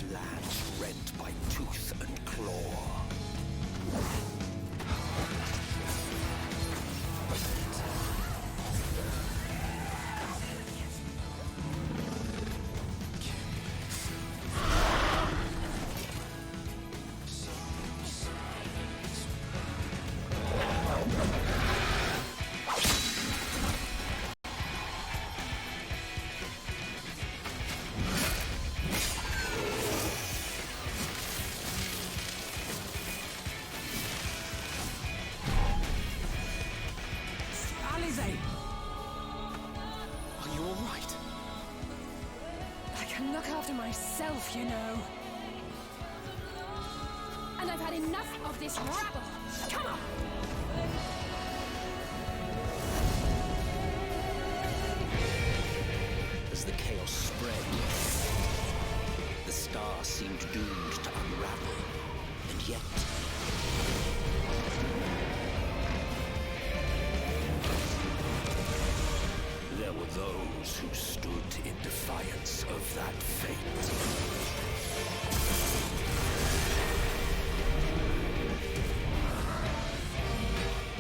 This land's rent by tooth and claw. Myself, you know. And I've had enough of this rabble. Come on! As the chaos spread, the star seemed doomed to unravel, and yet... there were those who stood in defiance of that fate.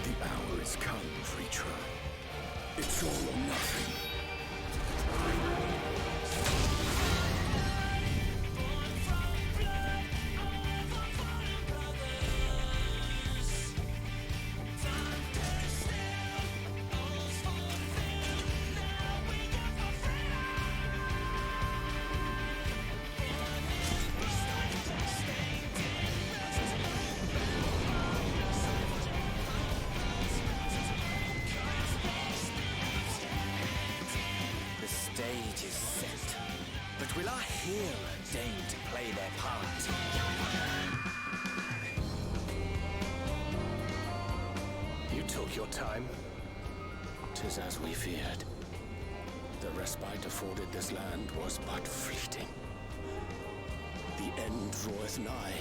The hour is come, creature. It's all or nothing. Will our hero deign to play their part? You took your time. 'Tis as we feared. The respite afforded this land was but fleeting. The end draweth nigh.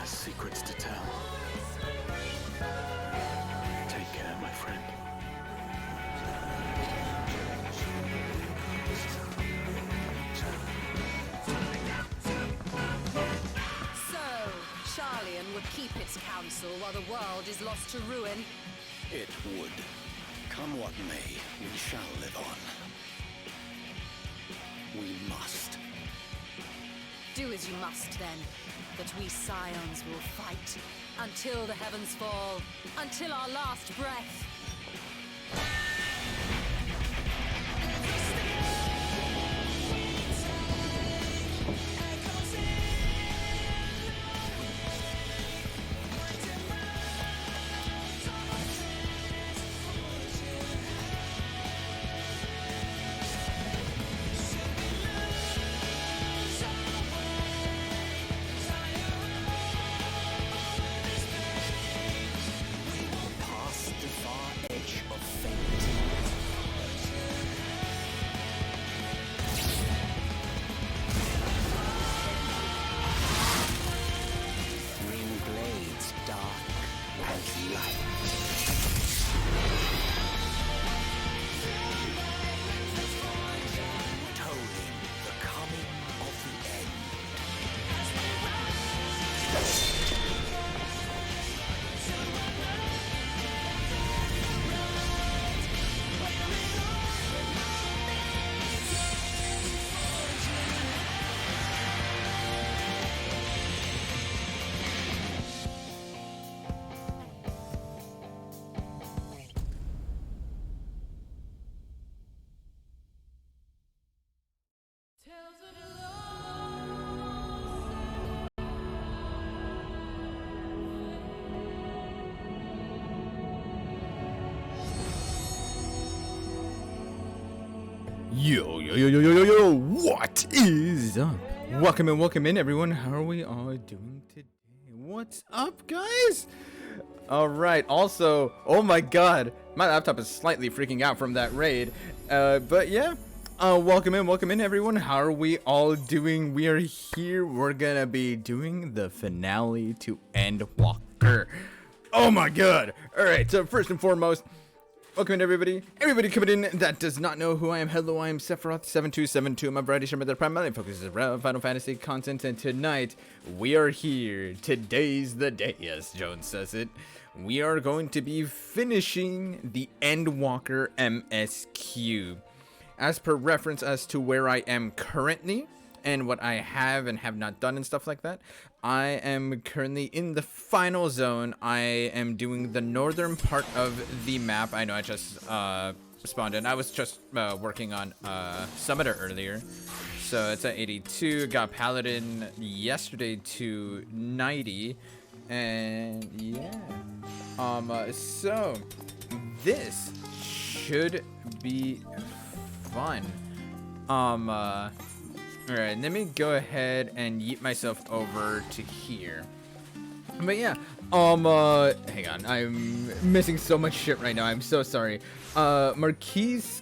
Secrets to tell. Take care, my friend. So, Charlian would keep its counsel while the world is lost to ruin? It would. Come what may, we shall live on. We must. Do as you must, then. That we scions will fight until the heavens fall, until our last breath. Yo, what is up? Welcome in, everyone. How are we all doing today? What's up, guys? All right, also, oh my god, my laptop is slightly freaking out from that raid. But yeah, welcome in, everyone. How are we all doing? We are here. We're gonna be doing the finale to Endwalker. Oh my god. All right, so first and foremost, welcome in, everybody coming in that does not know who I am. Hello, I am Sephiroth7272. My variety streamer that primarily focuses around Final Fantasy content, and tonight we are here. Today's the day, as Jones says it. We are going to be finishing the Endwalker MSQ. As per reference as to where I am currently and what I have and have not done and stuff like that, I am currently in the final zone. I am doing the northern part of the map. I know I just spawned in. I was just working on Summiter earlier. So it's at 82. Got Paladin yesterday to 90. And yeah. So this should be fun. Alright, let me go ahead and yeet myself over to here. But yeah, hang on, I'm missing so much shit right now. I'm so sorry. Marquise,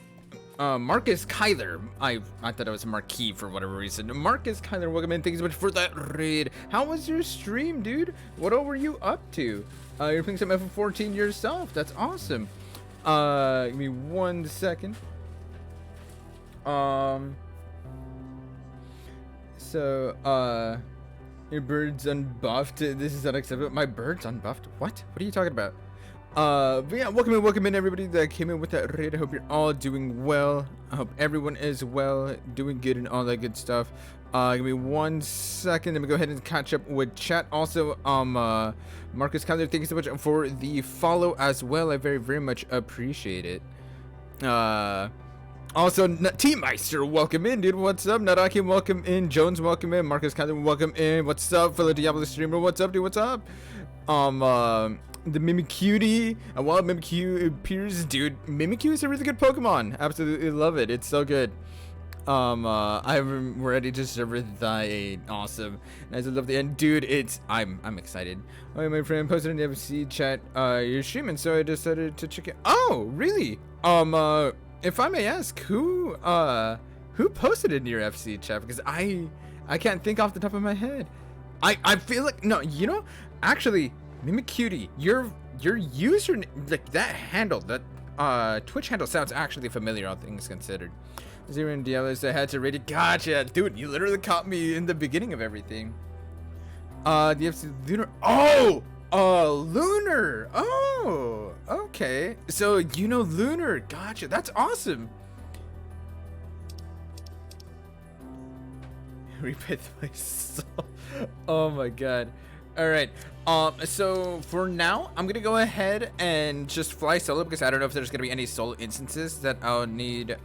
Marcus Kyler. I thought it was Marquis for whatever reason. Marcus Kyler, welcome in. Thank you so much for that raid. How was your stream, dude? What all were you up to? You're playing some FF14 yourself. That's awesome. Give me 1 second. So, your bird's unbuffed. This is unacceptable. My bird's unbuffed? What? What are you talking about? But yeah, welcome in, everybody that came in with that raid. I hope you're all doing well. I hope everyone is well, doing good, and all that good stuff. Give me 1 second. Let me go ahead and catch up with chat. Also, Marcus Kyler, thank you so much for the follow as well. I very, very much appreciate it. Also, Team Meister, welcome in, dude. What's up? Naraki, welcome in. Jones, welcome in. Marcus Kyler, welcome in. What's up, fellow Diablo streamer? What's up, dude? What's up? The Mimikyu, while Mimikyu appears, dude, Mimikyu is a really good Pokemon. Absolutely love it. It's so good. I'm ready to serve thy awesome. Nice, I love the end, dude. I'm excited. Oh, my friend posted in the FC chat. You're streaming, so I decided to check it. Oh, really? If I may ask, who posted in your FC chat? Because I can't think off the top of my head. I feel like, no, you know, actually, Mimikyu, your user, like that handle, that Twitch handle sounds actually familiar, all things considered. Zero and Diablos, I had to rate it. Gotcha, dude, you literally caught me in the beginning of everything. The FC Lunar. Oh! Lunar. Oh, okay. So you know Lunar. Gotcha. That's awesome. Repay my soul. Oh my god. All right. So for now, I'm gonna go ahead and just fly solo because I don't know if there's gonna be any solo instances that I'll need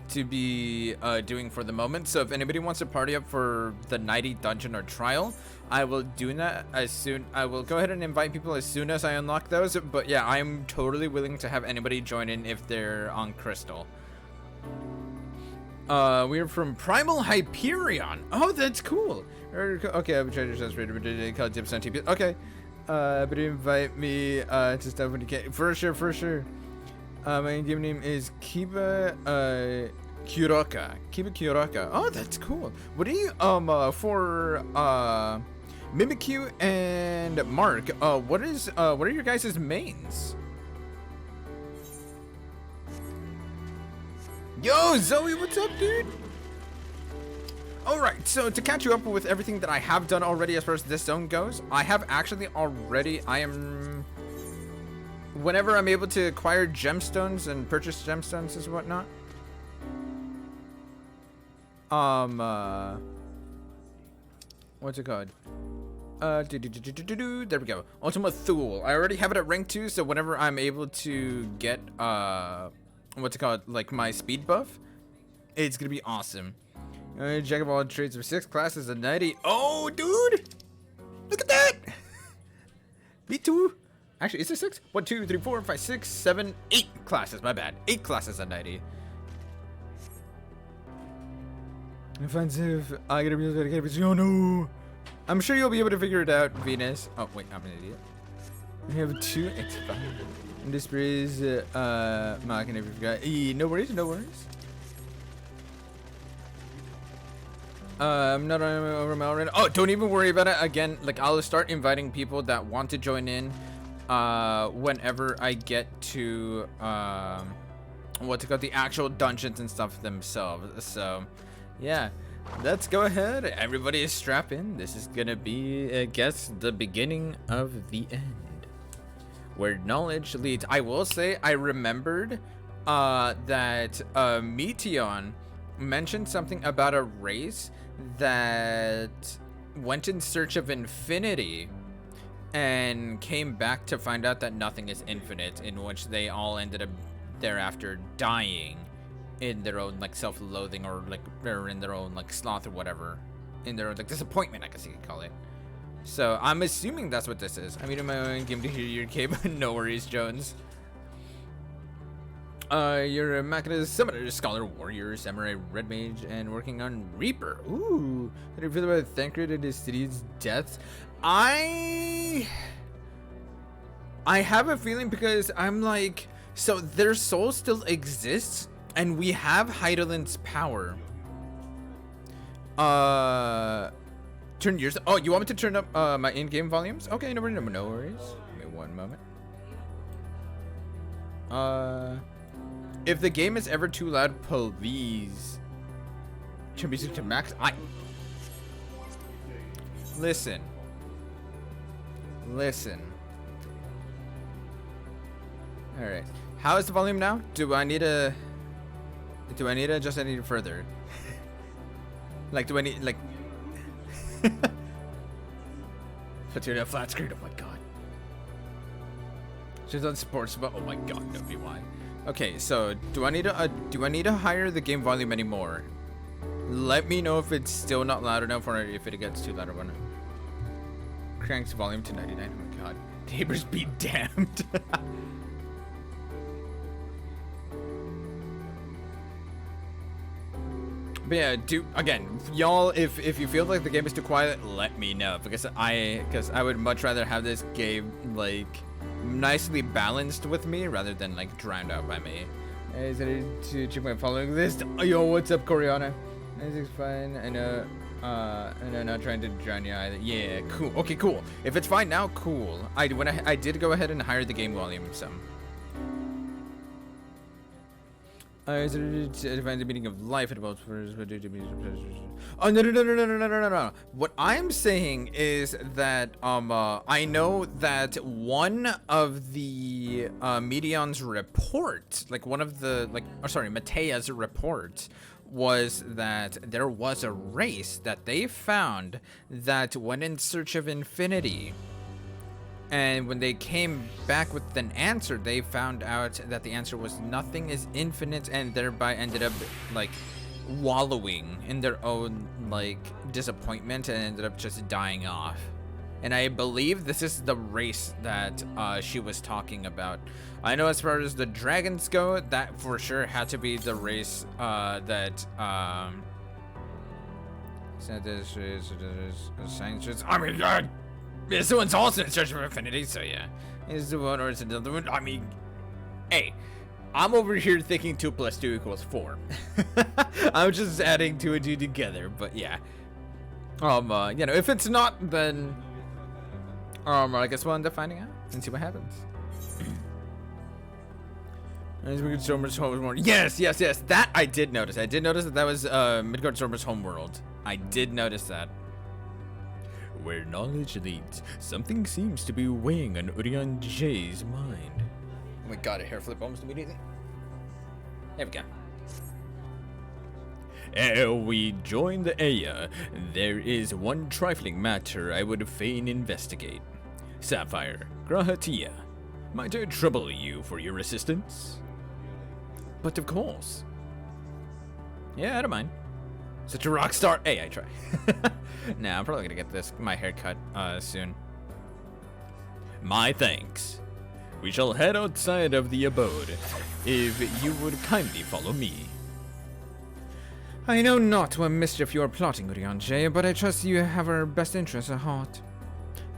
to be doing for the moment. So if anybody wants to party up for the 90 dungeon or trial, I will do that as soon. I will go ahead and invite people as soon as I unlock those. But yeah, I'm totally willing to have anybody join in if they're on Crystal. We're from Primal Hyperion. Oh, that's cool. Okay, I've tried to call tips on TP. Okay, but invite me to stuff when you can. For sure. My game name is Kiba Kuroka. Kiba Kuroka. Oh, that's cool. What do you for Mimikyu and Mark? What are your guys' mains? Yo, Zoe, what's up, dude? Alright, so to catch you up with everything that I have done already as far as this zone goes, I have actually already, whenever I'm able to acquire gemstones and purchase gemstones and whatnot. What's it called? There we go. Ultima Thule. I already have it at rank 2, so whenever I'm able to get, what's it called? Like my speed buff, it's gonna be awesome. Jack of all trades for 6 classes of 90. Oh, dude! Look at that! Me too. Actually, is there 6? 1, 2, 3, 4, 5, 6, 7, 8 classes. My bad. 8 classes of 90. Offensive. I gotta be dedicated. Oh no. I'm sure you'll be able to figure it out, Venus. Oh wait, I'm an idiot. We have 2 XIV. And this is Mark and every no worries, no worries. I'm not over my already. Oh, don't even worry about it. Again, like I'll start inviting people that want to join in whenever I get to what's it called, the actual dungeons and stuff themselves. So yeah, let's go ahead. Everybody is strap in. This is gonna be, I guess, the beginning of the end, where knowledge leads. I will say I remembered that Meteon mentioned something about a race that went in search of infinity and came back to find out that nothing is infinite, in which they all ended up thereafter dying in their own like self-loathing, or like they're in their own like sloth or whatever, in their own like disappointment, I guess you could call it. So I'm assuming that's what this is. I mean, in my own game to hear your cape. No worries, Jones. You're a Machina Summoner, Scholar, Warrior, Samurai, Red Mage, and working on Reaper. Ooh, how do you feel about Thancred and his city's deaths? I have a feeling, because I'm like, so their soul still exists, and we have Heidelin's power. Turn yours. Oh, you want me to turn up my in-game volumes? Okay, no worries. Give me one moment. If the game is ever too loud, please turn music to max. Listen. All right. How is the volume now? Do I need to adjust any further? Like, do I need like? Let's turn that flat screen. Oh my god. She's on sports, but oh my god, no rewind. Okay, so do I need to higher the game volume anymore? Let me know if it's still not loud enough, or if it gets too loud or whatnot. Cranks volume to 99. Oh my god. Neighbors be damned. But yeah, again, y'all, if you feel like the game is too quiet, let me know, because I would much rather have this game like nicely balanced with me rather than like drowned out by me. Is it to check my following list? Yo, what's up, Coriana? Everything's fine. I know, and I'm not trying to drown you either. Yeah, cool. Okay, cool. If it's fine now, cool. I did go ahead and higher the game volume some. Is it to find the meaning of life at about? Oh no. What I'm saying is that I know that one of the Meteon's reports, like one of the Matea's reports, was that there was a race that they found that went in search of infinity. And when they came back with an answer, they found out that the answer was nothing is infinite, and thereby ended up like wallowing in their own like disappointment and ended up just dying off. And I believe this is the race that she was talking about. I know as far as the dragons go, that for sure had to be the race that I mean, this one's also in search of infinity, so yeah. Is the one or is another one? I mean, hey, I'm over here thinking 2 + 2 = 4. I'm just adding 2 and 2 together, but yeah. You know, if it's not, then I guess we'll end up finding out and see what happens. Yes. That I did notice. I did notice that was Midgard Stormer's homeworld. I did notice that. Where knowledge leads, something seems to be weighing on Urian J's mind. Oh my god, a hair flip almost immediately. There we go. Ere we join the Aya, there is one trifling matter I would fain investigate. Sapphire, Grahatia, might I trouble you for your assistance? But of course. Yeah, I don't mind. Such a rock star. Hey, I try. Nah, I'm probably gonna get my hair cut soon. My thanks. We shall head outside of the abode, if you would kindly follow me. I know not what mischief you are plotting, Urianche, but I trust you have our best interests at heart.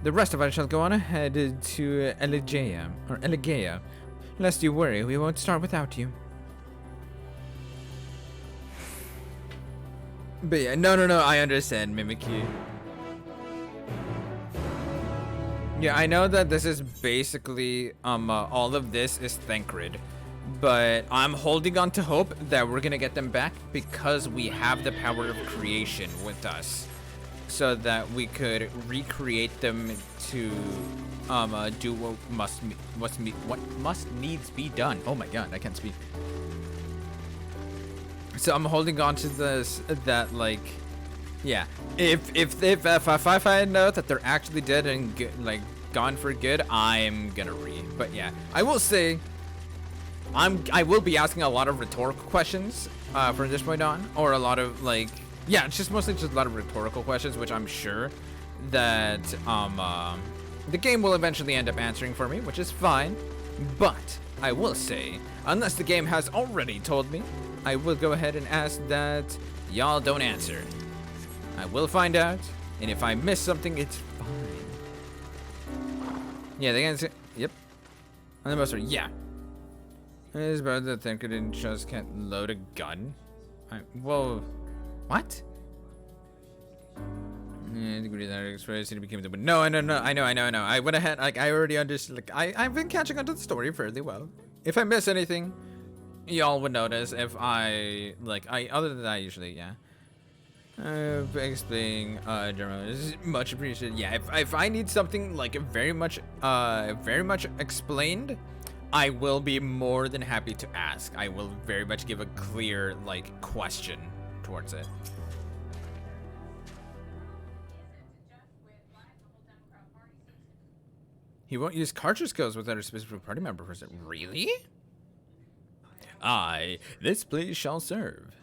The rest of us shall go on ahead to Eligea. Lest you worry, we won't start without you. But yeah, no, I understand, Mimikyu. Yeah, I know that this is basically, all of this is Thancred. But I'm holding on to hope that we're gonna get them back because we have the power of creation with us. So that we could recreate them to, do what must needs be done. Oh my god, I can't speak. So I'm holding on to this, that like, yeah, if I find out that they're actually dead and like gone for good, I'm gonna read. But yeah, I will say, I will be asking a lot of rhetorical questions from this point on, or a lot of like, yeah, it's just mostly just a lot of rhetorical questions, which I'm sure that the game will eventually end up answering for me, which is fine. But I will say, unless the game has already told me, I will go ahead and ask that y'all don't answer. I will find out, and if I miss something, it's fine. Yeah, they answer. Yep. And the most are, yeah. It is better to think it just can't load a gun. Well, what? Yeah, degree that express it became the no, I know. I went ahead, like I already understood. Like I've been catching on to the story fairly well. If I miss anything, y'all would notice. If I other than that, usually, yeah. Explaining German is much appreciated. Yeah, if I need something like very much explained, I will be more than happy to ask. I will very much give a clear like question towards it. He won't use cartridge skills without a specific party member person. Really? Aye, this place shall serve.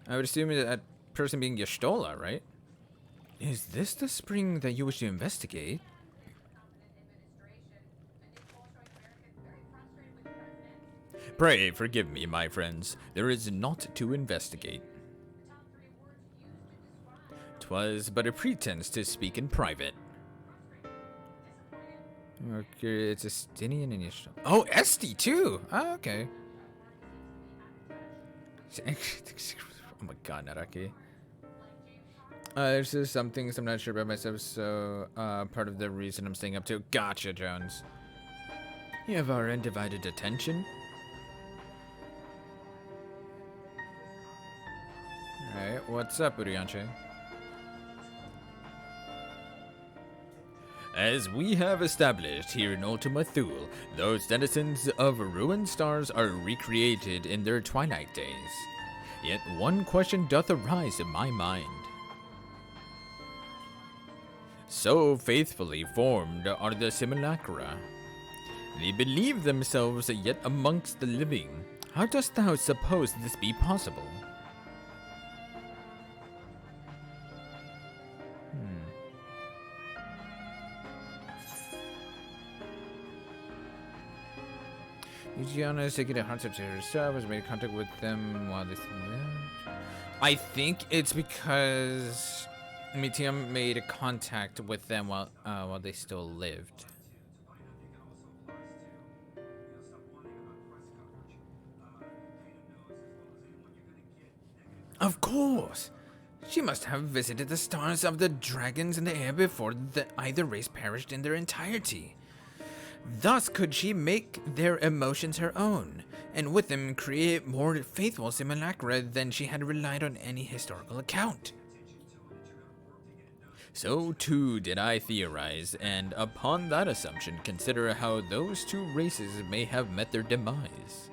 I would assume that person being Yestola, right? Is this the spring that you wish to investigate? Pray forgive me, my friends. There is naught to investigate. 'Twas but a pretense to speak in private. Okay, it's Estinian and Yestola. Oh, Esti too! Oh, okay. Oh my god, Naraki. There's just some things I'm not sure about myself, so part of the reason I'm staying up too. Gotcha, Jones. You have our undivided attention. Alright, what's up, Urianche? As we have established here in Ultima Thule, those denizens of ruined stars are recreated in their twilight days. Yet one question doth arise in my mind. So faithfully formed are the simulacra. They believe themselves yet amongst the living. How dost thou suppose this be possible? Luciana is taking a hunter to herself, has made contact with them while they lived. I think it's because Mitium made a contact with them while they still lived. Of course! She must have visited the stars of the dragons in the air before either race perished in their entirety. Thus could she make their emotions her own, and with them create more faithful simulacra than she had relied on any historical account. So too did I theorize, and upon that assumption consider how those two races may have met their demise.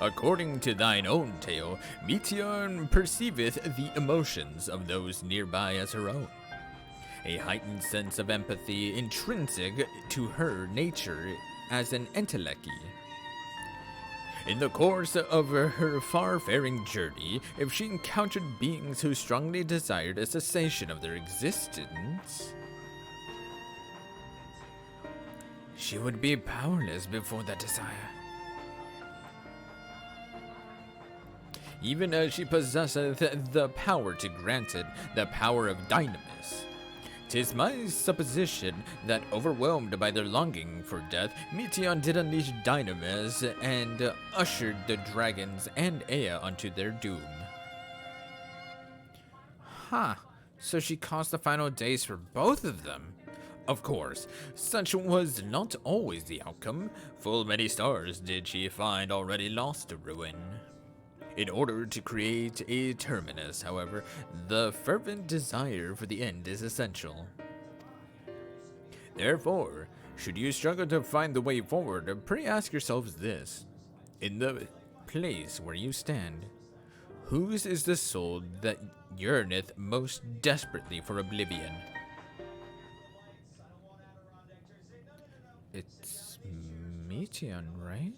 According to thine own tale, Meteor perceiveth the emotions of those nearby as her own. A heightened sense of empathy intrinsic to her nature as an entelechy. In the course of her far-faring journey, if she encountered beings who strongly desired a cessation of their existence, she would be powerless before that desire. even as she possesseth the power to grant it, the power of dynamis. 'Tis my supposition that, overwhelmed by their longing for death, Meteon did unleash dynamis and ushered the dragons and Ea unto their doom. Huh, so she caused the final days for both of them. Of course, such was not always the outcome. Full many stars did she find already lost to ruin. In order to create a terminus, however, the fervent desire for the end is essential. Therefore, should you struggle to find the way forward, pray ask yourselves this. In the place where you stand, whose is the soul that yearneth most desperately for oblivion? It's Meteon, right?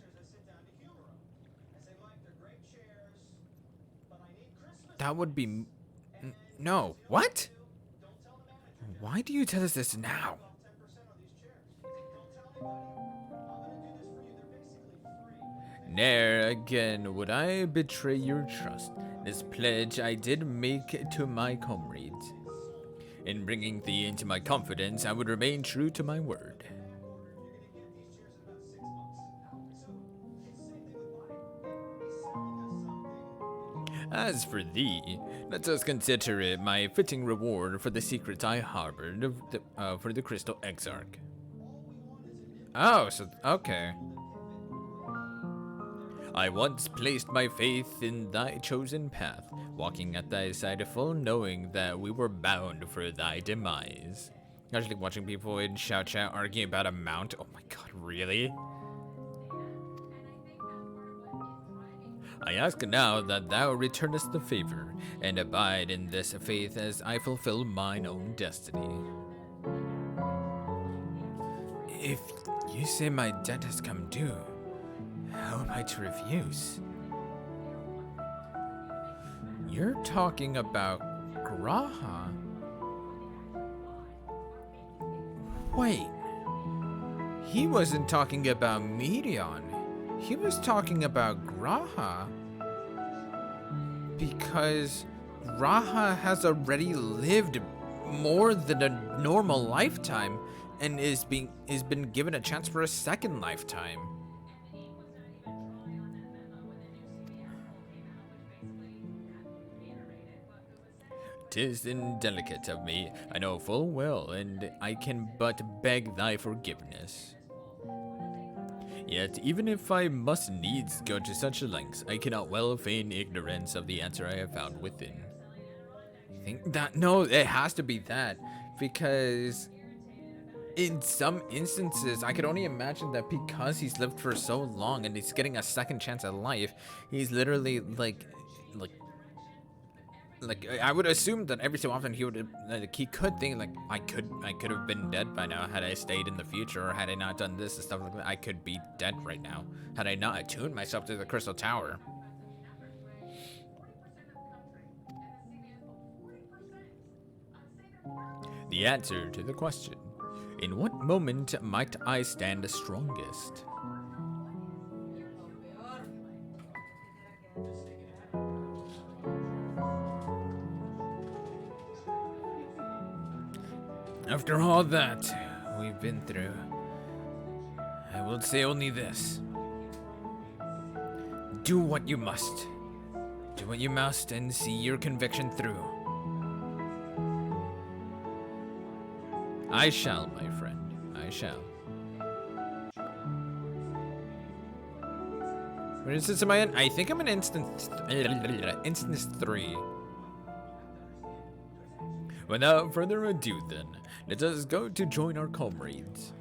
That would be... No. What? Why do you tell us this now? Ne'er again would I betray your trust. This pledge I did make to my comrades. In bringing thee into my confidence, I would remain true to my word. As for thee, let us consider it my fitting reward for the secret I harbored for the Crystal Exarch. Oh, so, okay. I once placed my faith in thy chosen path, walking at thy side full knowing that we were bound for thy demise. Actually watching people in Shout Chat arguing about a mount. Oh my god, really? I ask now that thou returnest the favor, and abide in this faith as I fulfill mine own destiny. If you say my debt has come due, how am I to refuse? You're talking about Graha? Wait, he wasn't talking about Meteon. He was talking about Graha, because Graha has already lived more than a normal lifetime and is been given a chance for a second lifetime. "'Tis indelicate of me, I know full well, and I can but beg thy forgiveness. Yet, even if I must needs go to such lengths, I cannot well feign ignorance of the answer I have found within." Think that? No, it has to be that, because in some instances, I could only imagine that because he's lived for so long and he's getting a second chance at life, he's literally like I would assume that every so often he could think like I could have been dead by now had I stayed in the future, or had I not done this and stuff like that. I could be dead right now had I not attuned myself to the Crystal Tower. The answer to the question: in what moment might I stand strongest? After all that we've been through, I will say only this. Do what you must. Do what you must and see your conviction through. I shall, my friend. I shall. What instance am I in? I think I'm in instance 3. Without further ado then, let us go to join our comrades.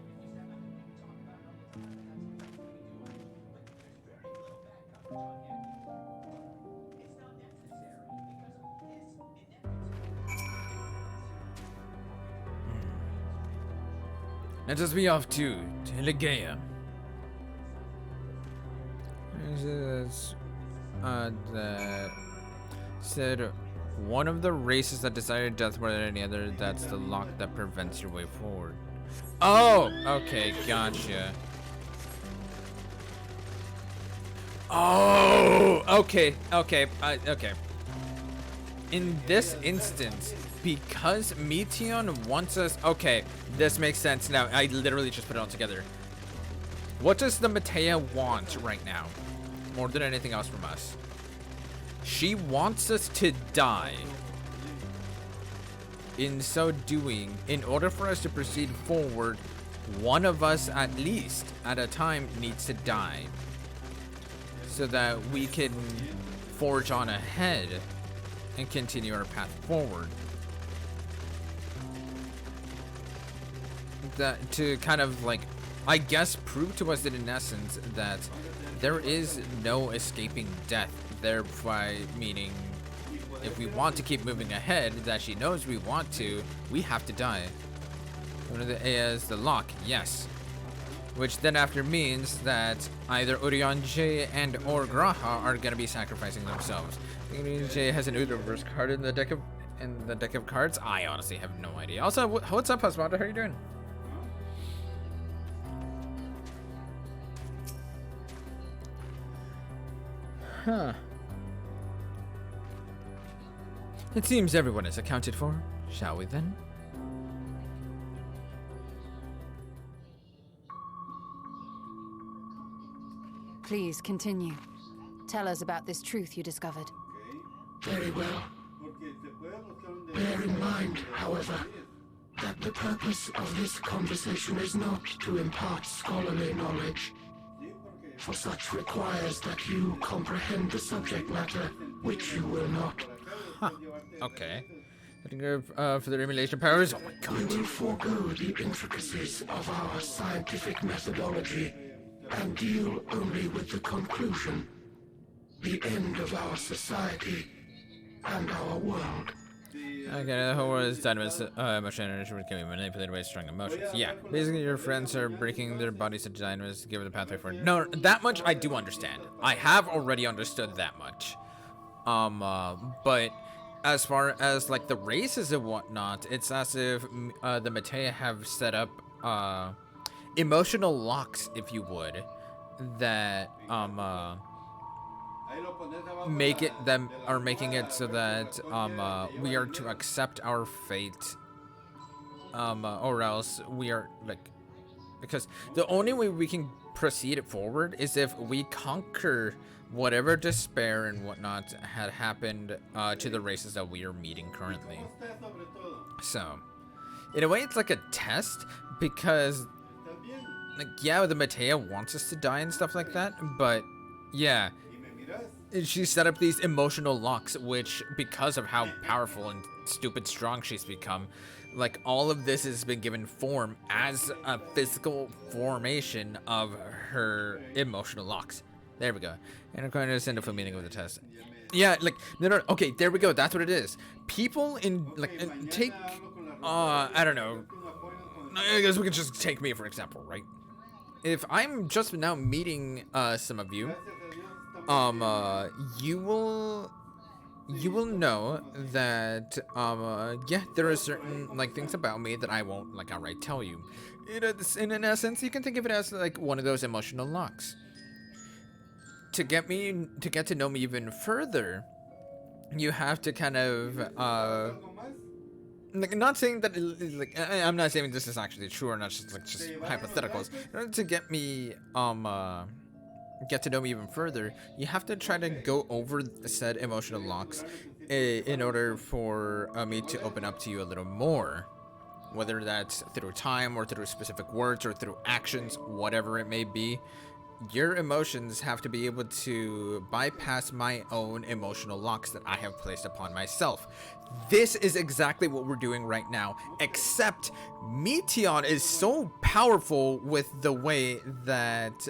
Let us be off to Telegea. That said, one of the races that desire death more than any other, that's the lock that prevents your way forward. Oh, okay, gotcha. Oh, okay. In this instance, because Meteon wants us... Okay, this makes sense now. I literally just put it all together. What does the Matea want right now? More than anything else from us. She wants us to die. In so doing, in order for us to proceed forward, one of us at least at a time needs to die. So that we can forge on ahead and continue our path forward. That to kind of like, I guess, prove to us that in essence that there is no escaping death, thereby meaning if we want to keep moving ahead, that she knows we want to, we have to die. One of the A's the lock, yes. Which then after means that either Urianger and or Graha are gonna be sacrificing themselves. Urianger has an Udoverse card in the deck of cards. I honestly have no idea. Also, what's up, Husband? How are you doing? Huh. It seems everyone is accounted for. Shall we then? Please continue. Tell us about this truth you discovered. Very well. Bear in mind, however, that the purpose of this conversation is not to impart scholarly knowledge, for such requires that you comprehend the subject matter, which you will not. Huh. Okay. For the emulation powers. Oh my god. We will forego the intricacies of our scientific methodology and deal only with the conclusion, the end of our society and our world. Okay, the whole world is dynamous emotion energy can be manipulated by strong emotions. Yeah, basically your friends are breaking their bodies to dynamous to give it a pathway for. No, that much I do understand. I have already understood that much. But as far as like the races and whatnot, it's as if the Matea have set up emotional locks, if you would, that making it so that we are to accept our fate, or else we are like, because the only way we can proceed forward is if we conquer whatever despair and whatnot had happened to the races that we are meeting currently. So in a way it's like a test, because like, yeah, the Matea wants us to die and stuff like that, but yeah, she set up these emotional locks, which, because of how powerful and stupid strong she's become, like, all of this has been given form as a physical formation of her emotional locks. There we go. And I'm going to send a full meaning of the test. Yeah, like, no, okay, there we go. That's what it is. People in, like, take, I don't know. I guess we can just take me, for example, right? If I'm just now meeting some of you, you will know that yeah, there are certain like things about me that I won't like outright tell you. In an essence, you can think of it as like one of those emotional locks. To get to know me even further, you have to kind of like, not saying that like, I'm not saying this is actually true or not, just hypotheticals. In order to get me get to know me even further, you have to try to go over said emotional locks in order for me to open up to you a little more, whether that's through time or through specific words or through actions, whatever it may be. Your emotions have to be able to bypass my own emotional locks that I have placed upon myself. This is exactly what we're doing right now, except Meteon is so powerful with the way that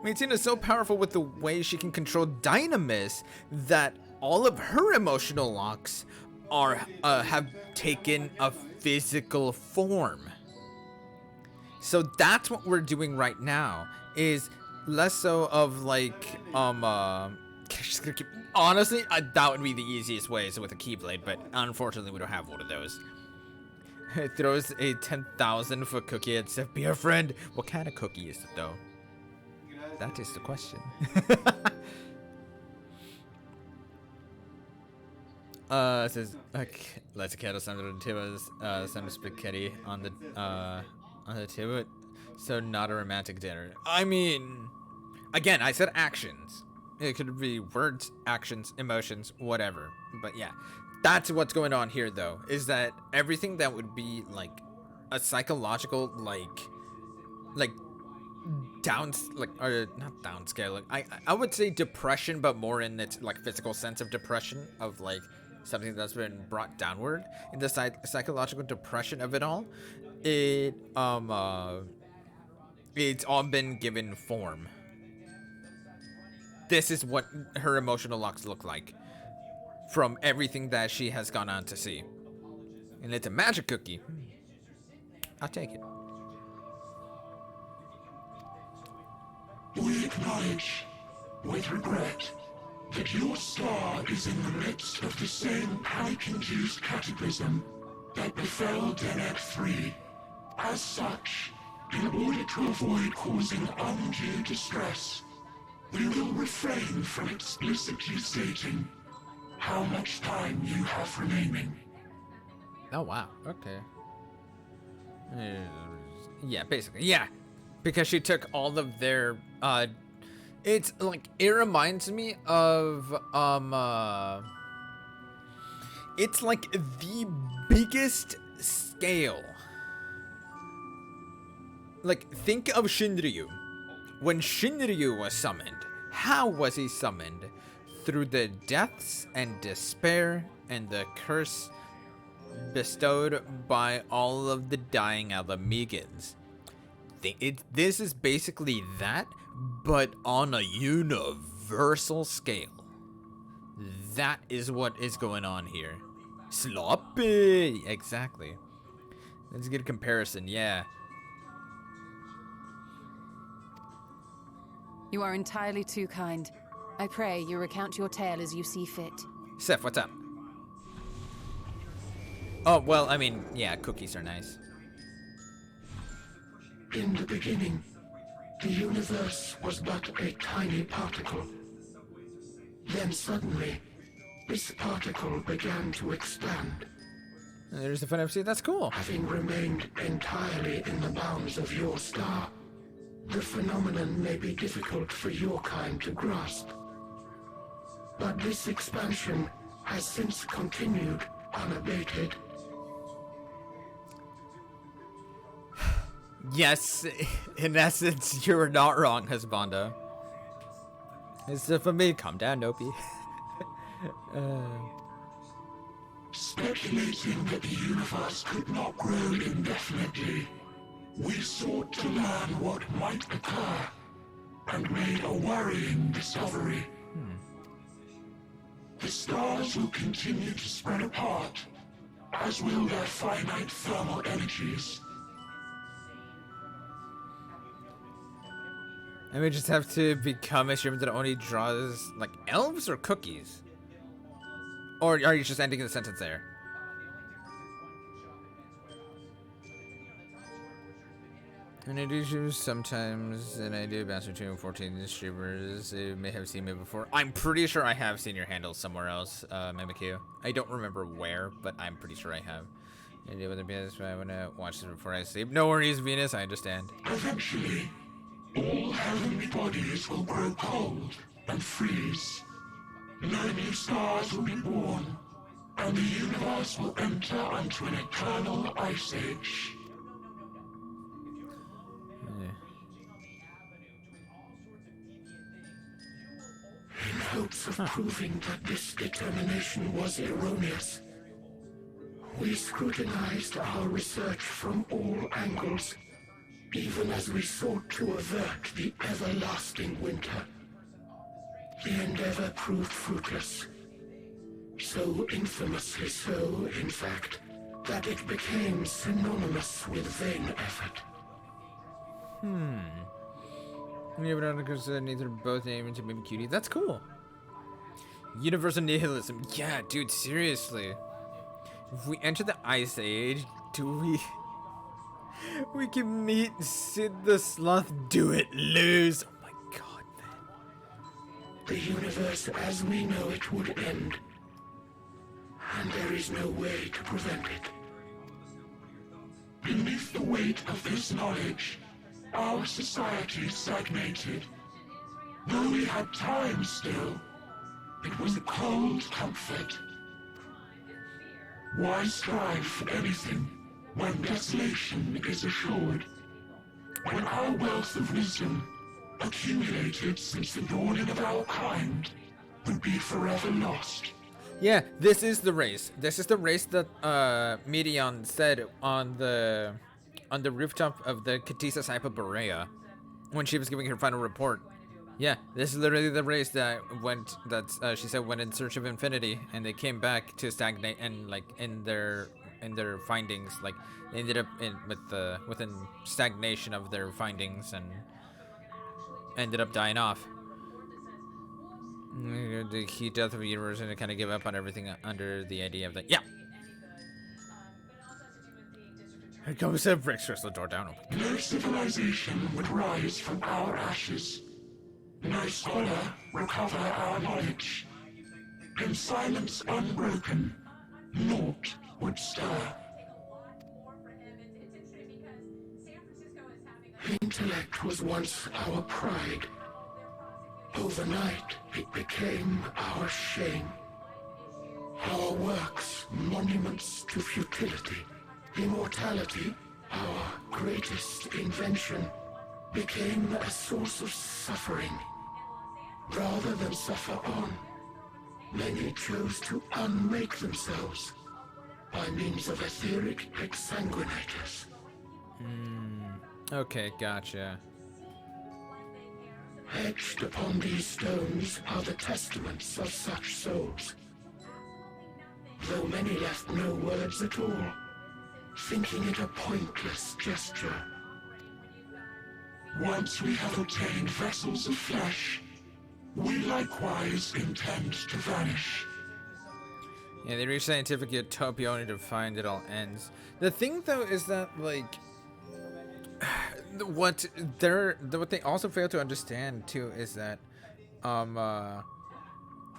Meteon is so powerful with the way she can control Dynamis that all of her emotional locks are have taken a physical form. So that's what we're doing right now, is less so of like, just gonna keep, honestly, that would be the easiest way, is with a Keyblade, but unfortunately we don't have one of those. It throws a 10,000 for cookie at Sif, be our friend. What kind of cookie is it though? That is the question. It says let's kettle some of the tibas, some spaghetti on the tibet. So not a romantic dinner. I mean, again, I said actions. It could be words, actions, emotions, whatever. But yeah, that's what's going on here, though. Is that everything that would be like a psychological, like or not downscale. I would say depression, but more in its like physical sense of depression, of like something that's been brought downward. In the psychological depression of it all, it's all been given form. This is what her emotional locks look like from everything that she has gone on to see. And it's a magic cookie. I'll take it. We acknowledge, with regret, that your star is in the midst of the same panic-induced cataclysm that befell Deneb 3. As such, in order to avoid causing undue distress, we will refrain from explicitly stating how much time you have remaining. Oh, wow. Okay. Yeah, basically. Yeah. Because she took all of their, it's like, it reminds me of, it's like the biggest scale. Like, think of Shinryu. When Shinryu was summoned, how was he summoned? Through the deaths and despair and the curse bestowed by all of the dying Alamegans. This is basically that, but on a universal scale. That is what is going on here. Sloppy! Exactly. Let's get a comparison, yeah. You are entirely too kind. I pray you recount your tale as you see fit. Seth, what's up? Oh, well, I mean, yeah, cookies are nice. In the beginning, the universe was but a tiny particle. Then suddenly, this particle began to expand. There's the fun FC, that's cool. Having remained entirely in the bounds of your star, the phenomenon may be difficult for your kind to grasp. But this expansion has since continued unabated. Yes, in essence, you're not wrong, Husbando. It's for me. Calm down, Nopi. Speculating that the universe could not grow indefinitely, we sought to learn what might occur, and made a worrying discovery. The stars will continue to spread apart, as will their finite thermal energies. And we just have to become a streamer that only draws, like, elves or cookies? Or are you just ending the sentence there? And I do choose sometimes, and I do bounce between 14 streamers. You may have seen me before. I'm pretty sure I have seen your handle somewhere else, MMQ. I don't remember where, but I'm pretty sure I have. I do with the Venus, but I want to watch this before I sleep. No worries, Venus, I understand. Eventually, all heavenly bodies will grow cold and freeze. No new stars will be born, and the universe will enter into an eternal ice age. In hopes of proving that this determination was erroneous, we scrutinized our research from all angles, even as we sought to avert the everlasting winter. The endeavor proved fruitless. So infamously so, in fact, that it became synonymous with vain effort. Yeah, but because neither both name into maybe cutie. That's cool. Universal nihilism. Yeah, dude, seriously. If we enter the Ice Age, we can meet Sid the Sloth. Do it, lose. Oh my god. the universe as we know it would end. And there is no way to prevent it. Beneath the weight of this knowledge, our society stagnated. Though we had time still, it was a cold comfort. Why strive for anything when desolation is assured? When our wealth of wisdom, accumulated since the dawning of our kind, would be forever lost. Yeah, this is the race. This is the race that Medion said on the rooftop of the Katisa Saipa Berseria when she was giving her final report. Yeah, this is literally the race that she said went in search of infinity, and they came back to stagnate, and like in their findings, like they ended up within stagnation of their findings and ended up dying off. The heat death of the universe, and to kind of give up on everything under the idea of that. Yeah. Here comes a brick, the door down. No civilization would rise from our ashes. No scholar recover our knowledge. In silence unbroken, naught would stir. Intellect was once our pride. Overnight, it became our shame. Our works, monuments to futility. Immortality, our greatest invention, became a source of suffering. Rather than suffer on, many chose to unmake themselves by means of etheric exsanguinators. Okay, gotcha. Etched upon these stones are the testaments of such souls. Though many left no words at all, thinking it a pointless gesture. Once we have obtained vessels of flesh, we likewise intend to vanish. Yeah, they reach scientific utopia only to find it all ends. The thing, though, is that, like, what they also fail to understand, too, is that,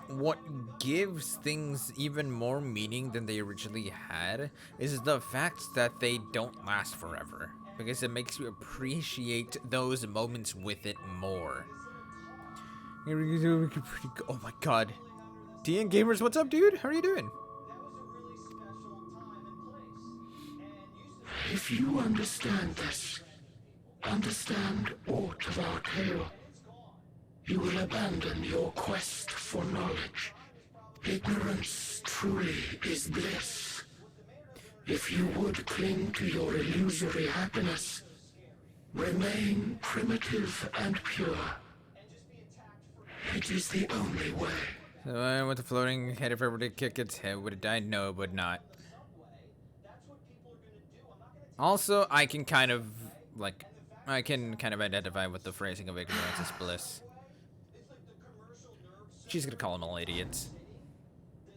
what gives things even more meaning than they originally had is the fact that they don't last forever. Because it makes you appreciate those moments with it more. Oh my god. DN Gamers, what's up, dude? How are you doing? If you understand this, understand aught of our tale, you will abandon your quest for knowledge. Ignorance truly is bliss. If you would cling to your illusory happiness, remain primitive and pure. It is the only way. So with the floating head, if I were to kick its head, would it die? No, it would not. Also, I can kind of identify with the phrasing of ignorance is bliss. She's gonna call them all idiots.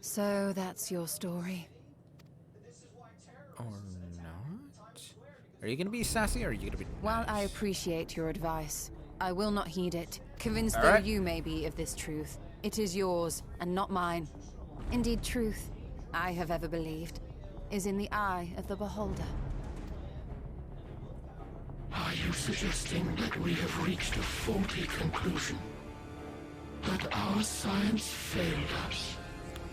So that's your story. Or not? Are you gonna be sassy, or are you gonna be nice? While I appreciate your advice, I will not heed it. Convinced All though right. you may be of this truth, it is yours and not mine. Indeed, truth, I have ever believed, is in the eye of the beholder. Are you suggesting that we have reached a faulty conclusion? That our science failed us?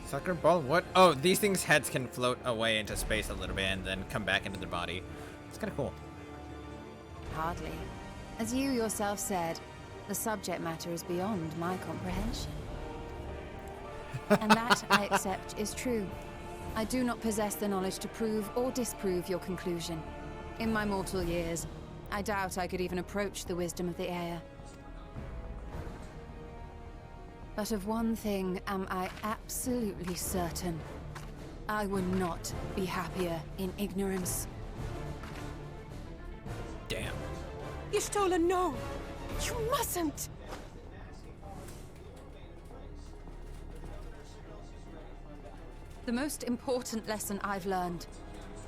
Sucker ball? What? Oh, these things' heads can float away into space a little bit and then come back into the body. It's kind of cool. Hardly. As you yourself said, the subject matter is beyond my comprehension. And that, I accept, is true. I do not possess the knowledge to prove or disprove your conclusion. In my mortal years, I doubt I could even approach the wisdom of the air. But of one thing am I absolutely certain. I would not be happier in ignorance. Damn. Y'shtola, no! You mustn't! The most important lesson I've learned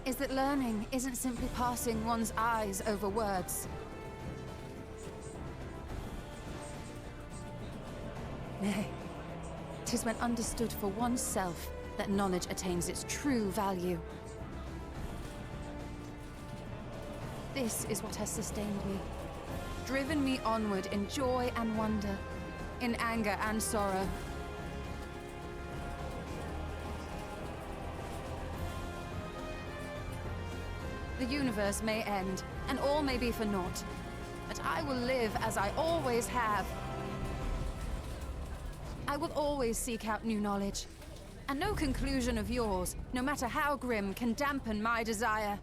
is that learning isn't simply passing one's eyes over words. Nay, 'tis when understood for oneself that knowledge attains its true value. This is what has sustained me, driven me onward in joy and wonder, in anger and sorrow. The universe may end, and all may be for naught, but I will live as I always have. I will always seek out new knowledge, and no conclusion of yours, no matter how grim, can dampen my desire.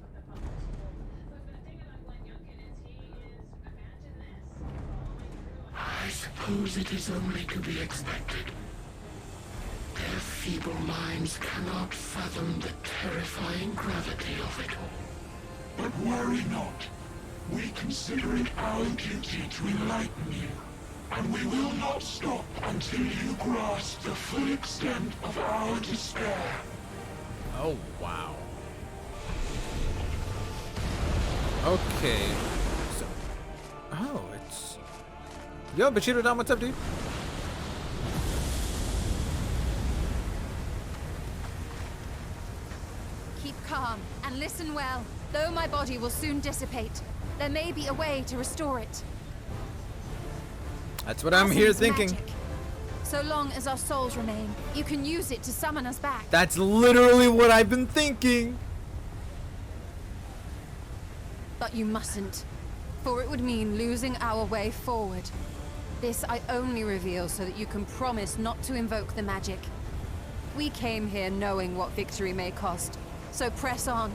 I suppose it is only to be expected. Their feeble minds cannot fathom the terrifying gravity of it all. But worry not. We consider it our duty to enlighten you, and we will not stop until you grasp the full extent of our despair. Oh, wow. Okay. So, oh, it's... Yo, Bushido Don, what's up, dude? Keep calm and listen well. Though my body will soon dissipate, there may be a way to restore it. That's what I'm here Essence thinking. magic. So long as our souls remain, you can use it to summon us back. That's literally what I've been thinking. But you mustn't, for it would mean losing our way forward. This I only reveal so that you can promise not to invoke the magic. We came here knowing what victory may cost, so press on.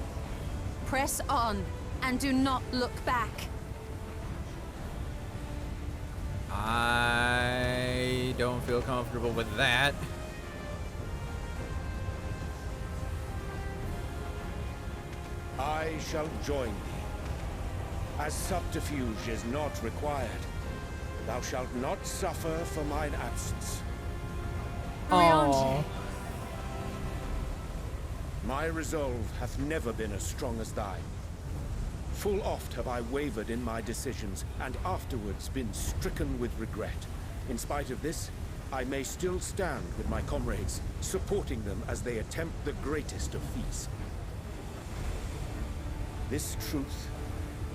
Press on, and do not look back. I don't feel comfortable with that. I shall join thee. As subterfuge is not required, thou shalt not suffer for mine absence. Aww. My resolve hath never been as strong as thine. Full oft have I wavered in my decisions, and afterwards been stricken with regret. In spite of this, I may still stand with my comrades, supporting them as they attempt the greatest of feats. This truth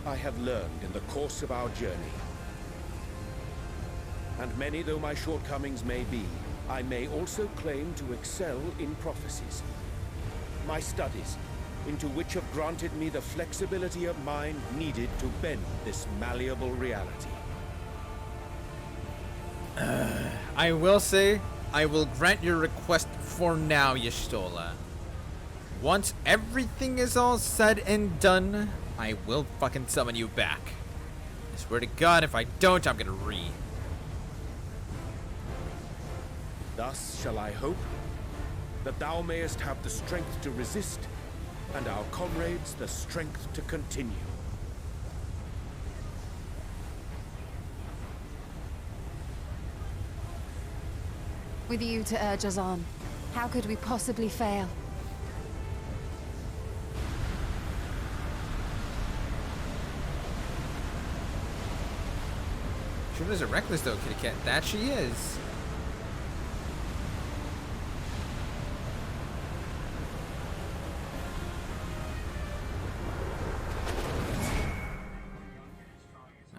I have learned in the course of our journey. And many though my shortcomings may be, I may also claim to excel in prophecies. My studies, into which have granted me the flexibility of mind needed to bend this malleable reality. I will say, I will grant your request for now, Y'shtola. Once everything is all said and done, I will fucking summon you back. I swear to God, if I don't, I'm gonna Thus shall I hope that thou mayest have the strength to resist, and our comrades the strength to continue. With you to urge us on, how could we possibly fail? Sure is a reckless though, kitty cat. That she is.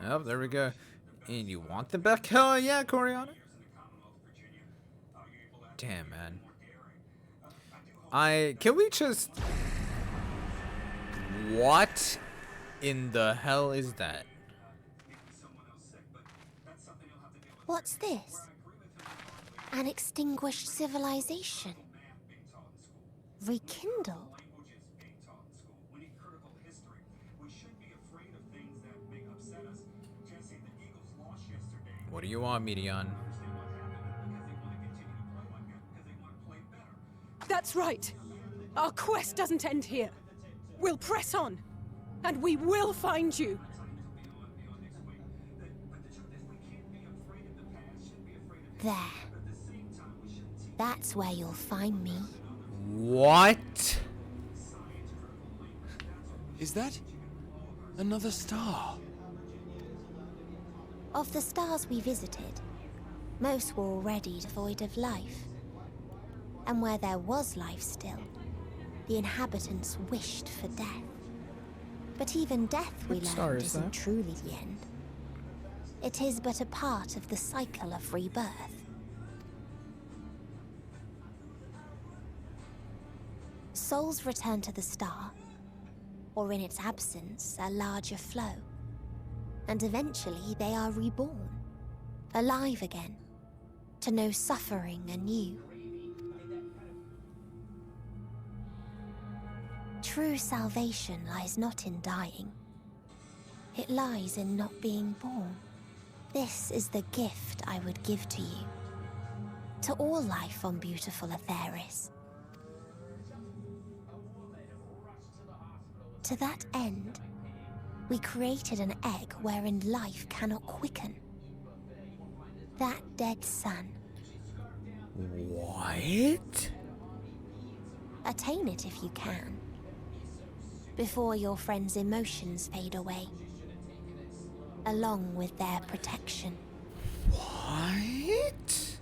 Oh, there we go. And you want them back? Hell yeah, Coriana. Damn, man. Can we just... What in the hell is that? What's this? An extinguished civilization. Rekindled. What do you want, Medion? That's right. Our quest doesn't end here. We'll press on, and we will find you. There. That's where you'll find me. What? Is that another star? Of the stars we visited, Most were already devoid of life. And where there was life still, the inhabitants wished for death. But even death, we learned, isn't truly the end. It is but a part of the cycle of rebirth. Souls return to the star, or in its absence, a larger flow. And eventually they are reborn, alive again, to know suffering anew. True salvation lies not in dying. It lies in not being born. This is the gift I would give to you. To all life on beautiful Atheris. To that end, we created an egg wherein life cannot quicken. That dead sun. What? Attain it if you can. Before your friends' emotions fade away. Along with their protection. What?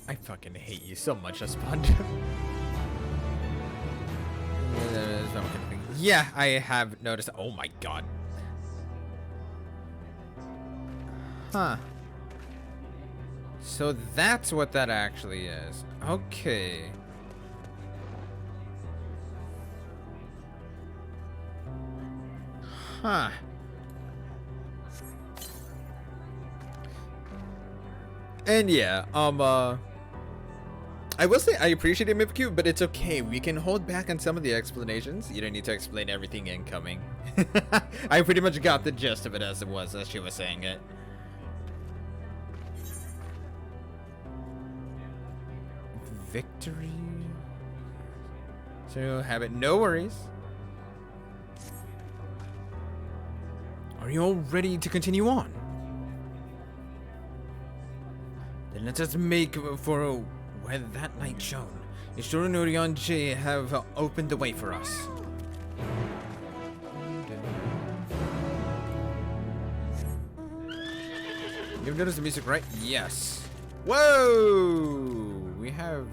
I fucking hate you so much, Sponge. Yeah, I have noticed. Oh my god. Huh. So that's what that actually is. Okay. Huh. And yeah, I will say I appreciate it, MSQ, but it's okay. We can hold back on some of the explanations. You don't need to explain everything incoming. I pretty much got the gist of it as it was, as she was saying it. Victory. So, have it. No worries. Are you all ready to continue on? Then let us make for where that night shone. Ishura and Orion J have opened the way for us. You've noticed the music, right? Yes. Whoa! We have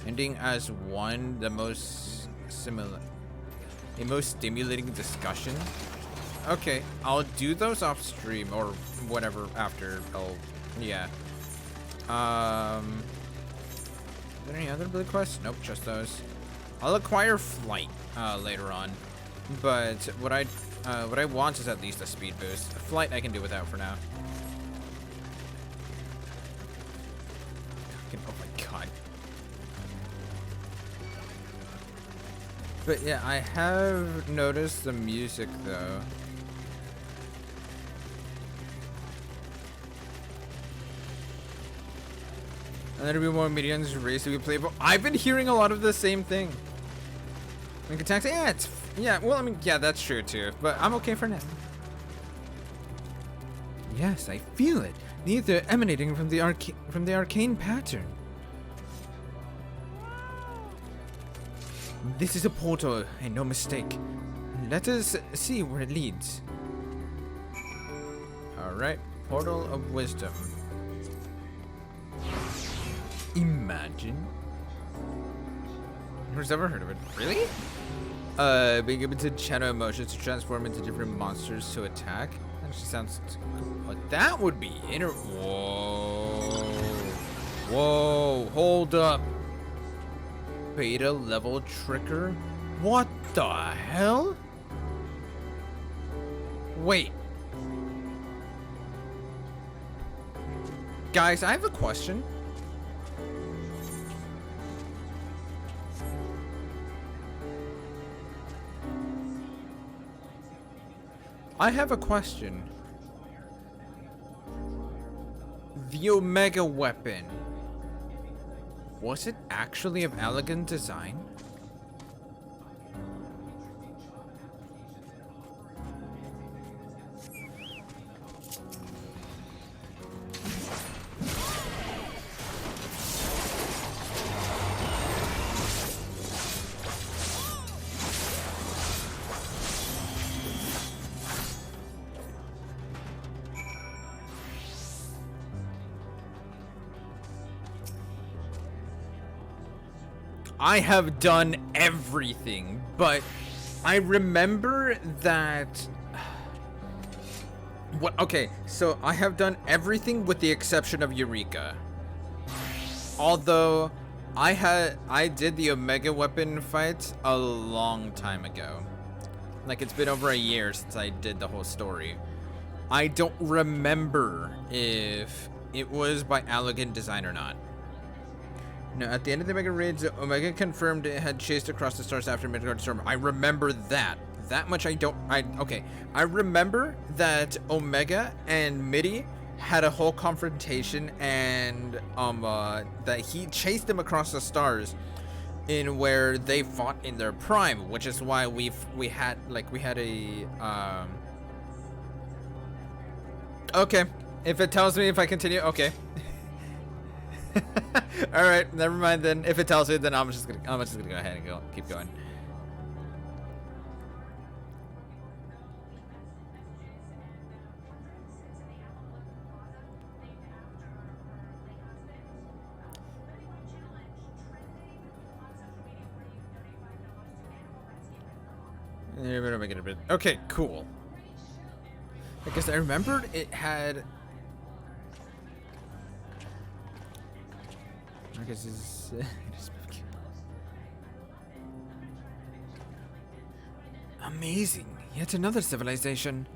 ending as one, the most stimulating discussion. Okay, I'll do those off stream or whatever after. Yeah. Are there any other blue quests? Nope, just those. I'll acquire flight later on, but what I want is at least a speed boost. Flight I can do without for now. Oh my god. But yeah, I have noticed the music though. And there'll be more medians race to be playable. I've been hearing a lot of the same thing. Link attacks, yeah, well, I mean, yeah, that's true too, but I'm okay for now. Yes, I feel it. The ether emanating from the arcane pattern. This is a portal, and no mistake. Let us see where it leads. Alright, portal of wisdom. Imagine. Who's ever heard of it? Really? Being able to channel emotions to transform into different monsters to attack. That actually sounds cool. That would be Whoa. Whoa, hold up. Beta level trigger? What the hell? Wait. Guys, I have a question. I have a question. The Omega weapon. Was it actually of elegant design? I have done everything, but I remember that. What? Okay, so I have done everything with the exception of Eureka. Although I did the Omega weapon fight a long time ago. Like, it's been over a year since I did the whole story. I don't remember if it was by Elegant Design or not. No, at the end of the Omega raids, Omega confirmed it had chased across the stars after Midgard Storm. I remember that. That much okay. I remember that Omega and Midi had a whole confrontation, and that he chased them across the stars in where they fought in their prime, which is why we had a okay, if it tells me if I continue, okay. All right, never mind then. If it tells me, then I'm just gonna go ahead and keep going. Okay, cool. Because I remembered it had. I guess it's. Amazing! Yet another civilization.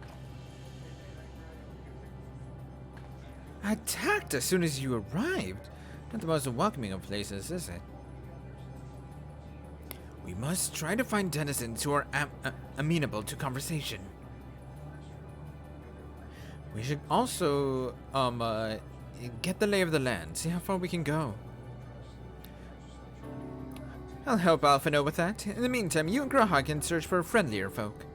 Attacked as soon as you arrived. Not the most welcoming of places, is it? We must try to find denizens who are amenable to conversation. We should also get the lay of the land, see how far we can go. I'll help Alpha know with that. In the meantime, you and Graha can search for friendlier folk.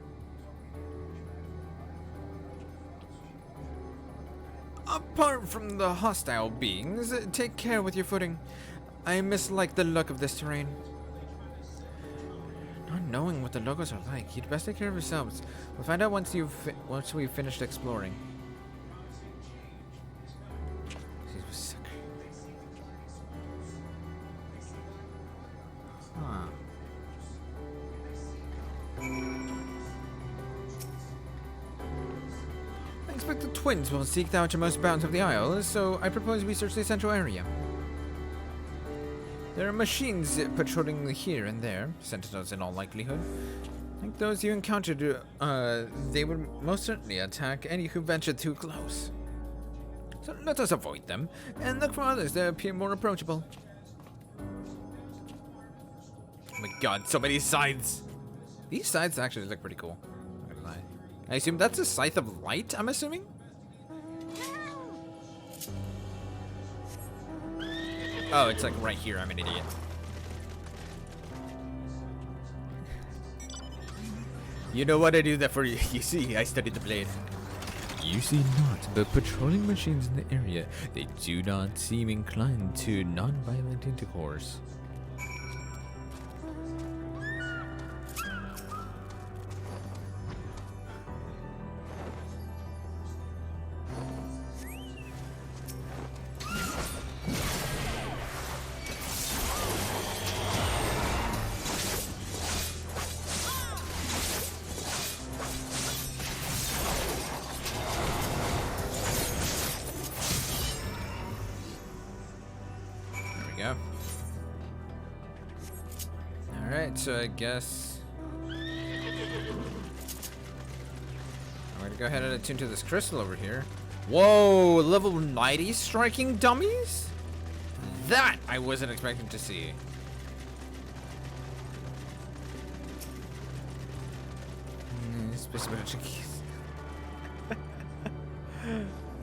Apart from the hostile beings, take care with your footing. I mislike the look of this terrain. Not knowing what the logos are like, you'd best take care of yourselves. We'll find out once we've finished exploring. Huh. I expect the twins will seek the outermost bounds of the Isle, so I propose we search the central area. There are machines patrolling here and there, sentinels in all likelihood. Like those you encountered, they would most certainly attack any who ventured too close. So let us avoid them, and look for others that appear more approachable. Oh my god, so many scythes! These scythes actually look pretty cool. I'm not gonna lie. I assume that's a scythe of light, I'm assuming? Oh, it's like right here. I'm an idiot. You know what I do that for you? You see, I studied the blade. You see not, but patrolling machines in the area, they do not seem inclined to non-violent intercourse. Alright, so I guess I'm gonna go ahead and attune to this crystal over here. Whoa, level 90 striking dummies? That I wasn't expecting to see.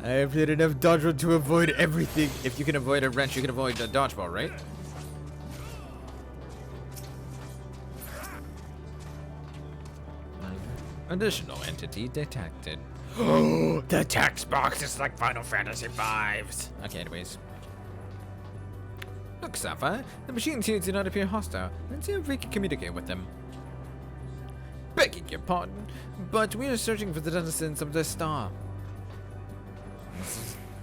I have played enough dodgeball to avoid everything. If you can avoid a wrench, you can avoid a dodgeball, right? Additional entity detected. Oh, the text box is like Final Fantasy V's. Okay, anyways. Look, Sapphire, the machines here do not appear hostile. Let's see if we can communicate with them. Begging your pardon, but we are searching for the denizens of the star.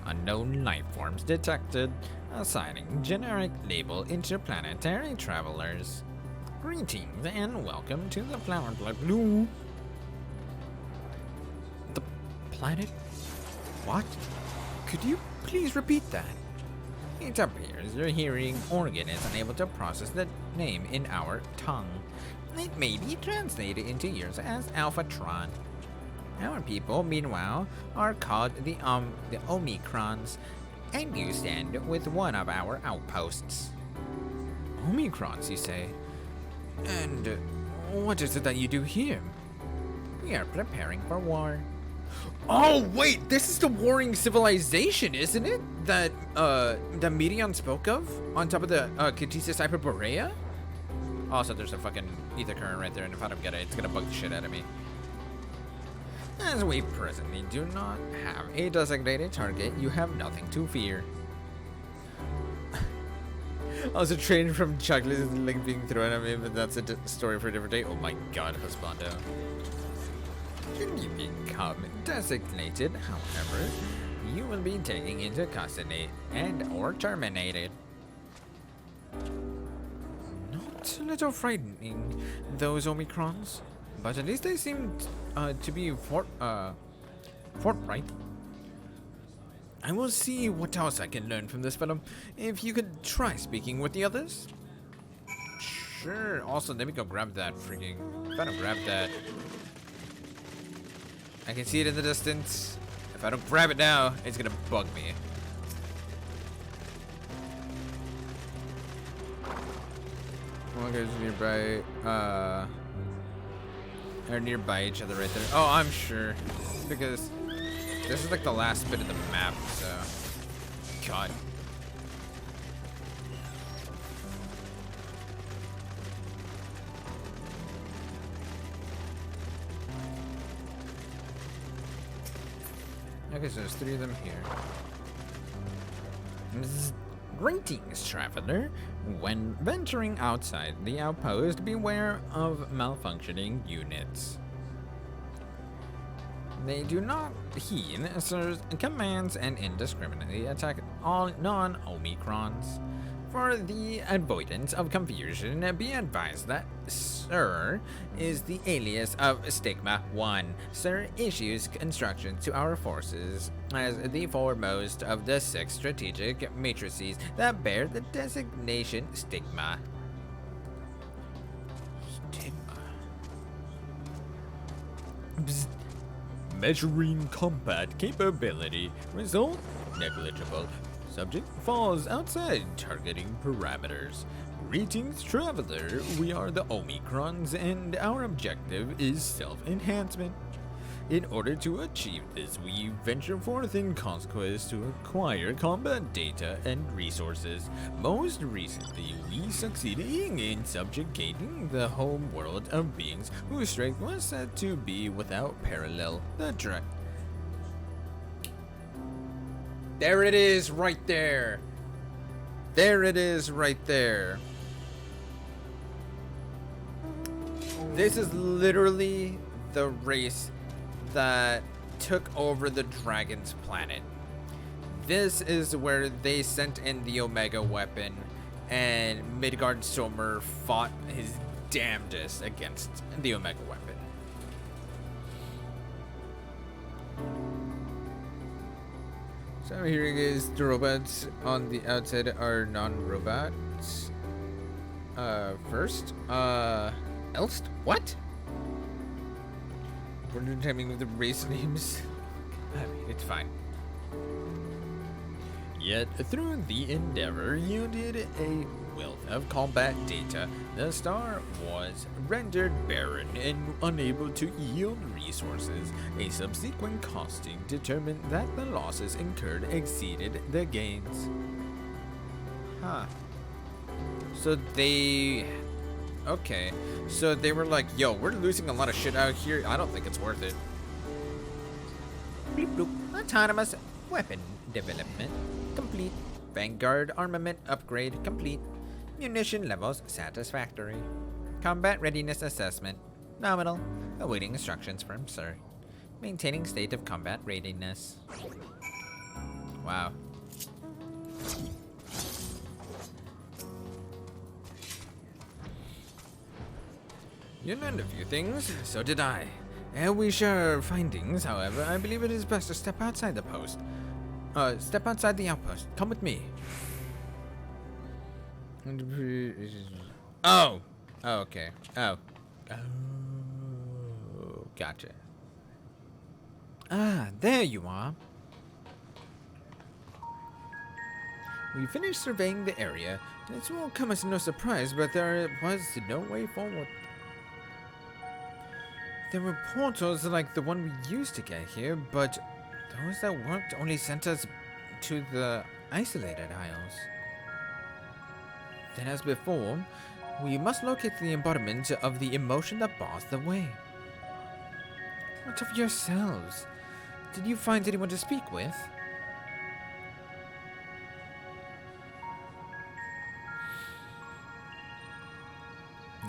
Unknown life forms detected. Assigning generic label interplanetary travelers. Greetings and welcome to the Flower Blood Blue. The planet? What? Could you please repeat that? It appears your hearing organ is unable to process the name in our tongue. It may be translated into yours as Alphatron. Our people, meanwhile, are called the Omicrons, and you stand with one of our outposts. Omicrons, you say? And what is it that you do here? We are preparing for war. Oh wait, this is the warring civilization, isn't it? That the Medion spoke of on top of the Caduceus Berseria? Also, there's a fucking ether current right there, and if I don't get it, it's gonna bug the shit out of me. As we presently do not have a designated target, you have nothing to fear. I was a train from chocolate like being thrown at me, but that's a story for a different day. Oh my god, husbando. Should you become designated, however, you will be taken into custody and or terminated. Not a little frightening, those Omicrons, but at least they seem to be forthright. I will see what else I can learn from this fellow. If you could try speaking with the others. Sure. Also, let me go grab that freaking. If I don't grab that, I can see it in the distance. If I don't grab it now, it's gonna bug me. One goes nearby. They're nearby each other right there. Oh, I'm sure, because this is like the last bit of the map. So, God. Okay, so there's 3 of them here. Greetings, traveler. When venturing outside the outpost, beware of malfunctioning units. They do not heed Sir's commands and indiscriminately attack all non-Omicrons. For the avoidance of confusion, be advised that Sir is the alias of Stigma 1. Sir issues instructions to our forces as the foremost of the 6 strategic matrices that bear the designation Stigma. Stigma. Bzz. Measuring combat capability. Result negligible. Subject falls outside targeting parameters. Greetings, traveler. We are the Omicrons, and our objective is self-enhancement. In order to achieve this, we venture forth in conquest to acquire combat data and resources. Most recently, we succeeded in subjugating the home world of beings whose strength was said to be without parallel. There it is, right there. There it is, right there. This is literally the race that took over the Dragon's planet. This is where they sent in the Omega weapon, and Midgard Sommer fought his damnedest against the Omega weapon. So here is the robots on the outside are non-robots. First, Elst? What? We're doing timing with the race names. It's fine. Yet, through the endeavor yielded a wealth of combat data, the star was rendered barren and unable to yield resources. A subsequent costing determined that the losses incurred exceeded the gains. Huh. So they... Okay. So they were like, yo, we're losing a lot of shit out here. I don't think it's worth it. Bleep bloop. Autonomous weapon development complete. Vanguard armament upgrade complete. Munition levels satisfactory. Combat readiness assessment nominal. Awaiting instructions from Sir. Maintaining state of combat readiness. Wow. You learned a few things, so did I. Ere we share our findings, however, I believe it is best to step outside the post. Step outside the outpost. Come with me. Oh! Oh, okay. Oh. Oh. Gotcha. Ah, there you are. We finished surveying the area. It won't come as no surprise, but there was no way forward. There were portals like the one we used to get here, but those that worked only sent us to the isolated isles. Then as before, we must locate the embodiment of the emotion that bars the way. What of yourselves? Did you find anyone to speak with?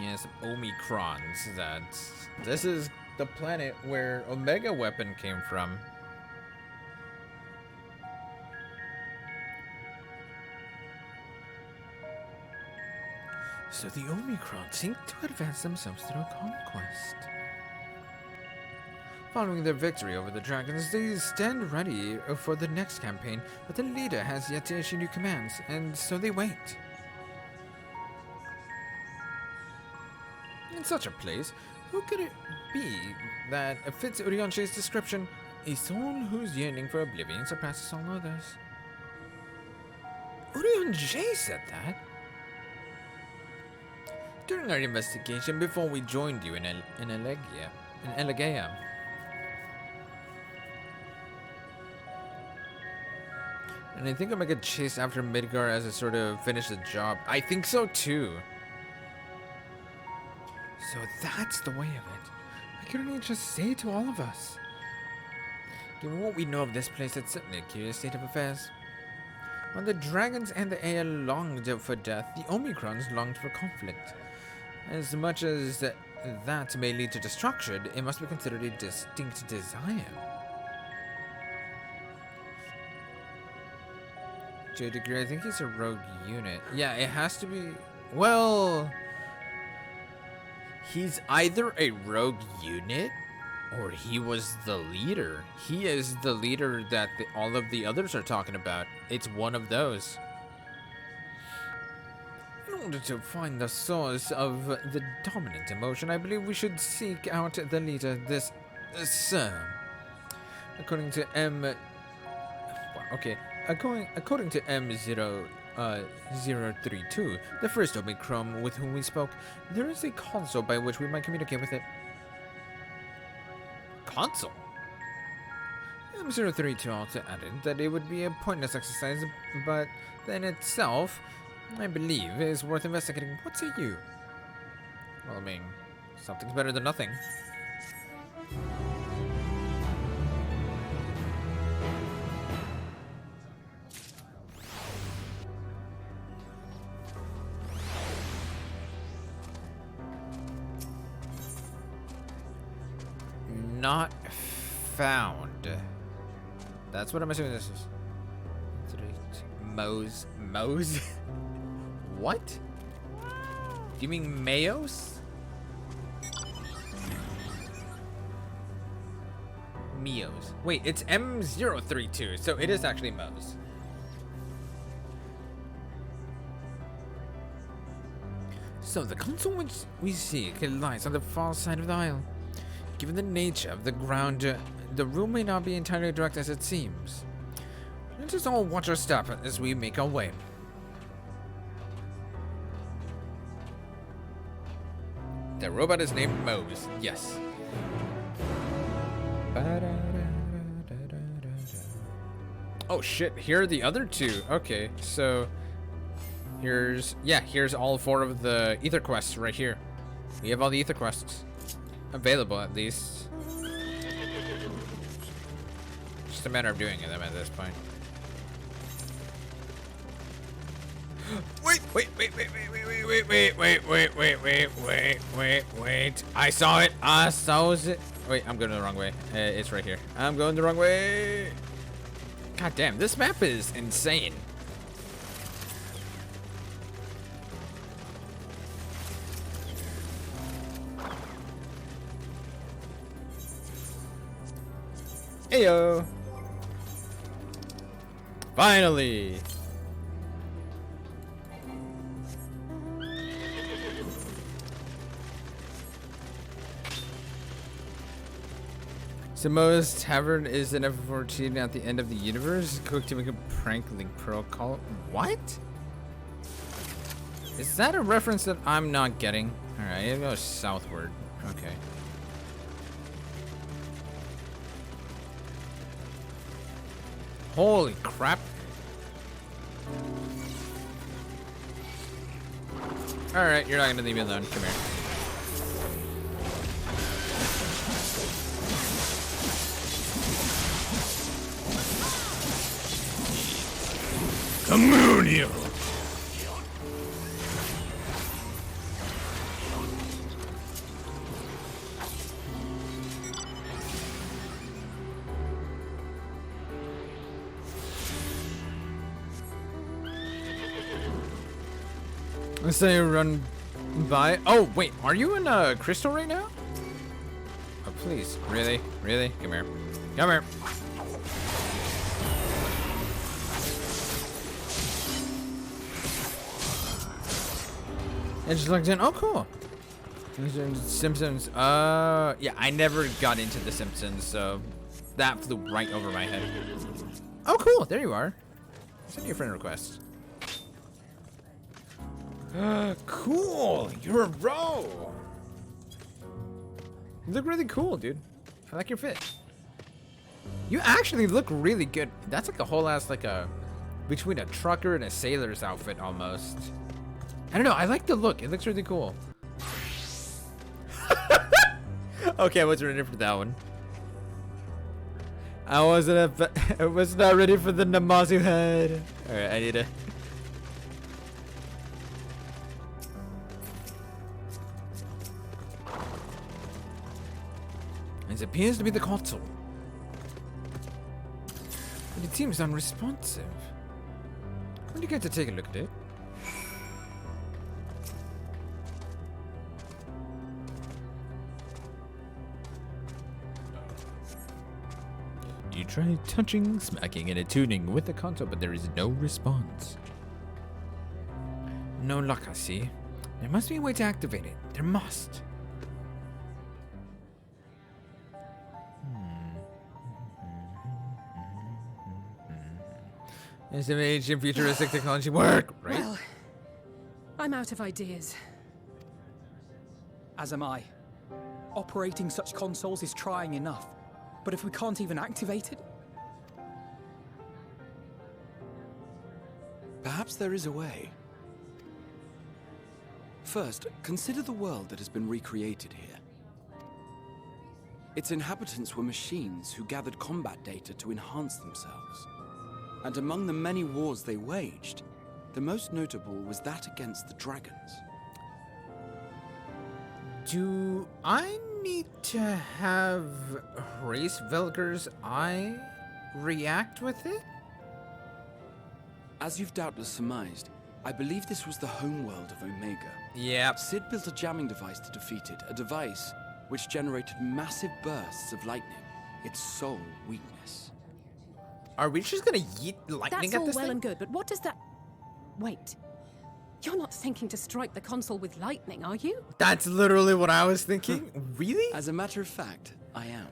Yes, Omicrons. This is the planet where Omega Weapon came from. So the Omicrons seek to advance themselves through conquest. Following their victory over the dragons, they stand ready for the next campaign, but the leader has yet to issue new commands, and so they wait. In such a place, who could it be that fits Urianche's description? A soul whose yearning for oblivion surpasses all others. Urianche said that? During our investigation before we joined you in Elegia. And I think I might get chased after Midgar as I sort of finish the job. I think so too. So that's the way of it. I couldn't just say to all of us. Given what we know of this place, it's certainly a curious state of affairs. While the dragons and the air longed for death, the Omicrons longed for conflict. As much as that may lead to destruction, it must be considered a distinct desire. To a degree, I think he's a rogue unit. Yeah, it has to be... Well... He's either a rogue unit, or he was the leader. He is the leader that all of the others are talking about. It's one of those. In order to find the source of the dominant emotion, I believe we should seek out the leader, this according to according to M032, the first Omicron with whom we spoke, there is a console by which we might communicate with it. Console? M032 also added that it would be a pointless exercise, but then itself, I believe, is worth investigating. What say you? Well, I mean, something's better than nothing. Not found. That's what I'm assuming this is. Mose? What? Do you mean Mayos? Mios. Wait, it's M032, so it is actually Mose. So the console which we seek lies on the far side of the isle. Given the nature of the ground, the room may not be entirely direct as it seems. Let us all watch our step as we make our way. The robot is named Mose, yes. Oh shit, here are the other two. Okay, so here's all 4 of the ether quests right here. We have all the ether quests available, at least. Just a matter of doing them at this point. Wait. I saw it. Wait, I'm going the wrong way. It's right here. I'm going the wrong way. God damn, this map is insane. Ayo. Finally. Samoa's Tavern is an F-14 at the end of the universe. Cooked to make a prank link pearl call. What? Is that a reference that I'm not getting? Alright, I gotta go southward. Okay. Holy crap. Alright, you're not gonna leave me alone. Come here. Communio! Let's say you run by. Oh, wait, are you in Crystal right now? Oh, please. Really? Really? Come here. Come here. It just looked in. Oh, cool. Simpsons. Yeah, I never got into The Simpsons, so that flew right over my head. Oh, cool. There you are. Send your friend request. Cool. You're a bro. You look really cool, dude. I like your fit. You actually look really good. That's like a whole ass, like a, between a trucker and a sailor's outfit almost. I don't know. I like the look. It looks really cool. Okay, I wasn't ready for that one. I was not ready for the Namazu head. All right, I need to. It appears to be the console, but it seems unresponsive. When you get to take a look at it. You try touching, smacking, and attuning with the console, but there is no response. No luck, I see. There must be a way to activate it. There must. Is some ancient futuristic technology work, right? Well, I'm out of ideas. As am I. Operating such consoles is trying enough. But if we can't even activate it? Perhaps there is a way. First, consider the world that has been recreated here. Its inhabitants were machines who gathered combat data to enhance themselves. And among the many wars they waged, the most notable was that against the dragons. Do I need to have Race Velger's eye react with it? As you've doubtless surmised, I believe this was the homeworld of Omega. Yep. Sid built a jamming device to defeat it, a device which generated massive bursts of lightning, its sole weakness. Are we just gonna yeet lightning That's at all this well thing? and good, but what does that... Wait. You're not thinking to strike the console with lightning, are you? That's literally what I was thinking. Really? As a matter of fact, I am.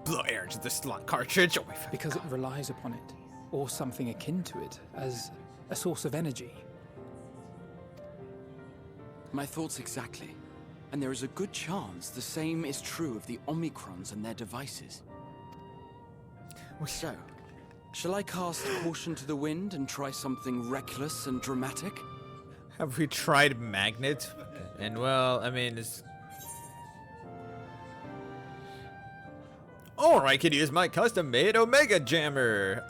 Blow air to the slot cartridge. Oh, Because it relies upon it, or something akin to it, as a source of energy. My thoughts exactly. And there is a good chance the same is true of the Omicrons and their devices. So, shall I cast caution to the wind and try something reckless and dramatic? Have we tried magnet? And well, I mean, it's... Or I could use my custom-made Omega Jammer.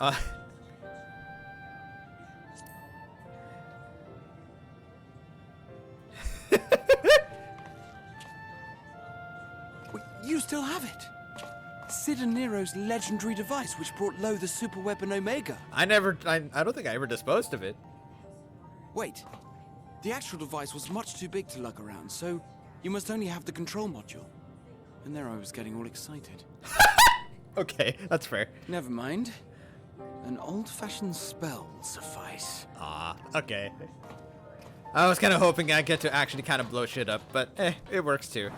Wait, you still have it? Sid and Nero's legendary device which brought low the superweapon Omega. I don't think I ever disposed of it. Wait, the actual device was much too big to lug around, so you must only have the control module. And there I was getting all excited. Okay, that's fair. Never mind. An old-fashioned spell will suffice. Ah, okay. I was kind of hoping I'd get to actually kind of blow shit up, but it works too.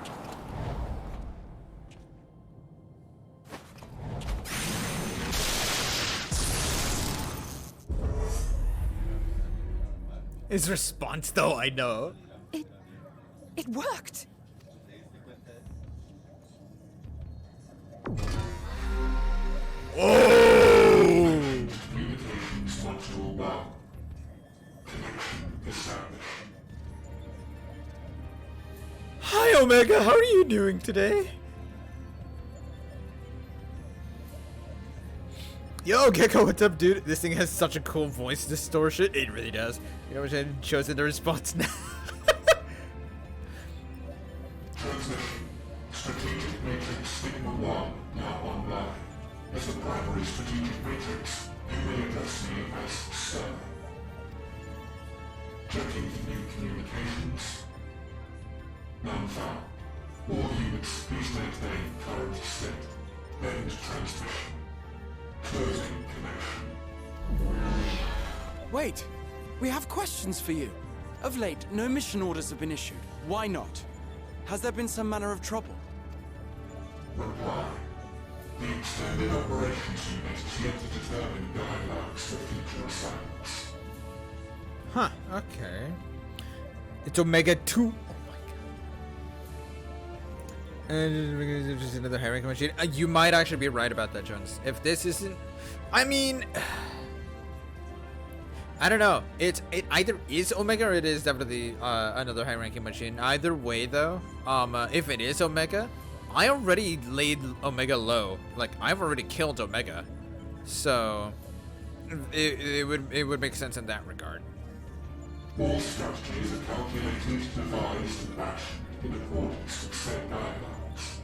His response, though, I know. It worked. Oh! Communications module 1. Connection established. Hi, Omega. How are you doing today? Yo, Gecko, what's up, dude? This thing has such a cool voice distortion. It really does. You know, which I chose in the response now. Transmission. Strategic Matrix Sigma 1 now online. As the primary strategic matrix, you may address me as Sir. Checking for new communications. None found. All units, please maintain current state. End transmission. Closing connection. Wait! We have questions for you. Of late, no mission orders have been issued. Why not? Has there been some manner of trouble? Reply. The Extended Operations Unit is yet to determine guidelines for future assignments. Huh, okay. It's Omega 2. Oh my god. And just another high ranking machine. You might actually be right about that, Jones. If this isn't... I mean... I don't know. It either is Omega or it is definitely another high ranking machine. Either way, though, if it is Omega, I already laid Omega low. Like, I've already killed Omega. So... It would make sense in that regard. All strategies are calculated, devised, and actioned in accordance with set guidelines.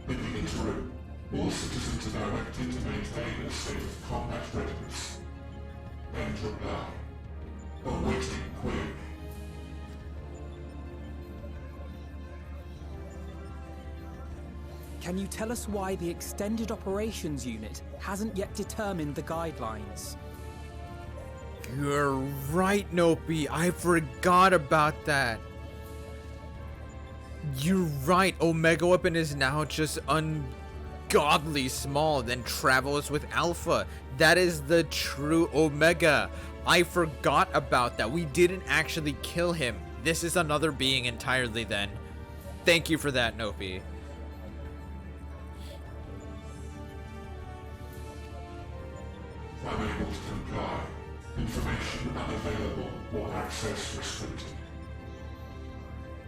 In the interim, all citizens are directed to maintain a state of combat readiness. End reply. Awaiting query. Can you tell us why the Extended Operations Unit hasn't yet determined the guidelines? You're right, Nopi. I forgot about that. You're right. Omega weapon is now just ungodly small, then travels with Alpha. That is the true Omega. I forgot about that. We didn't actually kill him. This is another being entirely then. Thank you for that, Nopi. Unable to comply. Information unavailable or access restricted.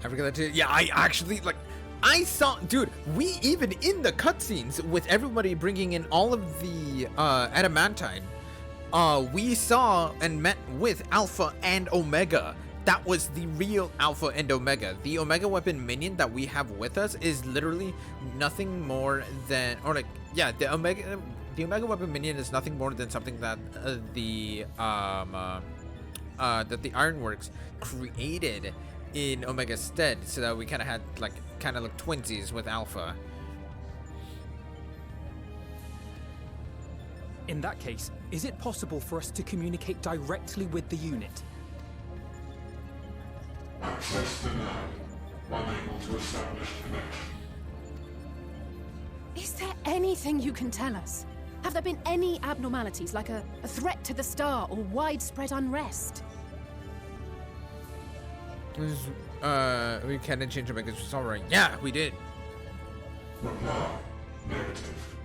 I forgot that too. Yeah, I actually, like, I saw, dude, we even in the cutscenes with everybody bringing in all of the adamantine, we saw and met with Alpha and Omega. That was the real Alpha and Omega. The Omega weapon minion that we have with us is literally nothing more than, or like, yeah, the Omega weapon minion is nothing more than something that the Ironworks created in Omega's stead, so that we kind of had like twinsies with Alpha. In that case, is it possible for us to communicate directly with the unit? Access denied. Unable to establish connection. Is there anything you can tell us? Have there been any abnormalities, like a threat to the star or widespread unrest? We can change Omega's alright. Yeah, we did. Reply. Negative.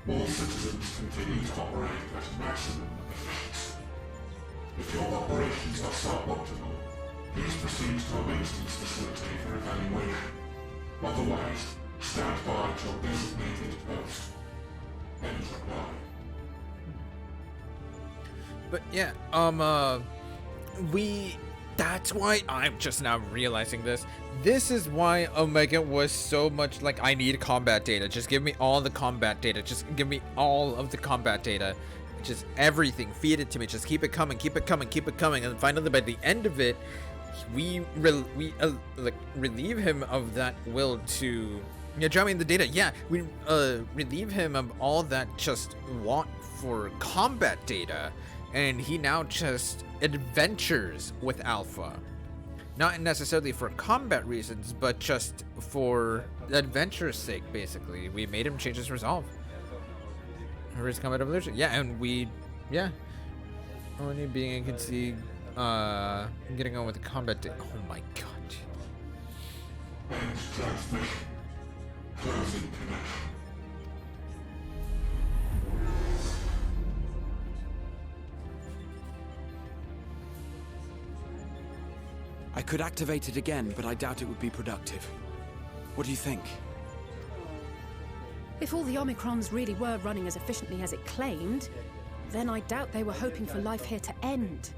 All citizens continue to operate at maximum efficiency. If your operations are suboptimal, please proceed to a maintenance facility for evaluation. Otherwise, stand by at your designated post. End reply. But yeah, that's why I'm just now realizing this. This is why Omega was so much like, I need combat data. Just give me all the combat data. Just give me all of the combat data. Just everything. Feed it to me. Just keep it coming. Keep it coming. Keep it coming. And finally, by the end of it, we relieve him of that will to Yeah, drop me the data. Yeah, we relieve him of all that just want for combat data, and he now just adventures with Alpha. Not necessarily for combat reasons, but just for adventure's sake, basically. We made him change his resolve. Or his combat evolution. Yeah, and only being I can see getting on with the combat data. Oh my god. I could activate it again, but I doubt it would be productive. What do you think? If all the Omicrons really were running as efficiently as it claimed, then I doubt they were hoping for life here to end.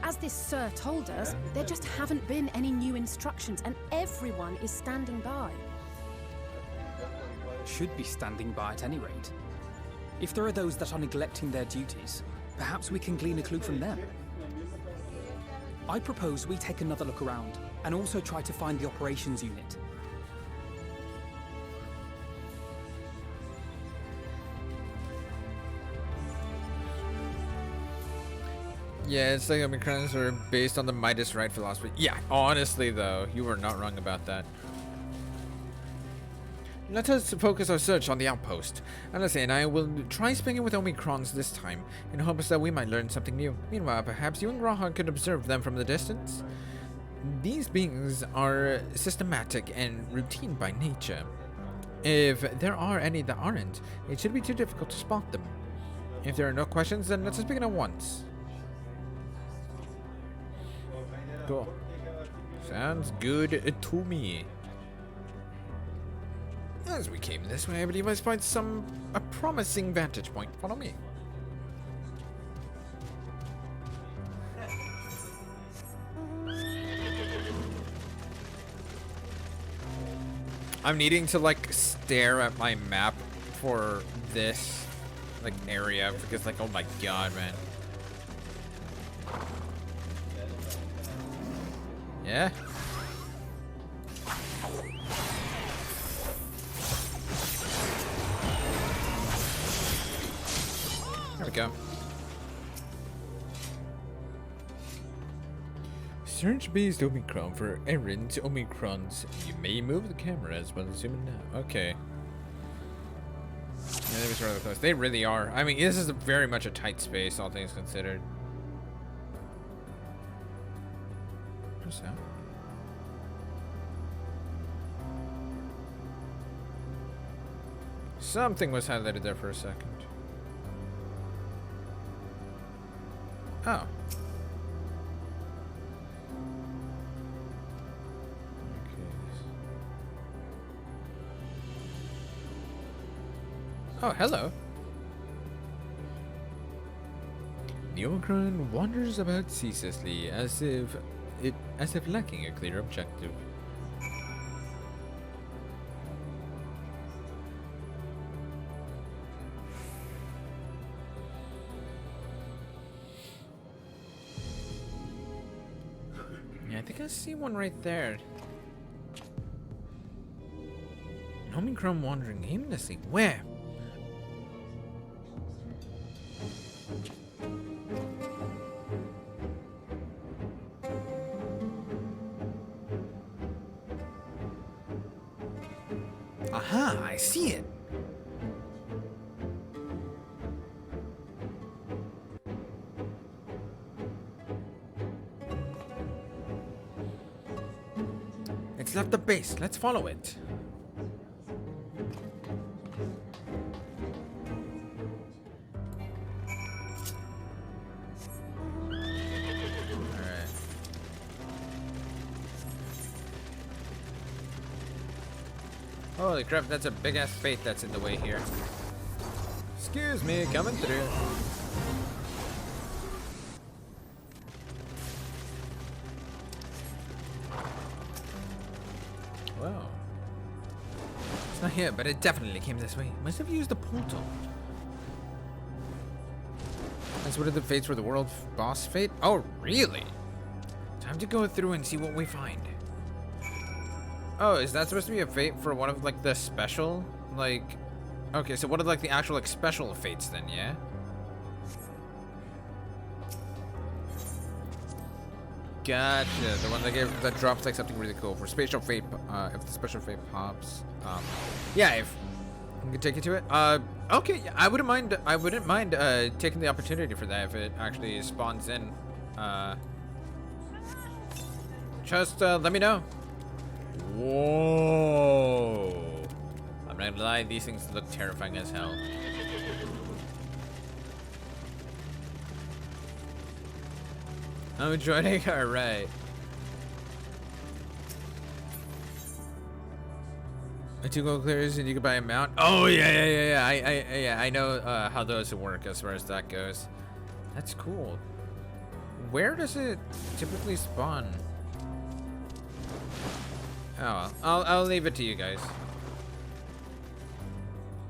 As this Sir told us, there just haven't been any new instructions, and everyone is standing by. Should be standing by at any rate. If there are those that are neglecting their duties, perhaps we can glean a clue from them. I propose we take another look around, and also try to find the operations unit. Yeah, it's like Omicrons are based on the Midas Right philosophy. Yeah, honestly though, you were not wrong about that. Let us focus our search on the outpost. Alice and I will try speaking with Omicrons this time, in hopes that we might learn something new. Meanwhile, perhaps you and Graha could observe them from the distance. These beings are systematic and routine by nature. If there are any that aren't, it should be too difficult to spot them. If there are no questions, then let's begin at once. Cool. Sounds good to me. As we came this way, I believe I spied a promising vantage point. Follow me. I'm needing to like stare at my map for this like area because like, oh my god, man. Yeah. There we go. Search based Omicron for errant Omicrons. You may move the camera as well as zoom in now. Okay. Yeah, they was rather close. They really are. I mean, this is very much a tight space, all things considered. What's that? Something was highlighted there for a second. Oh. Oh, hello. The Omicron wanders about ceaselessly, as if lacking a clear objective. Yeah, I think I see one right there. An Omicron wandering aimlessly. Where? Aha, I see it. It's left the base. Let's follow it. Holy crap, that's a big ass fate that's in the way here. Excuse me, coming through. Wow. It's not here, but it definitely came this way. Must have used the portal. That's one of the fates for the world boss fate? Oh, really? Time to go through and see what we find. Oh, is that supposed to be a fate for one of like the special? Like, okay, so what are like the actual like special fates then, yeah? Gotcha, the one that drops like something really cool for spatial fate. If the special fate pops, yeah, if we can take you to it. Okay, yeah, I wouldn't mind. I wouldn't mind taking the opportunity for that if it actually spawns in. Just let me know. Whoa! I'm not gonna lie, these things look terrifying as hell. I'm joining. All right. Two gold clears and you can buy a mount. Oh yeah. I know how those work as far as that goes. That's cool. Where does it typically spawn? Oh, I'll leave it to you guys.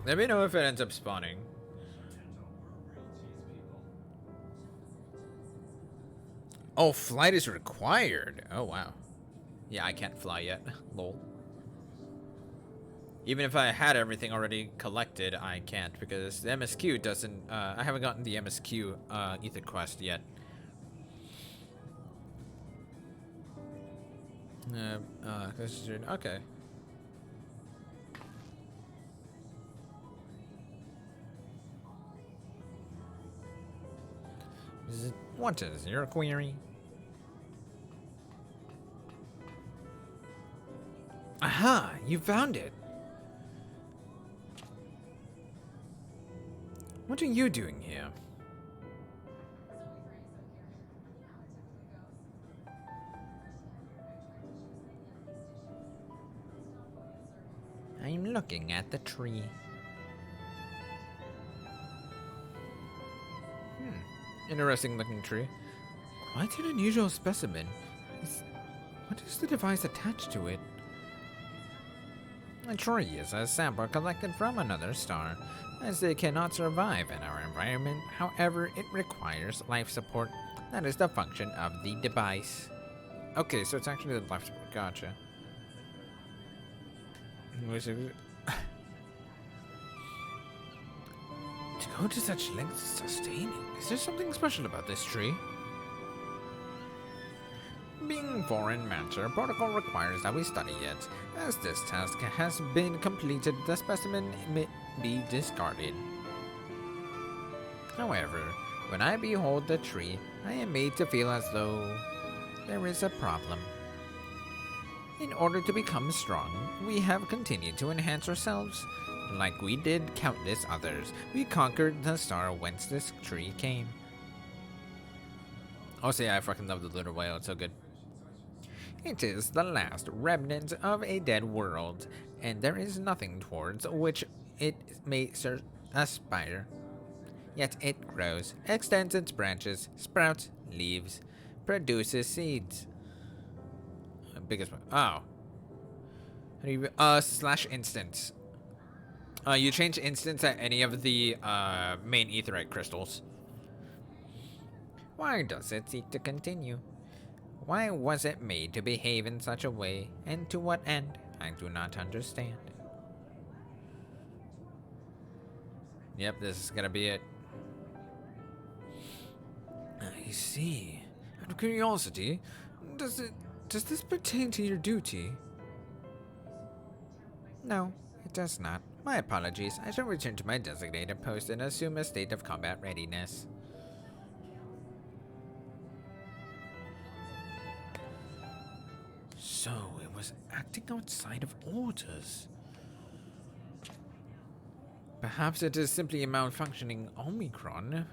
Let me know if it ends up spawning. Oh, flight is required. Oh, wow. Yeah, I can't fly yet. Lol. Even if I had everything already collected, I can't because the MSQ doesn't... I haven't gotten the MSQ Ether quest yet. Okay. What is your query? Aha! You found it! What are you doing here? I'm looking at the tree. Interesting looking tree. Quite an unusual specimen. What is the device attached to it? A tree is a sample collected from another star, as they cannot survive in our environment. However, it requires life support. That is the function of the device. Okay, so it's actually the life support. Gotcha. To go to such lengths is sustaining. Is there something special about this tree? Being foreign matter, protocol requires that we study it. As this task has been completed, the specimen may be discarded. However, when I behold the tree, I am made to feel as though there is a problem. In order to become strong, we have continued to enhance ourselves. Like we did countless others, we conquered the star whence this tree came. Oh, so yeah, I fucking love the little whale, it's so good. It is the last remnant of a dead world, and there is nothing towards which it may aspire. Yet it grows, extends its branches, sprouts leaves, produces seeds. Biggest one. Oh. How do you slash instance. You change instance at any of the main aetheryte crystals. Why does it seek to continue? Why was it made to behave in such a way, and to what end? I do not understand. Yep, this is gonna be it. I see. Out of curiosity, does this pertain to your duty? No, it does not. My apologies. I shall return to my designated post and assume a state of combat readiness. So, it was acting outside of orders. Perhaps it is simply a malfunctioning Omicron.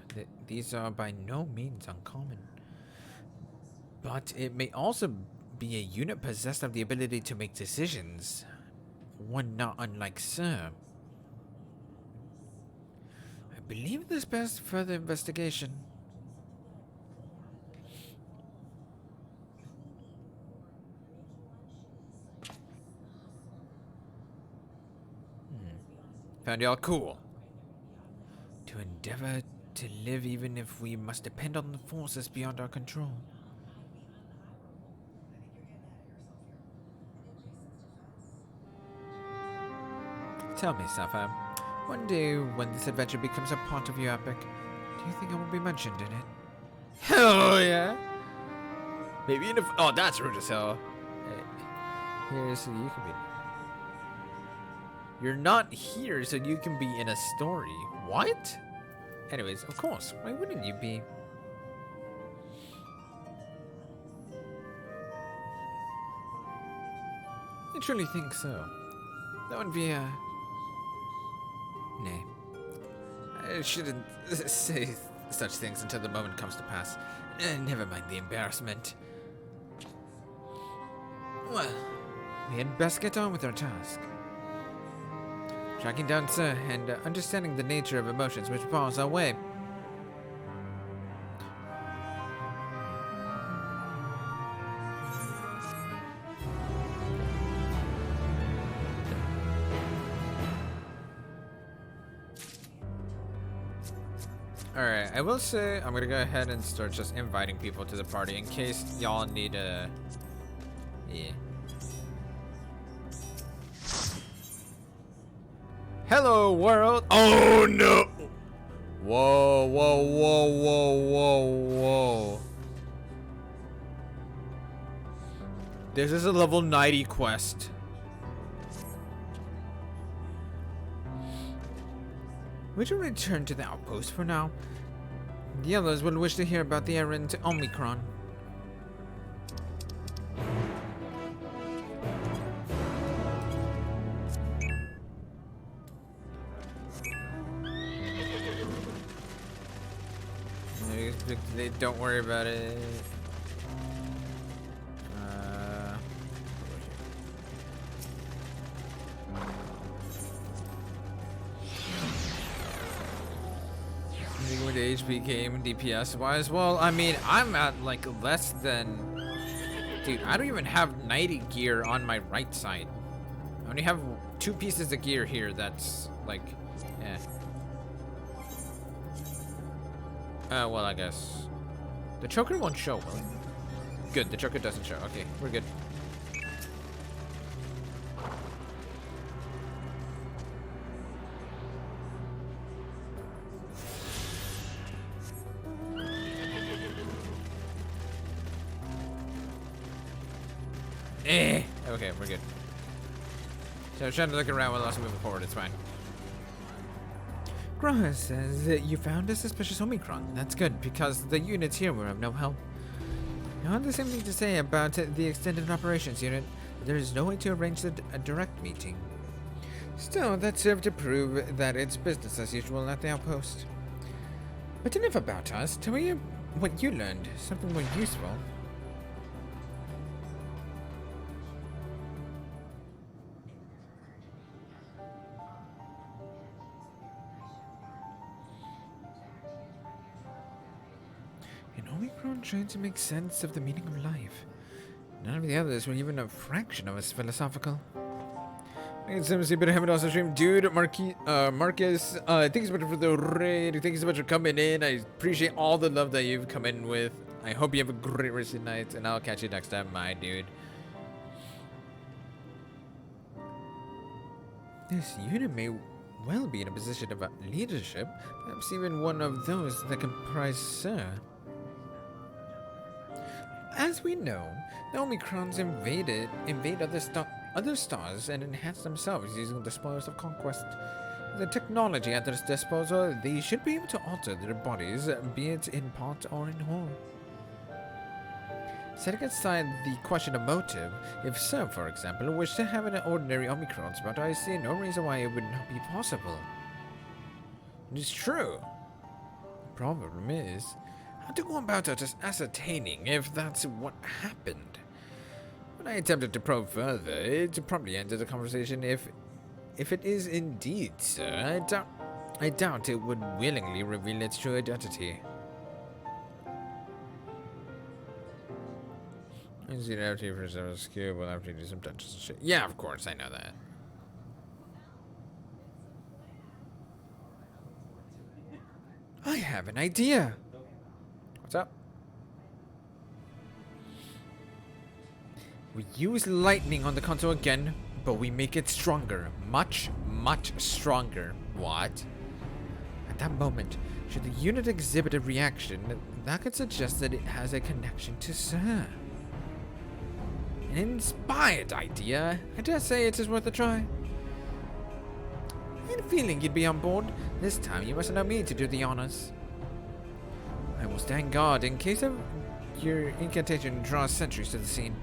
These are by no means uncommon. But it may also be a unit possessed of the ability to make decisions. One not unlike Sir. I believe this bears further investigation. Found y'all cool. To endeavor to live even if we must depend on the forces beyond our control. Tell me, Sapphire, one day when this adventure becomes a part of your epic, do you think I will be mentioned in it? Hell yeah! Maybe in a... Oh, that's rude as hell. Here, so you can be... You're not here, so you can be in a story. What? Anyways, of course. Why wouldn't you be? I truly think so. That would be a... Nay. I shouldn't say such things until the moment comes to pass. Never mind the embarrassment. Well, we had best get on with our task. Tracking down Sir and understanding the nature of emotions which bars our way. Alright, I will say I'm gonna go ahead and start just inviting people to the party in case y'all need a... Yeah. Hello, world! Oh, no! Whoa, whoa, whoa, whoa, whoa, whoa. This is a level 90 quest. Would you return to the outpost for now? The others will wish to hear about the errand to Omicron. Don't worry about it. With the HP game DPS wise, well, I mean, I'm at like less than, dude, I don't even have 90 gear on my right side. I only have 2 pieces of gear here that's like, eh. Well, I guess the choker won't show, will it? Good, the choker doesn't show. Okay, we're good. Okay, we're good. So I was trying to look around while I was moving forward. It's fine. Graha says that you found a suspicious Omicron. That's good, because the units here were of no help. I have the same thing to say about the extended operations unit. There is no way to arrange a direct meeting. Still, that served to prove that it's business as usual at the outpost. But enough about us. Tell me what you learned. Something more useful. Omicron trying to make sense of the meaning of life. None of the others were even a fraction of as philosophical. It seems to be a also stream, dude. Marcus, thanks so much for the raid. Thanks so much for coming in. I appreciate all the love that you've come in with. I hope you have a great rest of the night, and I'll catch you next time, my dude. This unit may well be in a position of leadership, perhaps even one of those that comprise Sir. As we know, the Omicrons invade other stars and enhance themselves using the spoils of conquest. The technology at their disposal, they should be able to alter their bodies, be it in part or in whole. Setting aside the question of motive, if Sir, for example, wished to have an ordinary Omicron spot, I see no reason why it would not be possible. It is true. The problem is, how to go about just ascertaining if that's what happened. When I attempted to probe further, it probably ended the conversation if it is indeed Sir. I doubt it would willingly reveal its true identity. I see the FT for some skill, we'll have to do some dungeons and shit. Yeah, of course, I know that. I have an idea. What's up? We use lightning on the console again, but we make it stronger. Much, much stronger. What? At that moment, should the unit exhibit a reaction, that could suggest that it has a connection to Sir. An inspired idea. I dare say it is worth a try. I had a feeling you'd be on board. This time you must allow me to do the honors. I will stand guard in case of your incantation draws sentries to the scene.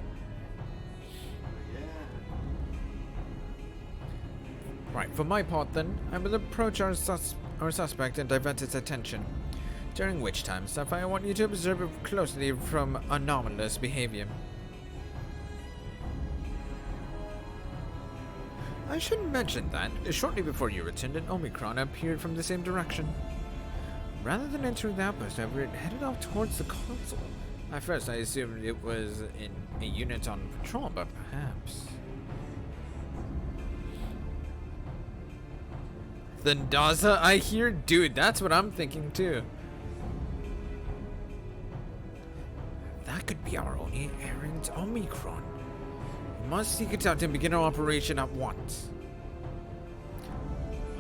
Right, for my part then, I will approach our suspect and divert its attention. During which time, Sapphire, I want you to observe it closely from anomalous behavior. I should mention that, shortly before you returned, an Omicron appeared from the same direction. Rather than entering the outpost, however, it headed off towards the console. At first, I assumed it was in a unit on patrol, but perhaps... Thandaza, I hear? Dude, that's what I'm thinking too. That could be our only errant Omicron. We must seek it out and begin our operation at once.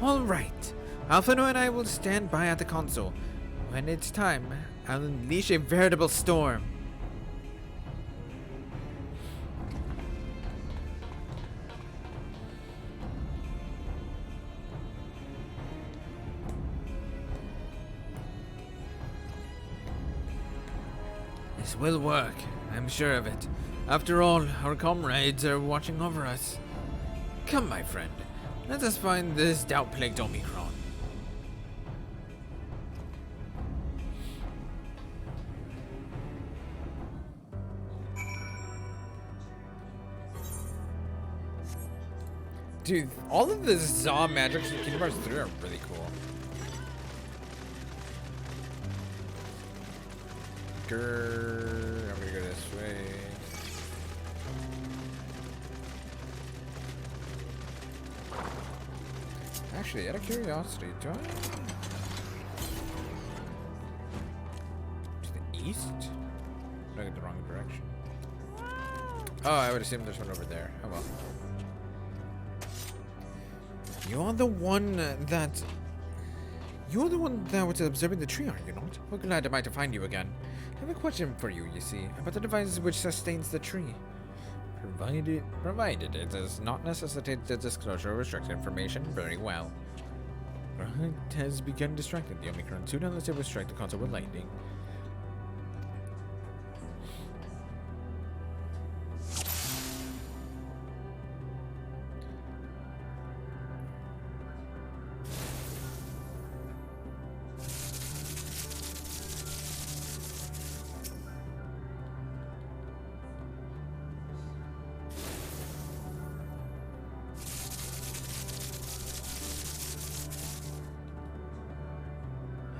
Alright. Alphino and I will stand by at the console. When it's time, I'll unleash a veritable storm. This will work, I'm sure of it. After all, our comrades are watching over us. Come, my friend, let us find this doubt-plagued Omicron. Dude, all of the Zaw magics in Kingdom Hearts 3 are really cool. I'm gonna go this way. Actually, out of curiosity, do I? To the east? Did I get the wrong direction? Oh, I would assume there's one over there. Oh well. You're the one that was observing the tree, are you not? We're glad am I to find you again. I have a question for you, you see, about the device which sustains the tree. Provided it does not necessitate the disclosure of restricted information, very well. It has begun distracting the Omicron soon unless it will strike the console with lightning.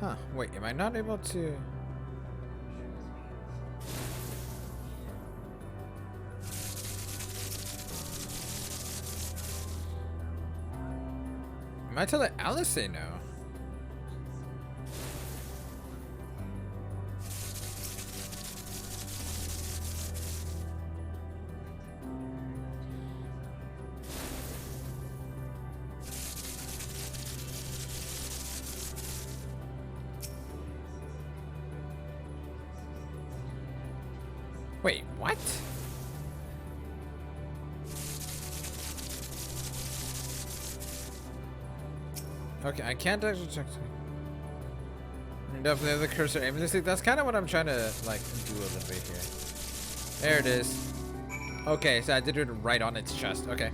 Huh, wait, am I not able to... Am I to let Alice say no? Wait, what? Okay, I can't actually check. Definitely the cursor aimlessly. That's kind of what I'm trying to like do a little bit here. There it is. Okay, so I did it right on its chest. Okay.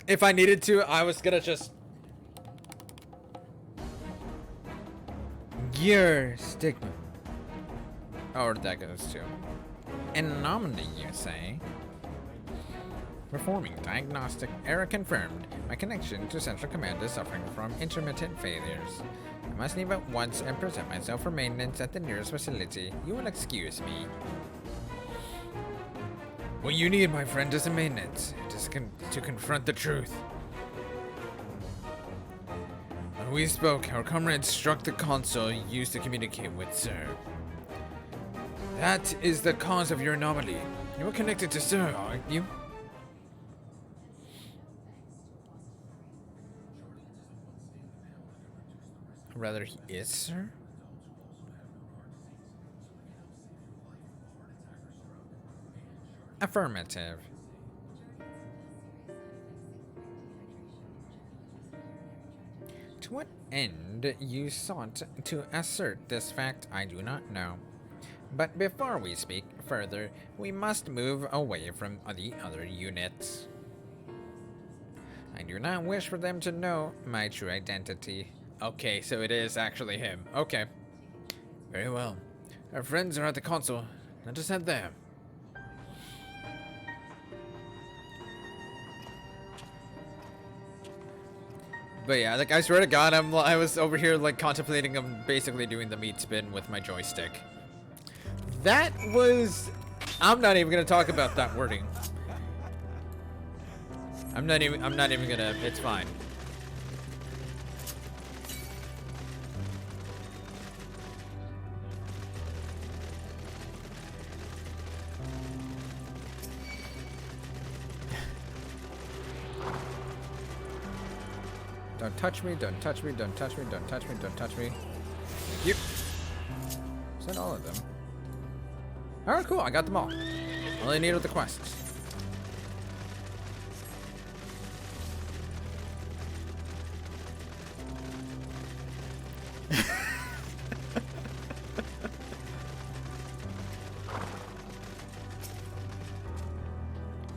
If I needed to, I was gonna just gear stigma. Or that goes too. Anomaly, you say? Performing diagnostic. Error confirmed. My connection to Central Command is suffering from intermittent failures. I must leave at once and present myself for maintenance at the nearest facility. You will excuse me. What you need, my friend, isn't maintenance. It is to confront the truth. When we spoke, our comrades struck the console used to communicate with Sir. That is the cause of your anomaly. You are connected to Sir, aren't you? Rather, he is, sir? Affirmative. To what end you sought to assert this fact, I do not know. But before we speak further, we must move away from the other units. I do not wish for them to know my true identity. Okay, so it is actually him. Okay. Very well. Our friends are at the console. Let us head there. But yeah, like, I swear to God, I was over here, like, contemplating of basically doing the meat spin with my joystick. That was... I'm not even gonna talk about that wording. I'm not even gonna... It's fine. Don't touch me, don't touch me, don't touch me, don't touch me, don't touch me. Thank you. Is that all of them? Alright, cool, I got them all. All I need are the quests.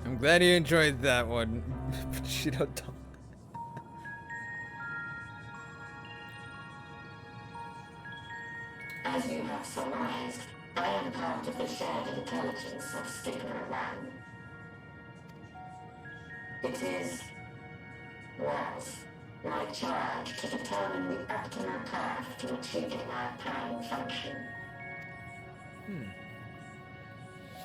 I'm glad you enjoyed that one. Shit, don't talk. As you have surmised, I am part of the shared intelligence of Stigma 1. It was my charge to determine the optimal path to achieving our prime function.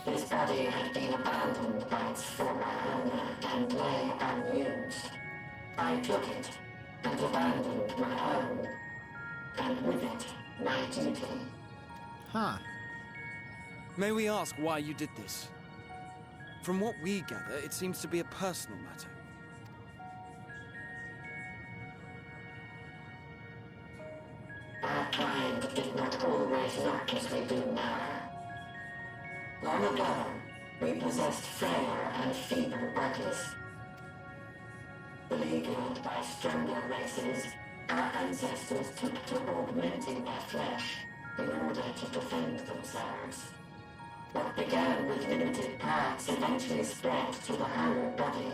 His body had been abandoned by its former owner and lay unused. I took it and abandoned my own, and with it, my duty. Huh. May we ask why you did this? From what we gather, it seems to be a personal matter. Our kind did not always look as we do now. Long ago, we possessed frail and feeble bodies. Beleaguered by stronger races, our ancestors took to augmenting their flesh in order to defend themselves. What began with limited parts eventually spread to the whole body,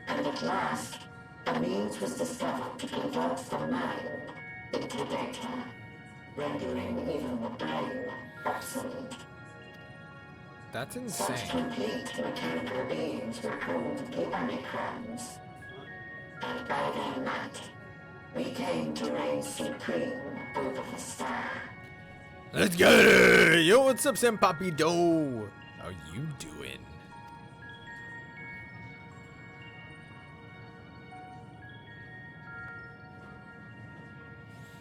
and at last, a means was discovered to convert the mind into data, rendering even the brain obsolete. That's Such insane. complete mechanical beings were called the Omicrons, and by their might, we came to reign supreme over the star. Let's get it! Yo, what's up, Senpapi Do? How you doing?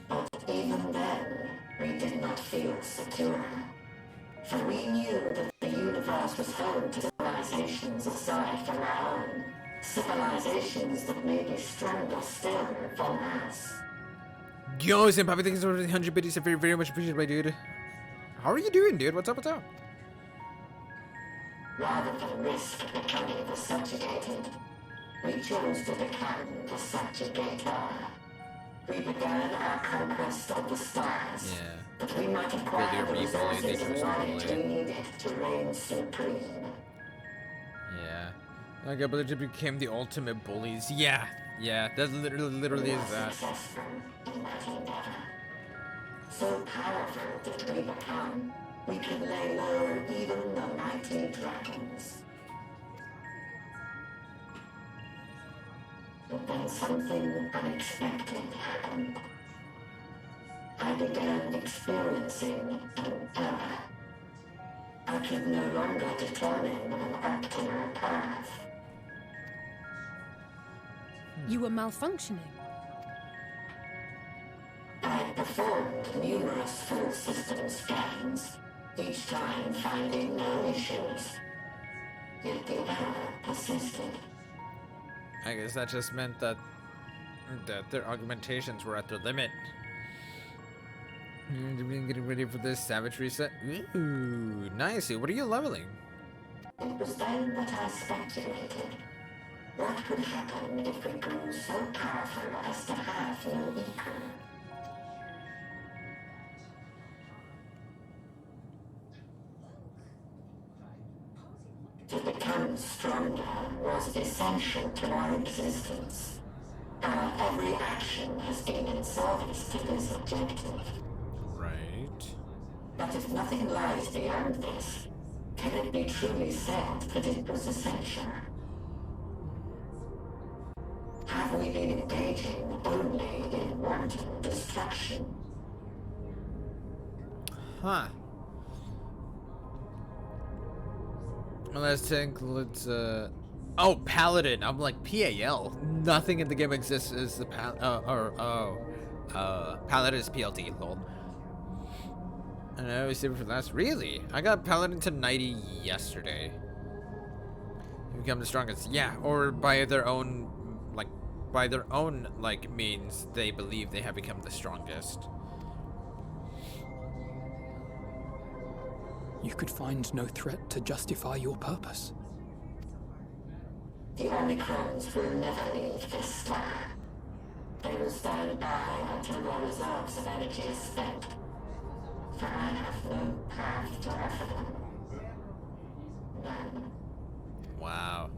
But even then, we did not feel secure. For we knew that the universe was home to civilizations aside from our own. Civilizations that may be stronger still than us. Yo, Senpapi, thank you so much for the 100 biddies. Very, very much appreciated, my dude. How are you doing, dude? What's up, what's up? Rather than risk becoming the subjugated, we chose to become the subjugator. We began our conquest of the stars, that we might acquire the resources and knowledge we needed to reign supreme. Yeah. Like, I believe it became the ultimate bullies. Yeah, that literally is that. Successful in that endeavor. So powerful did we become, we could lay low even the mighty dragons. But then something unexpected happened. I began experiencing an error. I could no longer determine an optimal path. You were malfunctioning. I performed numerous full system scans, each time finding no issues. Yet the error persisted. I guess that just meant that their augmentations were at their limit. Getting ready for this savage reset. Ooh, nice. What are you leveling? It was then that I speculated. What could happen if we grew so powerful as to have no equal? To become stronger was essential to our existence. Our every action has been in service to this objective. Right. But if nothing lies beyond this, can it be truly said that it was essential? Have we been engaging only in wanton destruction? Huh. Well, let's think. Oh, Paladin. I'm like PAL. Nothing in the game exists as the Paladin is PLT. Lol. I know we saved it for last. Really? I got Paladin to 90 yesterday. You become the strongest. Yeah, or by their own, means, they believe they have become the strongest. You could find no threat to justify your purpose. The Omicrons will never leave this star. They will stand by until their reserves of energy is spent. For I have no path to offer them. None. Wow.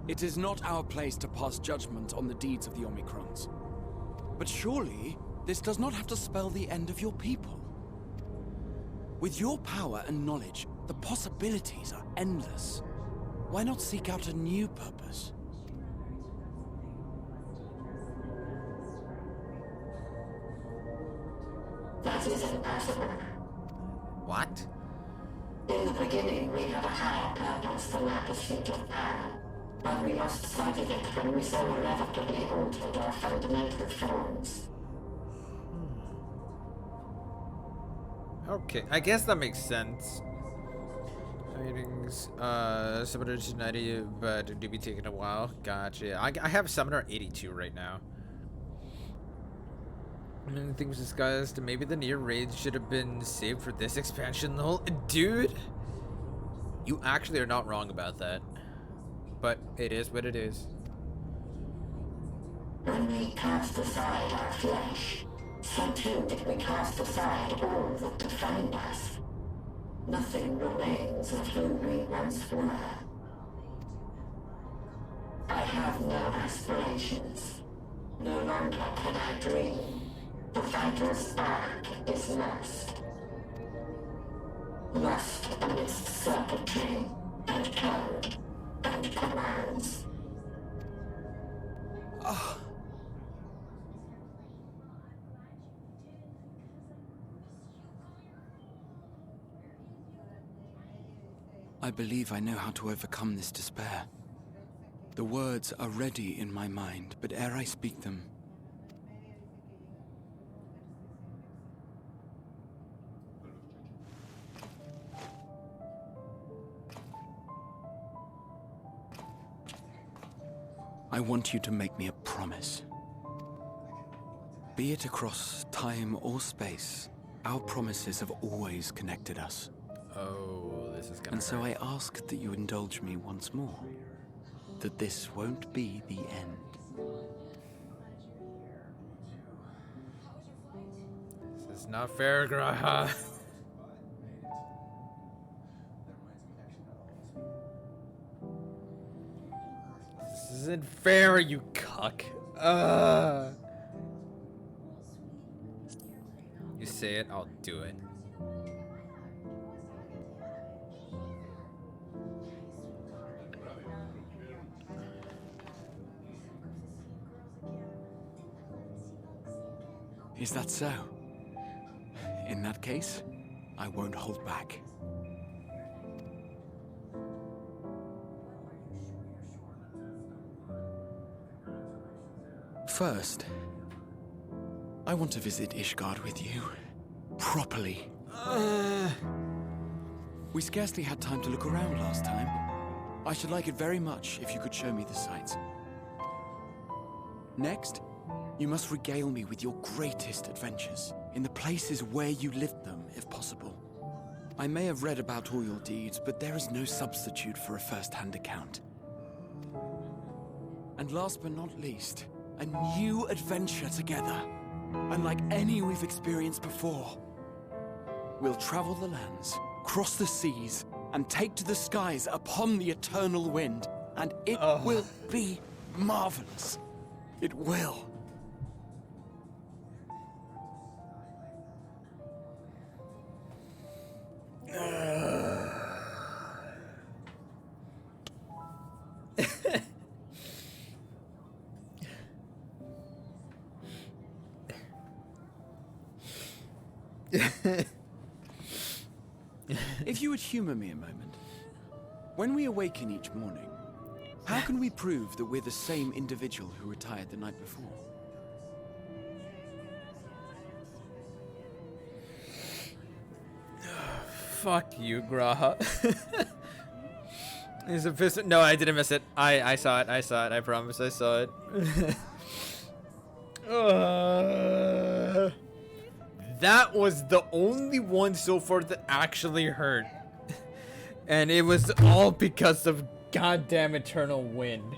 It is not our place to pass judgment on the deeds of the Omicrons. But surely, this does not have to spell the end of your people. With your power and knowledge, the possibilities are endless. Why not seek out a new purpose? That is impossible. What? In the beginning, we had a higher purpose than our pursuit of power. But we lost sight of it when we so irrevocably altered our fundamental forms. Okay, I guess that makes sense. Meetings, Summoner 290, but it do be taking a while. Gotcha. I have Summoner 82 right now. And things discussed. Maybe the near raids should have been saved for this expansion. The whole dude, you actually are not wrong about that. But it is what it is. When we cast aside our flesh, so too did we cast aside all that defined us. Nothing remains of who we once were. I have no aspirations. No longer can I dream. The fighter's spark is lost. Lost amidst circuitry and code and commands. I believe I know how to overcome this despair. The words are ready in my mind, but ere I speak them, I want you to make me a promise. Be it across time or space, our promises have always connected us. Oh, this is gonna And so hurt. I ask that you indulge me once more. That this won't be the end. This is not fair, Graha. This isn't fair, you cuck. You say it, I'll do it. Is that so? In that case, I won't hold back. First, I want to visit Ishgard with you. Properly. We scarcely had time to look around last time. I should like it very much if you could show me the sights. Next, you must regale me with your greatest adventures, in the places where you lived them, if possible. I may have read about all your deeds, but there is no substitute for a first-hand account. And last but not least, a new adventure together, unlike any we've experienced before. We'll travel the lands, cross the seas, and take to the skies upon the eternal wind, and it will be marvelous. It will. If you would humor me a moment. When we awaken each morning, how can we prove that we're the same individual who retired the night before? Fuck you, Graha. Is it pistol? No, I didn't miss it. I saw it. I saw it. I promise I saw it. That was the only one so far that actually hurt. And it was all because of goddamn Eternal Wind.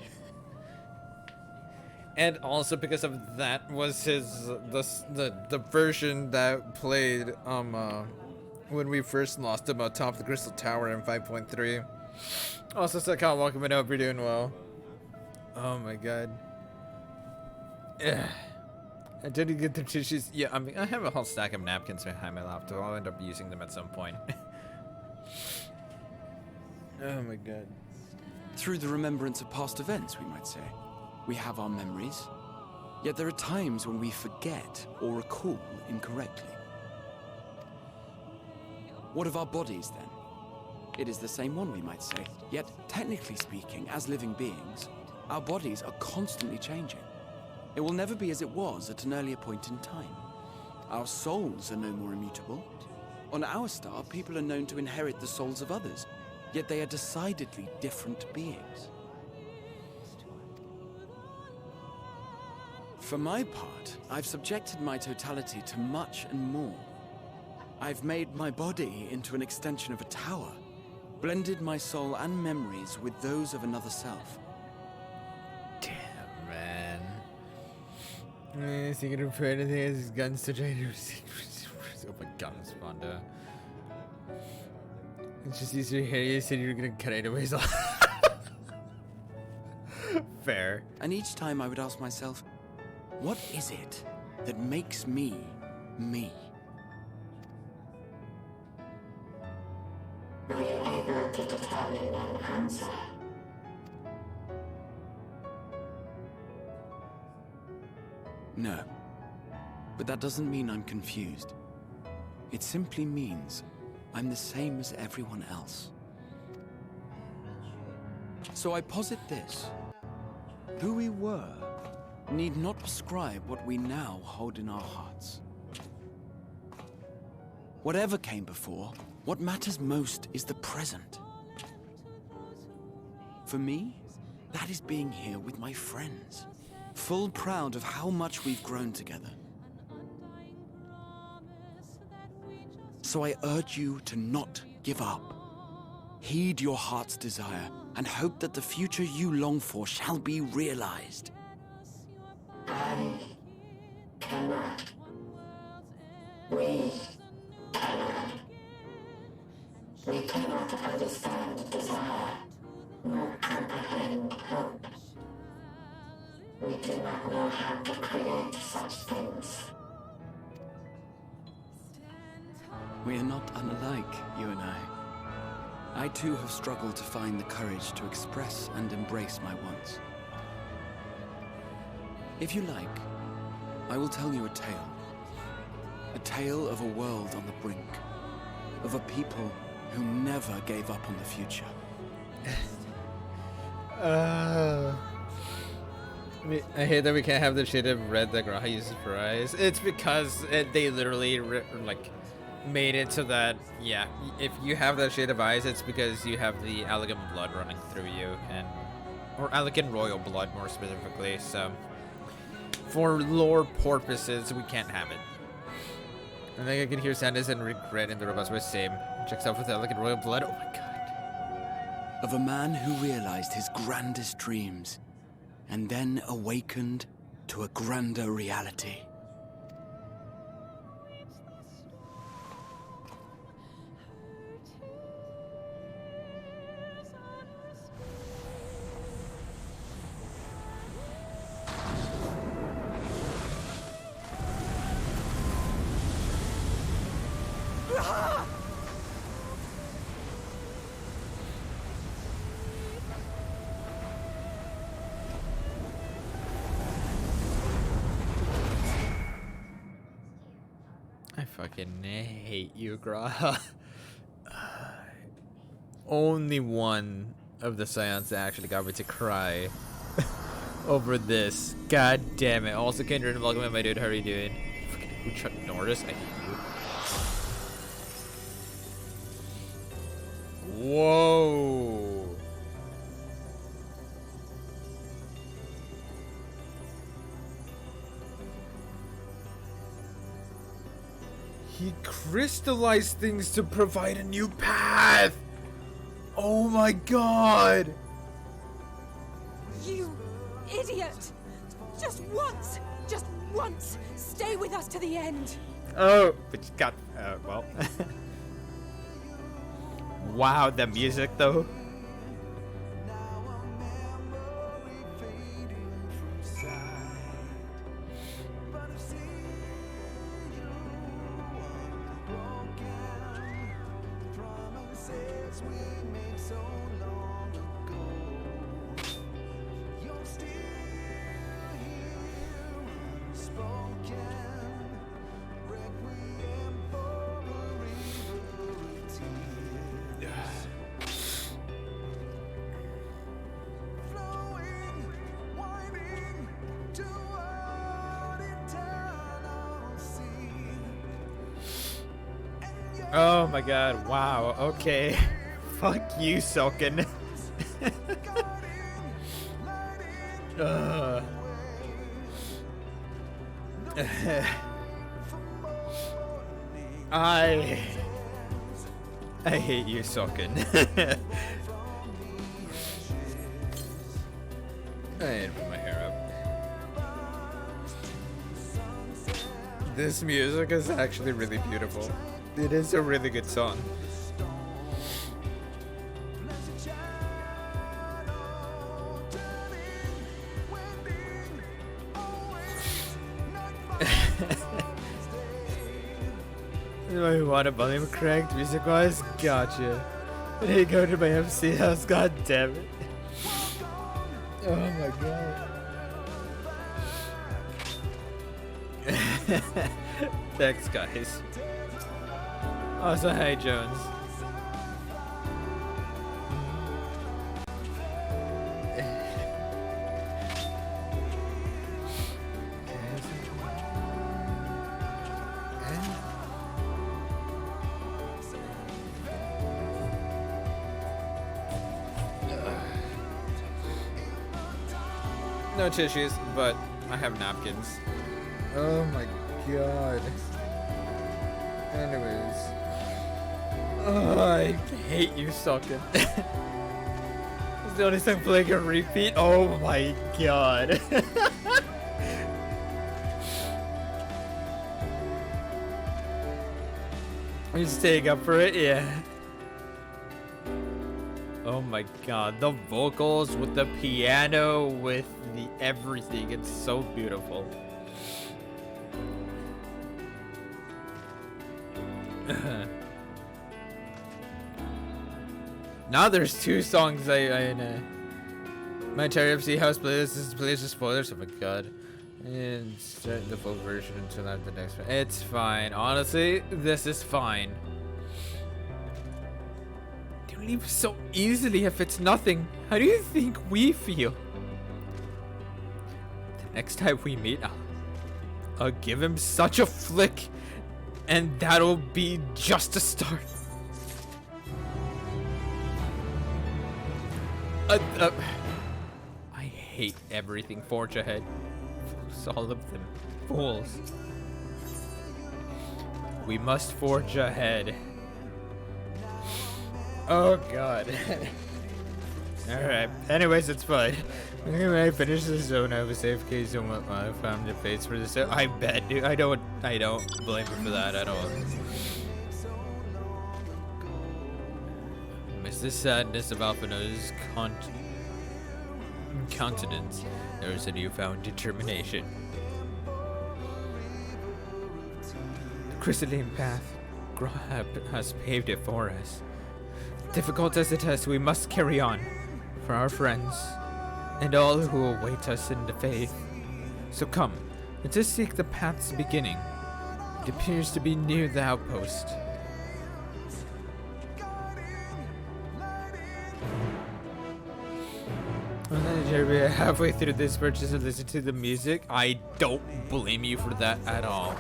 And also because of that was the version that played when we first lost him atop the Crystal Tower in 5.3. Also, Sakal, welcome in. Hope you're doing well. Oh my god. I didn't get the tissues. Yeah, I mean, I have a whole stack of napkins behind my laptop. I'll end up using them at some point. Oh my god. Through the remembrance of past events, we might say. We have our memories, yet there are times when we forget or recall incorrectly. What of our bodies, then? It is the same one, we might say, yet technically speaking, as living beings, our bodies are constantly changing. It will never be as it was at an earlier point in time. Our souls are no more immutable. On our star, people are known to inherit the souls of others, yet they are decidedly different beings. For my part, I've subjected my totality to much and more. I've made my body into an extension of a tower, blended my soul and memories with those of another self. Damn, man. Is he gonna put anything as his guns to try to oh my god, Sponda. It's just easier to hear you said you're gonna cut anyways. Fair. And each time I would ask myself, what is it that makes me, me? Were you able to determine an answer? No. But that doesn't mean I'm confused. It simply means I'm the same as everyone else. So I posit this. Who we were need not prescribe what we now hold in our hearts. Whatever came before, what matters most is the present. For me, that is being here with my friends, full proud of how much we've grown together. So I urge you to not give up. Heed your heart's desire and hope that the future you long for shall be realized. I cannot. We cannot. We cannot understand desire, nor comprehend hope. We do not know how to create such things. We are not unlike, you and I. I too have struggled to find the courage to express and embrace my wants. If you like, I will tell you a tale. A tale of a world on the brink. Of a people who never gave up on the future. I hate that we can't have the shade of red that Graha uses for eyes. It's because they literally, like, made it so that, yeah, if you have that shade of eyes, it's because you have the elegant blood running through you, or elegant royal blood more specifically. So for lore purposes, we can't have it. I think I can hear sadness and regret in the robot's voice. Same. Checks out with elegant royal blood. Oh my god. Of a man who realized his grandest dreams and then awakened to a grander reality. I fucking hate you, Gra. Only one of the Scions that actually got me to cry over this. God damn it. Also, Kendra, welcome in, my dude. How are you doing? Fucking who, Chuck Norris? I hate you. Whoa. He crystallized things to provide a new path! Oh my god! You idiot! Just once, stay with us to the end. Oh, but you got, well. Wow, the music though. Oh my god, wow, okay. Fuck you, Sulkin. I hate you, Sulkin. I need to put my hair up. This music is actually really beautiful. It is a really good song. I want a volume cranked music wise? Gotcha. I need to go to my MC house, god damn it. Oh my god. Thanks, guys. Also, hey, Jones. No tissues, but I have napkins. Oh my god. Anyways. Oh, I hate you, Sulkin. It's the only song playing a repeat. Oh my god. Are staying up for it? Yeah. Oh my god, the vocals with the piano, with the everything, it's so beautiful. Now there's two songs I my entire FC house playlist with spoilers. Oh my god. And start the full version until after the next one. It's fine. Honestly, this is fine. You leave so easily if it's nothing. How do you think we feel? The next time we meet, I'll give him such a flick And that'll be just a start. I hate everything Forge Ahead. All of them fools. We must forge ahead. Oh god. Alright, anyways, it's fine. Anyway, I finish the zone. I have a safe case on what I found the face for this. I bet, dude. I don't blame you for that at all. Amidst the sadness of Alphina's countenance, there is a newfound determination. The crystalline path Grahab has paved it for us. Difficult as it is, we must carry on for our friends and all who await us in the faith. So come, let us seek the path's beginning. It appears to be near the outpost. We're halfway through this purchase and listen to the music. I don't blame you for that at all.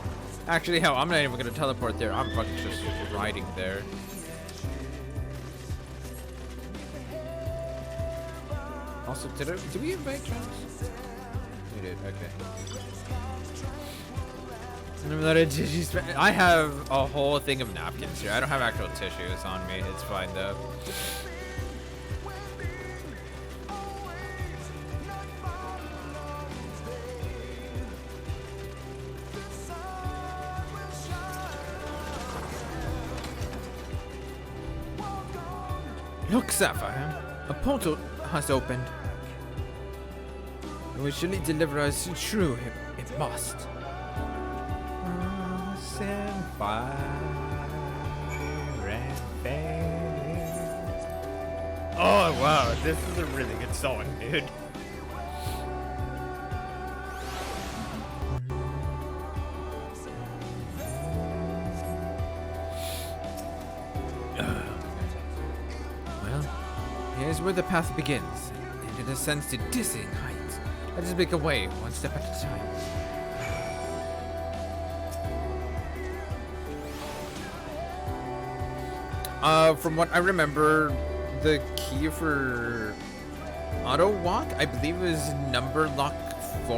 Actually, hell, I'm not even gonna teleport there. I'm fucking just riding there. Also, did we invite Travis? We did, okay. I have a whole thing of napkins here. I don't have actual tissues on me. It's fine though. Look, Sapphire, a portal has opened. We surely deliver us true, it must. Send fire and fame. Oh wow, this is a really good song, dude. Here's where the path begins, and it ascends to dizzying heights. Let us make a way, one step at a time. From what I remember, the key for auto walk, I believe, is number lock /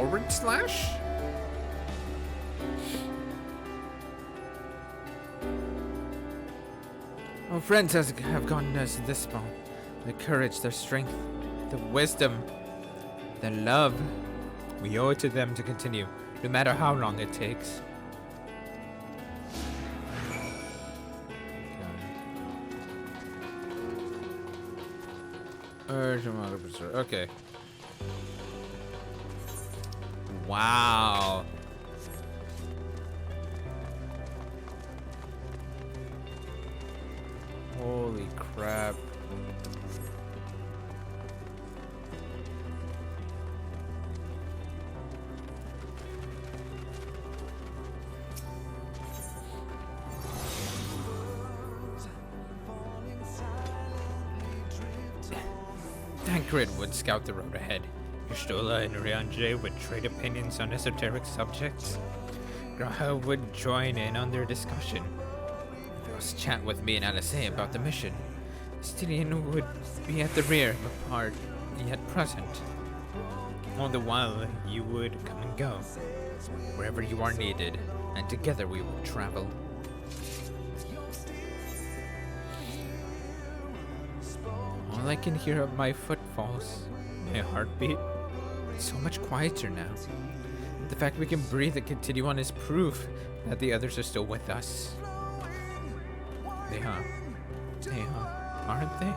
Our friends have gotten us this far. The courage, their strength, the wisdom, the love. We owe it to them to continue, no matter how long it takes. Okay. Wow. Holy crap. Tancred would scout the road ahead. Yustola and Rianje would trade opinions on esoteric subjects. Graha would join in on their discussion. Those chat with me and Alice about the mission. Stylian would be at the rear, apart yet present. All the while, you would come and go, wherever you are needed, and together we would travel. All I can hear are my footfalls, my heartbeat. It's so much quieter now. The fact we can breathe and continue on is proof that the others are still with us. They are, aren't they?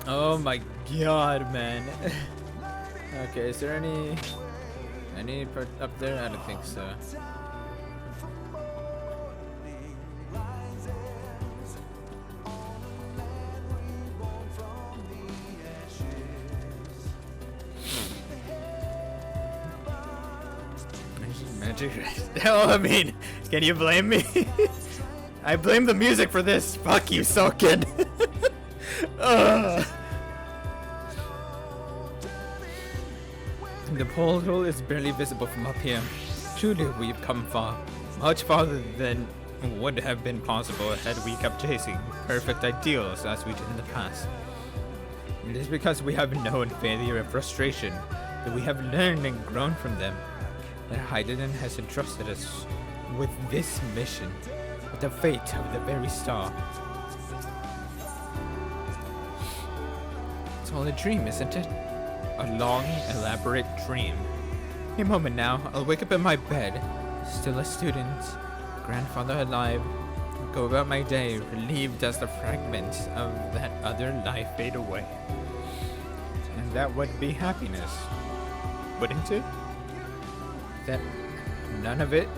Oh my god, man. Okay, is there any part up there? I don't think so. Hell, I mean, can you blame me? I blame the music for this. Fuck you, Soken. The portal is barely visible from up here. Truly, we've come far. Much farther than would have been possible had we kept chasing perfect ideals as we did in the past. It is because we have known failure and frustration that we have learned and grown from them. That Hyden has entrusted us with this mission, with the fate of the very star. It's all a dream, isn't it? A long, elaborate dream. A moment now, I'll wake up in my bed, still a student, grandfather alive, go about my day relieved as the fragments of that other life fade away. And that would be happiness, wouldn't it? That none of it?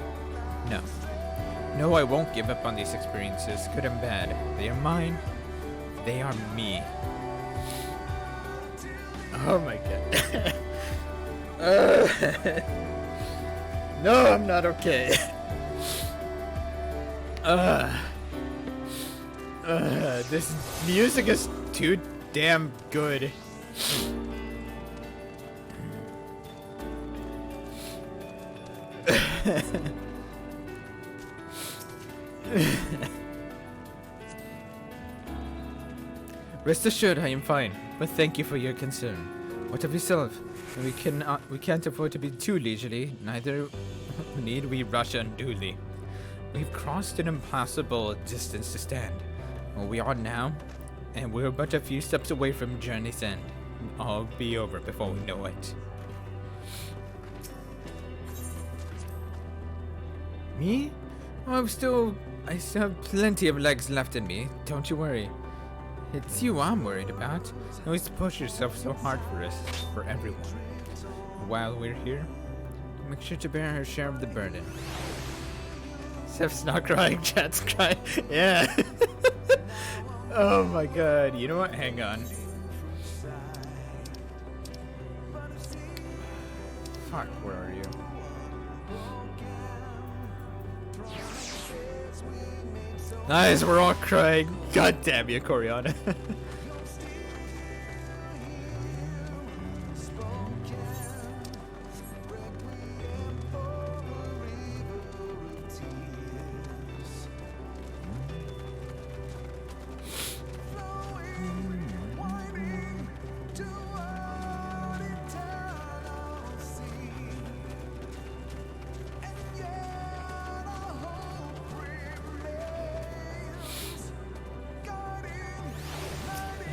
No. No, I won't give up on these experiences, good and bad. They are mine. They are me. Oh my god. No, I'm not okay. This music is too damn good. Rest assured I am fine, but thank you for your concern. What of yourself? We can't afford to be too leisurely, neither need we rush unduly. We've crossed an impossible distance to stand. Where we are now, and we're but a few steps away from journey's end. All be over before we know it. Me? Oh, I still have plenty of legs left in me, don't you worry. It's you I'm worried about. Always push yourself so hard for us, for everyone. While we're here, make sure to bear her share of the burden. Steph's not crying, chat's crying. Yeah. Oh my god. You know what? Hang on. Fuck, where are you? Nice, we're all crying. God damn you, Coriana.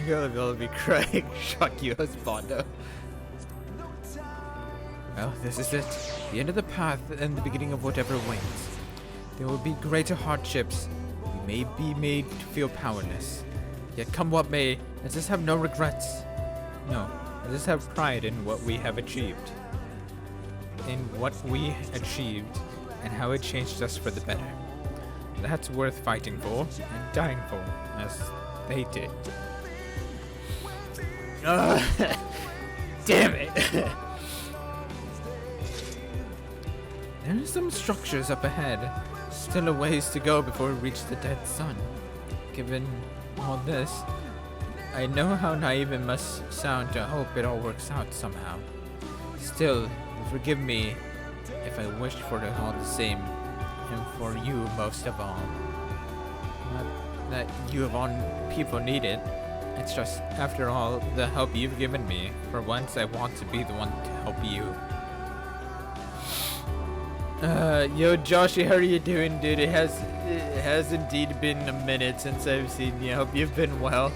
You're gonna be crying. Shock you, Husbando. Well, this is it. The end of the path and the beginning of whatever waits. There will be greater hardships. We may be made to feel powerless. Yet come what may, let us have no regrets. No, let us have pride in what we have achieved. In what we achieved and how it changed us for the better. That's worth fighting for and dying for, as they did. Damn it! There are some structures up ahead. Still a ways to go before we reach the dead sun. Given all this, I know how naive it must sound to hope it all works out somehow. Still, forgive me if I wished for it all the same, and for you most of all. Not that you of all people need it. It's just, after all, the help you've given me. For once, I want to be the one to help you. Yo, Joshy, how are you doing, dude? It has indeed been a minute since I've seen you. Hope you've been well.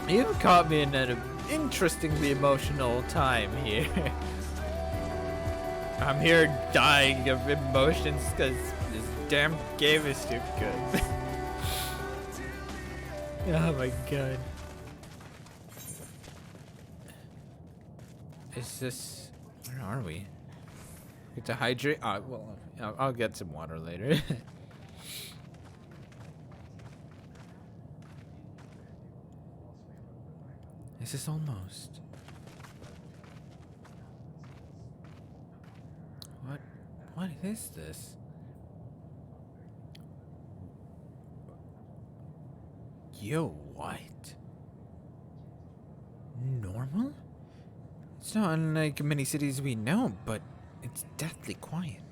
You've caught me in an interestingly emotional time here. I'm here dying of emotions because this damn game is too good. Oh my god. Is this... Where are we? Get to hydrate? Well, I'll get some water later. This is almost... What is this? Yo, what? Normal? It's not unlike many cities we know, but it's deathly quiet.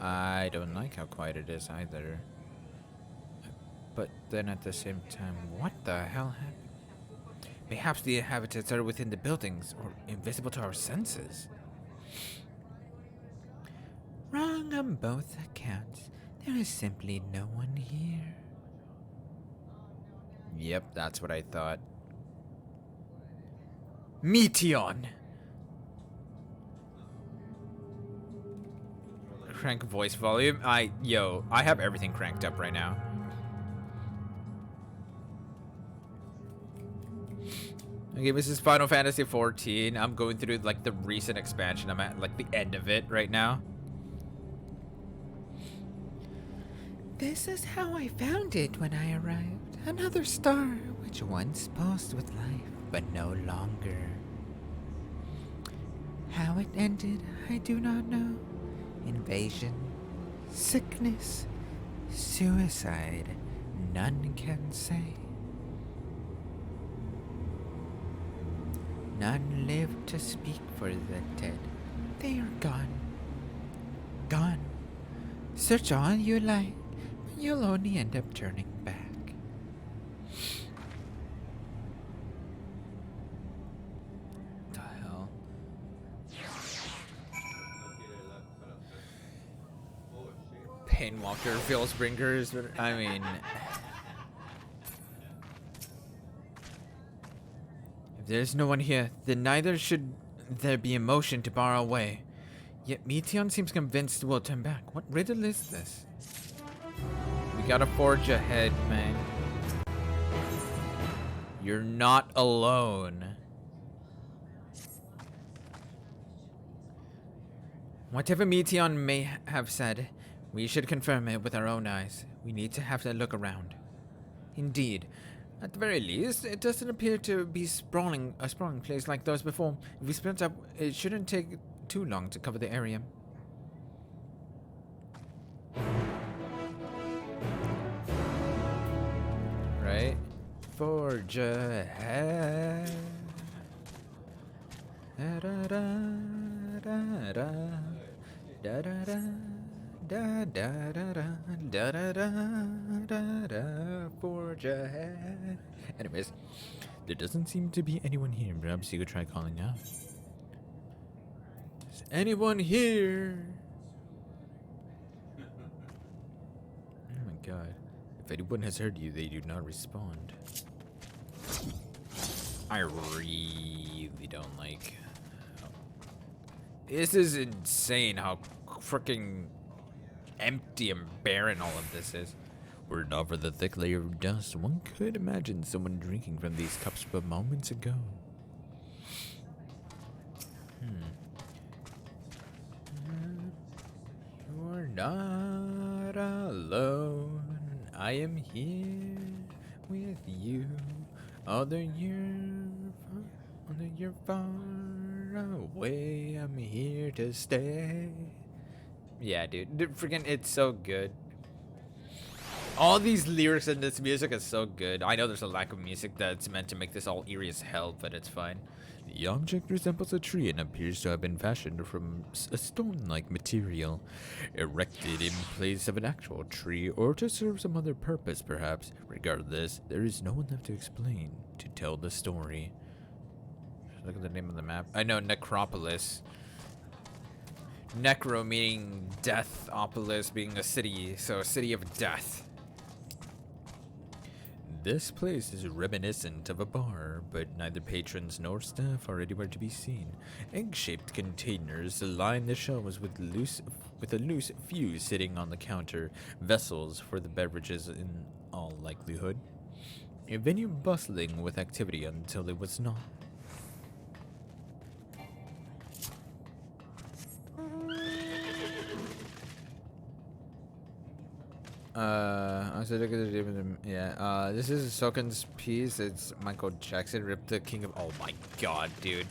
I don't like how quiet it is either. But then at the same time, what the hell happened? Perhaps the inhabitants are within the buildings or invisible to our senses. Wrong on both accounts. There is simply no one here. Yep, that's what I thought. Meteon! Crank voice volume. I have everything cranked up right now. Okay, this is Final Fantasy XIV. I'm going through like the recent expansion. I'm at like the end of it right now. This is how I found it when I arrived. Another star, which once pulsed with life, but no longer. How it ended, I do not know. Invasion, sickness, suicide, none can say. None live to speak for the dead. They are gone. Gone. Search all you like, but you'll only end up turning back. The hell? Painwalker, Veilsbringers, I mean... If there's no one here, then neither should there be emotion to bar our way. Yet Meteon seems convinced we'll turn back. What riddle is this? We gotta forge ahead, man. You're not alone. Whatever Meteon may have said, we should confirm it with our own eyes. We need to have a look around. Indeed. At the very least, it doesn't appear to be a sprawling place like those before. If we split up, it shouldn't take too long to cover the area. Right? Forge ahead. Da da da da da da da da. Da da da da da da da da da, forge ahead. Anyways, there doesn't seem to be anyone here. Perhaps you could try calling out. Is anyone here? Oh my god. If anyone has heard you, they do not respond. I really don't like... This is insane how freaking empty and barren all of this is. Were it not for the thick layer of dust, one could imagine someone drinking from these cups but moments ago. You're not alone. I am here with you. Although you're far away, I'm here to stay. Yeah, dude, freaking, it's so good. All these lyrics in this music is so good. I know there's a lack of music that's meant to make this all eerie as hell, but it's fine. The object resembles a tree and appears to have been fashioned from a stone-like material, erected in place of an actual tree, or to serve some other purpose, perhaps. Regardless, there is no one left to explain, to tell the story. Look at the name of the map. I know, Necropolis. Necro meaning death, Opolis being a city, so a city of death. This place is reminiscent of a bar, but neither patrons nor staff are anywhere to be seen. Egg-shaped containers line the shelves with a loose fuse sitting on the counter, vessels for the beverages in all likelihood. A venue bustling with activity until it was not. This is Soken's piece. It's Michael Jackson ripped the king of... Oh my god, dude.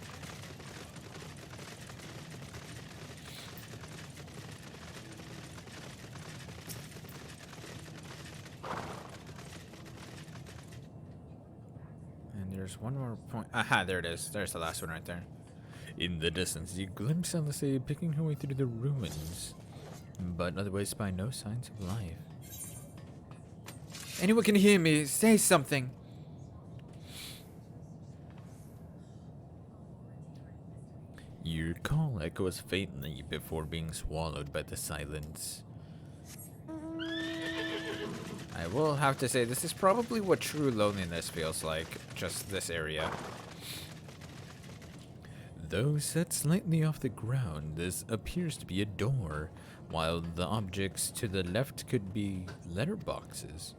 And there's one more point. Aha, there it is. There's the last one right there. In the distance, you glimpse Alice picking her way through the ruins, but otherwise by no signs of life. Anyone can hear me? Say something. Your call echoes faintly before being swallowed by the silence. I will have to say, this is probably what true loneliness feels like. Just this area. Though set slightly off the ground, this appears to be a door, while the objects to the left could be letterboxes.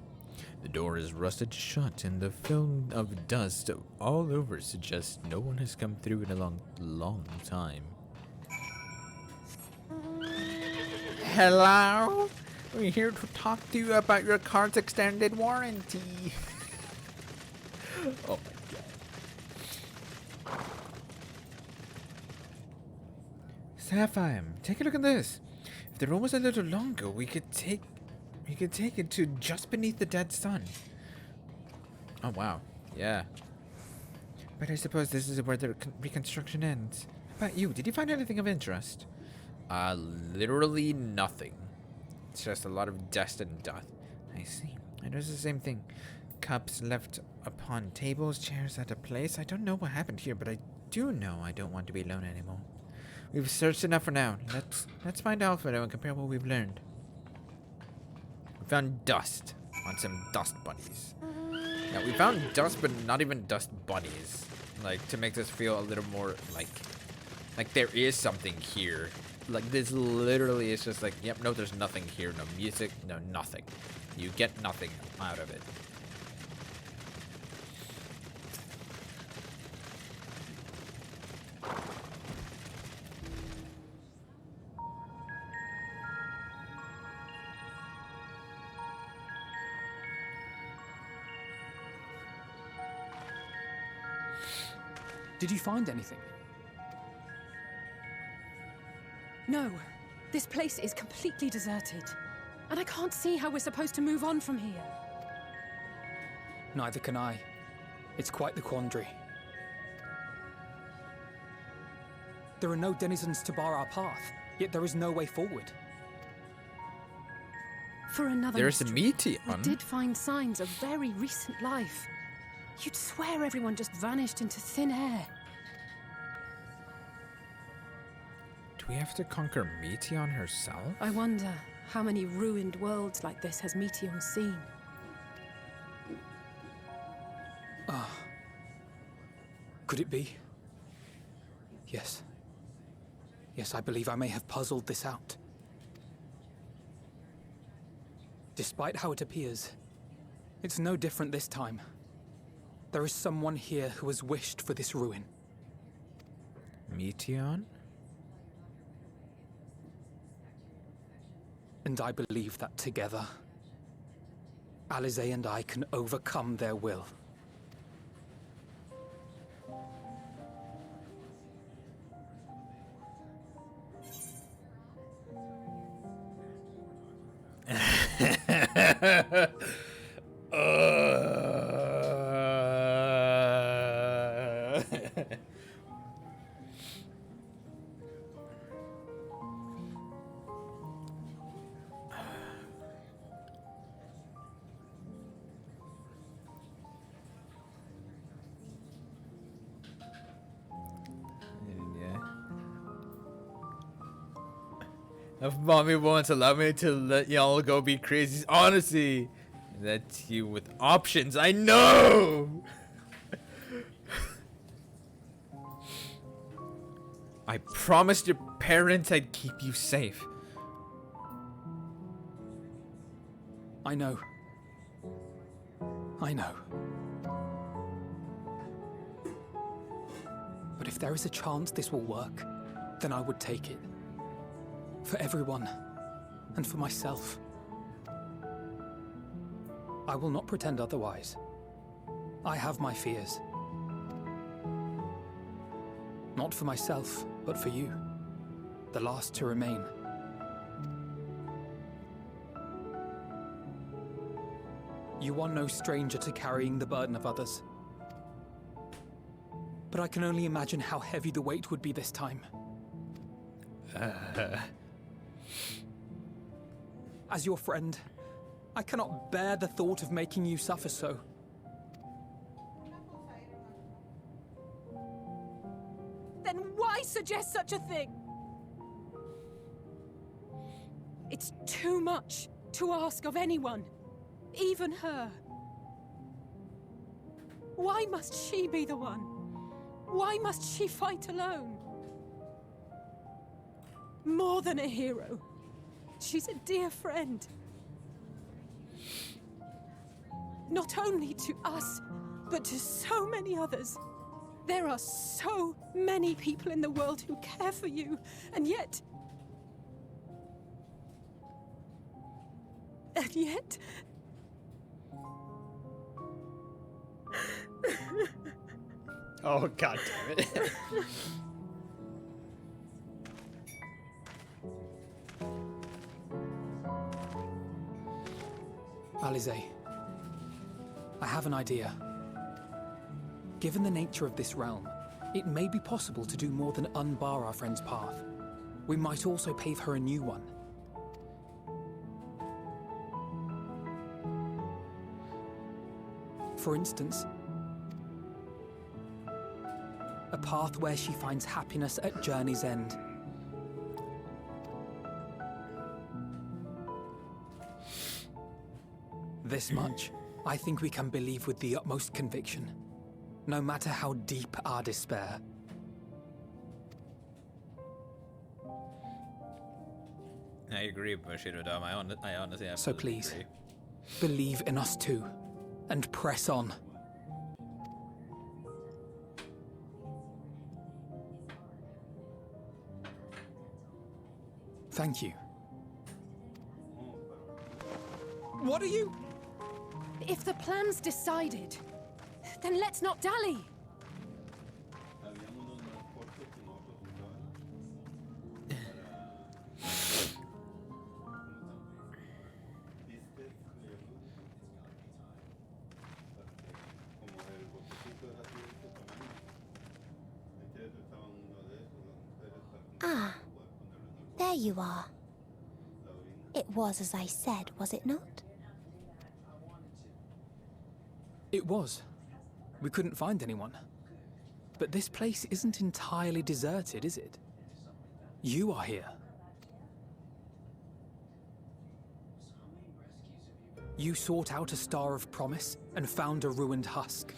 The door is rusted shut, and the film of dust all over suggests no one has come through in a long time. Hello? We're here to talk to you about your car's extended warranty. Oh my god. Sapphire, take a look at this. If the room was a little longer, we could take it to just beneath the dead sun. Oh wow, yeah. But I suppose this is where the reconstruction ends. How about you? Did you find anything of interest? Literally nothing. It's just a lot of dust and dust. I see. I noticed the same thing. Cups left upon tables, chairs out of place. I don't know what happened here, but I do know I don't want to be alone anymore. We've searched enough for now. Let's find Alfredo and compare what we've learned. We found dust on some dust bunnies. Yeah, we found dust, but not even dust bunnies. Like, to make this feel a little more like there is something here. Like, this literally is just like, yep, no, there's nothing here. No music, no nothing. You get nothing out of it. Did you find anything? No. This place is completely deserted. And I can't see how we're supposed to move on from here. Neither can I. It's quite the quandary. There are no denizens to bar our path, yet there is no way forward. For another There's a mystery, Meteon. we did find signs of very recent life. You'd swear everyone just vanished into thin air. Do we have to conquer Meteon herself? I wonder how many ruined worlds like this has Meteon seen. Could it be? Yes. Yes, I believe I may have puzzled this out. Despite how it appears, it's no different this time. There is someone here who has wished for this ruin. Meteon? And I believe that together, Alize and I can overcome their will. If mommy won't allow me to let y'all go be crazy, honestly, that's you with options. I know. I promised your parents I'd keep you safe. I know. I know. But if there is a chance this will work, then I would take it. For everyone, and for myself. I will not pretend otherwise. I have my fears. Not for myself, but for you, the last to remain. You are no stranger to carrying the burden of others. but I can only imagine how heavy the weight would be this time. As your friend, I cannot bear the thought of making you suffer so. Then why suggest such a thing? It's too much to ask of anyone, even her. Why must she be the one? Why must she fight alone? More than a hero, she's a dear friend. Not only to us, but to so many others. There are so many people in the world who care for you, and yet... And yet... Oh, god damn it. Alize, I have an idea. Given the nature of this realm, it may be possible to do more than unbar our friend's path. We might also pave her a new one. For instance, a path where she finds happiness at journey's end. This much, I think we can believe with the utmost conviction, no matter how deep our despair. I agree, Bushido Dom. I honestly absolutely So please, agree. believe in us too, and press on. Thank you. What are you? If the plan's decided, then let's not dally. Ah, there you are. It was as I said, was it not? It was. We couldn't find anyone. But this place isn't entirely deserted, is it? You are here. You sought out a star of promise and found a ruined husk.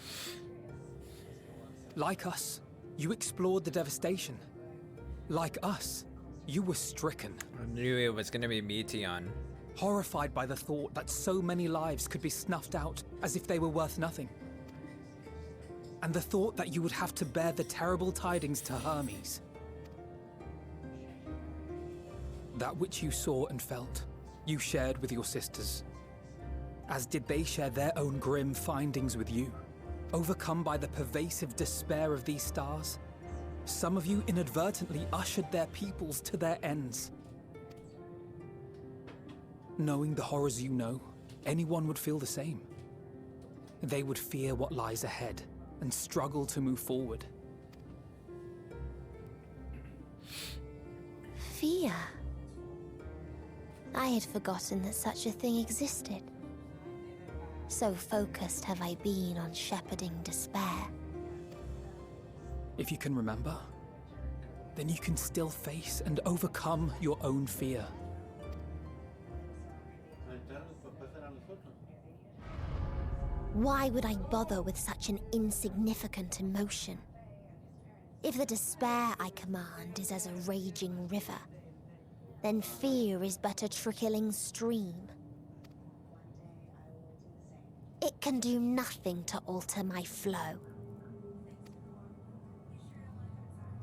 Like us, you explored the devastation. Like us, you were stricken. I knew it was gonna be Meteon. Horrified by the thought that so many lives could be snuffed out as if they were worth nothing. And the thought that you would have to bear the terrible tidings to Hermes. That which you saw and felt, you shared with your sisters. As did they share their own grim findings with you. Overcome by the pervasive despair of these stars, some of you inadvertently ushered their peoples to their ends. Knowing the horrors you know, anyone would feel the same. They would fear what lies ahead and struggle to move forward. Fear. I had forgotten that such a thing existed. So focused have I been on shepherding despair. If you can remember, then you can still face and overcome your own fear. Why would I bother with such an insignificant emotion? If the despair I command is as a raging river, then fear is but a trickling stream. It can do nothing to alter my flow.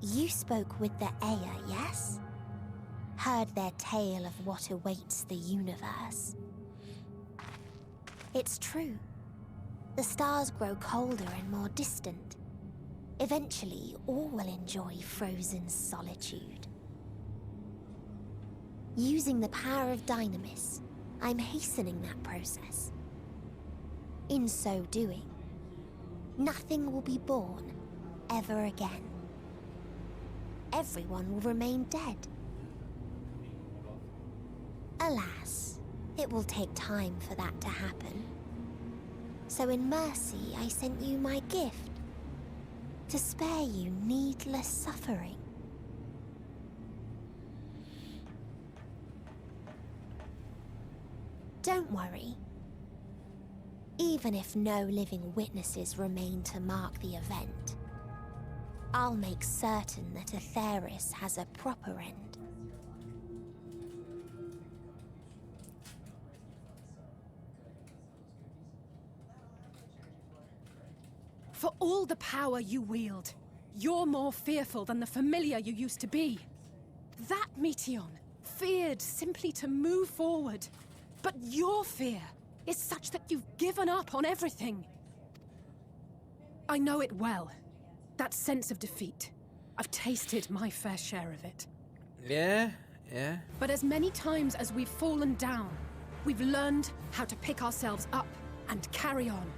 You spoke with the Aya, yes? Heard their tale of what awaits the universe. It's true. The stars grow colder and more distant. Eventually, all will enjoy frozen solitude. Using the power of Dynamis, I'm hastening that process. In so doing, nothing will be born ever again. Everyone will remain dead. Alas, it will take time for that to happen. So in mercy, I sent you my gift, to spare you needless suffering. Don't worry. Even if no living witnesses remain to mark the event, I'll make certain that Aetheris has a proper end. For all the power you wield, you're more fearful than the familiar you used to be. That Meteion feared simply to move forward. But your fear is such that you've given up on everything. I know it well. That sense of defeat. I've tasted my fair share of it. Yeah. But as many times as we've fallen down, we've learned how to pick ourselves up and carry on.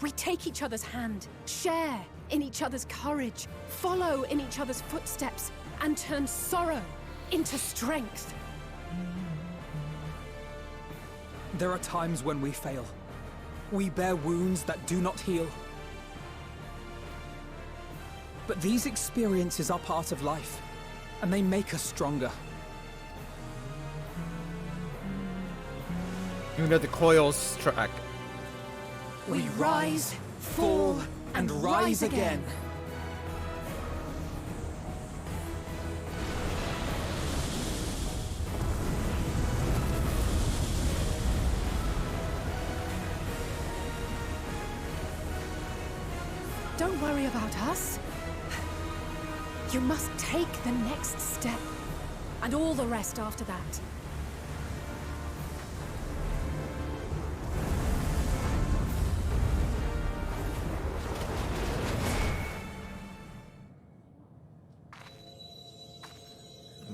We take each other's hand, share in each other's courage, follow in each other's footsteps, and turn sorrow into strength. There are times when we fail. We bear wounds that do not heal. But these experiences are part of life, and they make us stronger. You know the coils track. We rise, fall, and rise again. Don't worry about us. You must take the next step, and all the rest after that.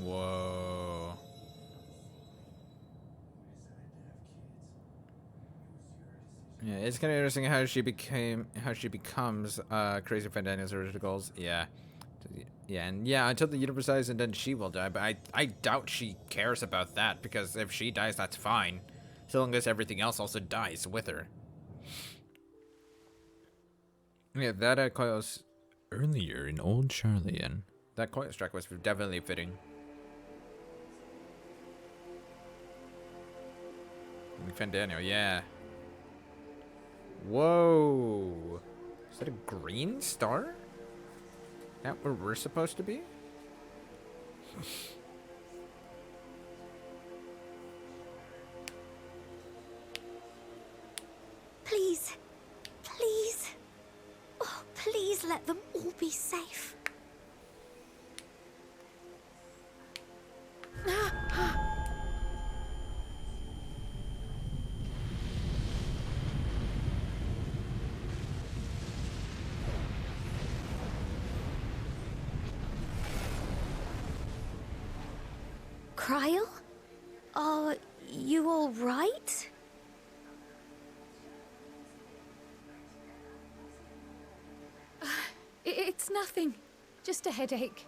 Whoa. Yeah, it's kind of interesting how she becomes Crazy Fandaniel's original goals. Yeah, and yeah, until the universe dies, and then she will die. But I doubt she cares about that, because if she dies, that's fine, so long as everything else also dies with her. Yeah, that coils Earlier in Old Charlian. that coils track was definitely fitting. Fandaniel, yeah. Whoa. Is that a green star? That where we're supposed to be? Please, please, oh, please let them all be safe. Cryle? Are you all right? It's nothing. Just a headache.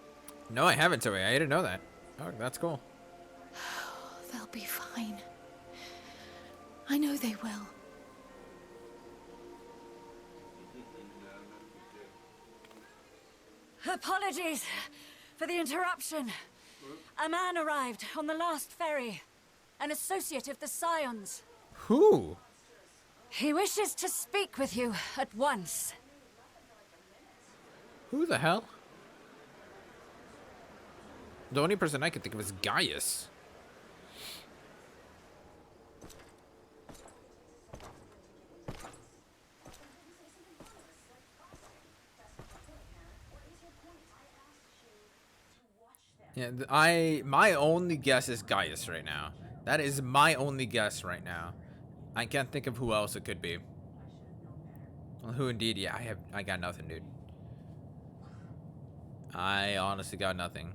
No, I haven't, Zoe. I didn't know that. Oh, that's cool. They'll be fine. I know they will. Apologies for the interruption. A man arrived on the last ferry. An associate of the Scions. Who? He wishes to speak with you at once. Who the hell? The only person I could think of is Gaius. Yeah, my only guess is Gaius right now. That is my only guess right now. I can't think of who else it could be. Well, who indeed? Yeah, I got nothing, dude. I honestly got nothing.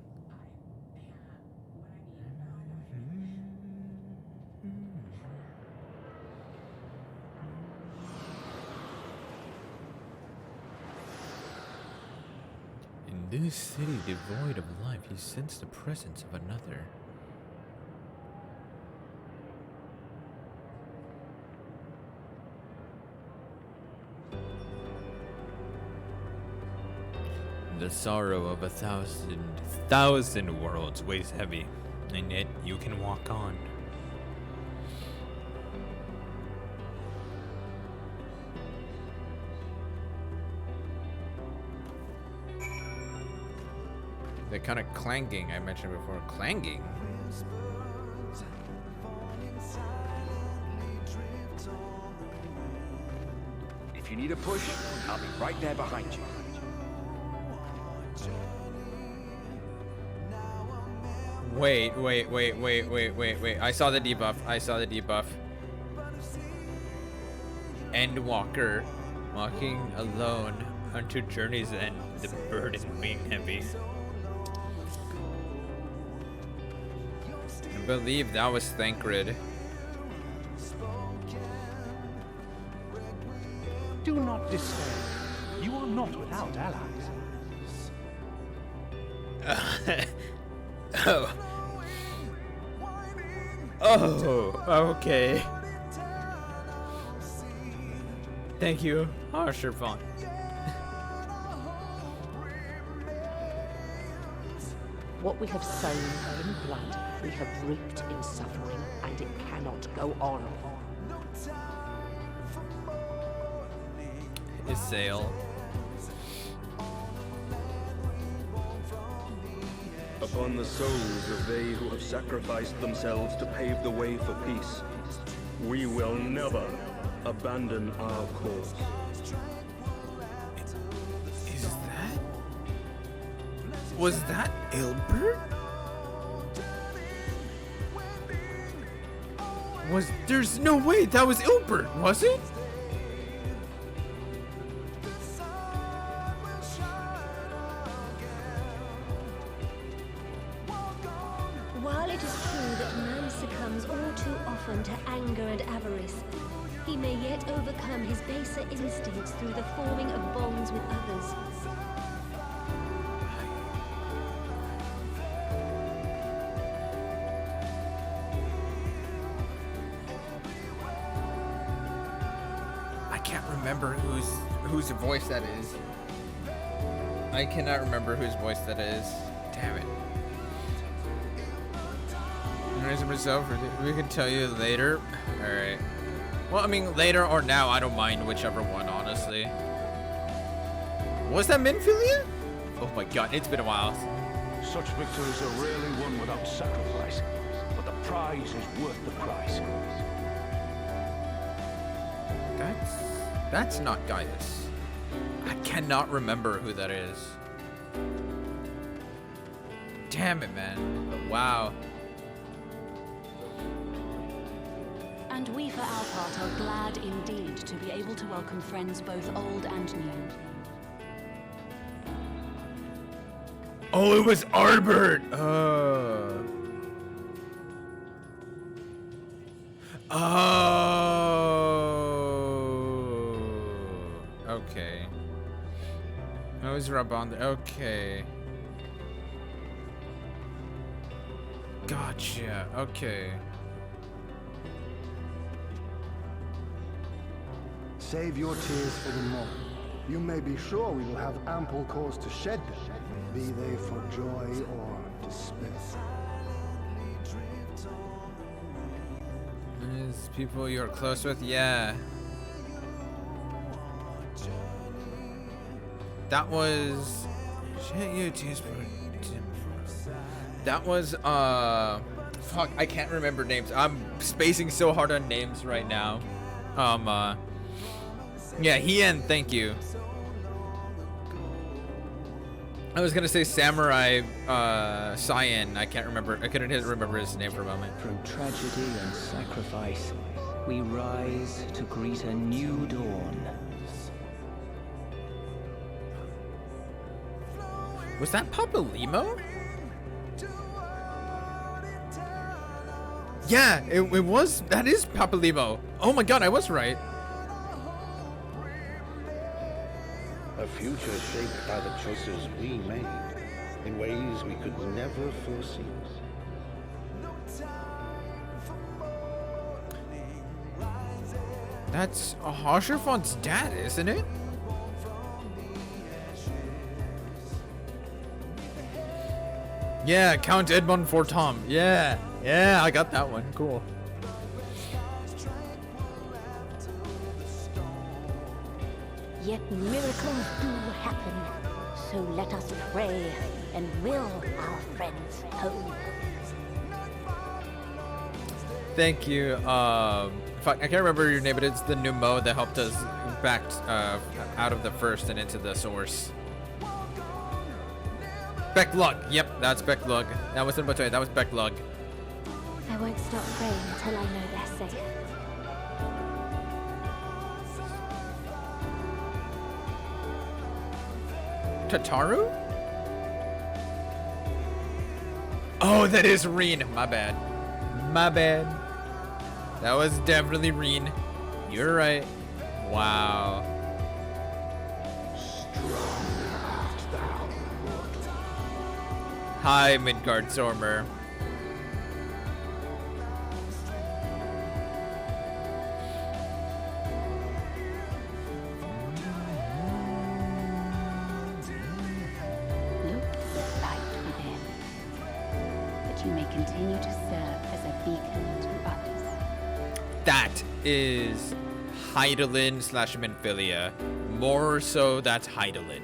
this city devoid of life, he sensed the presence of another. The sorrow of 1,000 worlds weighs heavy, and yet you can walk on. The kind of clanging I mentioned before. Clanging? If you need a push, I'll be right there behind you. Wait. I saw the debuff. Endwalker, walking alone unto journey's end, the burden being heavy. I believe that was Thancred. Do not despair. You are not without allies. Oh, okay. Thank you, Harsher Vaughn. What we have sown in blood, we have reaped in suffering, and it cannot go on. His sail. Upon the souls of they who have sacrificed themselves to pave the way for peace, we will never abandon our cause. Was that Ilbert? There's no way that was Ilbert, was it? While it is true that man succumbs all too often to anger and avarice, he may yet overcome his baser instincts through the forming of bonds with others. I can't remember whose voice that is. I cannot remember whose voice that is. Damn it. We can tell you later. Alright. Well, I mean, later or now, I don't mind whichever one, honestly. Was that Minfilia? Oh my god, it's been a while. Such victories are rarely won without sacrifice, but the prize is worth the price. That's not Gaius. I cannot remember who that is. Damn it, man. Wow. And we, for our part, are glad indeed to be able to welcome friends both old and new. Oh, it was Arbert! Okay. That was Rabanda. Okay. Gotcha. Okay. Save your tears for the morrow. You may be sure we will have ample cause to shed them, be they for joy or despair. There's people you're close with? Yeah. That was... Shed your tears for... That was, fuck, I can't remember names. I'm spacing so hard on names right now. Yeah, Hien, thank you. I was gonna say Samurai Cyan. I can't remember. I couldn't remember his name for a moment. From tragedy and sacrifice, we rise to greet a new dawn. Was that Papa Limo? Yeah, it was. That is Papa Limo. Oh my god, I was right. A future shaped by the choices we made. in ways we could never foresee. That's Harsherfont's dad, isn't it? Yeah, Count Edmond Fortom. Yeah, yeah, I got that one. Cool. Yet miracles do happen, so let us pray and will our friends home. Thank you. I can't remember your name, but it's the new mode that helped us back out of the first and into the source. Becklug. Yep, that's Becklug. That wasn't Batoy, that was Becklug. I won't stop praying until I know they're safe. Tataru? Oh, that is Reen. My bad. My bad. That was definitely Reen. You're right. Wow. Hi, Midgard Stormer. Look for the light within, that you may continue to serve as a beacon to others. That is Hydaelyn / Minfilia. More so, that's Hydaelyn.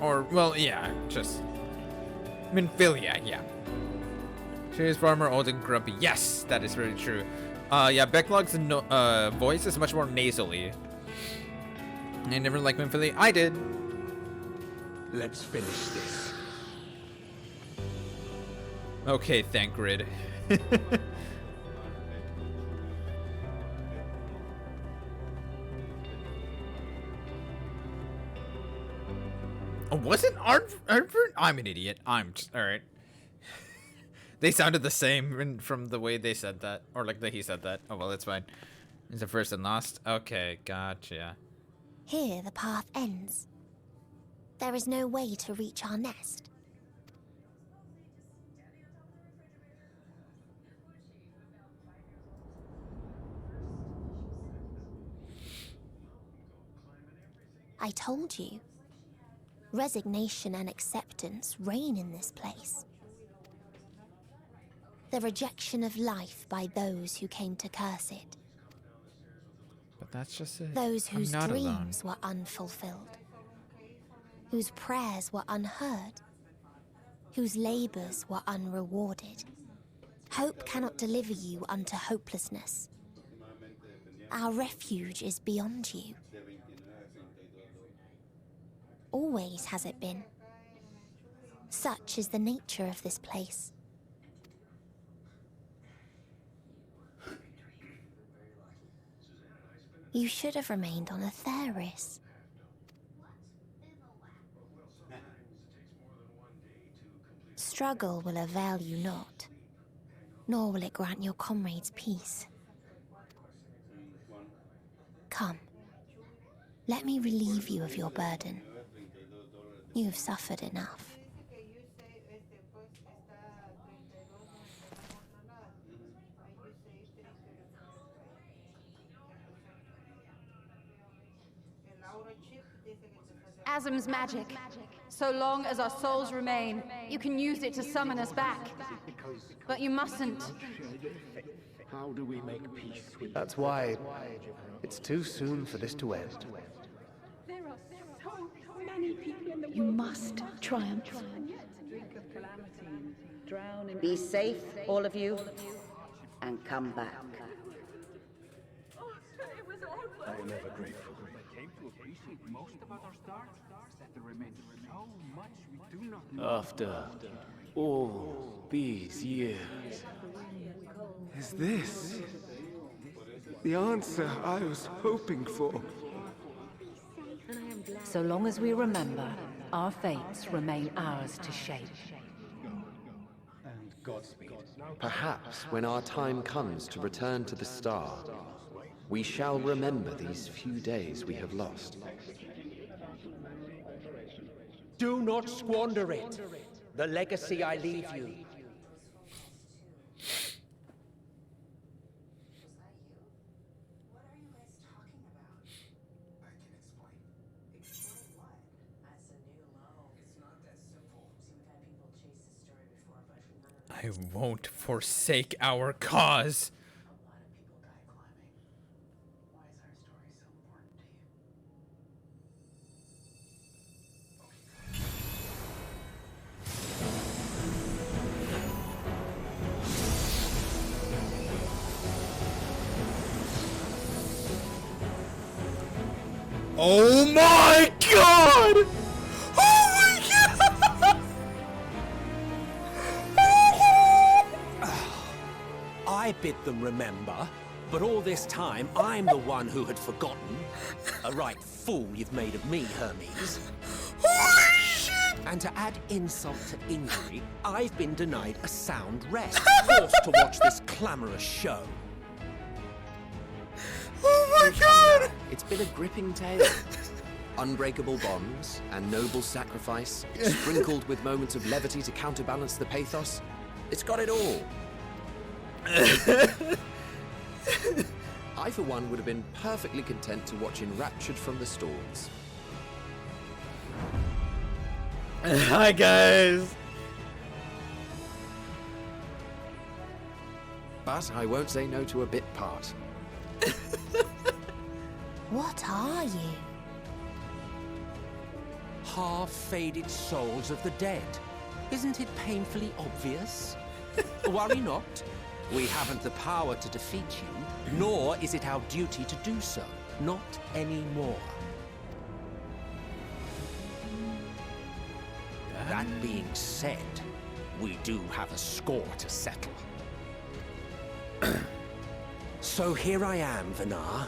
Or, well, yeah, just Minfilia, yeah. She's farmer, old and grumpy. Yes, that is very true. Yeah, Becklug's voice is much more nasally. I never liked Minfilia. I did. Let's finish this. Okay, Thancred. Oh, wasn't Arnford? I'm an idiot. I'm just, all right. They sounded the same from the way they said that, or like that he said that. Oh well, it's fine. Is it first and last? Okay, gotcha. Here the path ends. There is no way to reach our nest. I told you. Resignation and acceptance reign in this place. The rejection of life by those who came to curse it. But that's just it. Those whose dreams were unfulfilled. Whose prayers were unheard. Whose labors were unrewarded. Hope cannot deliver you unto hopelessness. Our refuge is beyond you. Always has it been. Such is the nature of this place. You should have remained on Atheris. Struggle will avail you not, nor will it grant your comrades peace. Come, let me relieve you of your burden. You've suffered enough. Asm's magic. So long as our souls remain, you can use it to summon us back. But you mustn't. How do we make peace with That's why it's too soon for this to end. You must triumph. Be safe, all of you, and come back. I am ever grateful. I came to appreciate most about our stars, that there remains so much we do not know. After all these years, Is this the answer I was hoping for? So long as we remember, our fates remain ours to shape. And Godspeed. Perhaps when our time comes to return to the star, we shall remember these few days we have lost. Do not squander it. The legacy I leave you. I won't forsake our cause. Oh my god! Oh my god! I bid them remember, but all this time I'm the one who had forgotten. A right fool you've made of me, Hermes. Holy shit! And to add insult to injury, I've been denied a sound rest, forced to watch this clamorous show. Oh my god! It's been a gripping tale. Unbreakable bonds and noble sacrifice, sprinkled with moments of levity to counterbalance the pathos. It's got it all. I, for one, would have been perfectly content to watch enraptured from the stalls. Hi, guys! But I won't say no to a bit part. What are you? Half-faded souls of the dead. Isn't it painfully obvious? Worry not. We haven't the power to defeat you, nor is it our duty to do so. Not anymore. That being said, we do have a score to settle. So here I am, Vanar.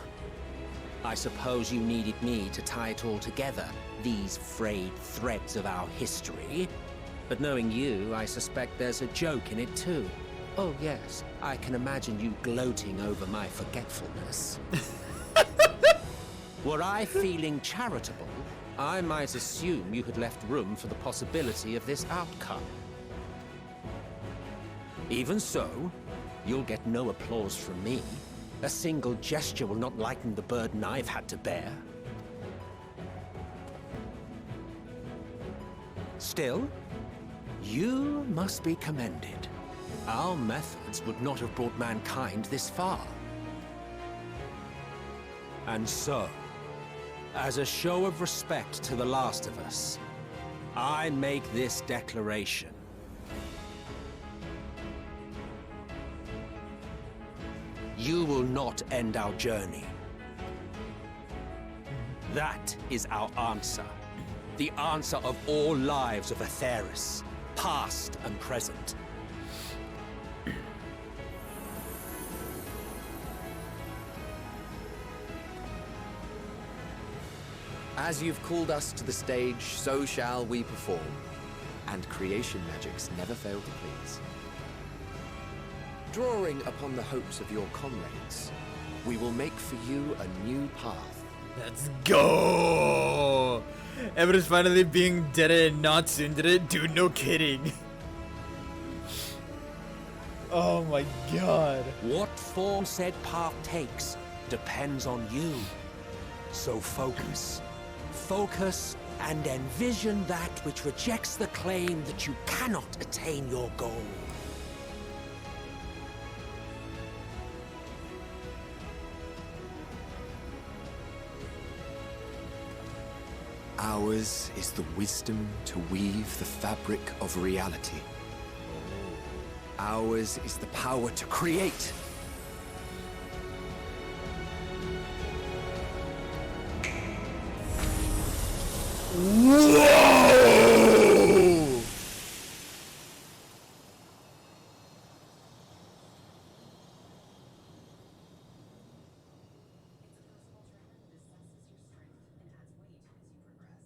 I suppose you needed me to tie it all together, these frayed threads of our history. But knowing you, I suspect there's a joke in it too. Oh yes, I can imagine you gloating over my forgetfulness. Were I feeling charitable, I might assume you had left room for the possibility of this outcome. Even so, you'll get no applause from me. A single gesture will not lighten the burden I've had to bear. Still, you must be commended. Our methods would not have brought mankind this far. And so, as a show of respect to the last of us, I make this declaration. You will not end our journey. That is our answer. The answer of all lives of Aetheris, past and present. As you've called us to the stage, so shall we perform. And creation magics never fail to please. Drawing upon the hopes of your comrades, we will make for you a new path. Let's go! Everyone's finally being dead and not tsundere. Dude, no kidding. Oh my god. What form said path takes depends on you. So focus. Focus and envision that which rejects the claim that you cannot attain your goal. Ours is the wisdom to weave the fabric of reality. Ours is the power to create. Whoa!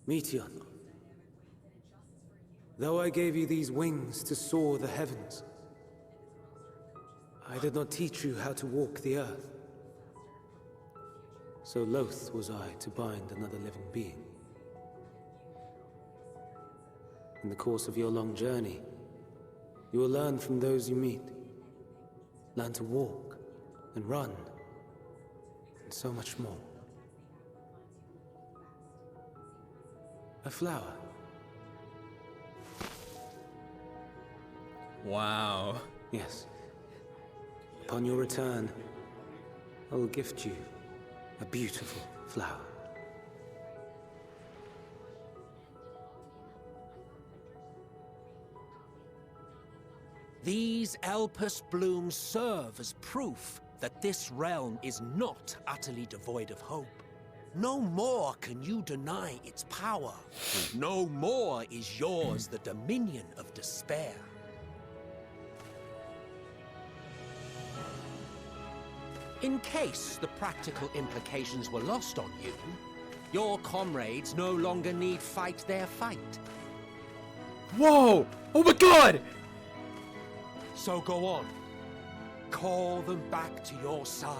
Meteon, though I gave you these wings to soar the heavens, I did not teach you how to walk the earth. So loath was I to bind another living being. In the course of your long journey, you will learn from those you meet. Learn to walk and run, and so much more. A flower. Wow. Yes. Upon your return, I will gift you a beautiful flower. These Elpis blooms serve as proof that this realm is not utterly devoid of hope. No more can you deny its power. No more is yours the dominion of despair. In case the practical implications were lost on you, your comrades no longer need fight their fight. Whoa! Oh my god! So go on. Call them back to your side.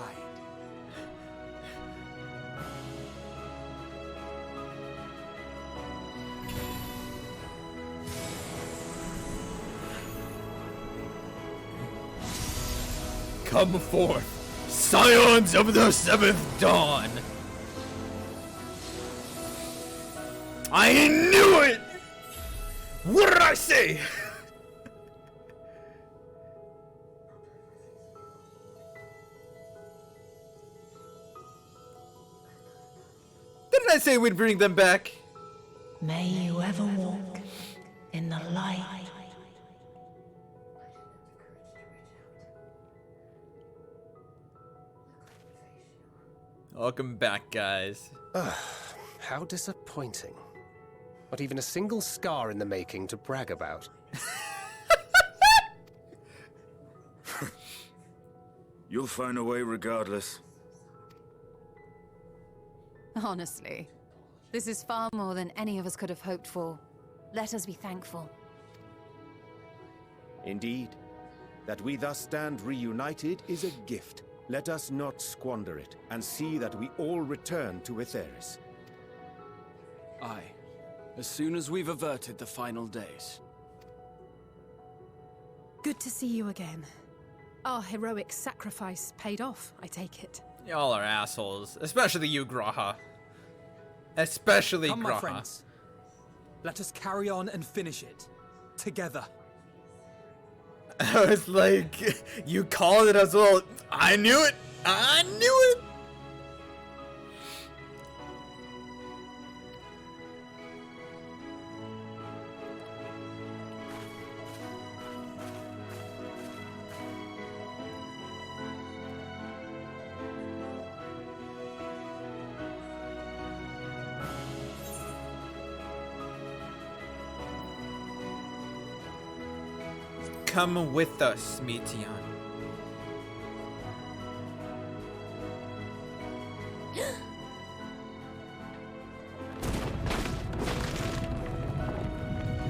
Come forth, scions of the seventh dawn! I knew it! What did I say? Didn't I say we'd bring them back? May you ever walk in the light. Welcome back, guys. How disappointing. Not even a single scar in the making to brag about. You'll find a way regardless. Honestly, this is far more than any of us could have hoped for. Let us be thankful. Indeed. That we thus stand reunited is a gift. Let us not squander it, and see that we all return to Etheris. Aye. As soon as we've averted the final days. Good to see you again. Our heroic sacrifice paid off, I take it. Y'all are assholes. Especially you, Graha. Especially Come, Graha. my friends. Let us carry on and finish it. Together. I was like, you called it as well. I knew it. I knew it. Come with us, Mitian.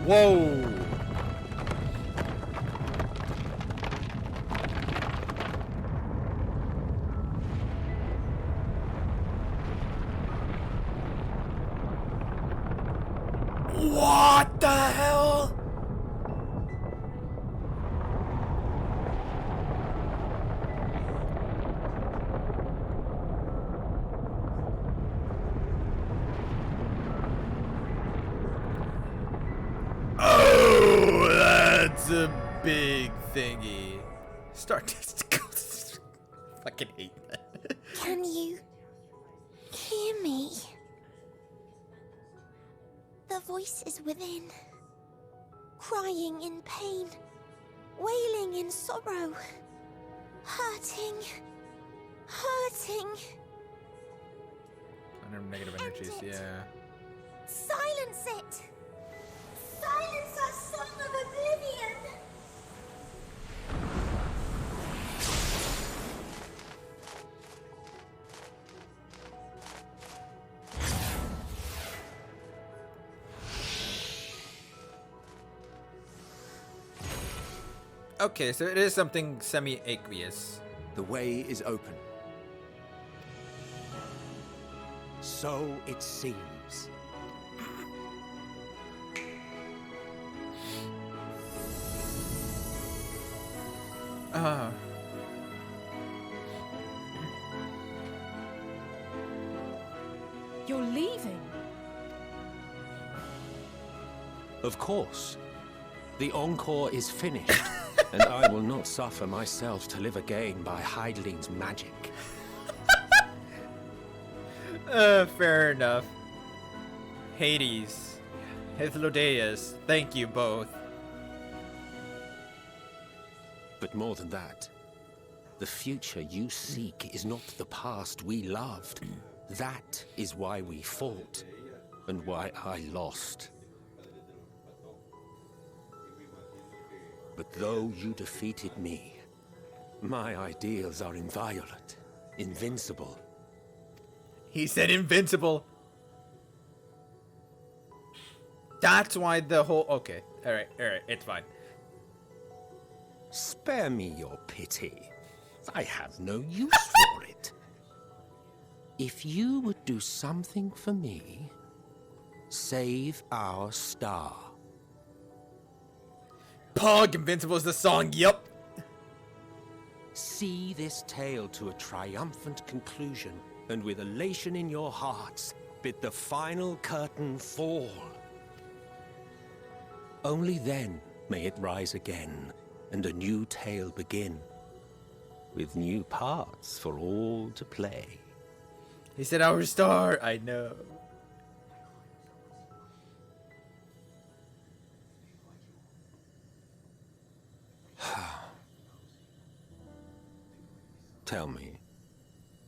Whoa! What the hell? Oh, that's a big thingy. Start testicles. Fucking hate that. Can you hear me? The voice is within, crying in pain, wailing in sorrow, hurting. Under negative energies, yeah. Silence it! Silence our song of oblivion! Okay, so it is something semi-aqueous. The way is open. So it seems. You're leaving? Of course. The encore is finished, and I will not suffer myself to live again by Heideling's magic. Fair enough. Hades, Hythlodaeus, thank you both. But more than that, the future you seek is not the past we loved. That is why we fought, and why I lost. But though you defeated me, my ideals are inviolate, invincible. He said invincible. That's why the whole... Okay, alright, it's fine. Spare me your pity. I have no use for it. If you would do something for me, save our star. Pog, Invincible is the song, yup. See this tale to a triumphant conclusion, and with elation in your hearts, bid the final curtain fall. Only then may it rise again, and a new tale begin, with new parts for all to play. He said our star, I know. Tell me,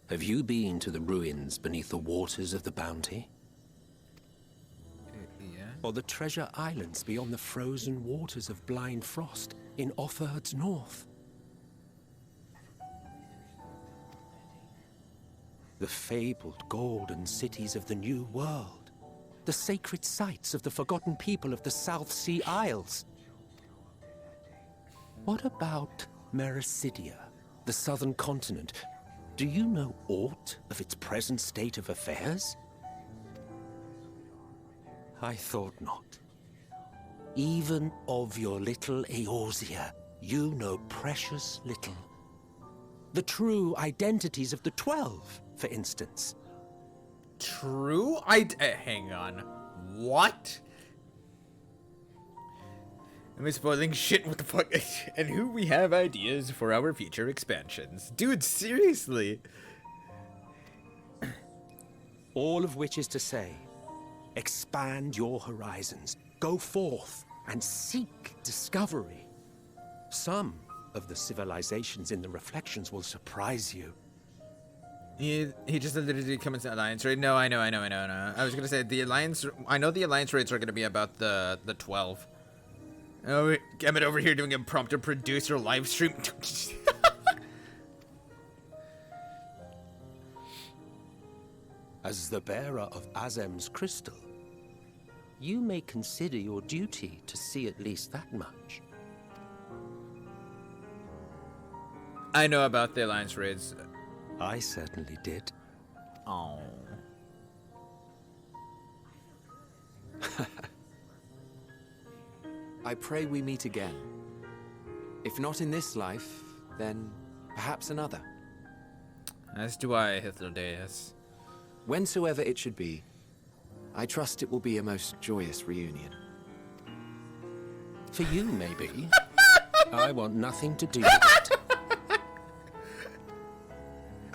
have you been to the ruins beneath the waters of the Bounty? Yeah. Or the treasure islands beyond the frozen waters of Blind Frost in Offerd's north? The fabled golden cities of the New World, the sacred sites of the forgotten people of the South Sea Isles. What about Berseria, the southern continent? Do you know aught of its present state of affairs? I thought not. Even of your little Eorzea, you know precious little. The true identities of the 12, for instance. True? Hang on. What? Am I spoiling shit? What the fuck? And who we have ideas for our future expansions. Dude, seriously. All of which is to say, expand your horizons. Go forth and seek discovery. Some of the civilizations in the reflections will surprise you. He just literally comes to Alliance raid. No, I know. I was gonna say the Alliance. I know the Alliance raids are gonna be about the 12. Oh, Gambit over here doing impromptu producer live stream. As the bearer of Azem's crystal, you may consider your duty to see at least that much. I know about the Alliance raids. I certainly did. Oh. I pray we meet again. If not in this life, then perhaps another. As do I, Hythlodaeus. Whensoever it should be, I trust it will be a most joyous reunion. For you, maybe. I want nothing to do with it.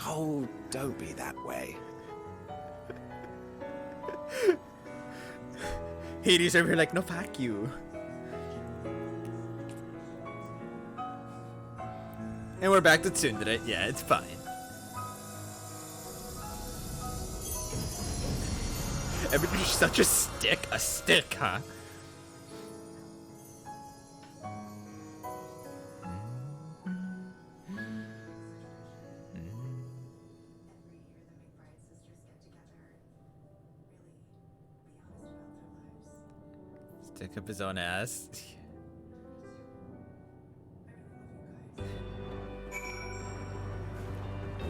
Oh, don't be that way. Hades over here like, no, fuck you. And we're back to Tsundere. Yeah, it's fine. Everybody's such a stick. A stick, huh? Stick up his own ass.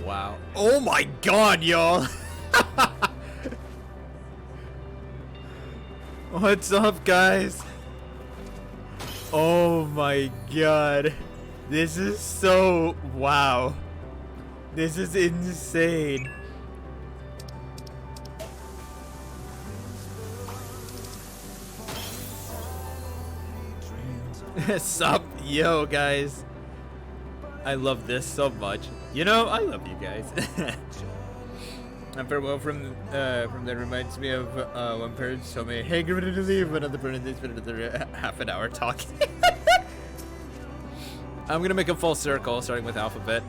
Wow. Oh my god, y'all. What's up, guys? Oh my god. This is so wow. This is insane. Sup, yo guys. I love this so much. You know, I love you guys. And farewell from that reminds me of one parent told me, hey, get ready to leave. Another parent has been another half an hour talking. I'm gonna make a full circle, starting with alphabet.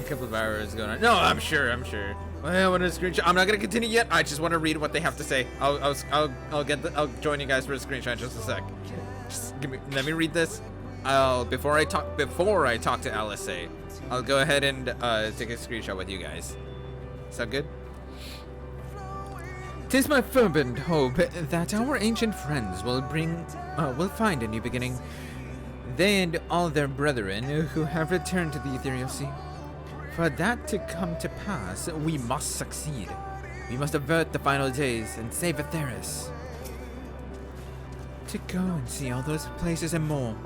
A couple of hours going on. No, I'm sure. Well, I want to screenshot. I'm not gonna continue yet. I just want to read what they have to say. I'll join you guys for a screenshot in just a sec. Just let me read this. Before I talk to Alice, I'll go ahead and take a screenshot with you guys. Sound good? 'Tis my fervent hope that our ancient friends will find a new beginning. They and all their brethren who have returned to the ethereal sea. For that to come to pass, we must succeed. We must avert the final days and save Atheris. To go and see all those places and more.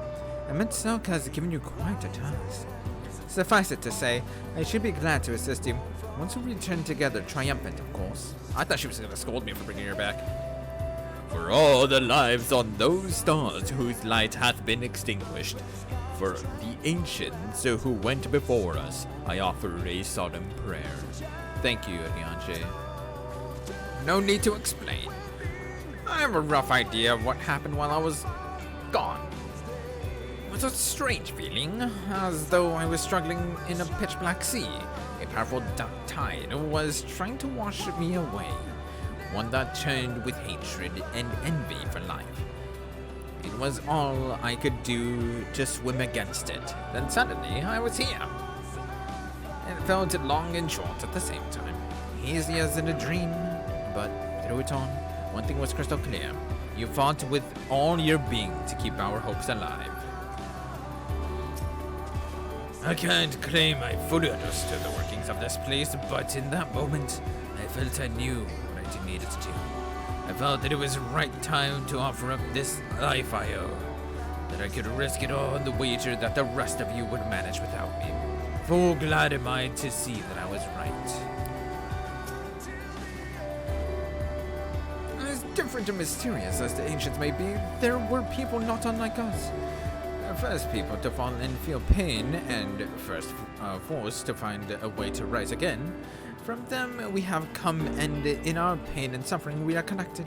Ametselk has given you quite a task. Suffice it to say, I should be glad to assist you. Once we return together, triumphant, of course. I thought she was going to scold me for bringing her back. For all the lives on those stars whose light hath been extinguished, for the ancients who went before us, I offer a solemn prayer. Thank you, Nyanche. No need to explain. I have a rough idea of what happened while I was gone. It was a strange feeling, as though I was struggling in a pitch-black sea. A powerful tide was trying to wash me away, one that turned with hatred and envy for life. It was all I could do to swim against it. Then suddenly, I was here. It felt long and short at the same time. Easy as in a dream, but through it all, one thing was crystal clear. You fought with all your being to keep our hopes alive. I can't claim I fully understood the workings of this place, but in that moment, I felt I knew what I needed to do. I felt that it was the right time to offer up this life I owe, that I could risk it all on the wager that the rest of you would manage without me. Full glad am I to see that I was right. As different and mysterious as the ancients may be, there were people not unlike us. The first people to fall and feel pain, and first forced to find a way to rise again. From them we have come, and in our pain and suffering we are connected.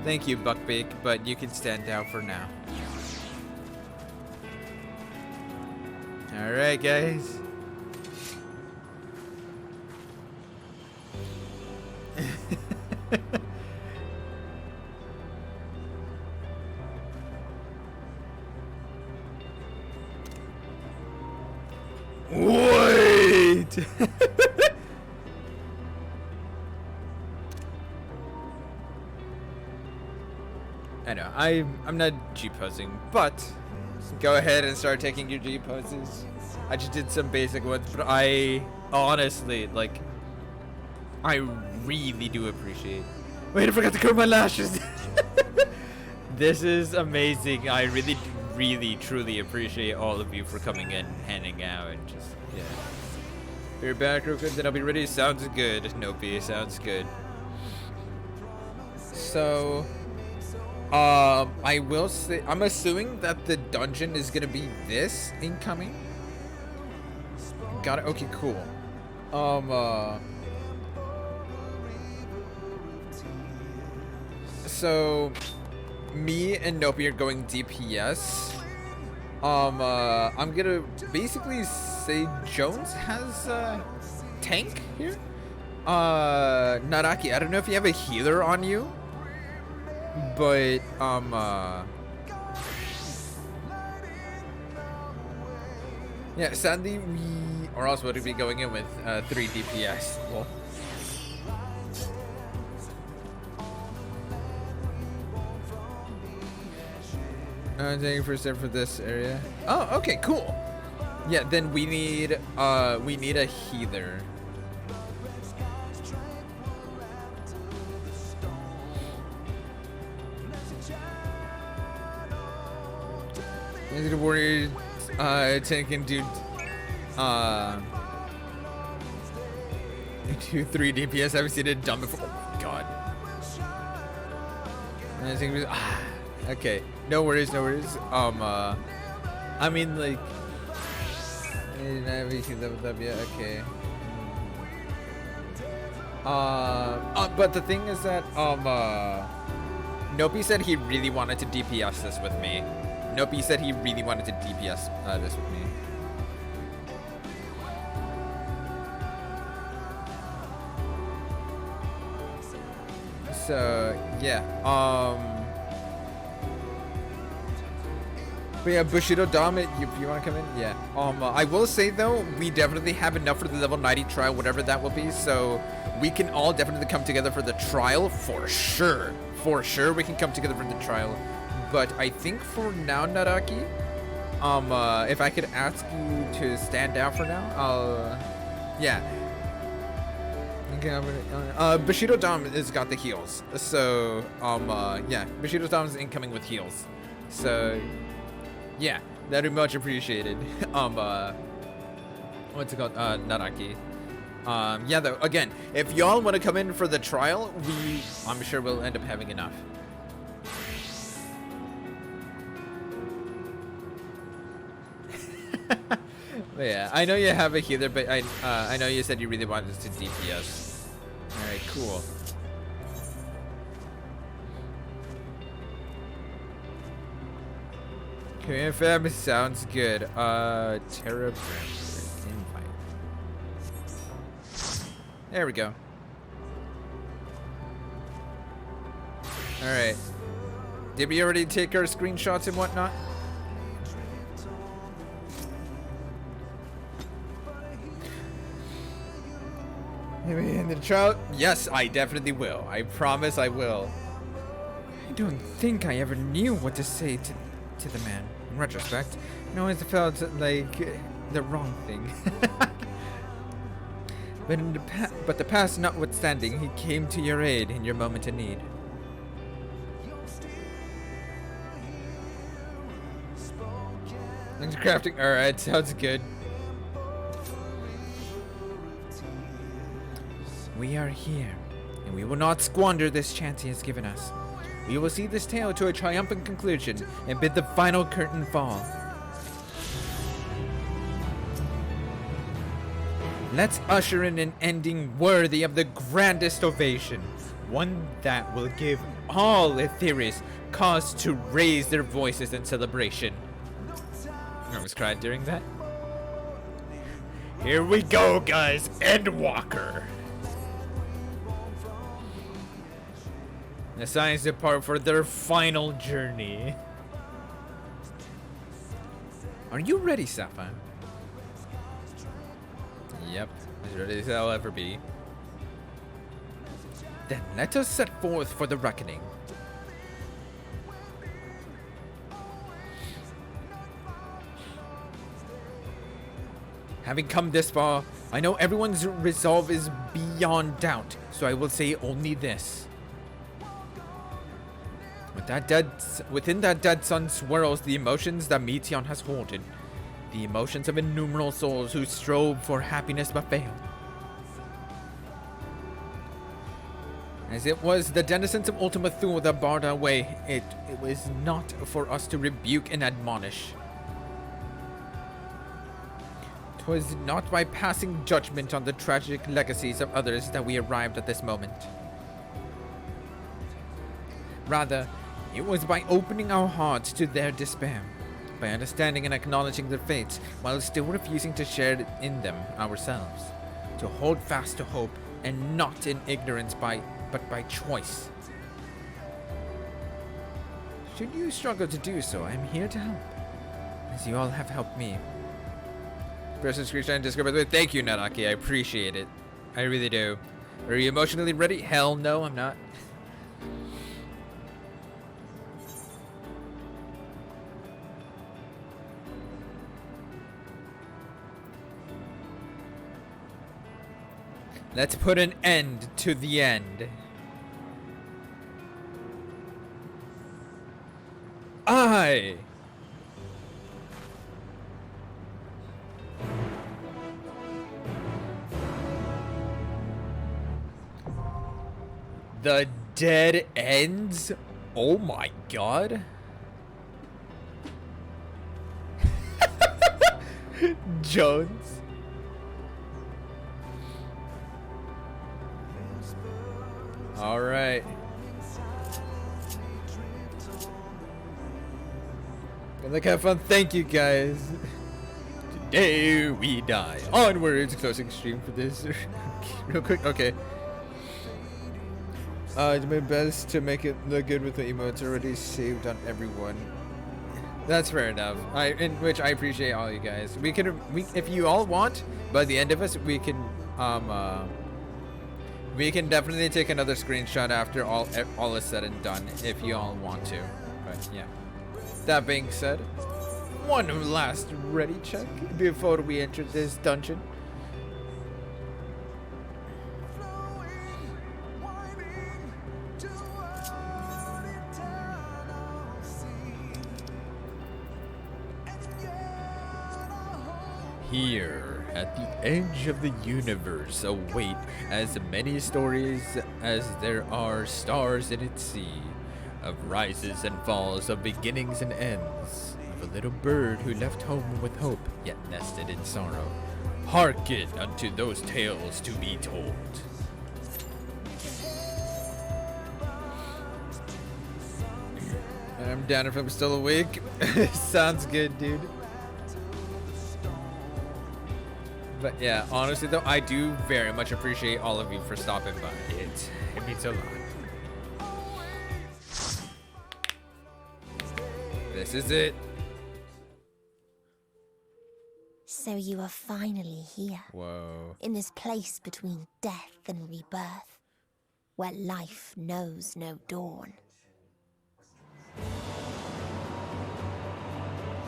Thank you, Buckbeak, but you can stand down for now. Alright, guys. Wait! I know, I'm not G-posing, but go ahead and start taking your G-poses. I just did some basic ones, but I honestly, like, I really do appreciate. Wait, I forgot to curl my lashes! This is amazing. I really, truly appreciate all of you for coming in, hanging out, and just, yeah. You're back real quick, then I'll be ready. Sounds good. Nope, sounds good. So, I will say, I'm assuming that the dungeon is gonna be this incoming. Got it. Okay, cool. So, me and Nopi are going DPS. I'm gonna basically say Jones has a tank here. Naraki, I don't know if you have a healer on you, but yeah, sadly or else would be going in with 3 DPS. Well, thank you for a step for this area. Oh, okay, cool. Yeah, then we need a healer. Is it worried? 10 can do 2-3 DPS. I've seen it done before. Oh my god. I think it was, okay. No worries, no worries. I mean, like, leveled up yet? Okay. But the thing is that Nopi said he really wanted to DPS this with me. Nopi said he really wanted to DPS this with me. So yeah, but yeah, Bushido Dom, if you want to come in, yeah. I will say though, we definitely have enough for the level 90 trial, whatever that will be. So we can all definitely come together for the trial for sure. For sure, we can come together for the trial. But I think for now, Naraki, if I could ask you to stand down for now, yeah. Bushido Dom has got the heals. So, yeah, Bushido Dom's incoming with heals. So, yeah, that'd be much appreciated. What's it called? Naraki. Yeah, though, again, if y'all want to come in for the trial, I'm sure we'll end up having enough. But yeah, I know you have a healer, but I know you said you really wanted to DPS. Alright, cool. Korean fam sounds good. Terra invite. There we go. Alright. Did we already take our screenshots and whatnot? Maybe in the trial? Yes, I definitely will. I promise I will. I don't think I ever knew what to say to the man. In retrospect, it always felt like the wrong thing. But the past notwithstanding, he came to your aid in your moment of need. Thanks for crafting. Alright, sounds good. We are here, and we will not squander this chance he has given us. We will see this tale to a triumphant conclusion and bid the final curtain fall. Let's usher in an ending worthy of the grandest ovation, one that will give all Ethereus cause to raise their voices in celebration. I almost cried during that. Here we go, guys. Endwalker. The Science depart for their final journey. Are you ready, Sapphire? Yep, as ready as I'll ever be. Then let us set forth for the reckoning. Having come this far, I know everyone's resolve is beyond doubt, so I will say only this. Within that dead sun swirls the emotions that Meteon has hoarded. The emotions of innumerable souls who strove for happiness but failed. As it was the denizens of Ultima Thule that barred our way, it was not for us to rebuke and admonish. 'Twas not by passing judgment on the tragic legacies of others that we arrived at this moment. Rather, it was by opening our hearts to their despair, by understanding and acknowledging their fates while still refusing to share in them ourselves, to hold fast to hope and not in ignorance but by choice. Should you struggle to do so, I am here to help, as you all have helped me. Person screenshot and Discord, by the way, thank you, Naraki, I appreciate it. I really do. Are you emotionally ready? Hell no, I'm not. Let's put an end to the end. I The dead ends? Oh my god. Jones. All right. Good luck, have fun. Thank you, guys. Today we die. Onwards, closing stream for this. Real quick. Okay. I did my best to make it look good with the emotes already saved on everyone. That's fair enough. In which I appreciate all you guys. We if you all want, by the end of us, we can definitely take another screenshot after all is said and done, if you all want to. But yeah. That being said, one last ready check before we enter this dungeon. Here, at the edge of the universe, await as many stories as there are stars in its sea, of rises and falls, of beginnings and ends, of a little bird who left home with hope, yet nested in sorrow. Hearken unto those tales to be told. I'm down if I'm still awake. Sounds good, dude. But yeah, honestly though, I do very much appreciate all of you for stopping by. It means a lot. This is it. So you are finally here. Whoa. In this place between death and rebirth, where life knows no dawn.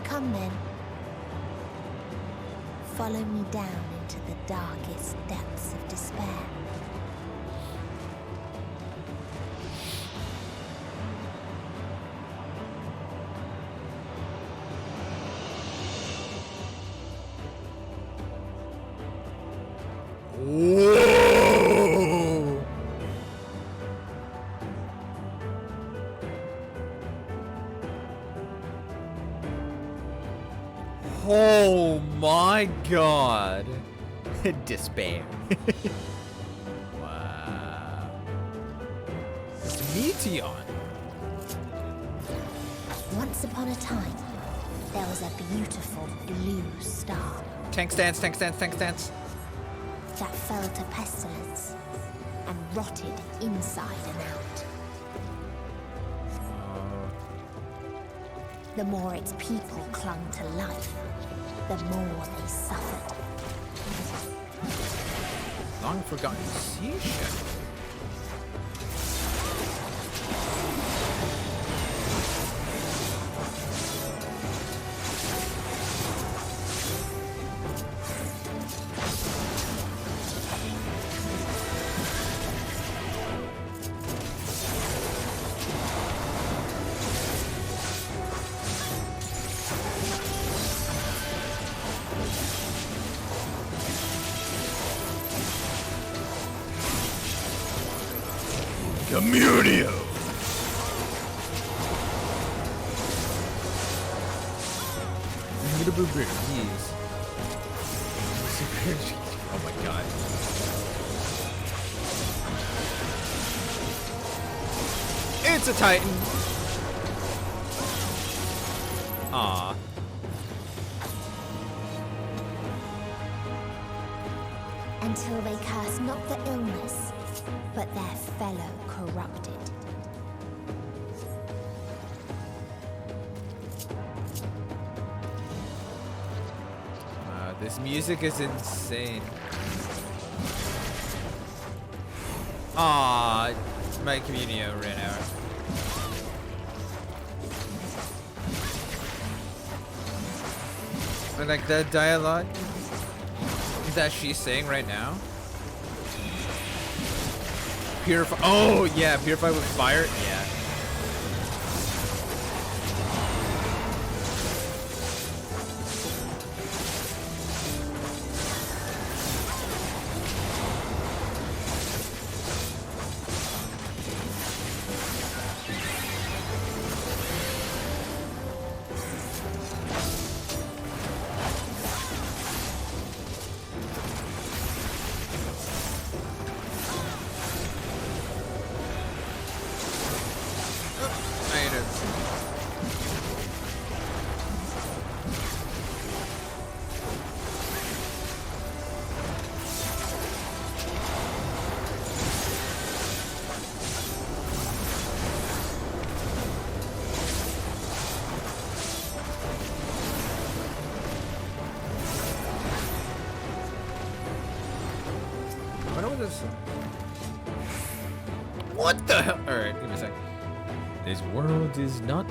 Come then. Follow me down into the darkest depths of despair. Whoa! Oh my god. Despair. Wow. It's Meteon. Once upon a time, there was a beautiful blue star. Tank stance, tank stance, tank stance. That fell to pestilence and rotted inside and out. The more its people clung to life, the more they suffered. Long forgotten sea ship. Communio! Little bit yes. Oh my god. It's a Titan! Aww. Until they curse not the illness, but their fellow corrupted. This music is insane. Ah, my Communio ran out. But like that dialogue that she's saying right now. Purify. Oh yeah, purify with fire. Yeah. What the hell? Alright, give me a sec. This world is not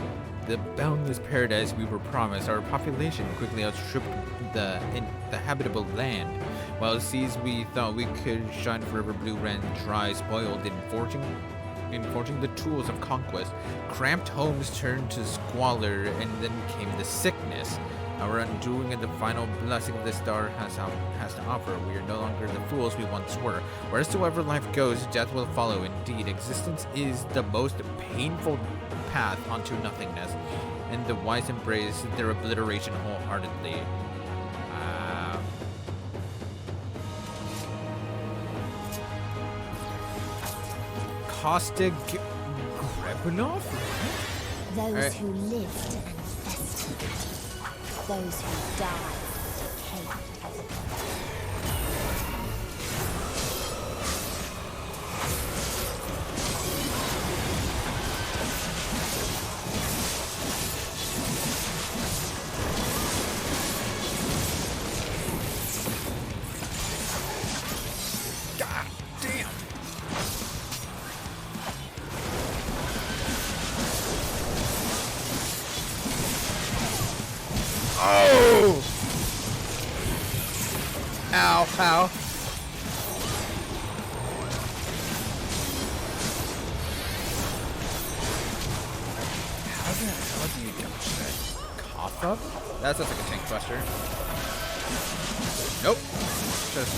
the boundless paradise we were promised. Our population quickly outstripped the habitable land, while seas we thought we could shine forever blue ran dry, spoiled in forging the tools of conquest. Cramped homes turned to squalor, and then came the sickness. Our undoing and the final blessing of the star has to offer. We are no longer the fools we once were. Wheresoever life goes, death will follow. Indeed, existence is the most painful path onto nothingness, and the wise embrace their obliteration wholeheartedly. Kostig Grebunov? Those who lived and festered. Those who died decayed. God damn. Oh! Ow, ow. How the hell do you dodge that? Cough up? That sounds like a tank buster. Nope. Just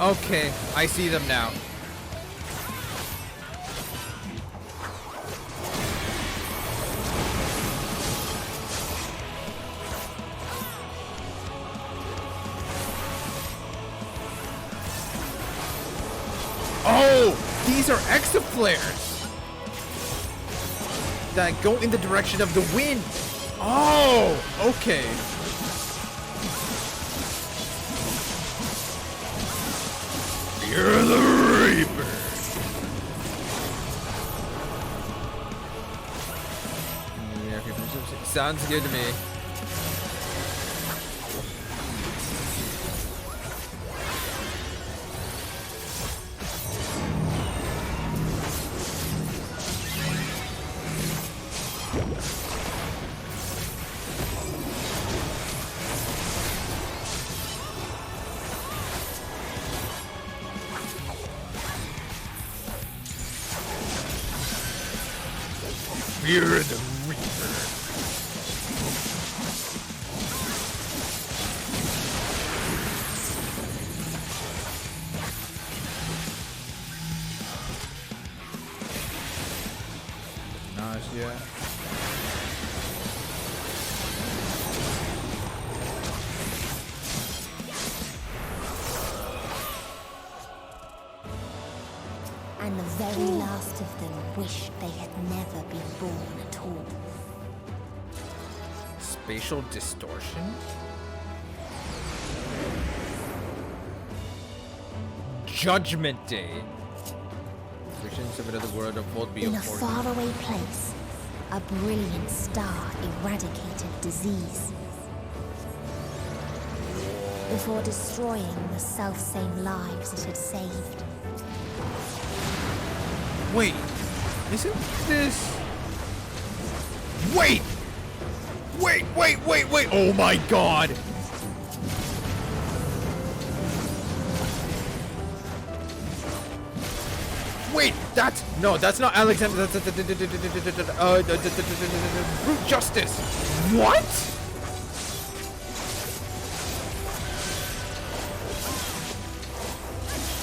okay, I see them now. Oh, these are exaflares that go in the direction of the wind. Oh, okay. You're the Reaper. Yeah, okay, sounds good to me. You're the Reaper. Nausea. And the very last of them wished they had never been born at all. Spatial distortion? Judgment Day. Visions of another world of old In a faraway place, a brilliant star eradicated disease. Before destroying the selfsame lives it had saved. Wait, isn't this... Wait! Wait! Oh my god! Wait, that's... No, that's not Alexander. That's... Brute Justice. What?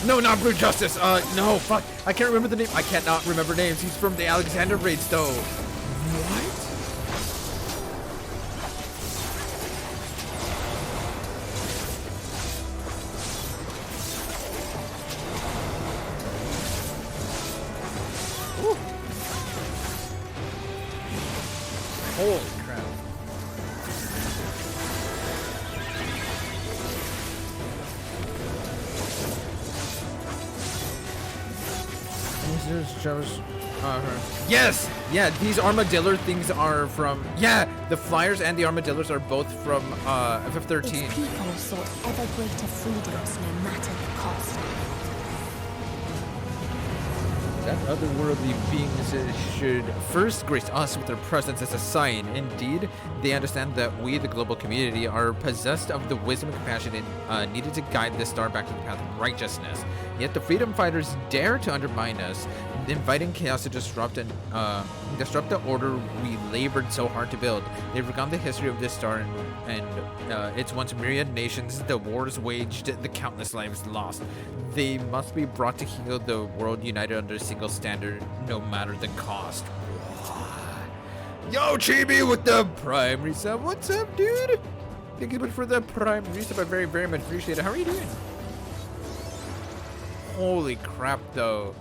No, not Brute Justice. No, fuck. I can't remember the name. I cannot remember names. He's from the Alexander raids, though. What? Holy crap. Yes! Yeah, these armadillo things are from... Yeah, the flyers and the armadillos are both from FF13. Its people sought ever greater freedoms no matter the cost. That otherworldly beings should first grace us with their presence as a sign. Indeed, they understand that we, the global community, are possessed of the wisdom and compassion needed to guide this star back to the path of righteousness. Yet the freedom fighters dare to undermine us, inviting chaos to disrupt the order we labored so hard to build. They've forgotten the history of this star and its once myriad nations, the wars waged, the countless lives lost. They must be brought to heal the world united under a single standard, no matter the cost. Yo, Chibi with the Prime resub. What's up, dude? Thank you so much for the Prime resub. I very, very much appreciate it. How are you doing? Holy crap, though.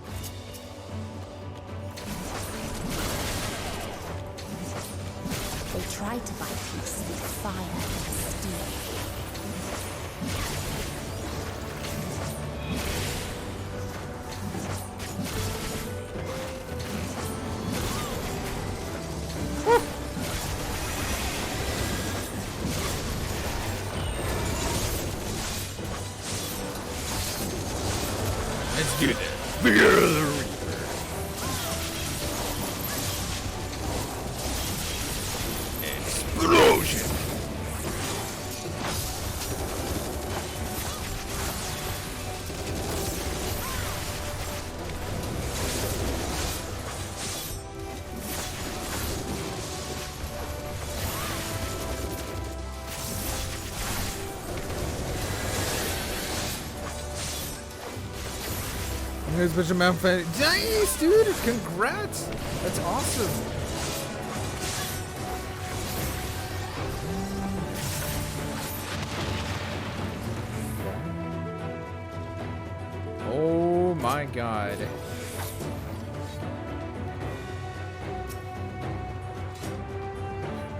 They tried to buy peace with fire and steel. Let's do this. Fear of the Reaper. Explosion. Here's a bunch of Mount Fan. Nice, dude! Congrats! That's awesome. Oh my god.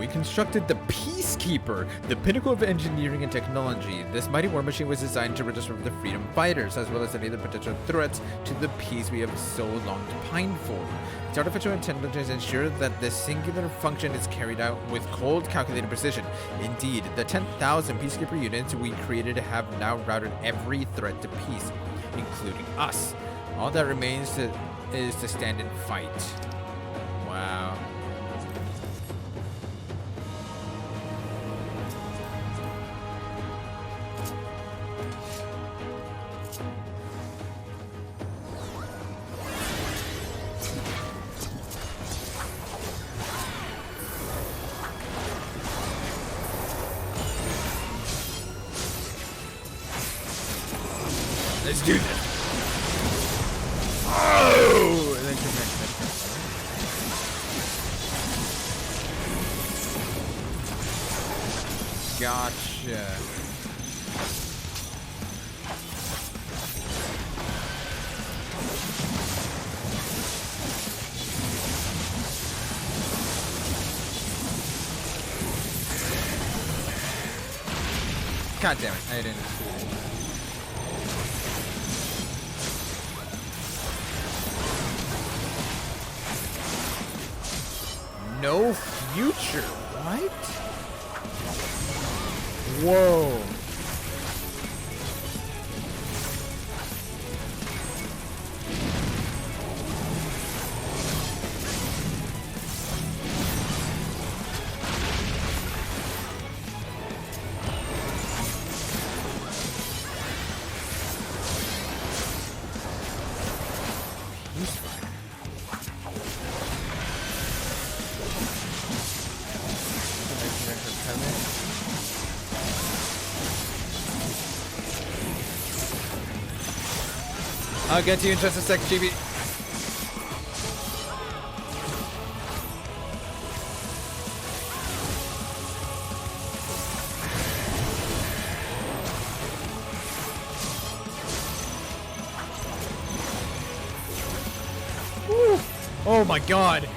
We constructed the Peacekeeper, the pinnacle of engineering and technology. This mighty war machine was designed to disrupt the freedom fighters, as well as any other potential threats to the peace we have so long pined for. Its artificial intelligence ensures that this singular function is carried out with cold, calculated precision. Indeed, the 10,000 Peacekeeper units we created have now routed every threat to peace, including us. All that remains is to stand and fight. Wow. Let's do this. Oh! And then gotcha. God damn it, I didn't. No future. What? Whoa. I'll get to you in just a sec, Chibi. Woo. Oh my god.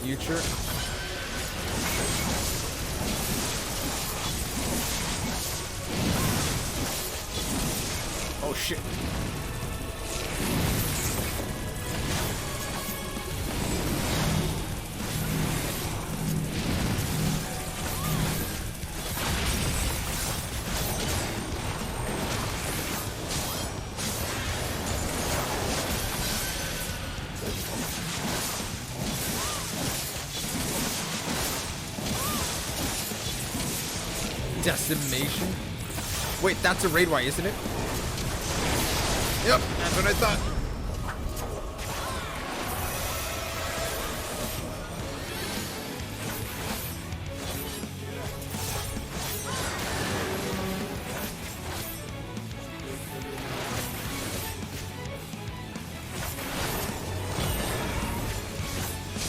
future. Oh shit. Decimation? Wait, that's a raid Y, isn't it? Yep, that's what I thought.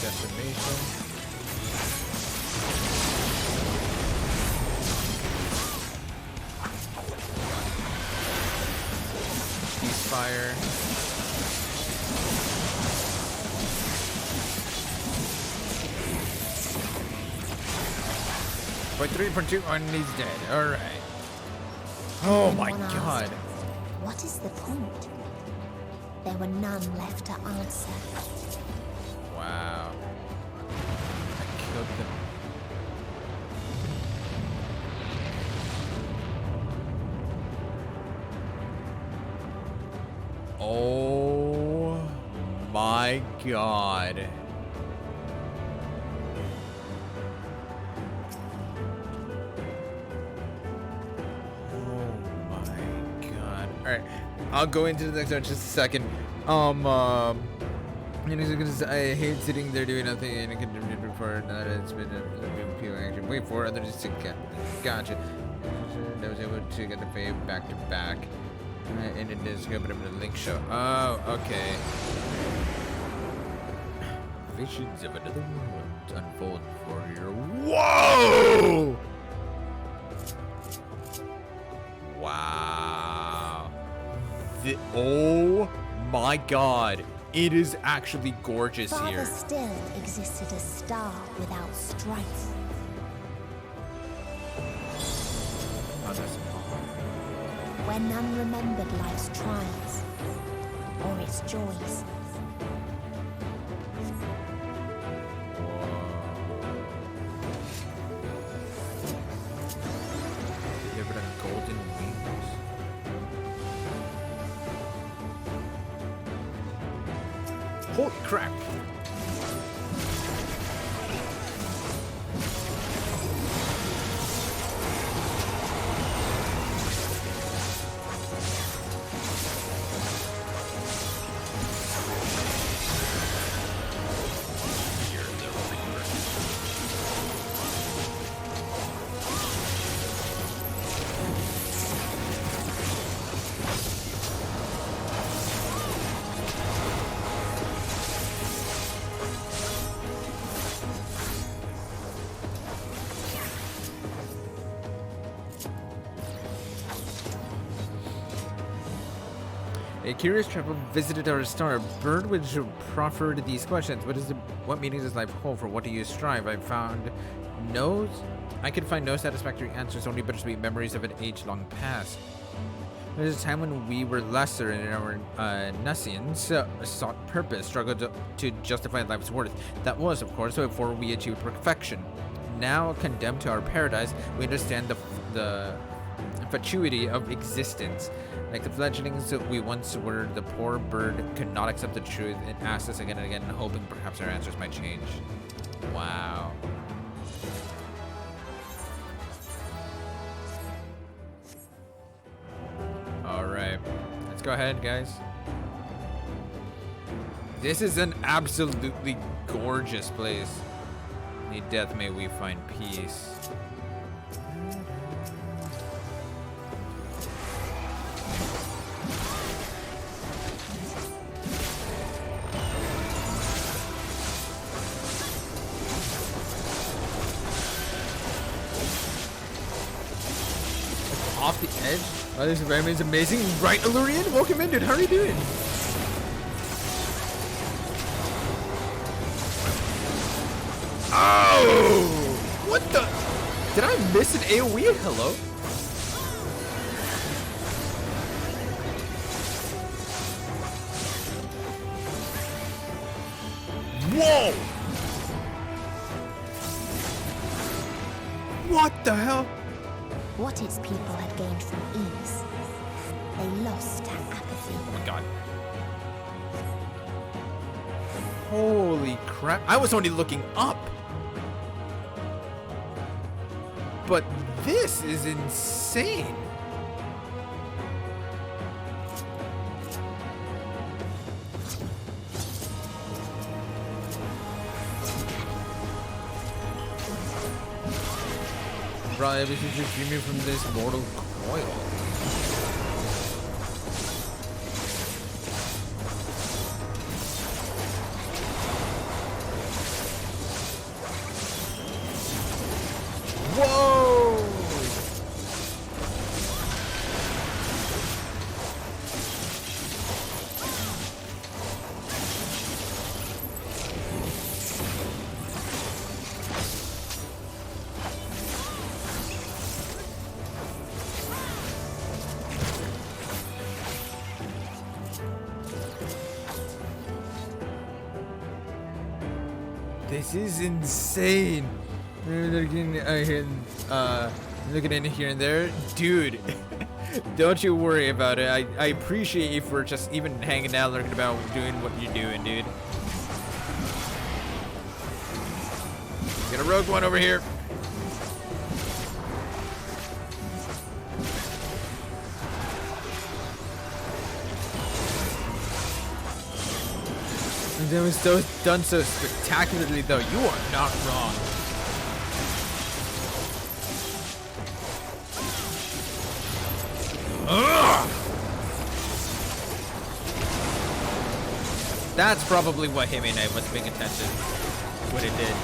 Decimation. Fire. Point 3.2 and he's dead. Alright. Oh my god. What is the point? There were none left to answer. Wow. I killed them. Oh my god. Oh my god. Alright, I'll go into the next one in just a second. I hate sitting there doing nothing and I can do it before that it's been people action. Wait for others to get. Gotcha. I was able to get the fave back to back. And it is open up the link show. Oh, okay. Visions of another world unfold for your. Whoa! Wow. Oh my god. It is actually gorgeous Farther here. still existed a star without strife. Oh, that's where none remembered life's trials or its joys. Delivered on golden wings. Holy crap! A curious traveler visited our star, a bird which proffered these questions. What meaning does life hold? For what do you strive? I could find no satisfactory answers, only bittersweet memories of an age-long past. There was a time when we were lesser and our nescience sought purpose, struggled to justify life's worth. That was, of course, before we achieved perfection. Now, condemned to our paradise, we understand the fatuity of existence. Like the fledglings we once were, the poor bird could not accept the truth and asked us again and again, hoping perhaps our answers might change. Wow. Alright. Let's go ahead, guys. This is an absolutely gorgeous place. In death may we find peace. Off the edge? Oh, this environment is amazing. Right, Allurian? Welcome in, dude. How are you doing? Oh! What the? Did I miss an AoE? Hello? Whoa! What the hell? What its people had gained from ease, they lost to apathy. Oh my god. Holy crap. I was only looking up. But this is insane. Probably everything's just streaming from this mortal coil. Whoa! This is insane. Looking in here and there, dude. Don't you worry about it. I appreciate you for just even hanging out, lurking about, doing what you're doing, dude. Got a rogue one over here. That was so done so spectacularly, though. You are not wrong. Ugh! That's probably what hit me, and I wasn't paying attention. What it did.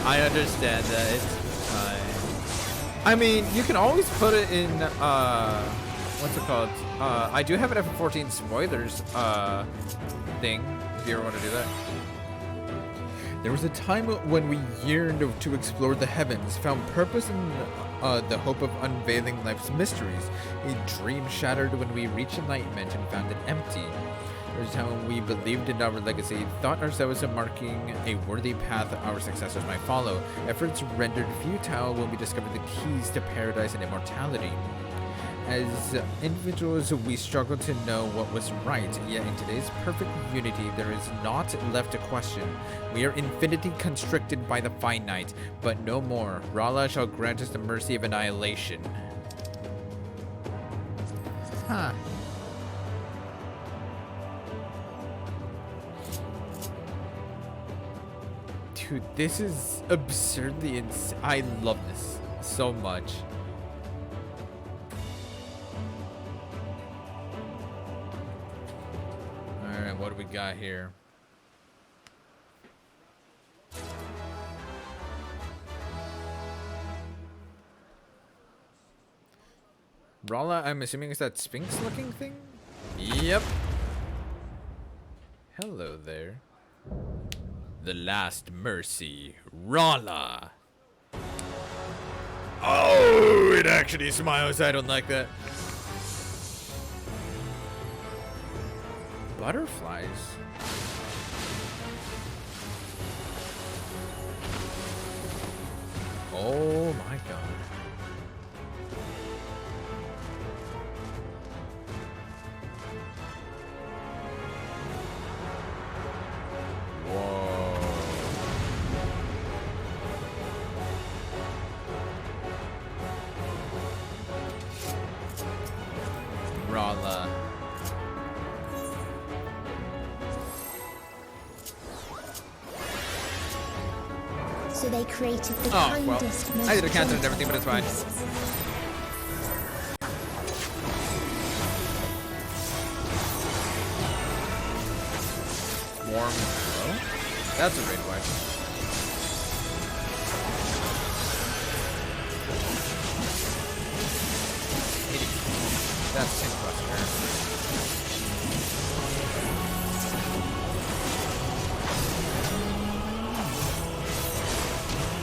I understand that. It's fine. I mean, you can always put it in, what's it called? I do have an F14 spoilers, thing, if you ever want to do that. There was a time when we yearned to explore the heavens, found purpose in the hope of unveiling life's mysteries. A dream shattered when we reached enlightenment and found it empty. There was a time when we believed in our legacy, thought ourselves marking a worthy path our successors might follow. Efforts rendered futile when we discovered the keys to paradise and immortality. As individuals, we struggled to know what was right, yet in today's perfect unity, there is naught left to question. We are infinity constricted by the finite, but no more. Rala shall grant us the mercy of annihilation. Huh. Dude, this is absurdly insane. I love this so much. Alright, what do we got here? Rala, I'm assuming is that Sphinx looking thing? Yep. Hello there. The last mercy, Rala. Oh, it actually smiles. I don't like that. Butterflies. Oh my god. Rala. So they created the well, kindest, I did a counter and everything, but it's fine. Warm. Oh, that's a raid wipe. That's Sync Buster.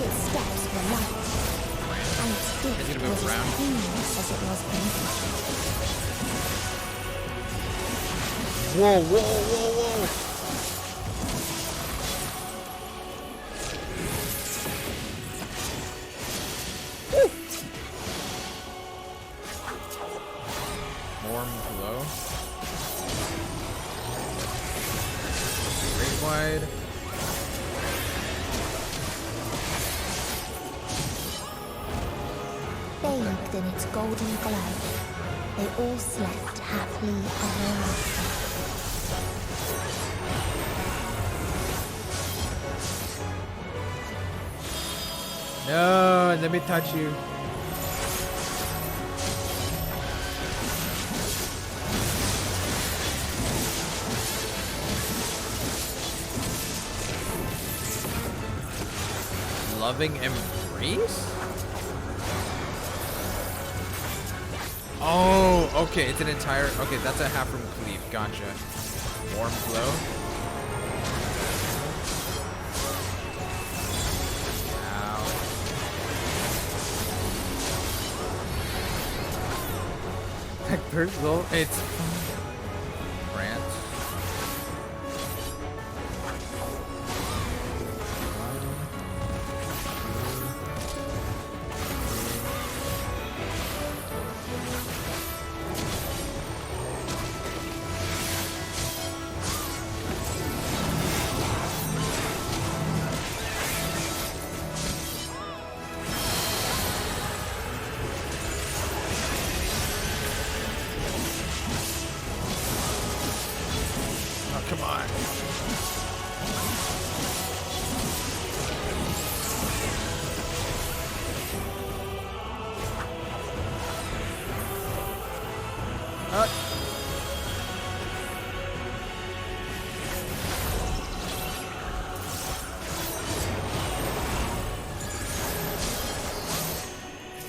Its steps were light, and its gift was as painless as it was beneficent. Whoa, whoa, whoa, whoa! Warm glow. Great wide. Bathed in its golden glow, they all slept happily ever after. No, let me touch you. Loving embrace? Oh, okay, it's an entire, okay, that's a half room cleave, gotcha. Warm glow. Personal, it's France. Come on.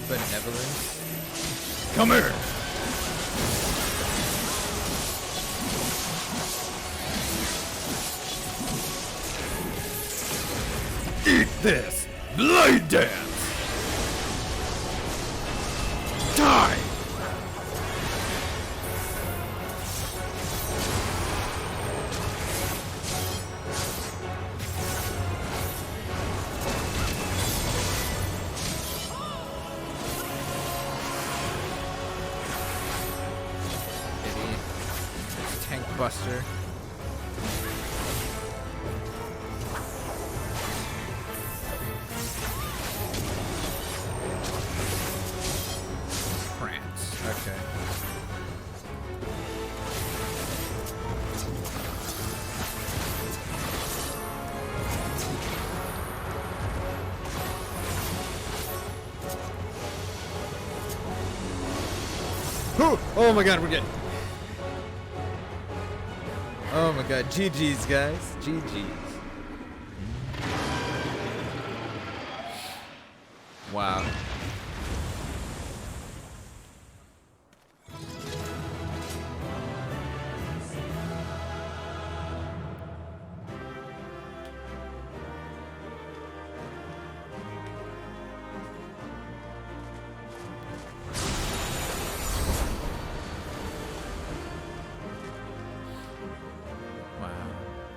Benevolence. Come here. Eat this! Blade dance! Die! Maybe tank buster. Okay. Oh my god, we're good. Oh my god, GG's guys. GG's. Wow.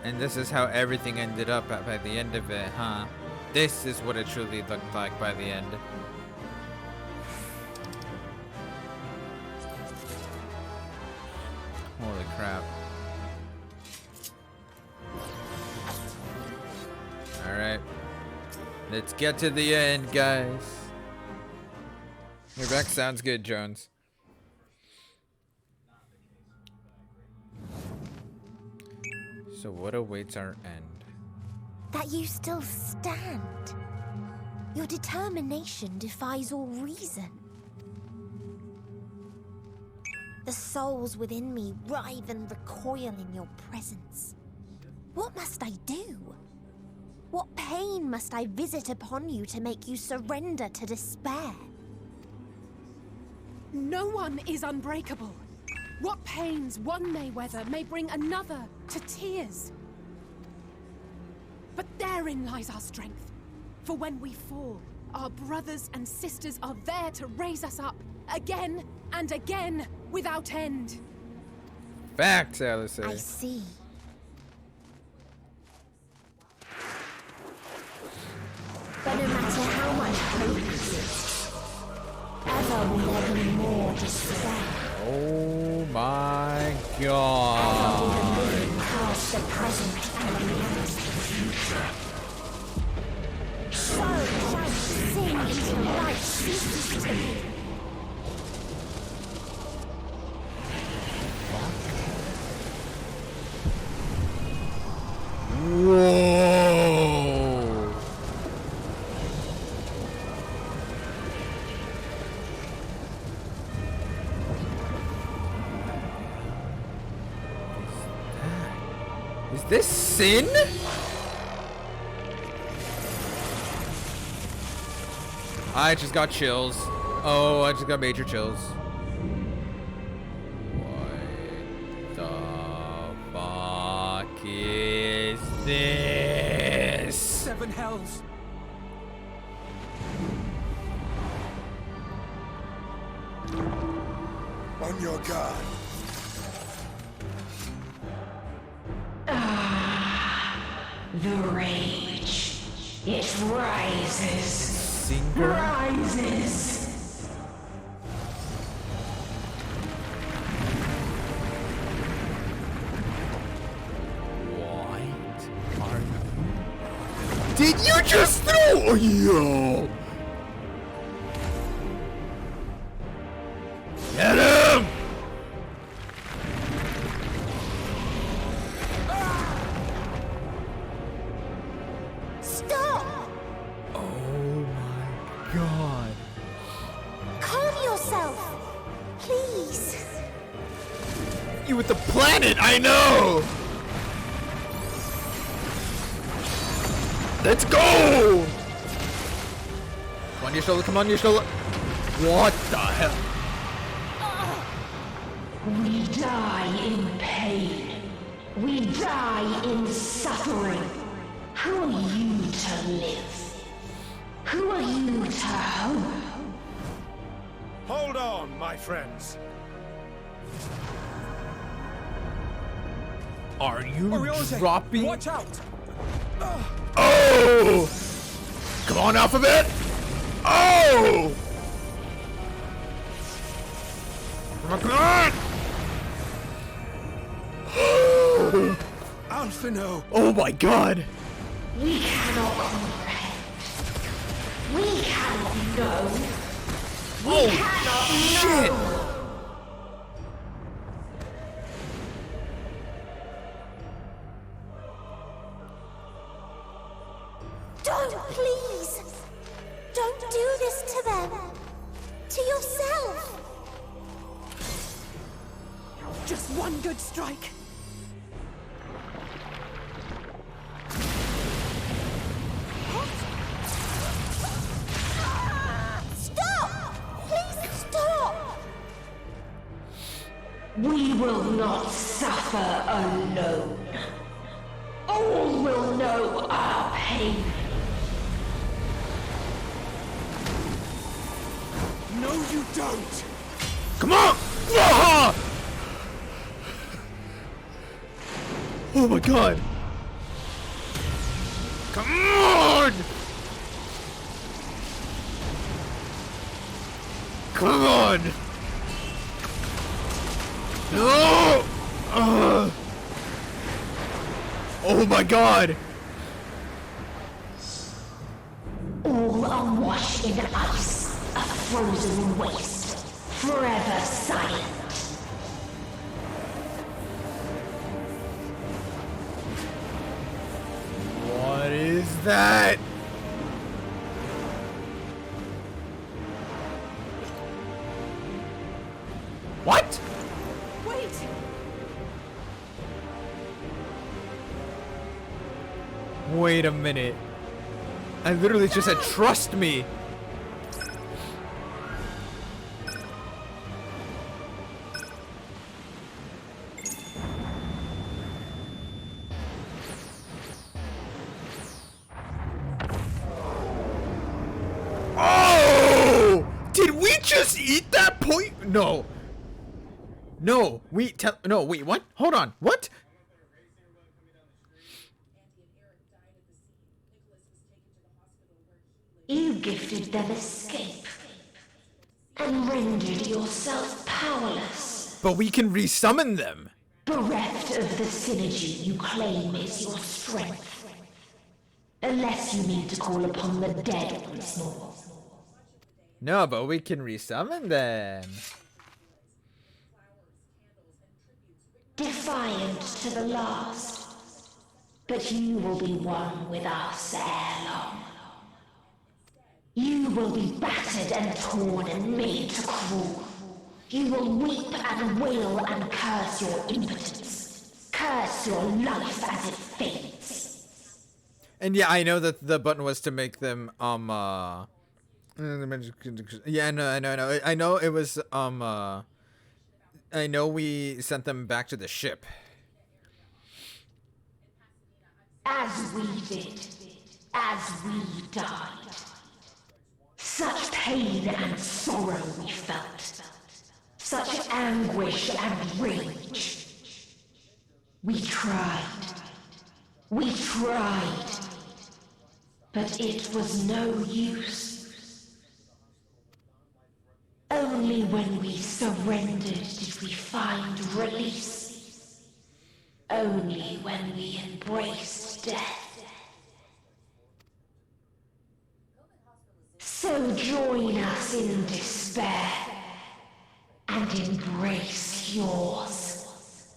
And this is how everything ended up by the end of it, huh? This is what it truly looked like by the end. Holy crap. Alright. Let's get to the end, guys. Your back sounds good, Jones. So what awaits our end? That you still stand. Your determination defies all reason. The souls within me writhe and recoil in your presence. What must I do? What pain must I visit upon you to make you surrender to despair? No one is unbreakable. What pains one may weather may bring another to tears. But therein lies our strength. For when we fall, our brothers and sisters are there to raise us up again and again without end. Facts, Alice. I see. But no matter how much hope exists, ever will there be more despair. Oh my god. Ever will the living cast the present and the past the future. So shall sin until life ceases to be. Whoa. Is this sin? I just got chills. Oh, I just got major chills. What the fuck is this? 7 hells. On your guard. The rage. It rises. Singer? Rises. What are you? Did you just throw? Yo! Get him! Stop! Oh my god. Calm yourself, please. You with the planet, I know! Let's go! Come on your shoulder, come on your shoulder. What the hell? We die in pain. We die in suffering. Who are you to live? Who are you to hope? Hold on, my friends. Are you Oriose, dropping? Watch out! Oh! Come on, Alphabet! Oh! Come on! Alphino! Oh my god! We cannot comprehend. We cannot know. We cannot shit! know. Don't, please! Don't do this to them! To yourself! Just one good strike. Stop! Please stop! We will not suffer alone. All will know our pain. No, you don't! Come on! Ah! Oh my god! Come on! Come on! No! Oh my god! All are washed in ice, a frozen waste, forever silent. What is that? What? Wait! Wait a minute. I literally just said, trust me. just eat that point? No. No, no, wait, what? Hold on, what? You gifted them escape and rendered yourself powerless. But we can resummon them. Bereft of the synergy you claim is your strength. Unless you need to call upon the dead once more. No, but we can resummon them. Defiant to the last. But you will be one with us ere long. You will be battered and torn and made to crawl. You will weep and wail and curse your impotence. Curse your life as it fades. And yeah, I know that the button was to make them, yeah, no, I know it was, I know we sent them back to the ship. As we did. As we died. Such pain and sorrow we felt. Such anguish and rage. We tried. We tried. But it was no use. Only when we surrendered did we find release. Only when we embraced death. So join us in despair and embrace yours.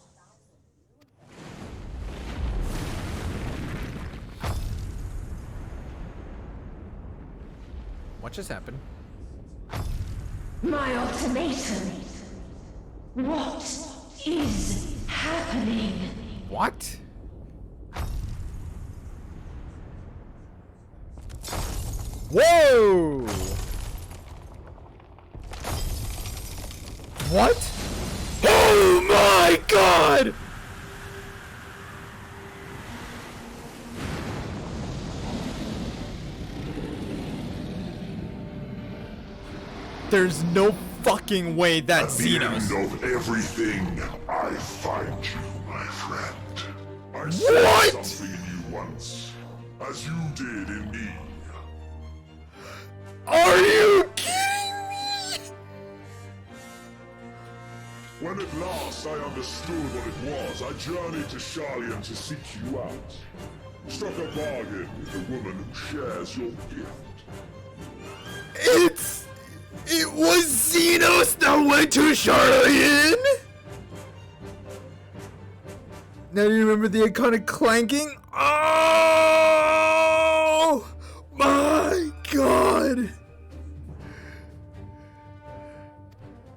What just happened? My ultimatum. What is happening? What? Whoa! What? Oh my god! There's no fucking way that's Xenos. At the end of everything, I find you, my friend. I What? saw something in you once, as you did in me. Are you kidding me? When at last I understood what it was, I journeyed to Sharlayan to seek you out. Struck a bargain with the woman who shares your gift. It was Xenos that went to Sharlayan? Now do you remember the iconic clanking? Oh my god!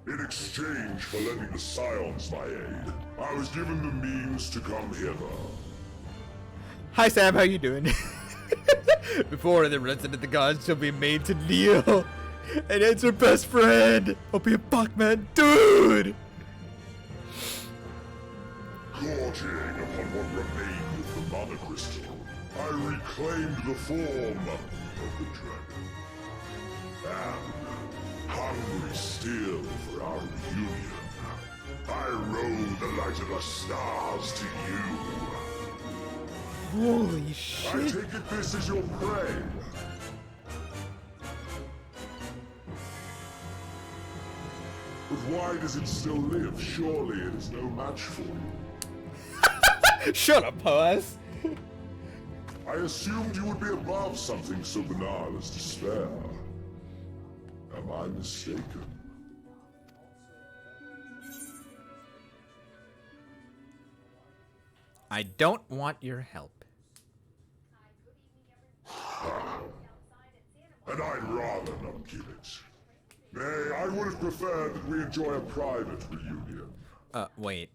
In exchange for lending the Scions my aid, I was given the means to come hither. Hi Sam, how you doing? Before the rest of the gods shall be made to kneel, and it's her best friend. I'll be a Bachman, dude. Gorging upon what remained of the Mana Crystal, I reclaimed the form of the dragon. And, hungry still for our reunion, I rode the light of the stars to you. Holy shit. I take it this is your prey. But why does it still live? Surely it is no match for you. Shut up, Poas. I assumed you would be above something so banal as despair. Am I mistaken? I don't want your help. And I'd rather not give it. Nay, I would have preferred that we enjoy a private reunion. Wait.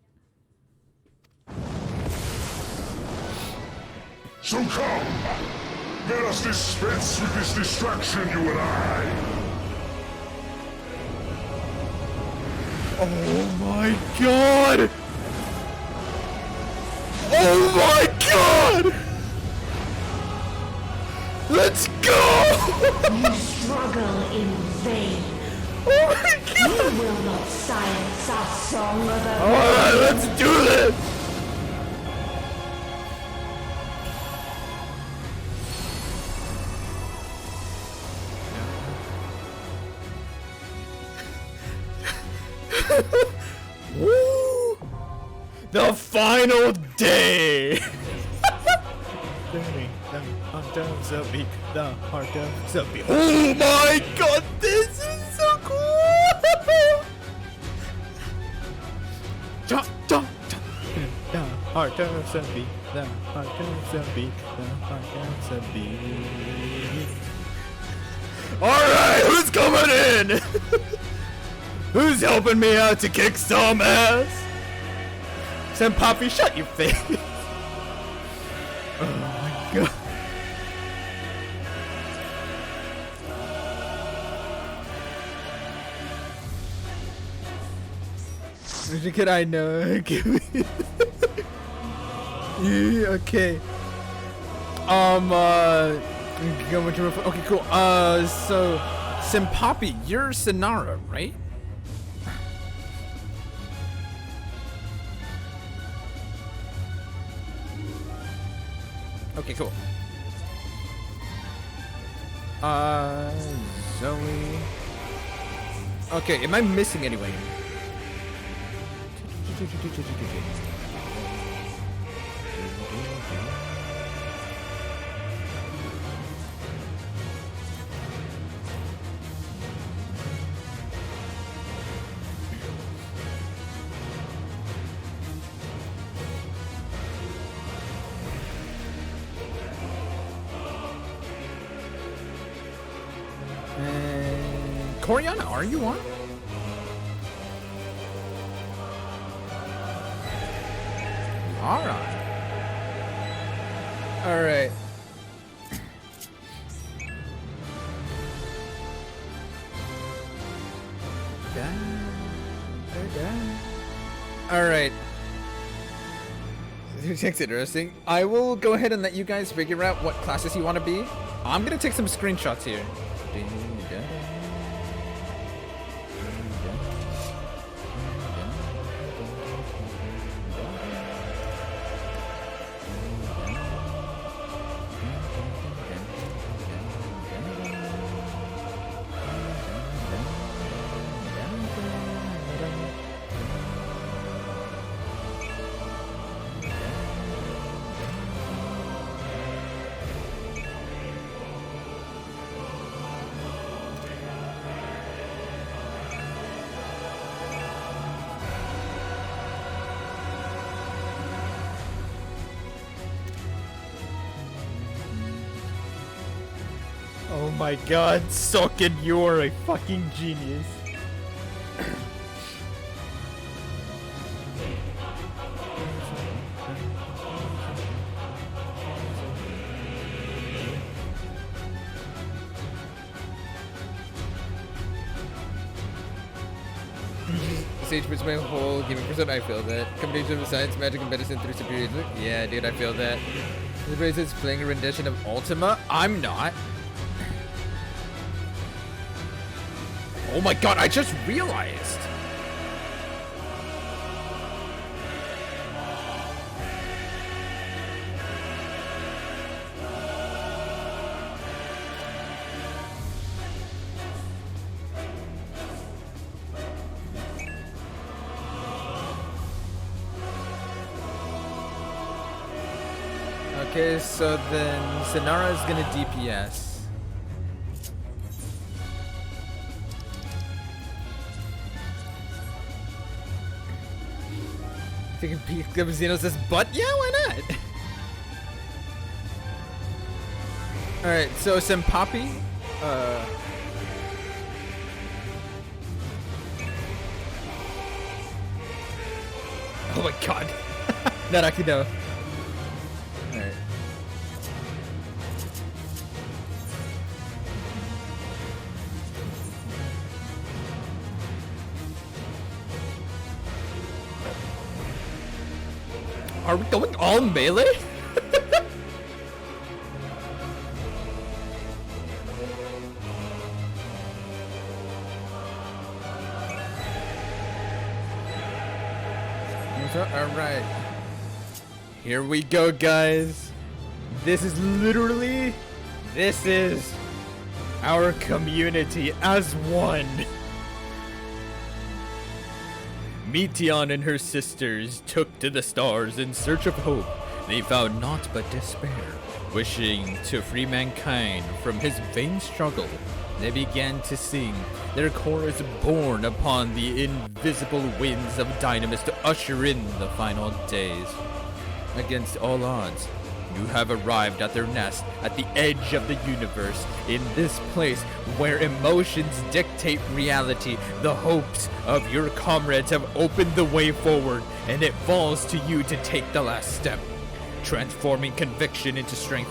So come! Let us dispense with this distraction, you and I! Oh my god! Oh my god! Let's go! You struggle in vain. Oh my not silence our song of a... Alright, let's do this! Woo! The final day! Oh my god, this is so cool! The heart of a bee, the heart of a bee, the heart of a bee. Alright, who's coming in? Who's helping me out to kick some ass? Sam Poppy, shut your face. Oh my god. Could I know? Yeah, okay. Okay, cool. So Simpoppy, you're Sinara, right? Okay, cool. Zoe. Okay, am I missing anyone? Coriana, are you on? Alright. Alright. This is interesting. I will go ahead and let you guys figure out what classes you want to be. I'm gonna take some screenshots here. Oh my god, Soken, you're a fucking genius. Sage puts my whole gaming persona, I feel that. Combination of science, magic, and medicine through superior. Yeah, dude, I feel that. Everybody says playing a rendition of Ultima. I'm not. Oh my god, I just realized. Okay, so then Sinara is gonna DPS. I think Zeno says, but yeah, why not? Alright, so Simpoppy, oh my god. Narakino. Alright. Are we going all melee? Alright. Here we go, guys. This is our community as one. Meteon and her sisters took to the stars in search of hope. They found naught but despair. Wishing to free mankind from his vain struggle, they began to sing their chorus borne upon the invisible winds of Dynamis to usher in the final days. Against all odds, you have arrived at their nest at the edge of the universe, in this place where emotions dictate reality. The hopes of your comrades have opened the way forward, and it falls to you to take the last step. Transforming conviction into strength,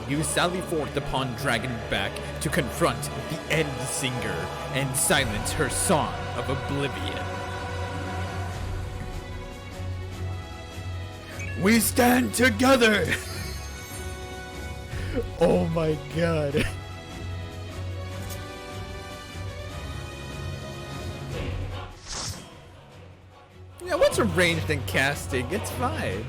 you sally forth upon Dragonback to confront the End Singer and silence her song of oblivion. We stand together! Oh my god. Yeah, what's ranged and casting? It's fine.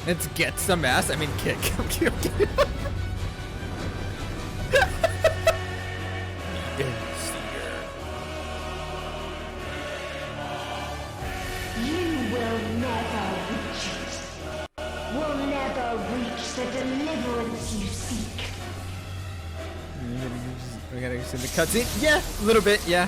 Let's get some ass. I mean, kick. You will never reach it. Will never reach the deliverance you seek. We gotta see the cutscene. Yeah, a little bit. Yeah.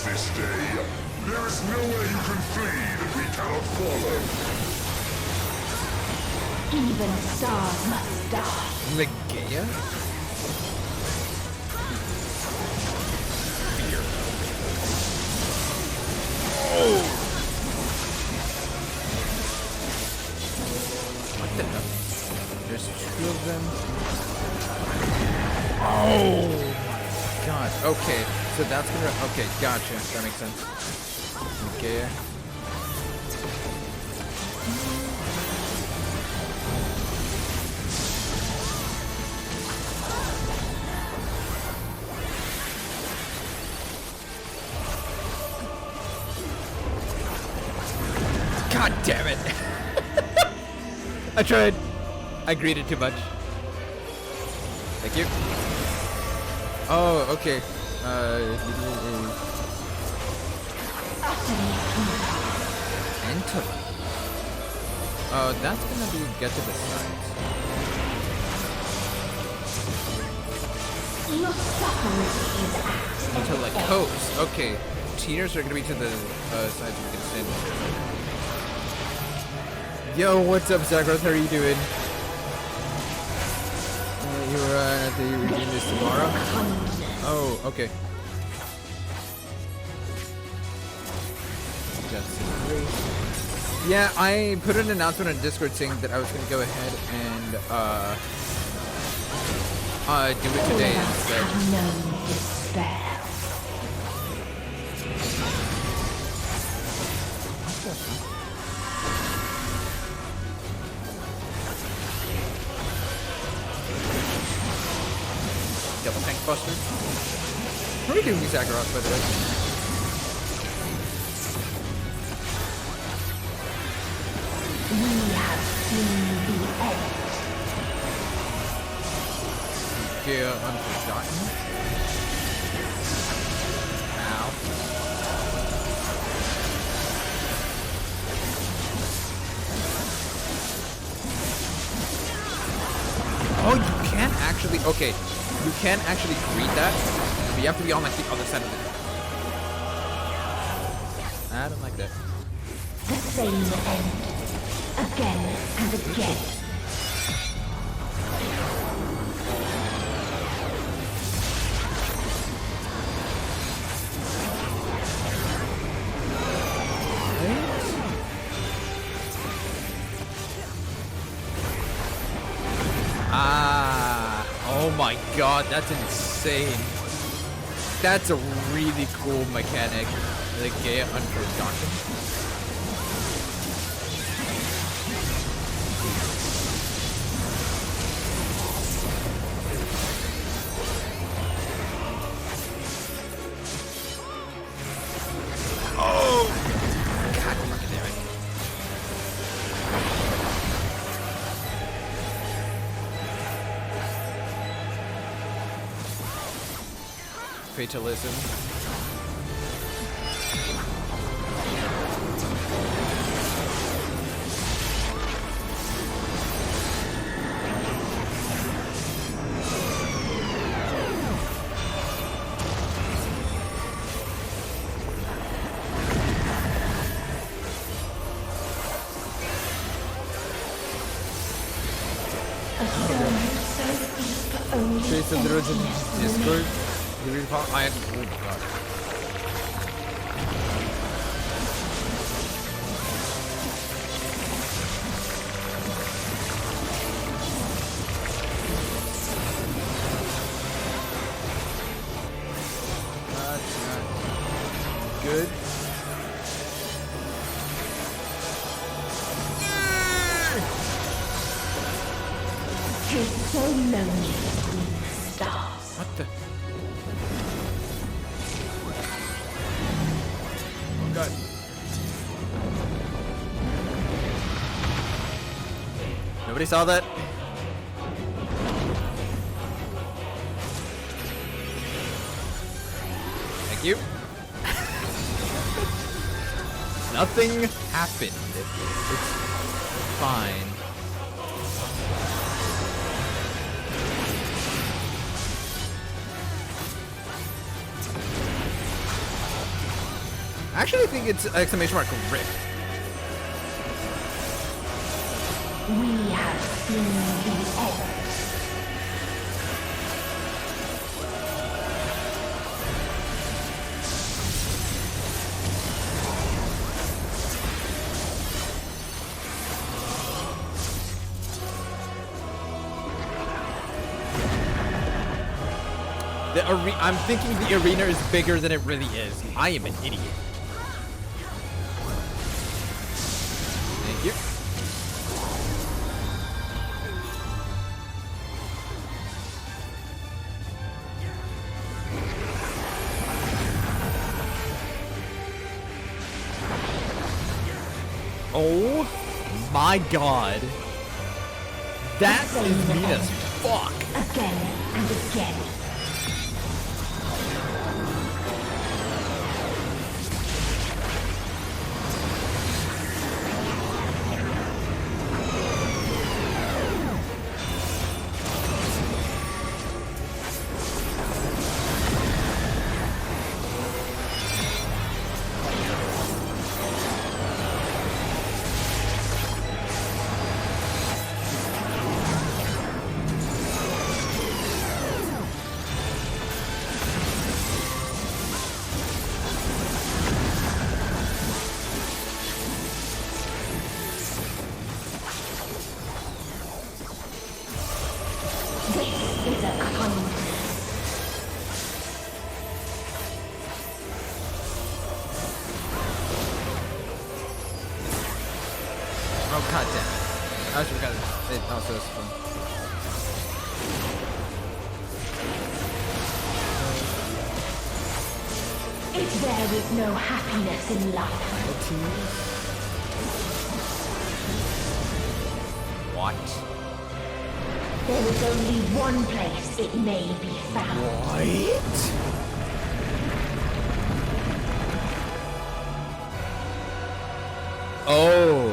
This day, there is nowhere you can flee that we cannot follow. Even stars must die. Megea? Oh! What the hell? There's two of them. Oh! God, okay. So that's gonna, okay, gotcha, that makes sense. Okay. God damn it! I tried. I greeted too much. Thank you. Oh, okay. Enter. Oh, that's gonna be get to the sides. Your suffering is active. Until like coast. Okay. Tears are gonna be to the sides we can stand. Yo, what's up, Zagros? How are you doing? You're doing this tomorrow? Oh, okay. Yeah, I put an announcement on Discord saying that I was gonna go ahead and do it today instead. Double tank buster. How are we doing these Zagros, by the way? We have seen the end. Yeah, Unforgotten. Ow. Oh, you can't actually. Okay, you can actually greet that, but you have to be on like the other side of it. I don't like that. The same end. Again and again. Oh my god, that's insane. That's a really cool mechanic. The gay introduction. Oh! God fucking damn it. Fatalism. Jason, there was a Discord. I had. Oh my god. That's not good. It's so lonely between the stars. What the? Oh god. Nobody saw that? Thank you. Nothing happened. It's fine. I actually think it's exclamation mark rift. We have seen the end. I'm thinking the arena is bigger than it really is. I am an idiot. Thank you. Oh my god. That is mean as fuck. Again and again. Oh god damn it. I actually got it also this one. If there is no happiness in life, what? there is only one place it may be found. What? Oh.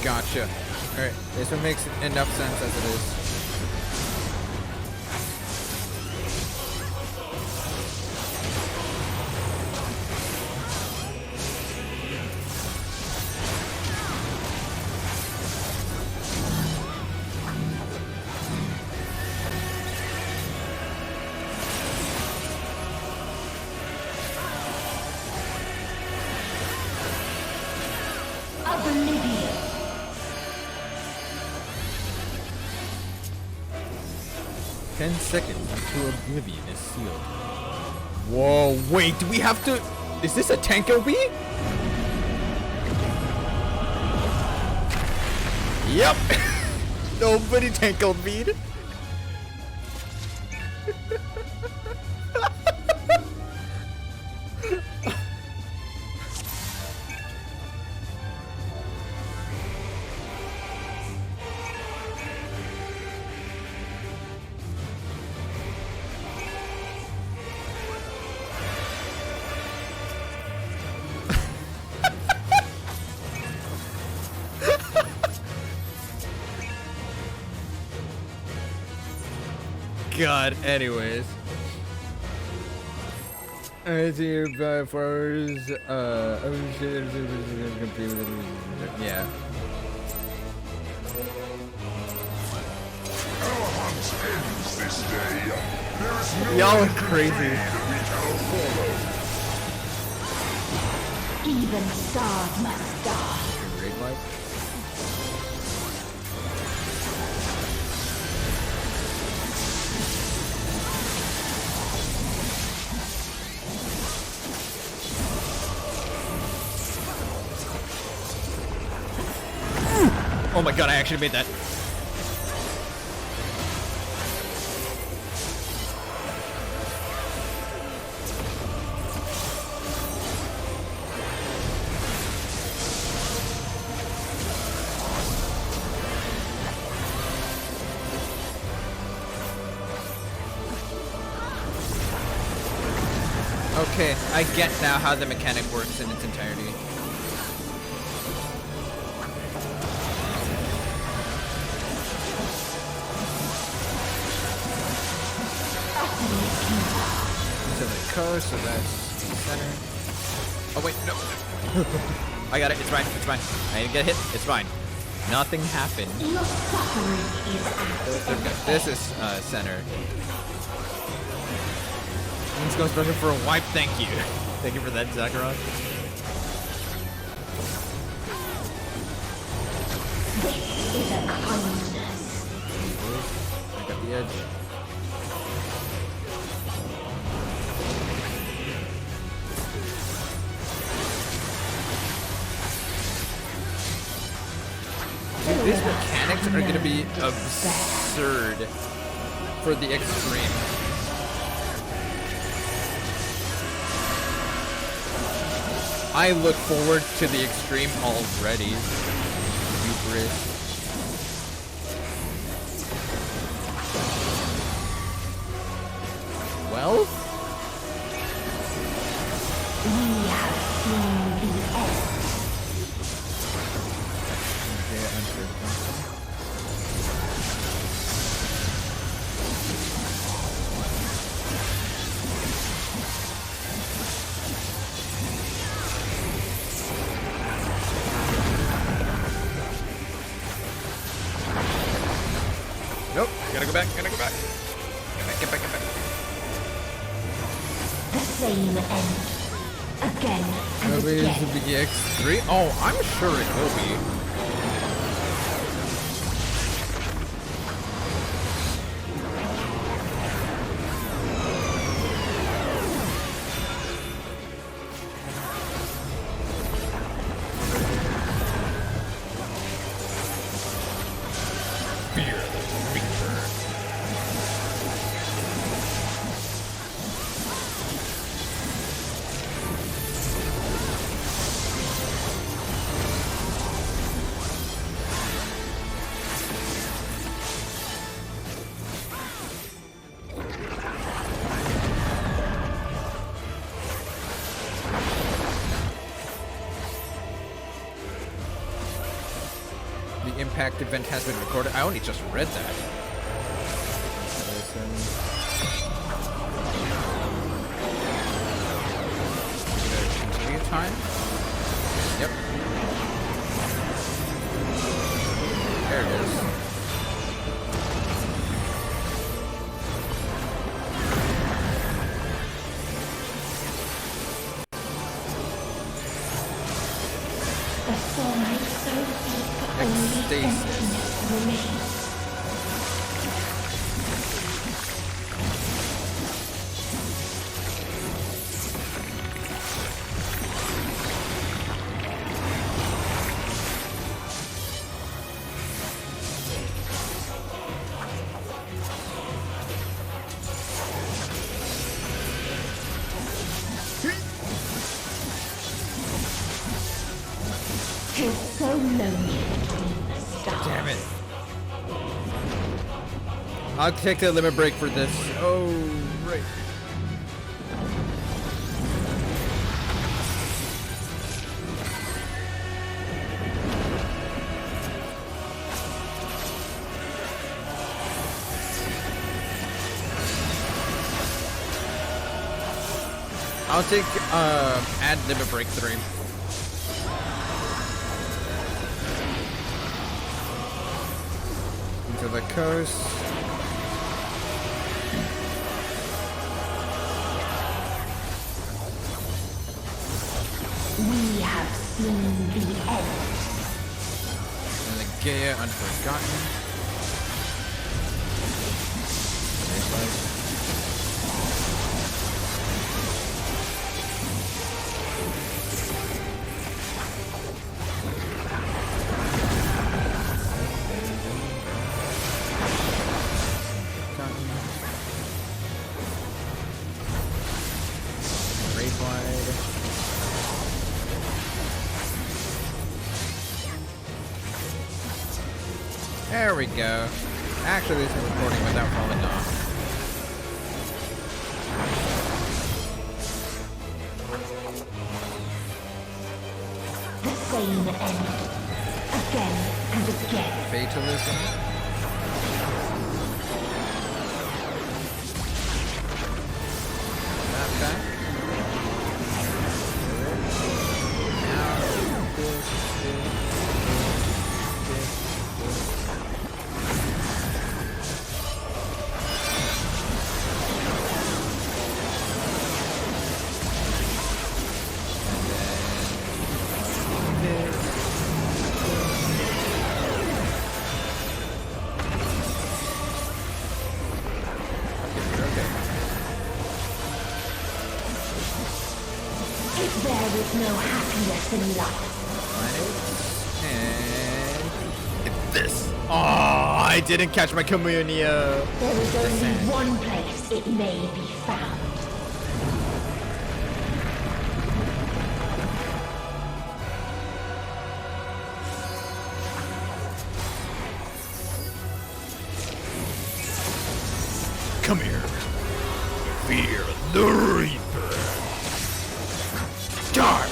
Gotcha. Alright, this one makes enough sense as it is. Oblivion. 10 seconds until Oblivion is sealed. Whoa, wait, do we have to... Is this a tank OB? Yep! Nobody tank OB'd. God, anyways. I see your flowers, yeah. Our hunt ends this day. There is no Y'all are way to crazy. that we cannot follow. Even stars must die. Raid life? Oh my god, I actually made that. Okay, I get now how the mechanic works in its entirety. So that's center. Oh wait, no. I got it. It's fine. It's fine. I didn't get hit. It's fine. Nothing happened. Your suffering is This is center. Let's go special for a wipe. Thank you. Thank you for that, Zakaron. This is a kindness. I got the edge. These mechanics are gonna be absurd for the extreme. I look forward to the extreme already. Hubris. Well? We have seen the end. Nope, gotta go back, gotta go back. Get back. The same end. Again and Maybe again. it should be X3? Oh, I'm sure it will be. The impact event has been recorded. I only just read that. Continue time. Yep. There it is. It's so lonely between the stars. Damn it. I'll take the limit break for this. Oh, right. I'll take add limit break 3. Into the coast. We have seen the end. And the Gaia Unforgotten. There we go. Actually, this is recording without falling off. The same end. Again and again. Fatalism. That back. Now, this. There is no happiness in life. And this. Oh, I didn't catch my Communia. There is only one place it may be found. Come here. Fear the Reaper. Die!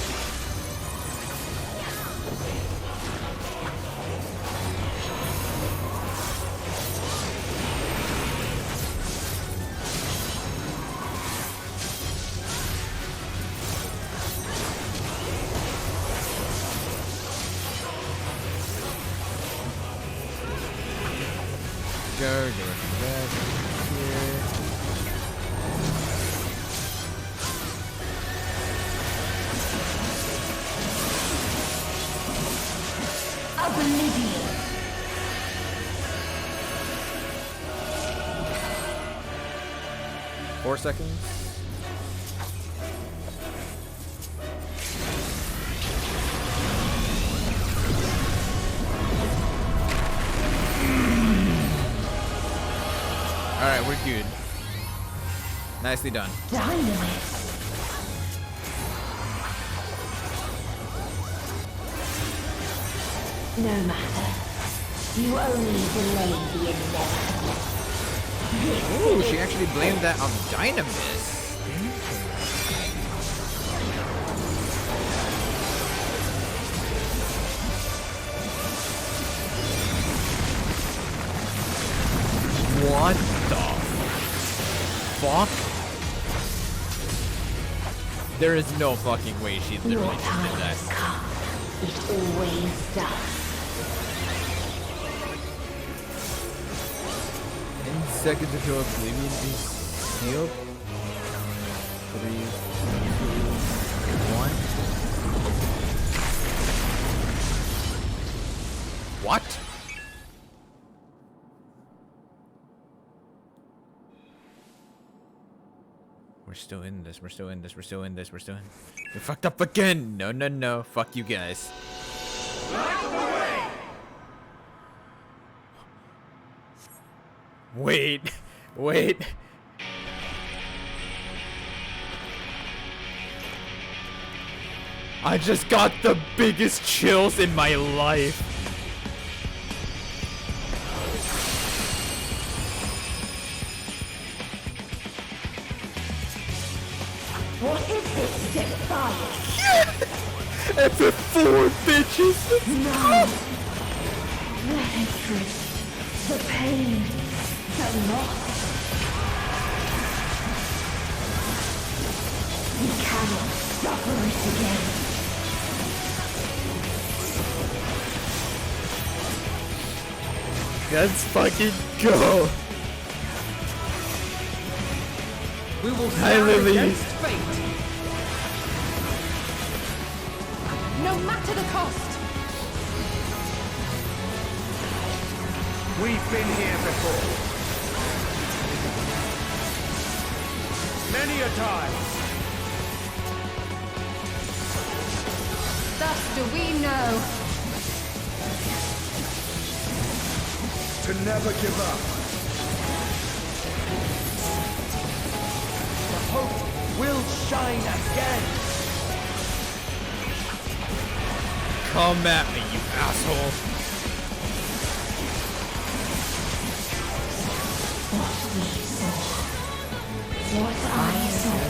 Go, go back here. Oblivion. 4 seconds. Alright, we're good. Nicely done. Dynamite. No matter. You only delay the inevitable. Ooh, she actually blamed that on Dynamis. What the fuck? There is no fucking way she literally just did that. It always does. 10 seconds until Oblivion is sealed. 3, 2, 1. What? We're still in this. We're still in this. We're still in this. We're still in. We fucked up again. No, no, no. Fuck you guys. Wait. Wait. I just got the biggest chills in my life. What is this defiance? FF4, bitches! No! The hatred, the pain, the loss. We cannot suffer it again. Let's fucking go! We will Hi, stand Lily. against fate. No matter the cost. We've been here before. Many a time. Thus do we know. To never give up. The hope will shine again. Come at me, you asshole. What we saw. What I saw.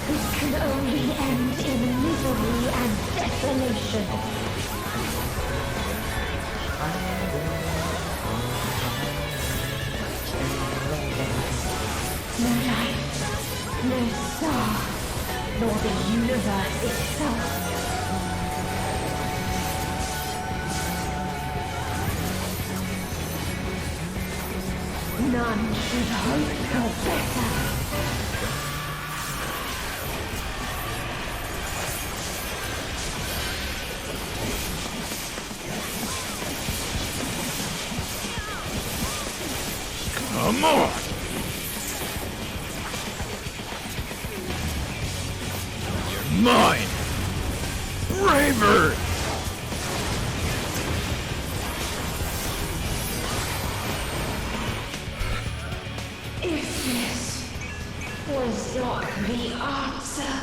This can only end in misery and desolation. No light, no star, nor the universe itself. None should hope for better. Come on! You're mine! Braver! If this was not the answer,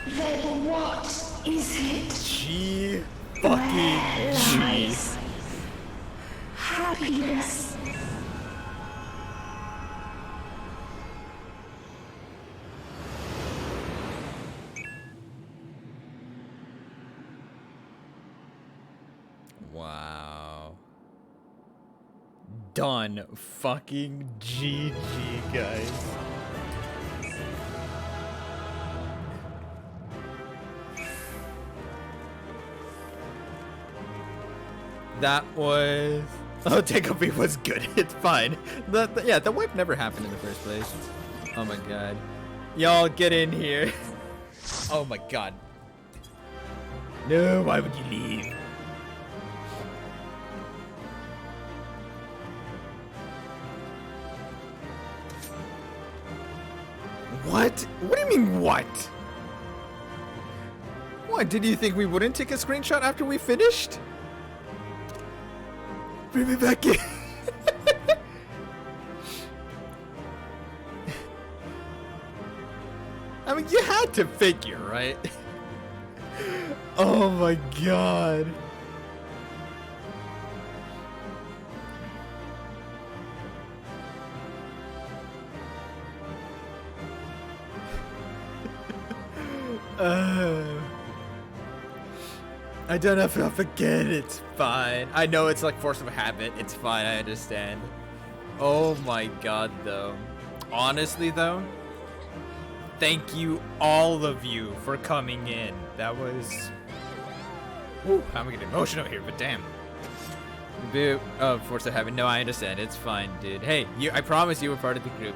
then what is it? G fucking Where G. lies happiness? Wow. Done. Fucking GG, guys. That was... Oh, Takeover was good. It's fine. Yeah, the wipe never happened in the first place. Oh my god. Y'all get in here. Oh my god. No, why would you leave? What? What do you mean, what? What, did you think we wouldn't take a screenshot after we finished? Bring me back in. I mean, you had to figure, right? Oh my god. I don't know if I'll forget. It's fine. I know it's like force of habit. It's fine. I understand. Oh my god, though. Honestly, though, thank you, all of you, for coming in. That was... Woo, I'm getting emotional here, but damn. Force of habit. No, I understand. It's fine, dude. Hey, I promise you were part of the group.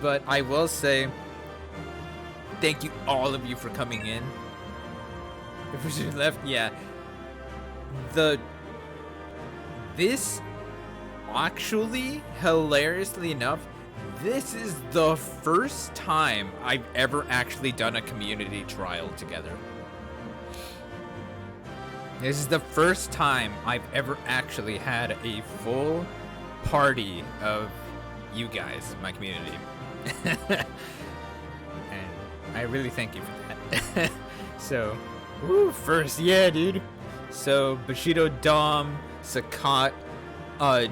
But I will say, thank you, all of you, for coming in. If we should have left, yeah. This, actually, hilariously enough, this is the first time I've ever actually done a community trial together. This is the first time I've ever actually had a full party of you guys, my community. And I really thank you for that. So, woo, first, yeah, dude. So, Bushido Dom, Sakat,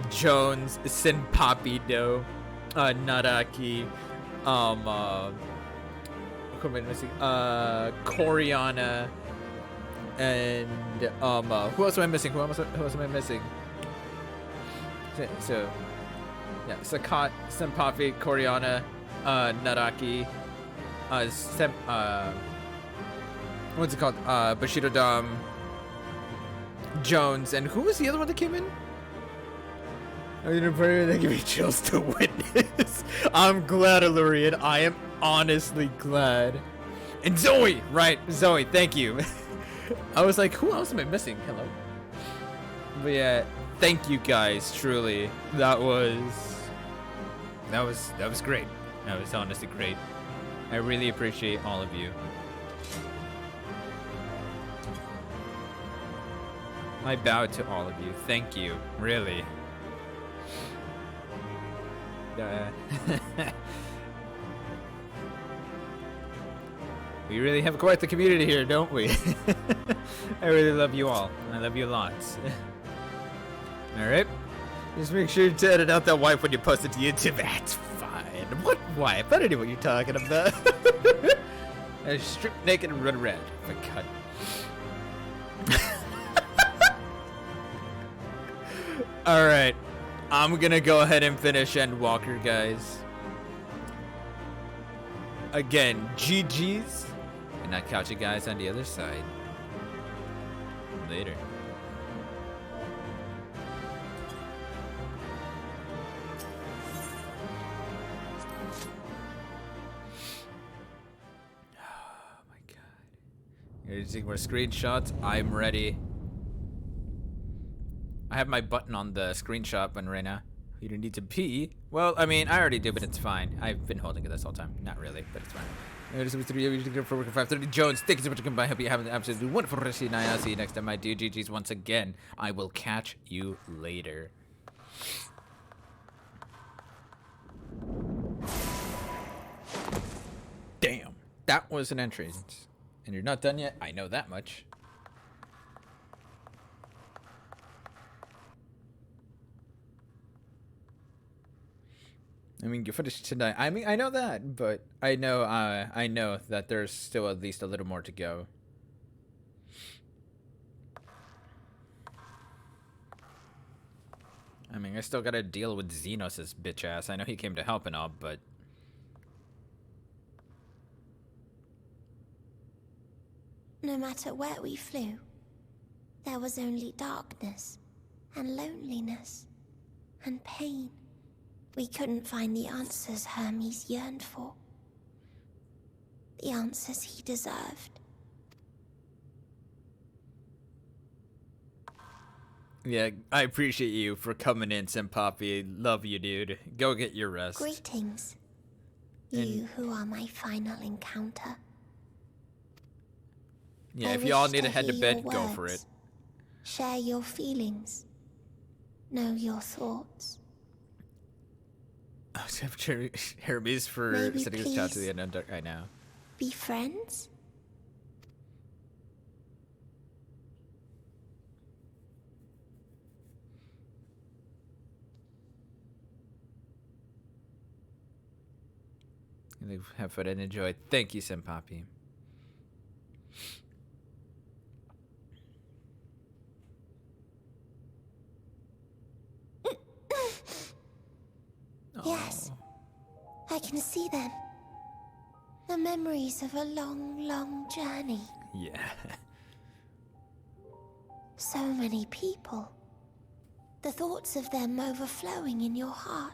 Jones, Senpapido, Naraki, who am I missing? Coriana, and who else am I missing? Who else am I missing? So yeah, Sakat, Senpapi, Coriana, Naraki, what's it called? Bushido Dom, Jones, and who was the other one that came in? I mean, that gave me chills to witness. I'm glad, Alurian. I am honestly glad. And Zoe, right? Zoe, thank you. I was like, who else am I missing? Hello. But yeah, thank you guys. Truly, that was great. That was honestly great. I really appreciate all of you. I bow to all of you. Thank you. Really. We really have quite the community here, don't we? I really love you all. I love you lots. Alright. Just make sure to edit out that wife when you post it to YouTube. That's fine. What wife? I don't know what you're talking about. I strip naked and run around. Oh my god. Alright. I'm gonna go ahead and finish Endwalker, guys. Again, GG's. And I'll catch you guys on the other side. Later. Oh my god. You're using more screenshots? I'm ready. I have my button on the screenshot button right now. You don't need to pee. Well, I mean, I already do, but it's fine. I've been holding it this whole time. Not really, but it's fine. For working 530 Jones, thank you so much for coming by. I hope you have an absolutely wonderful rest of your night. I'll see you next time, my dude. GG's once again. I will catch you later. Damn, that was an entrance. And you're not done yet? I know that much. I mean, you finished tonight. I mean, I know that, but I know that there's still at least a little more to go. I mean, I still gotta deal with Xenos' bitch ass. I know he came to help and all, but... No matter where we flew, there was only darkness, and loneliness, and pain. We couldn't find the answers Hermes yearned for. The answers he deserved. Yeah, I appreciate you for coming in, Senpapi. Love you, dude. Go get your rest. Greetings. You who are my final encounter. Yeah, if y'all need to head to bed, go for it. Share your feelings. Know your thoughts. Hermes for Maybe sending his chat to the end right now. Be friends? Have fun and enjoy. Thank you, Senpapi. can see them. The memories of a long, long journey. Yeah. So many people. The thoughts of them overflowing in your heart.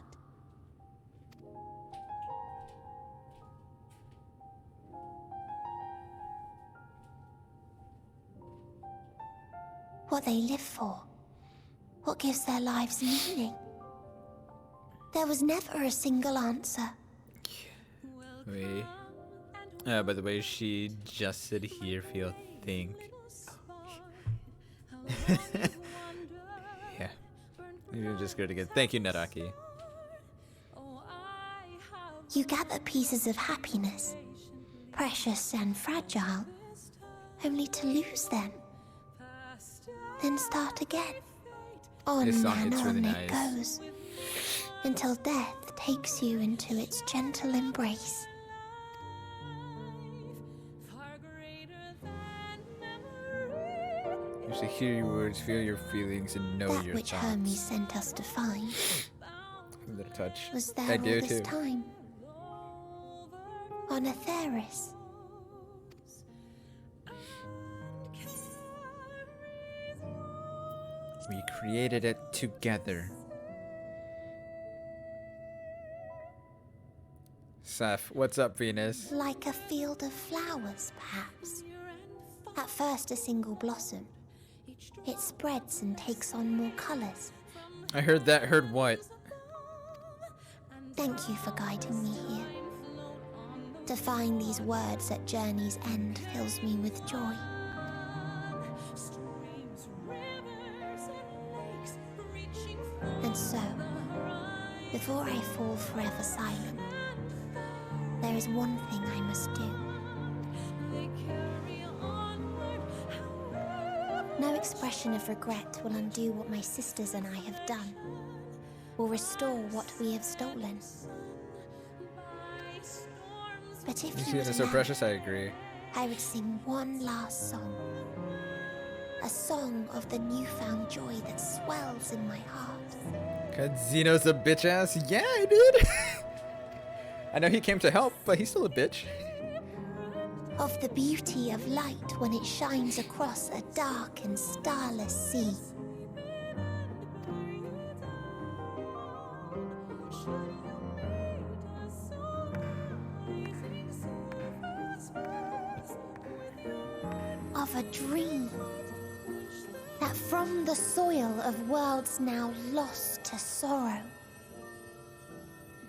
What they live for. What gives their lives meaning. There was never a single answer. Wait. By the way, she just said here if you think. Yeah. You're just good again. Thank you, Naraki. You gather pieces of happiness, precious and fragile, only to lose them. Then start again. On This song, and it's on really it nice. goes, until death takes you into its gentle embrace. You should hear your words, feel your feelings, and know That your which thoughts. Hermes sent us to find A little touch. was there I all do this too. time. On Atheris. We created it together. Seth, what's up, Venus? Like a field of flowers, perhaps. At first a single blossom. It spreads and takes on more colors. I heard that. Heard what? Thank you for guiding me here. To find these words at journey's end fills me with joy. And so, before I fall forever silent, there is one thing I must do. No expression of regret will undo what my sisters and I have done, or restore what we have stolen. But if You you see, would that's so allow, precious. I agree. I would sing one last song. A song of the newfound joy that swells in my heart. Cause Zeno's a bitch ass. Yeah, dude. I know he came to help, but he's still a bitch. Of the beauty of light when it shines across a dark and starless sea. Of a dream that from the soil of worlds now lost to sorrow,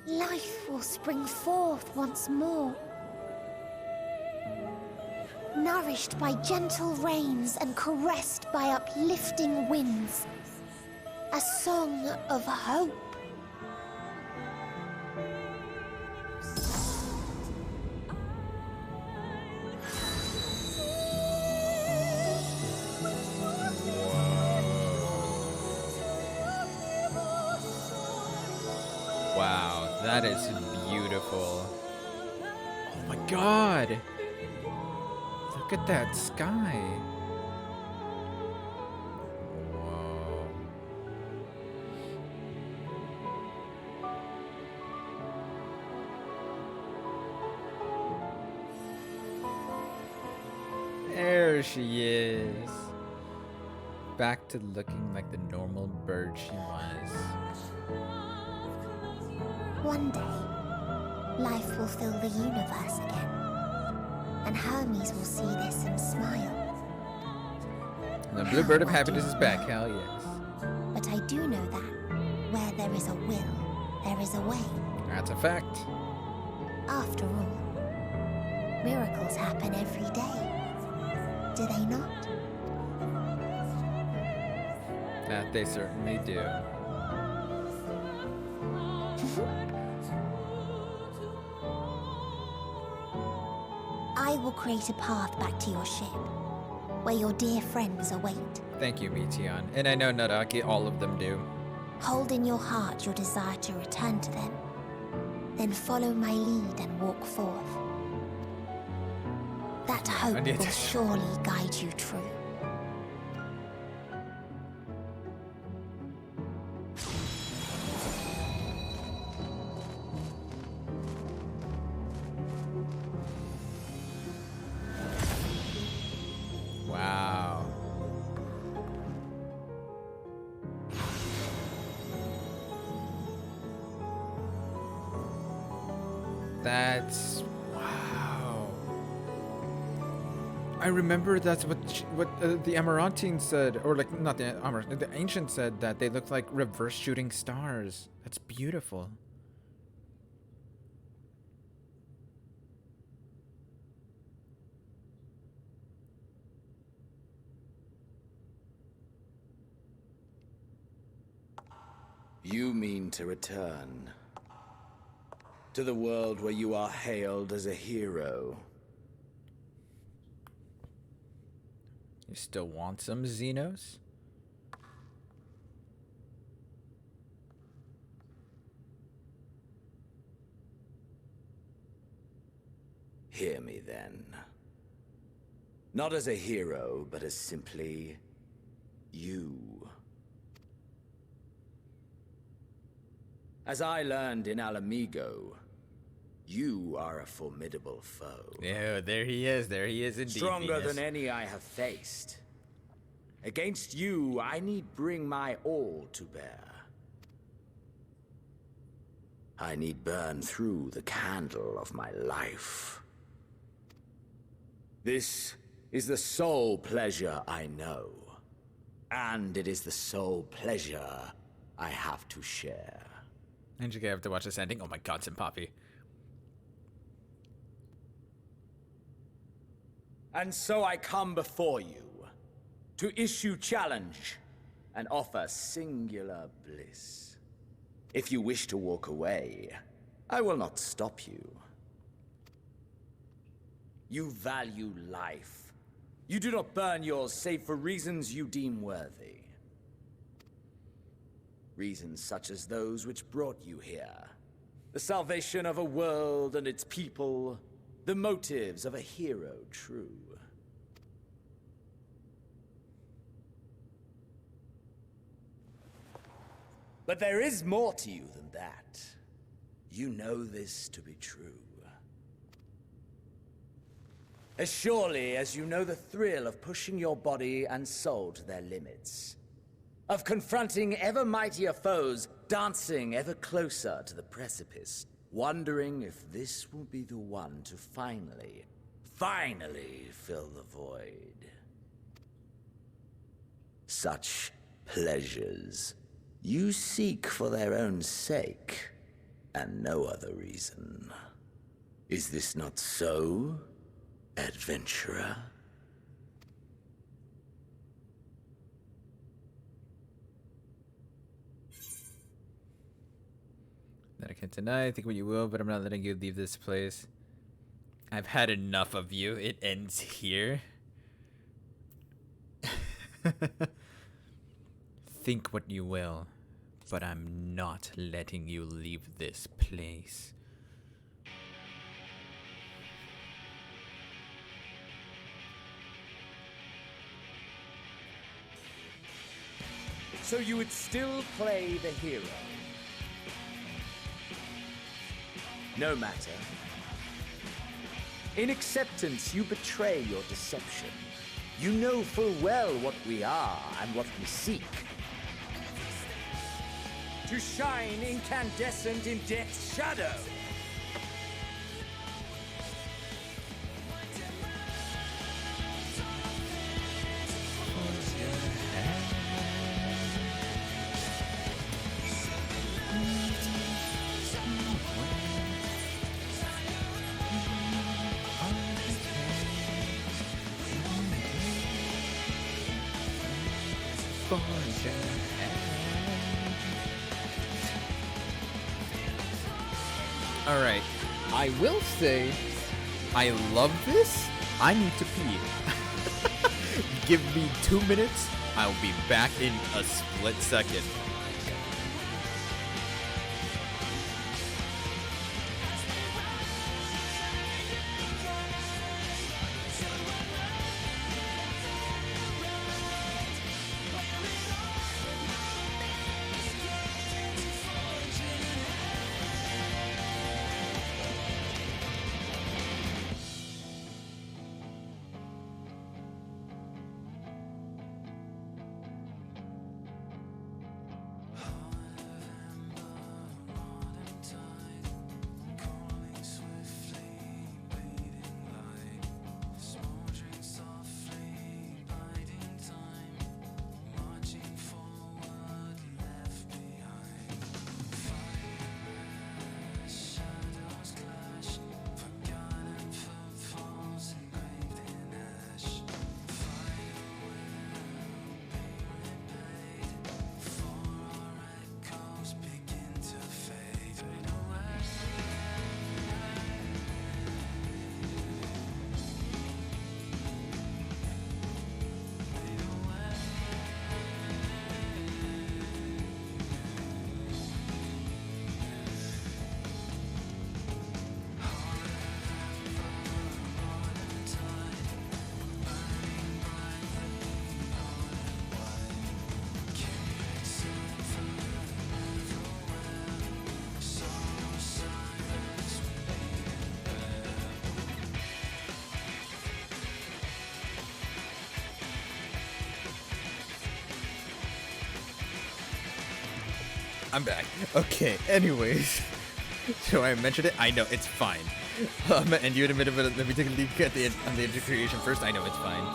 life will spring forth once more. Nourished by gentle rains and caressed by uplifting winds. A song of hope. Wow, that is beautiful. Oh my god. Look at that sky. Whoa. There she is. Back to looking like the normal bird she was. One day, life will fill the universe again. And Hermes will see this and smile. And the blue bird of happiness is back, hell yes. But I do know that where there is a will, there is a way. That's a fact. After all, miracles happen every day. Do they not? That they certainly do. I will create a path back to your ship, where your dear friends await. Thank you, Meteon. And I know Naraki, all of them do. Hold in your heart your desire to return to them. Then follow my lead and walk forth. That hope will surely guide you true. That's wow. I remember that's what the Amarantine said, or like not the the ancient said that they look like reverse shooting stars. That's beautiful. You mean to return to the world where you are hailed as a hero? You still want some Xenos? Hear me then. Not as a hero, but as simply you. As I learned in Alamigo, you are a formidable foe. Yeah, there he is. There he is indeed. Stronger Venus. than any I have faced. Against you, I need bring my all to bear. I need burn through the candle of my life. This is the sole pleasure I know. And it is the sole pleasure I have to share. And you have to watch this ending. Oh my god, Sim Poppy. And so I come before you to issue challenge and offer singular bliss. If you wish to walk away, I will not stop you. You value life. You do not burn yours save for reasons you deem worthy. Reasons such as those which brought you here. The salvation of a world and its people. The motives of a hero true. But there is more to you than that. You know this to be true. As surely as you know the thrill of pushing your body and soul to their limits. Of confronting ever mightier foes, dancing ever closer to the precipice, wondering if this will be the one to finally fill the void. Such pleasures you seek for their own sake, and no other reason. Is this not so, adventurer? That I can't deny. Think what you will, but I'm not letting you leave this place. I've had enough of you. It ends here. Think what you will, but I'm not letting you leave this place. So you would still play the hero? No matter. In acceptance, you betray your deception. You know full well what we are and what we seek. To shine incandescent in death's shadow. Alright, I will say, I love this. I need to pee. Give me 2 minutes, I'll be back in a split second. I'm back. Okay, anyways. So I mentioned it? I know, it's fine. And you in a minute, let me take a look at on the integration first. I know, it's fine.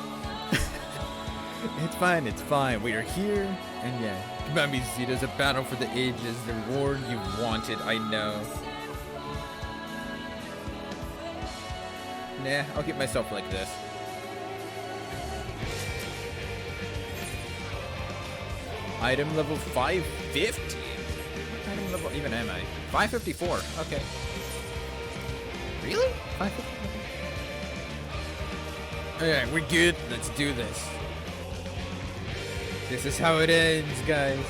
It's fine, it's fine. We are here, and yeah. Come on, BC, there's a battle for the ages, the reward you wanted, I know. Nah, I'll keep myself like this. Item level 550? What item level even am I? 554, okay. Really? 554? Alright, we're good. Let's do this. This is how it ends, guys.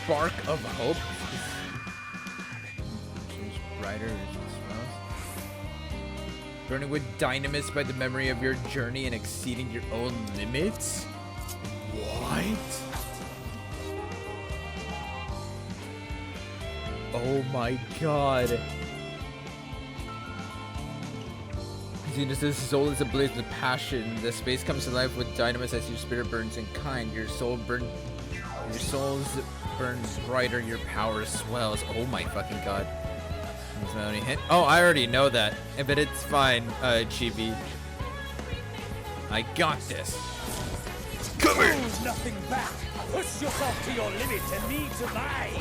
Spark of hope. Brighter burning with dynamis by the memory of your journey and exceeding your own limits. What? Oh my god. Zenus's soul is ablaze with passion. The space comes to life with dynamis as your spirit burns in kind. Your soul's burns brighter, your power swells. Oh my fucking god. That's my only hint. Oh, I already know that. But it's fine, Chibi. I got this. Come here! Hold nothing back. Push yourself to your limit and me to mine.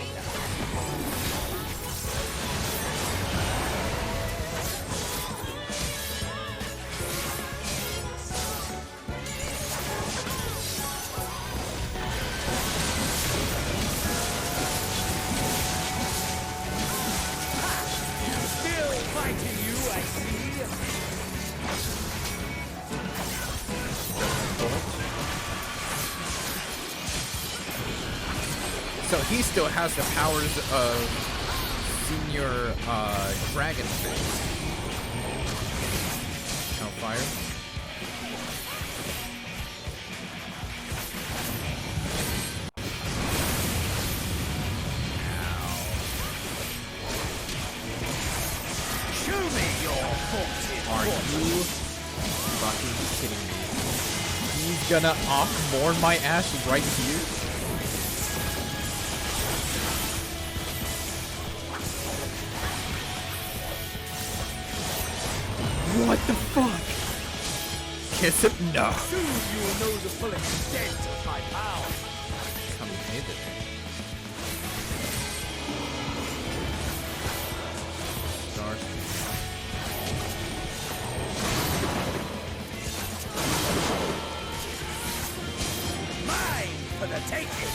So he still has the powers of Senior Dragon Face. Hellfire. Show me your fortune. Are you fucking kidding me? He's gonna off-mourn my ass right here? What the fuck? Kiss him? No. Soon you will know the full extent of my power. Come hither. Stars. Mine for the taking.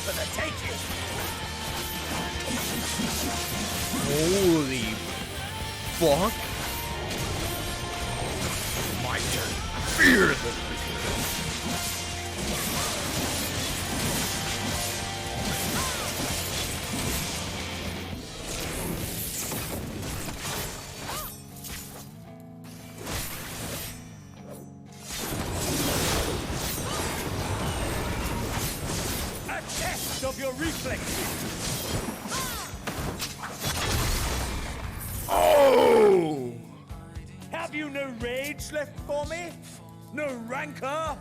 For the taking. Holy fuck. My turn. Fear the of your reflexes. Oh! Have you no rage left for me? No rancor?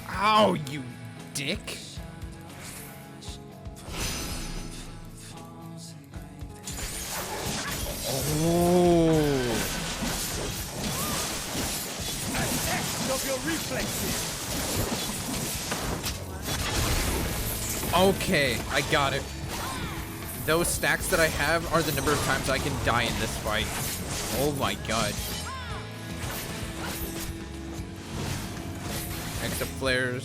Ow, you dick. Oh. A test of your reflexes. Okay, I got it. those stacks that I have are the number of times I can die in this fight. Oh my god. Extra flares.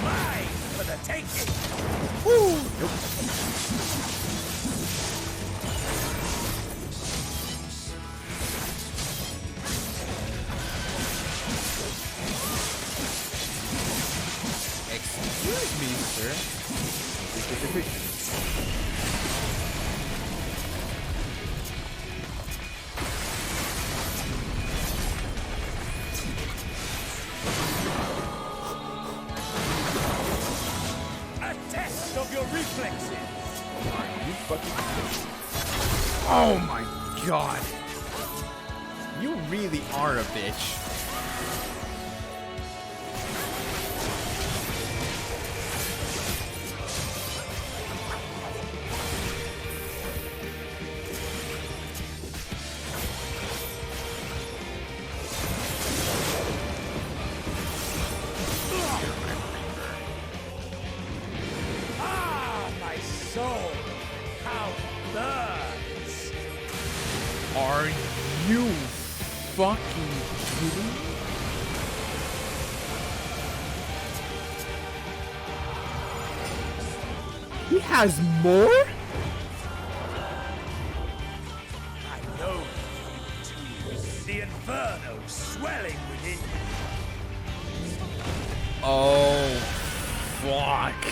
Mine for the taking. Woo! Nope. Excuse me, sir. A test of your reflexes. Are you fucking kidding? Oh my god. You really are a bitch. Soul, how burns! Are you fucking kidding me? He has more? I know you too. The inferno swelling within you. Oh, fuck.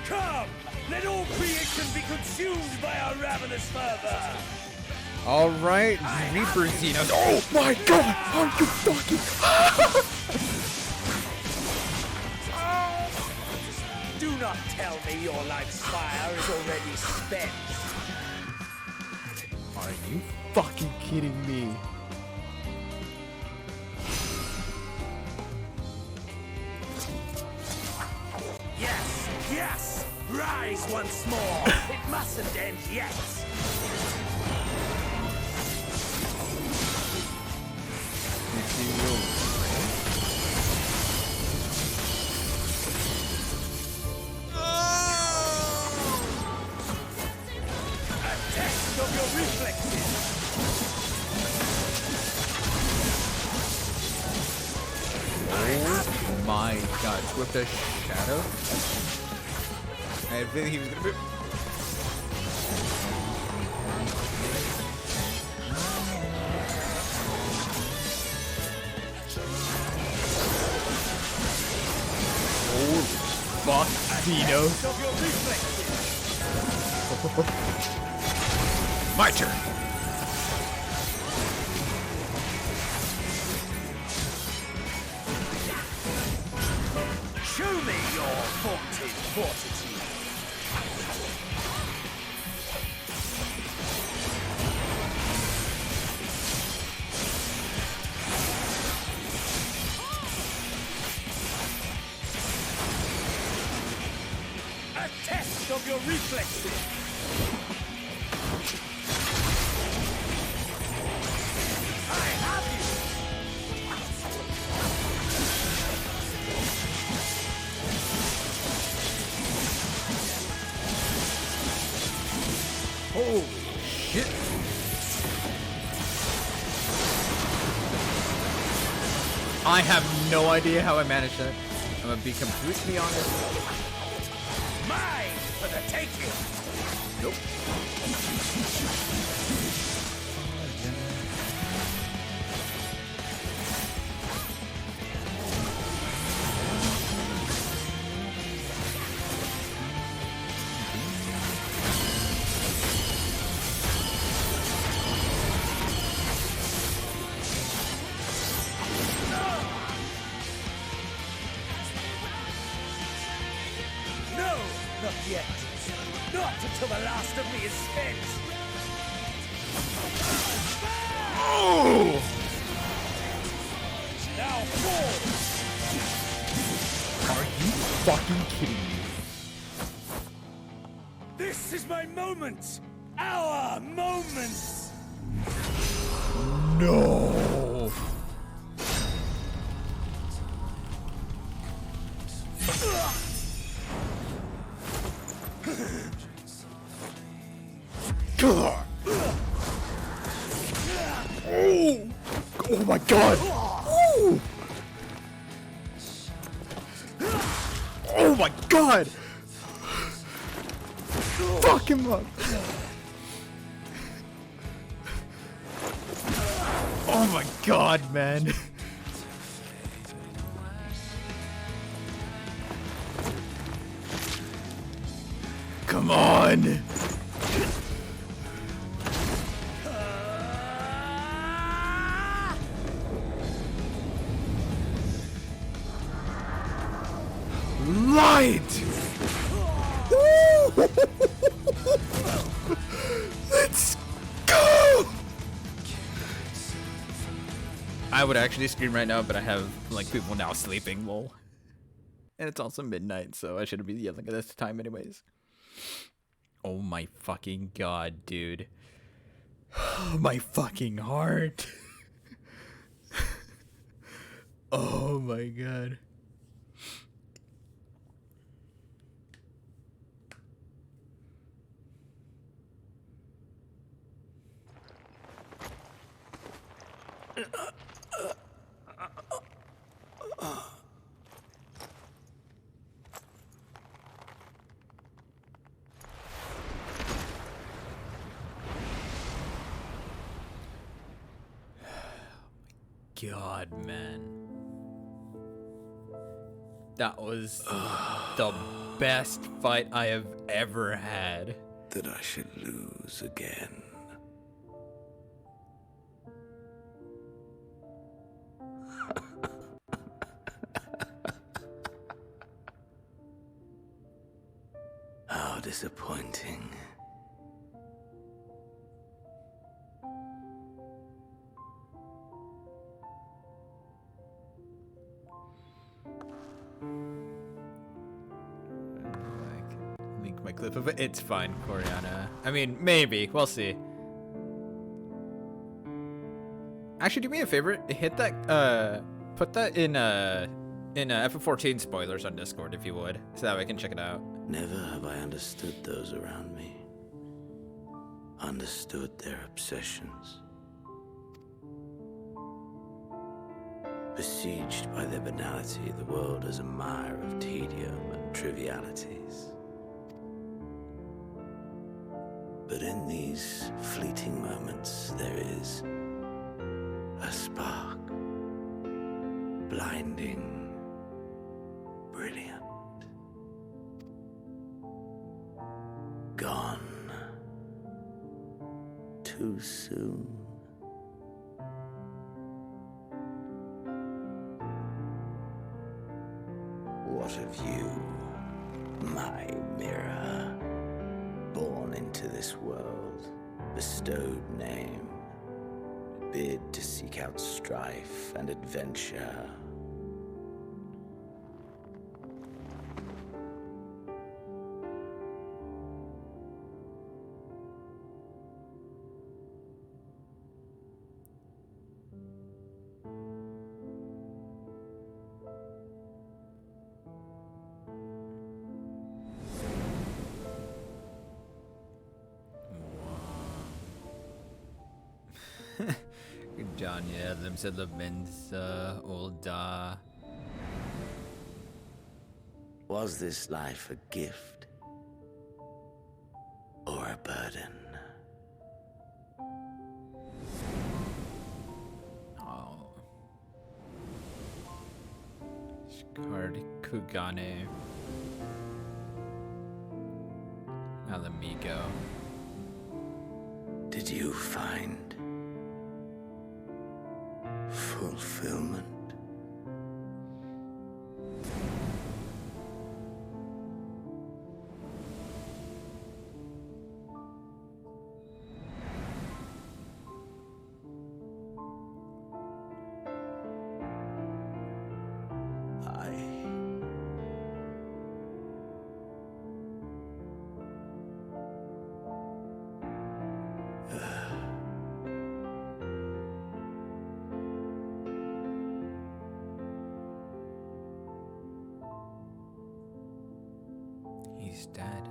Come! Let all creation be consumed by our ravenous fervor! Alright, Reaper Xenos. Oh my god! Are you fucking... Do not tell me your life's fire is already spent. Are you fucking kidding me? Yes! Yes! Rise once more! It mustn't end yet! A test of your reflexes! Oh my god, with the shadow? I had a feeling he was gonna be... Oh, fuck, Xeno. My turn. Show me your vaunted fortitude. A test of your reflexes. I have you. Holy shit. I have no idea how I managed that. I'm gonna be completely honest. Mine for the taking. Nope. No, not yet. Not until the last of me is spent. Oh! Now fall. Are you fucking kidding me? This is my moment. Our moment. No. God. Oh! Oh my God! Oh! Oh my God! Fuck him up! Oh my God, man! Come on! Light! Let's go! I would actually scream right now, but I have like people now sleeping, lol. And it's also midnight, so I shouldn't be yelling at this time anyways. Oh my fucking God, dude. My fucking heart. Oh my God. God, man. That was the best fight I have ever had. That I should lose again. How disappointing. Link my clip of it. It's fine, Coriana. I mean, maybe. We'll see. Actually, do me a favor. Hit that, put that in FF14 spoilers on Discord, if you would, so that way I can check it out. Never have I understood those around me. Understood their obsessions. Besieged by their banality, the world is a mire of tedium and trivialities. But in these fleeting moments, there is a spark, blinding, brilliant. Gone too soon. What of you, my mirror? Born into this world, bestowed name, bid to seek out strife and adventure. John, yeah, them said the men's old Was this life a gift or a burden? Oh. Card Kugane. Alamigo. Did you find fulfillment? He's dead.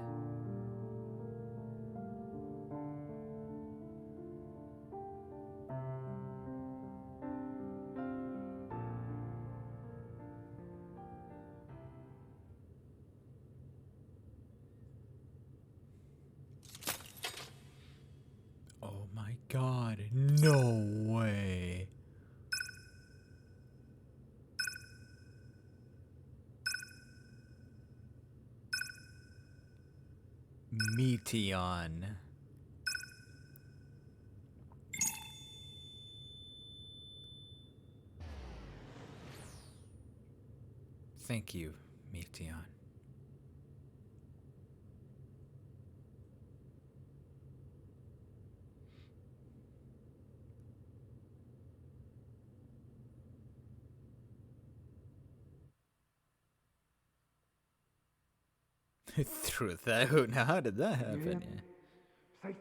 god, no way. Meteon. Thank you, Meteon. Threw that out. Now, how did that happen? Safe.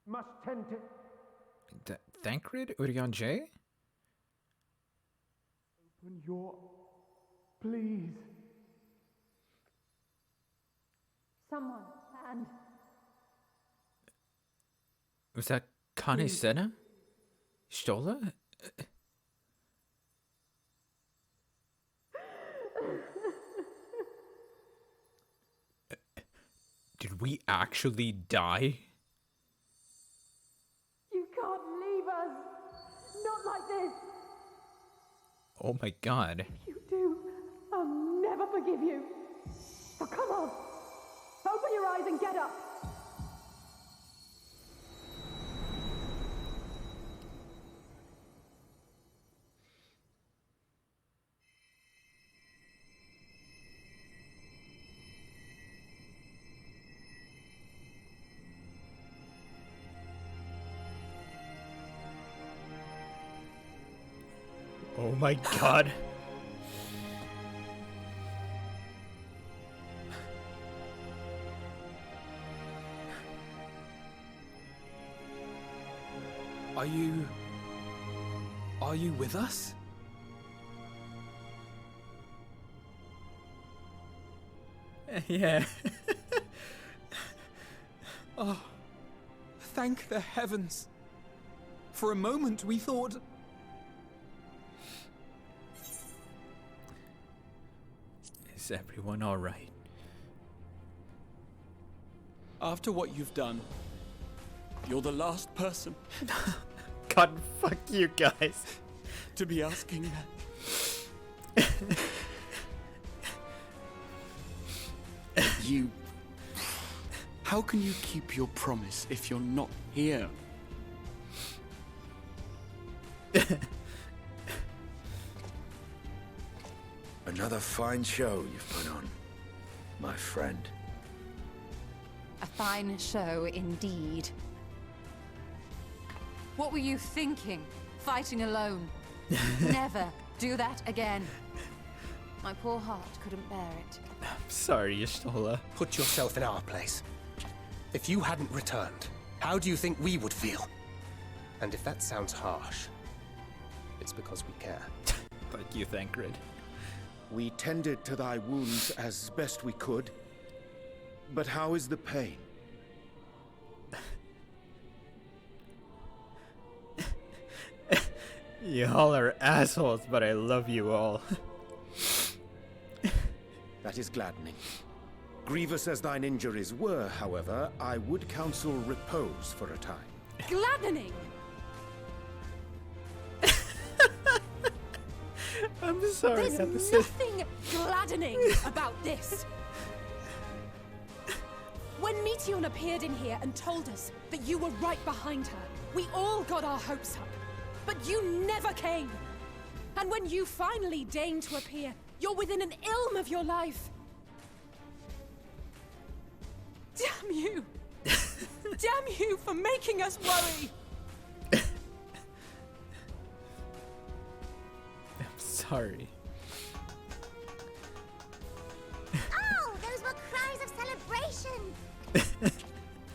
Must tend to Thancred? Urion J? open your. Please. Someone, and Was that Kane Senna? Stola? Did we actually die? you can't leave us. Not like this. Oh my god. If you do, I'll never forgive you. So come on. Open your eyes and get up. Oh my god. Are you with us? Yeah. Oh, thank the heavens. For a moment we thought... Is everyone alright? After what you've done, you're the last person God, fuck you guys. to be asking that. You... How can you keep your promise if you're not here? Another fine show you've put on, my friend. A fine show indeed. What were you thinking? Fighting alone? Never do that again. My poor heart couldn't bear it. I'm sorry, Y'shtola. Put yourself in our place. If you hadn't returned, how do you think we would feel? And if that sounds harsh, it's because we care. Fuck you, Thancred. We tended to thy wounds as best we could. But how is the pain? Y'all are assholes, but I love you all. That is gladdening. Grievous as thine injuries were, however, I would counsel repose for a time. Gladdening! I'm sorry. There's nothing gladdening about this. When Meteon appeared in here and told us that you were right behind her, we all got our hopes up. But you never came. And when you finally deigned to appear, you're within an ilm of your life. Damn you! Damn you for making us worry! I'm sorry. Oh, those were cries of celebration!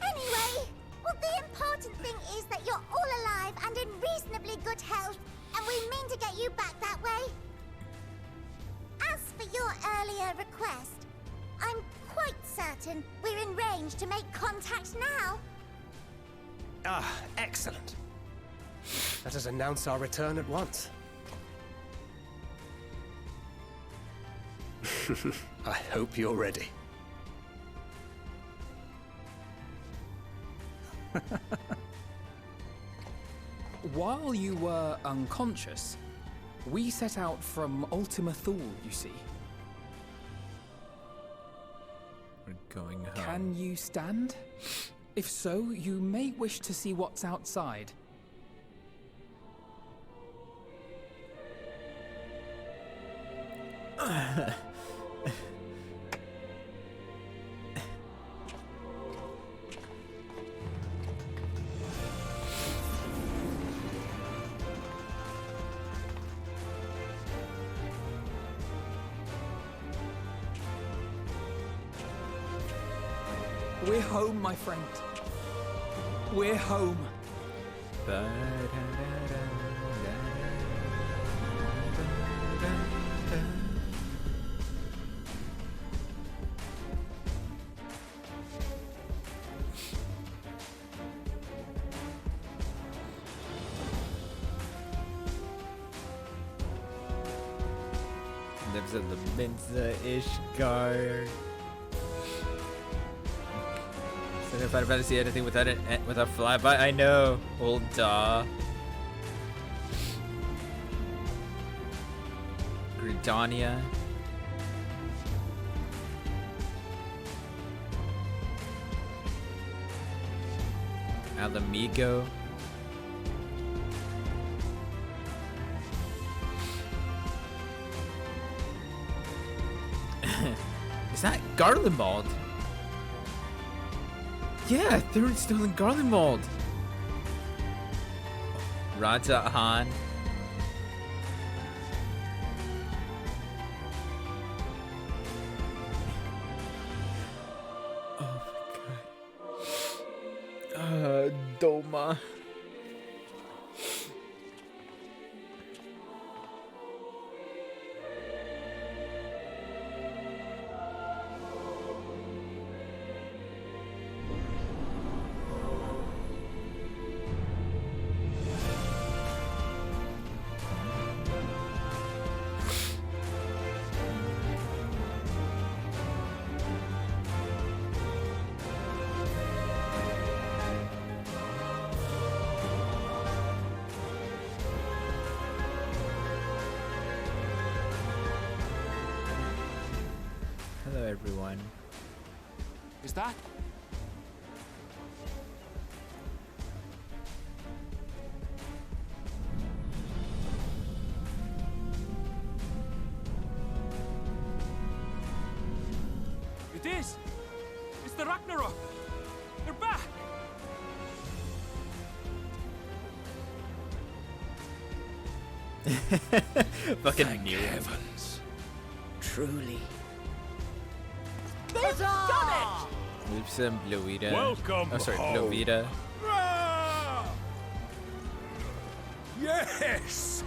Anyway, well, the important thing is that you're all alive and in reasonably good health, and we mean to get you back that way. As for your earlier request, I'm quite certain we're in range to make contact now. Ah, excellent. Let us announce our return at once. I hope you're ready. While you were unconscious, we set out from Ultima Thule, you see. We're going home. Can you stand? If so, you may wish to see what's outside. We're home, my friend. We're home. Lives in the Mensa Ishgard. So if I'd rather see anything without it, without flyby, I know. Old Daw. Gridania. Alamigo. Is that Garlemald? Yeah, they're still in Garlemald. Raja Han. Oh my god. Doma. Hello, everyone. Is that? It is! It's the Ragnarok! They're back! Fucking new heavens. Truly. They've done it! We've some Bluita. Welcome Oh, sorry, home. Bluita. Yes!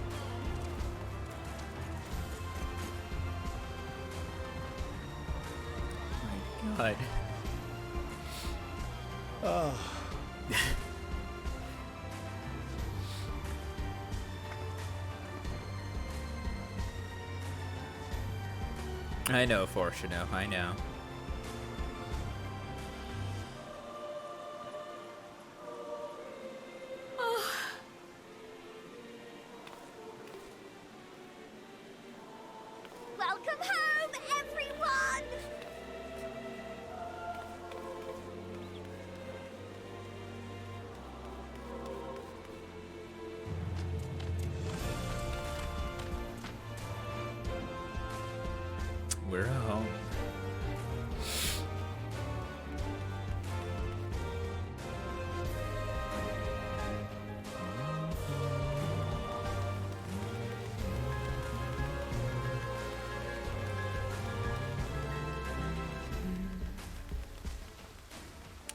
God. Oh. I know, Fortuno, I know. Welcome home, everyone! We're home.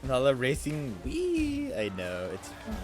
Lala Racing Wii. I know, it's fine.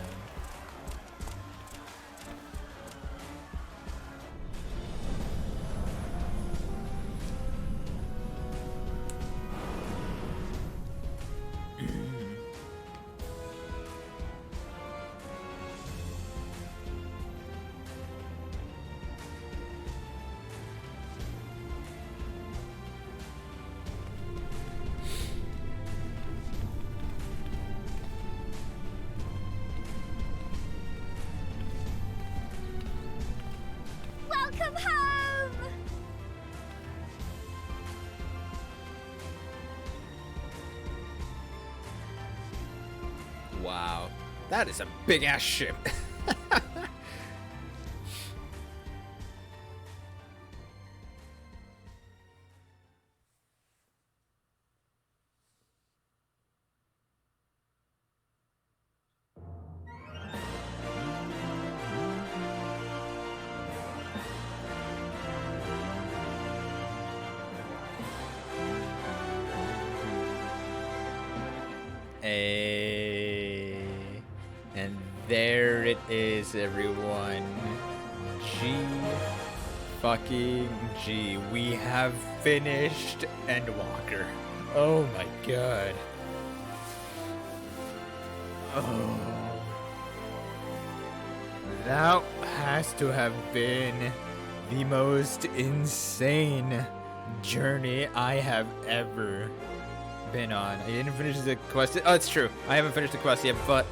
Wow. That is a big ass ship. And there it is, everyone. Fucking G. We have finished Endwalker. Oh my god. Oh. That has to have been the most insane journey I have ever been on. I didn't finish the quest. Oh, it's true. I haven't finished the quest yet, but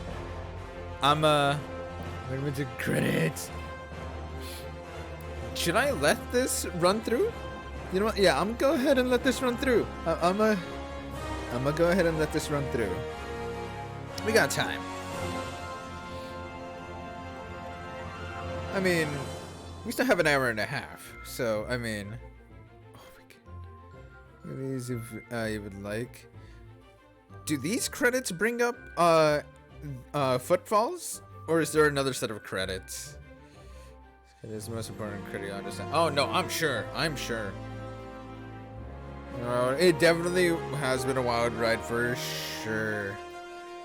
I'm wait to credits. Should I let this run through? You know what? Yeah, I'm gonna go ahead and let this run through. I'm gonna go ahead and let this run through. We got time. I mean, we still have an hour and a half, so I mean, oh my god. These if you would like. Do these credits bring up footfalls, or is there another set of credits? It is the most important credit I understand. Oh no, I'm sure. It definitely has been a wild ride for sure.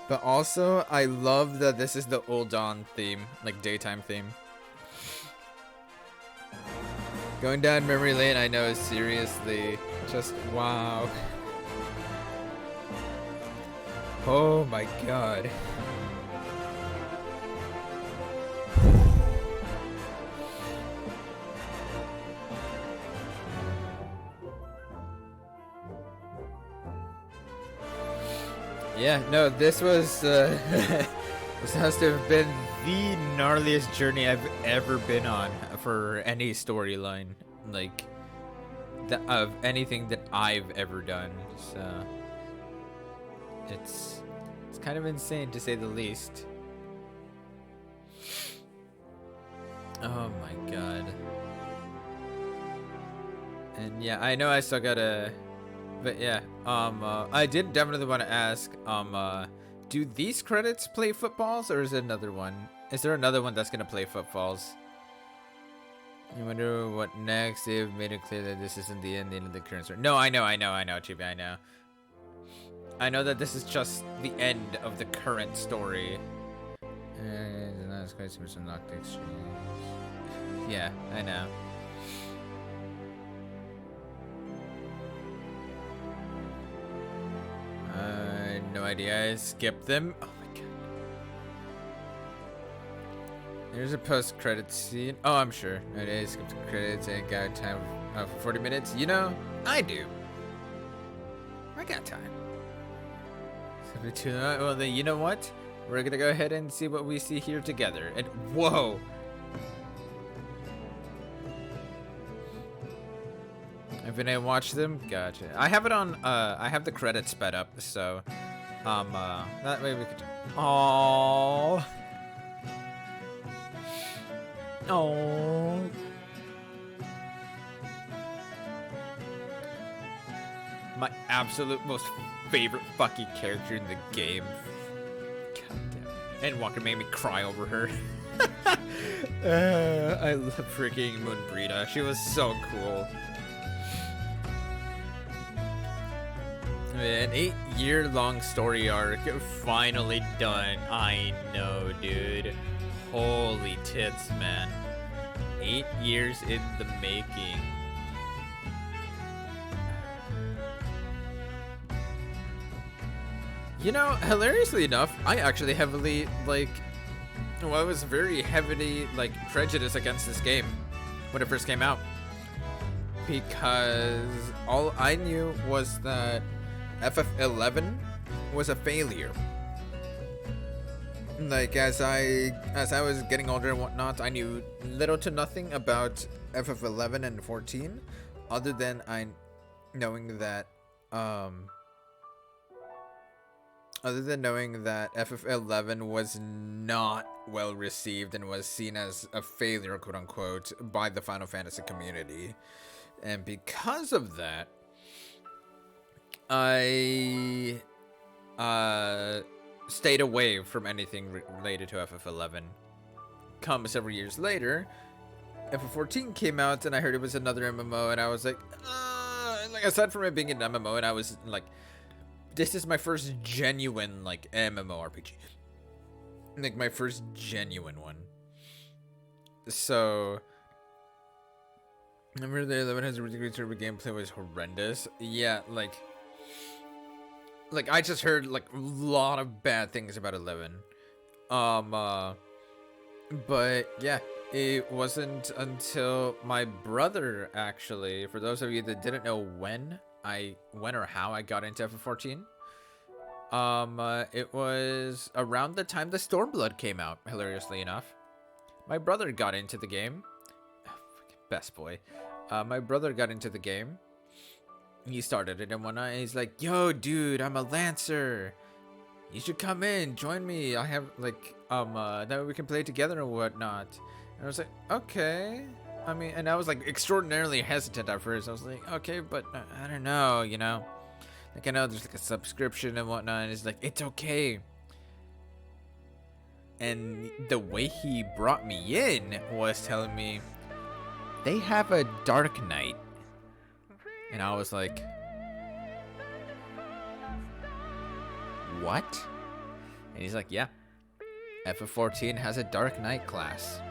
But also, I love that this is the Old Dawn theme, like daytime theme. Going down memory lane, I know, seriously, just wow. Oh my god. Yeah, no, this was, this has to have been the gnarliest journey I've ever been on for any storyline, like, of anything that I've ever done, so, it's kind of insane to say the least. Oh my god. And yeah, I know I still gotta, but yeah, I did definitely want to ask, do these credits play footballs, or is it another one? Is there another one that's gonna play footballs? I wonder what next. They've made it clear that this isn't the end of the current story. No, I know, Chibi, I know. I know that this is just the end of the current story. And that's quite some locked exchange. Yeah, I know. No idea. I skipped them. Oh my god. There's a post-credit scene. Oh, I'm sure. I skipped the credits and got time for 40 minutes. You know, I do. I got time. Well, then, you know what? We're gonna go ahead and see what we see here together. And whoa. Haven't I watched them? Gotcha. I have it on, I have the credits sped up, so, that way we could, aww. Aww. My absolute most favorite fucking character in the game. God damn. Endwalker made me cry over her. I love freaking Moonbrita. She was so cool. An 8-year-long story arc finally done. I know, dude. Holy tits, man. 8 years in the making. You know, hilariously enough, I actually heavily, like, well, I was very heavily, like, prejudiced against this game when it first came out. Because all I knew was that FF11 was a failure. Like, as I was getting older and whatnot, I knew little to nothing about FF11 and 14, other than knowing that, Other than knowing that FF11 was not well received and was seen as a failure, quote unquote, by the Final Fantasy community. And because of that, I stayed away from anything related to FF11. Come several years later, FF14 came out, and I heard it was another MMO, and I was like, aside from it being an MMO, and I was like, this is my first genuine, like, MMORPG. Like, my first genuine one. So, remember the 11 has a really great server gameplay was horrendous. Yeah, like I just heard, like, a lot of bad things about 11. But, yeah, it wasn't until my brother, actually, for those of you that didn't know when or how I got into FF14, it was around the time the Stormblood came out, hilariously enough. My brother got into the game. Best boy. My brother got into the game. He started it and whatnot, and he's like, yo, dude, I'm a Lancer. You should come in, join me. I have, like, that way we can play together and whatnot. And I was like, okay. I mean, and I was, like, extraordinarily hesitant at first. I was like, okay, but I don't know, you know? Like, I know there's, like, a subscription and whatnot, and it's like, it's okay. And the way he brought me in was telling me, they have a Dark Knight. And I was like, what? And he's like, yeah, FF14 has a Dark Knight class.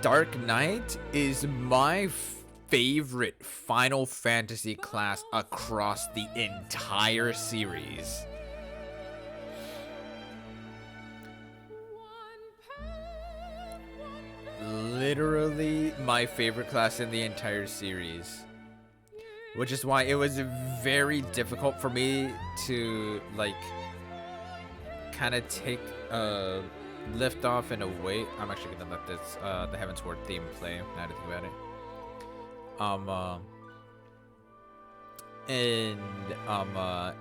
Dark Knight is my favorite Final Fantasy class across the entire series. Literally my favorite class in the entire series. Which is why it was very difficult for me to, like, kind of take lift off in a way. I'm actually gonna let this the Heavensward theme play now to think about it.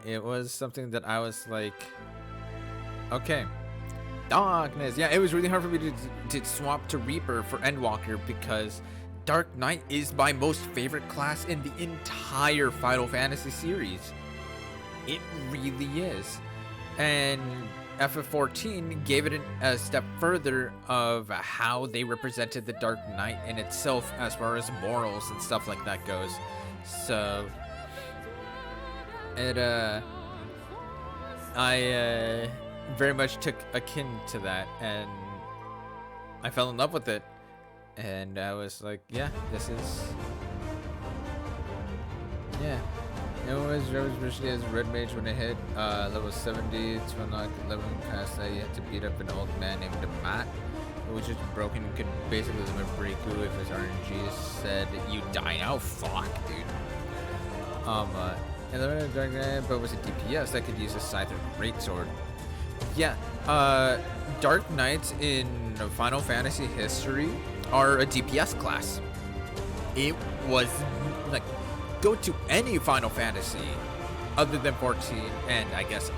It was something that I was like, okay, darkness. Yeah, it was really hard for me to swap to Reaper for Endwalker because Dark Knight is my most favorite class in the entire Final Fantasy series. It really is. And FF14 gave it a step further of how they represented the Dark Knight in itself as far as morals and stuff like that goes. So it I very much took akin to that, and I fell in love with it. And I was like, yeah, this is... Yeah. It was originally as a red mage when it hit level 70 to unlock 11 past that. You had to beat up an old man named Matt, who was just broken and could basically limit Breaku if his RNG said you die now. Fuck, dude. 11 Dark Knight, but was a DPS that could use a Scythe or Greatsword. Yeah, Dark Knights in Final Fantasy history are a DPS class. It was like, go to any Final Fantasy other than 14, and I guess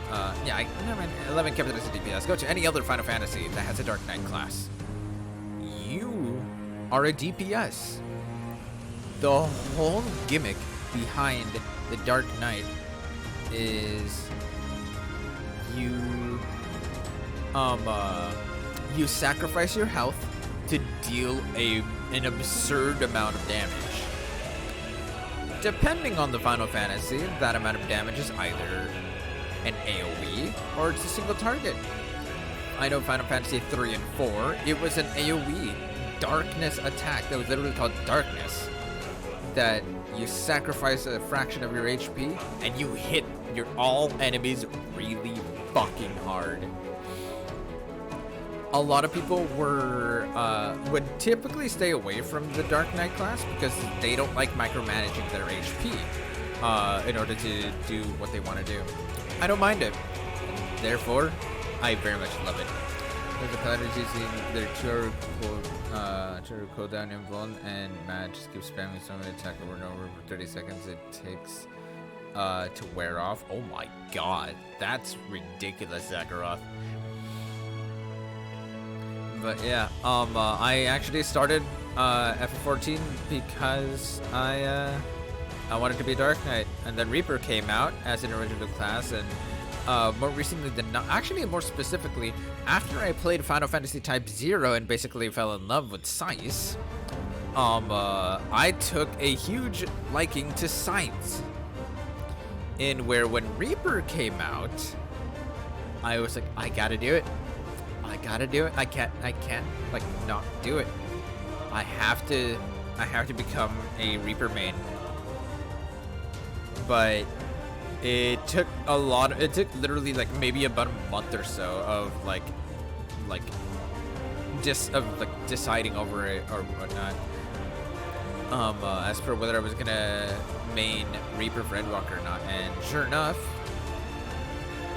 11 kept it as a DPS. Go to any other Final Fantasy that has a Dark Knight class. You are a DPS. The whole gimmick behind the Dark Knight is you sacrifice your health to deal an absurd amount of damage. Depending on the Final Fantasy, that amount of damage is either an AoE or it's a single target. I know Final Fantasy 3 and 4, it was an AoE darkness attack that was literally called Darkness. That you sacrifice a fraction of your HP and you hit all enemies really fucking hard. A lot of people would typically stay away from the Dark Knight class because they don't like micromanaging their HP in order to do what they want to do. I don't mind it. Therefore, I very much love it. There's a pattern using their 2 cooldown invuln, and Matt just keeps spamming summon attack over and over for 30 seconds. It takes to wear off. Oh my god, that's ridiculous, Zakharoth. But yeah, I actually started FF14 because I wanted to be Dark Knight, and then Reaper came out as an original class, and more recently than not, actually more specifically, after I played Final Fantasy Type 0 and basically fell in love with Scythe, I took a huge liking to Scythe. In where when Reaper came out, I was like, I gotta do it. I gotta do it. I can't like not do it. I have to become a Reaper main. But it took literally like maybe about a month or so of like deciding over it or whatnot. As for whether I was gonna main Reaper for Endwalker or not, and sure enough,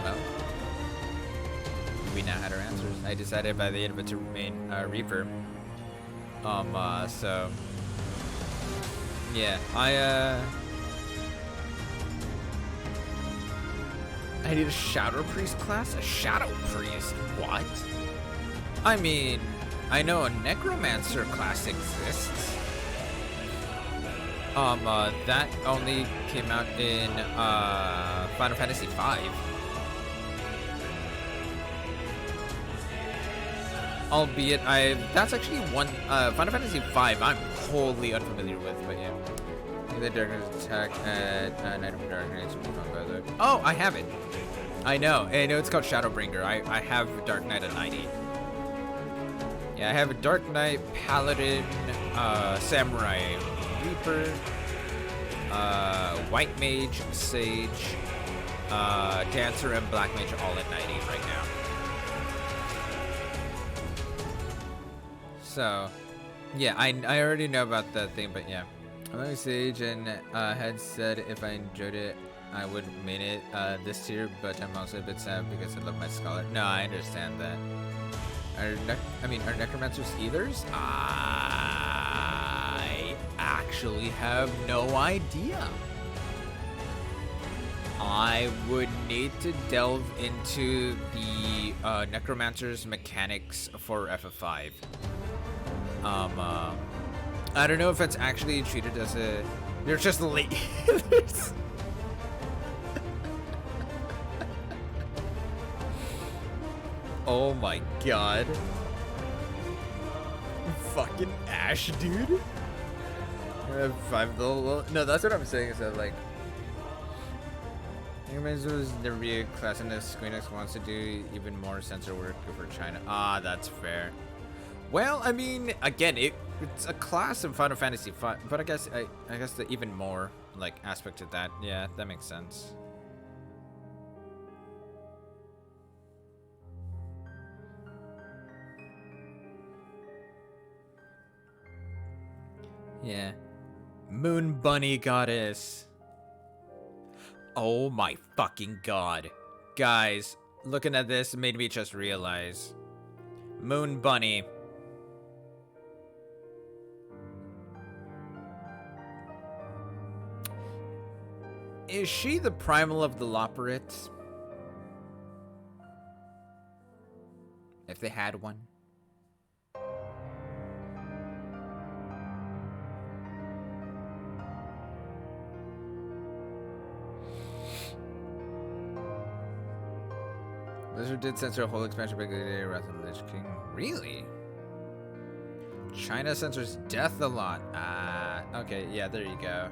well, we now had our answers. I decided by the end of it to main Reaper. So yeah, I need a Shadow Priest class? A Shadow Priest? What? I mean, I know a Necromancer class exists. That only came out in Final Fantasy V. Albeit, that's actually one Final Fantasy V I'm wholly unfamiliar with, but yeah. The Darkness attack at Night of Darkness. Oh, I have it. I know it's called Shadowbringer. I have Dark Knight at 90. Yeah, I have a Dark Knight, Paladin, Samurai, Reaper, White Mage, Sage, Dancer, and Black Mage all at 90 right now. So, yeah, I already know about that thing, but yeah. I'm Sage and had said if I enjoyed it, I would main it this tier, but I'm also a bit sad because I love my Scholar. No, I understand that. Are Necromancers healers? I actually have no idea. I would need to delve into the Necromancer's mechanics for FF5. I don't know if it's actually treated as a... You're just late. Oh my god. Fucking Ash, dude. No, that's what I'm saying is that, like... was the real class in this. Squeenix wants to do even more censor work for China. Ah, that's fair. Well, I mean, again, it's a class in Final Fantasy V, but I guess the even more like aspect of that. Yeah, that makes sense. Yeah. Moon Bunny Goddess. Oh my fucking god. Guys, looking at this made me just realize. Moon Bunny. Is she the primal of the Loporrit? If they had one. Blizzard did censor a whole expansion back in the day rather than Lich King. Really? China censors death a lot. Okay, yeah, there you go.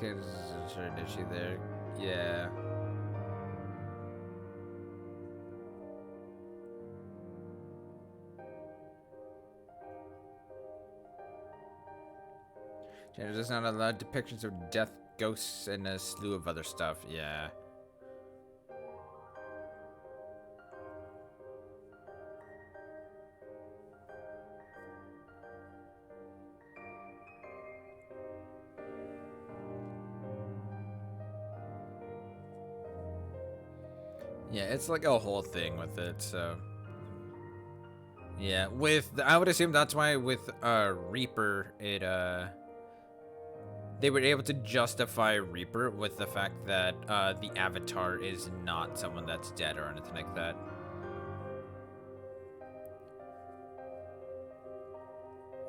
Okay, sure, is she there? Yeah. China does not allow depictions of death, ghosts, and a slew of other stuff. Yeah. Yeah, it's like a whole thing with it, so... Yeah, I would assume that's why with Reaper, they were able to justify Reaper with the fact that the avatar is not someone that's dead or anything like that.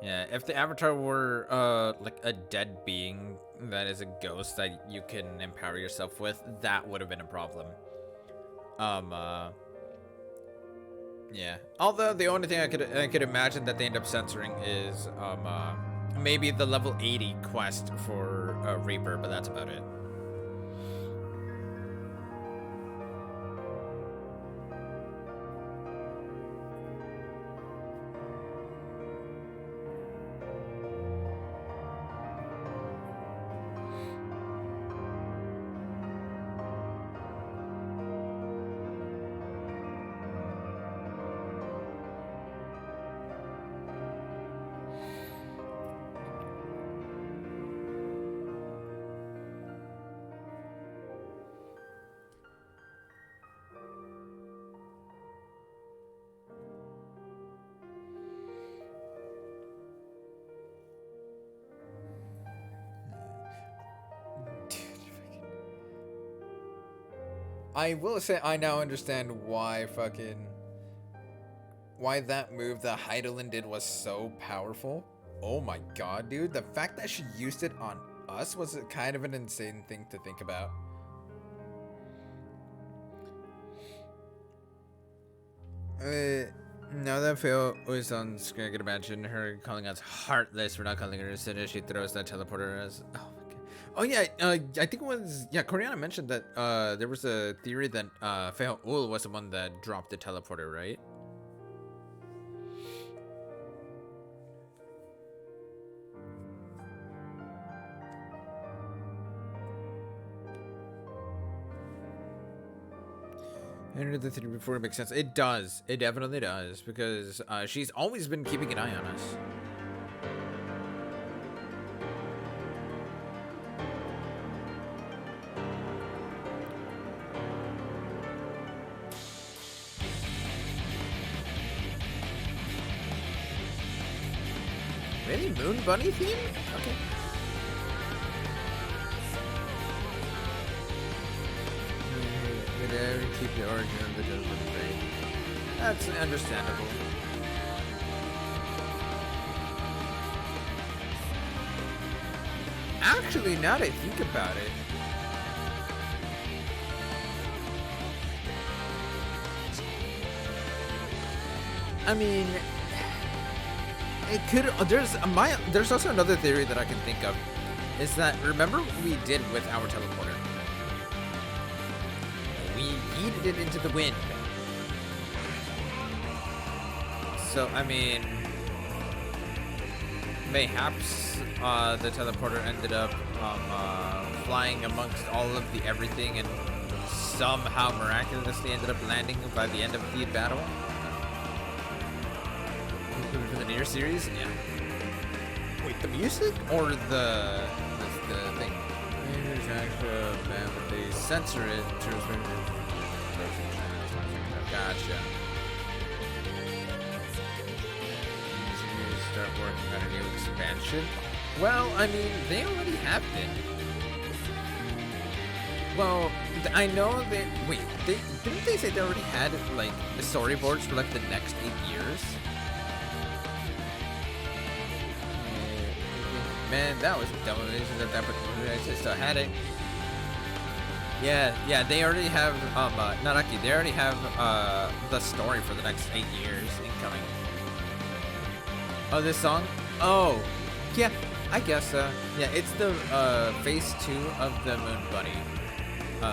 Yeah, if the avatar were like a dead being that is a ghost that you can empower yourself with, that would have been a problem. Yeah. Although the only thing I could imagine that they end up censoring is maybe the level 80 quest for Reaper, but that's about it. I will say I now understand why that move that Heidelin did was so powerful. Oh my god, dude. The fact that she used it on us was kind of an insane thing to think about. Now that Phil was on screen, I could imagine her calling us heartless for not calling her as soon as she throws that teleporter as... Oh my god. Oh yeah, I think it was... Yeah, Coriana mentioned that there was a theory that Feo Ul was the one that dropped the teleporter, right? Enter the theory before it makes sense. It does. It definitely does. Because she's always been keeping an eye on us. Really? Moon Bunny theme? Okay. Keep the origin of the Judgment Fate. That's understandable. Actually, now that I think about it, I mean, it could. There's also another theory that I can think of, is that remember what we did with our teleporter? We yeeted it into the wind. So, I mean, mayhaps the teleporter ended up flying amongst all of the everything and somehow miraculously ended up landing by the end of the battle. For the near series? Yeah. Wait, the music or the thing? They censor it to gotcha. Start working on a new expansion. Well, I mean, they already have been. Well, I know that. Wait, didn't they say they already had like the storyboards for like the next 8 years? Man, that was dumb. I just had it. Yeah, they already have, Naraki, they already have, the story for the next 8 years incoming. Oh, this song? Oh, yeah, I guess so. Yeah, it's the, phase 2 of the Moon Bunny.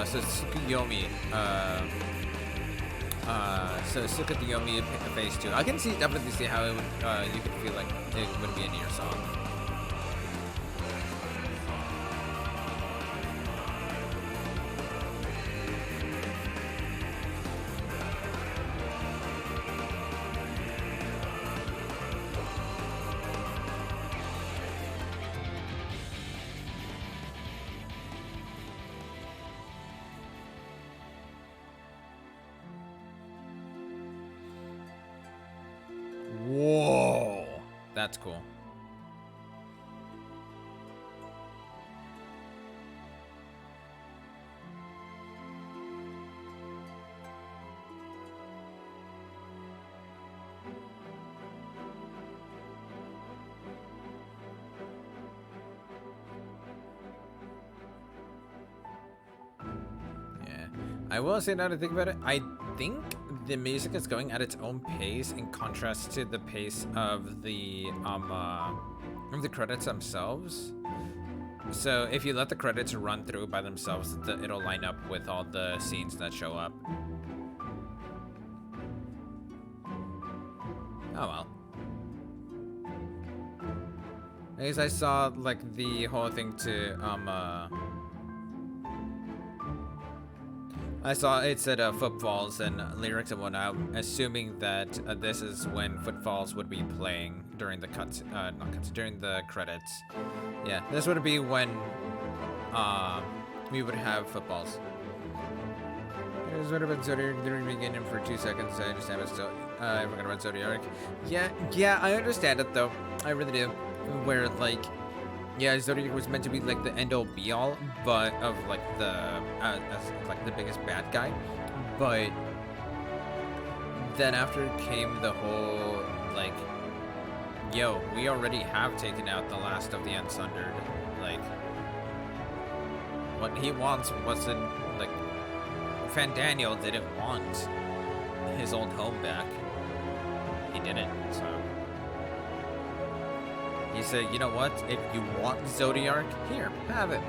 So Tsukuyomi, Tsukuyomi phase 2. I can definitely see how it would, you could feel like it would be a near song. That's cool. I will say, now to think about it, I think the music is going at its own pace in contrast to the pace of the credits themselves. So if you let the credits run through by themselves, it'll line up with all the scenes that show up. Oh well. I guess I saw like the whole thing to I saw it said footfalls and lyrics and whatnot, assuming that this is when footfalls would be playing during the during the credits. Yeah, this would be when we would have footballs. I just wonder about Zodiac during the beginning for 2 seconds. I understand, but still, I forgot about Zodiac. Yeah, I understand it though. I really do. Where like, yeah, Zodiac was meant to be like the end-all be-all, but of like the as like the biggest bad guy. But then after came the whole like, yo, we already have taken out the last of the Unsundered. Like, what he wants wasn't like, Fandaniel didn't want his old home back. He didn't, so. He said, you know what? If you want Zodiac, here, have it.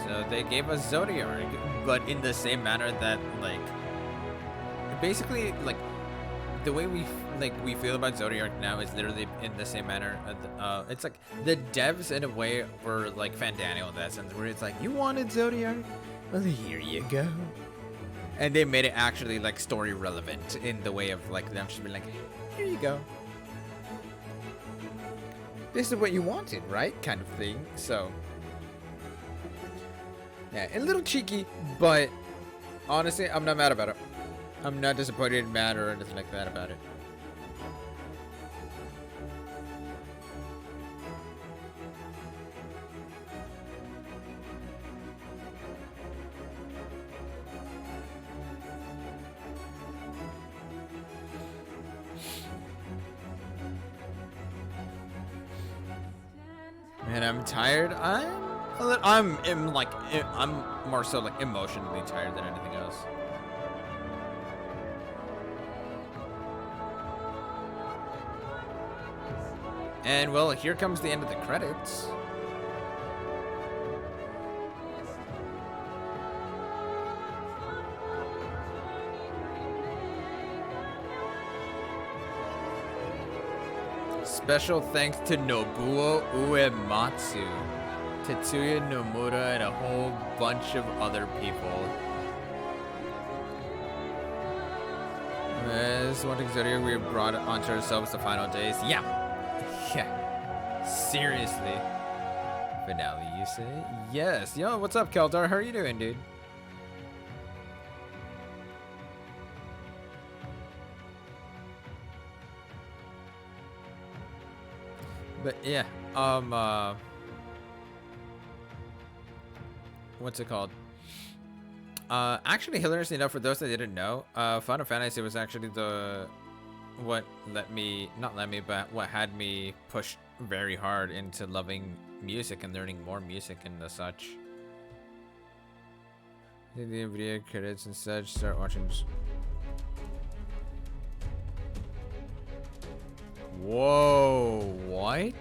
So they gave us Zodiac, but in the same manner that, like, basically, like, the way we feel about Zodiac now is literally in the same manner. It's like the devs in a way were like Fandaniel in that sense, where it's like, you wanted Zodiac? Well, here you go. And they made it actually like story relevant in the way of like them just being like, here you go. This is what you wanted, right? Kind of thing. So yeah, a little cheeky, but honestly, I'm not mad about it. I'm not disappointed, mad, or anything like that about it. And I'm tired. I'm more so like emotionally tired than anything else. And well, here comes the end of the credits. Special thanks to Nobuo Uematsu, Tetsuya Nomura, and a whole bunch of other people. This one Zodiac we brought onto ourselves the final days. Yeah. Seriously. Finale, you say? Yes. Yo, what's up, Keldar? How are you doing, dude? But yeah, what's it called? Actually, hilariously enough, for those that didn't know, Final Fantasy was actually what had me push very hard into loving music and learning more music and the such. I think the video credits and such, start watching. Whoa, what?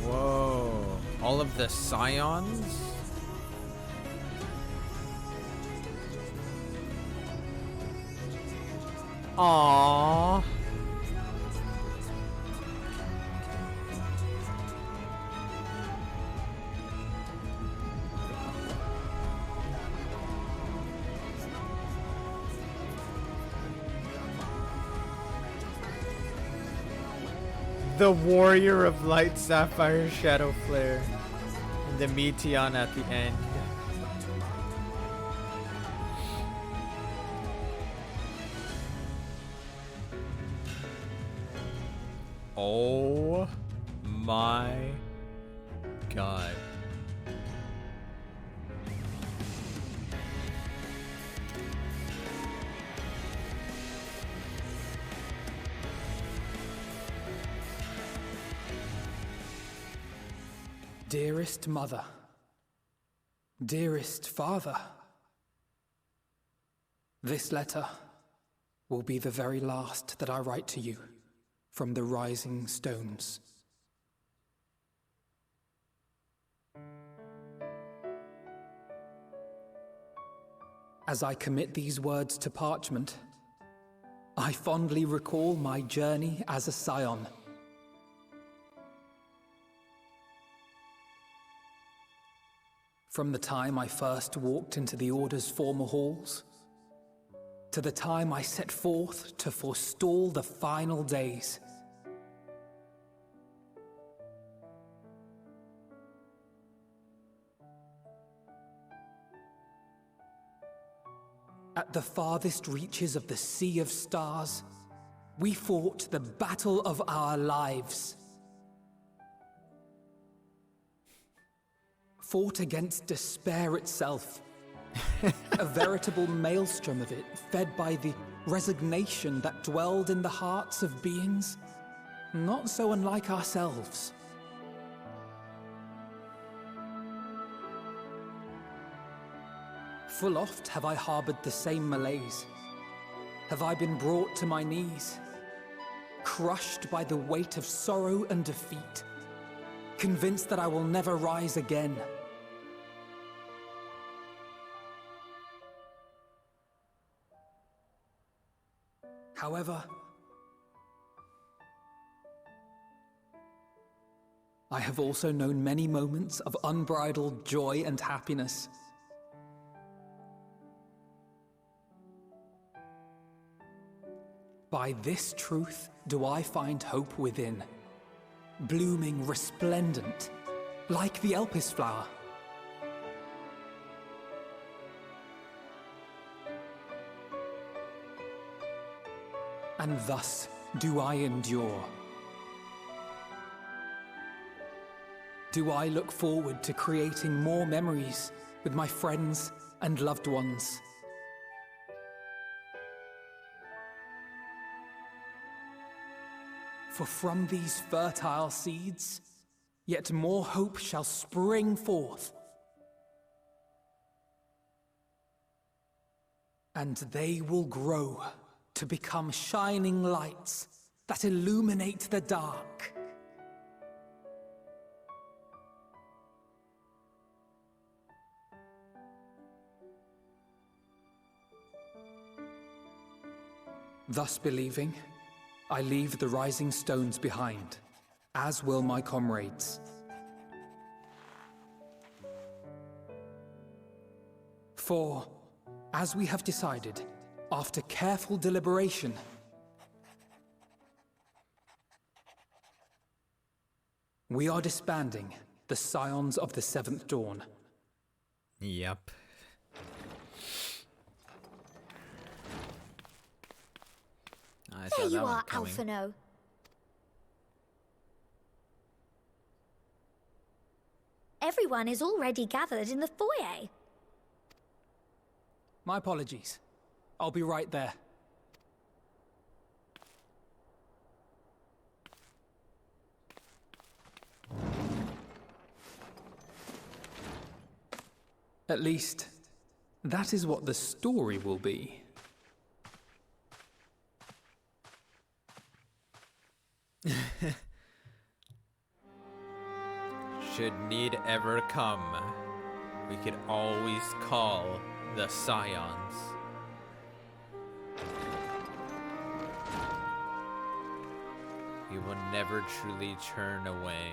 Whoa, all of the scions? Aww. The Warrior of Light, Sapphire, Shadow Flare, and the Meteon at the end. Oh my god. Dearest mother, dearest father, this letter will be the very last that I write to you from the Rising Stones. As I commit these words to parchment, I fondly recall my journey as a scion. From the time I first walked into the Order's former halls, to the time I set forth to forestall the final days. At the farthest reaches of the Sea of Stars, we fought the battle of our lives. Fought against despair itself. A veritable maelstrom of it, fed by the resignation that dwelled in the hearts of beings not so unlike ourselves. Full oft have I harbored the same malaise. Have I been brought to my knees, crushed by the weight of sorrow and defeat, convinced that I will never rise again. However, I have also known many moments of unbridled joy and happiness. By this truth do I find hope within, blooming resplendent, like the Elpis flower. And thus do I endure. Do I look forward to creating more memories with my friends and loved ones. For from these fertile seeds, yet more hope shall spring forth. And they will grow to become shining lights that illuminate the dark. Thus believing, I leave the rising stones behind, as will my comrades. For, as we have decided, after careful deliberation, we are disbanding the Scions of the Seventh Dawn. Yep. There you are, Alphino. Everyone is already gathered in the foyer. My apologies. I'll be right there. At least, that is what the story will be. Should need ever come, we could always call the Scions. We will never truly turn away.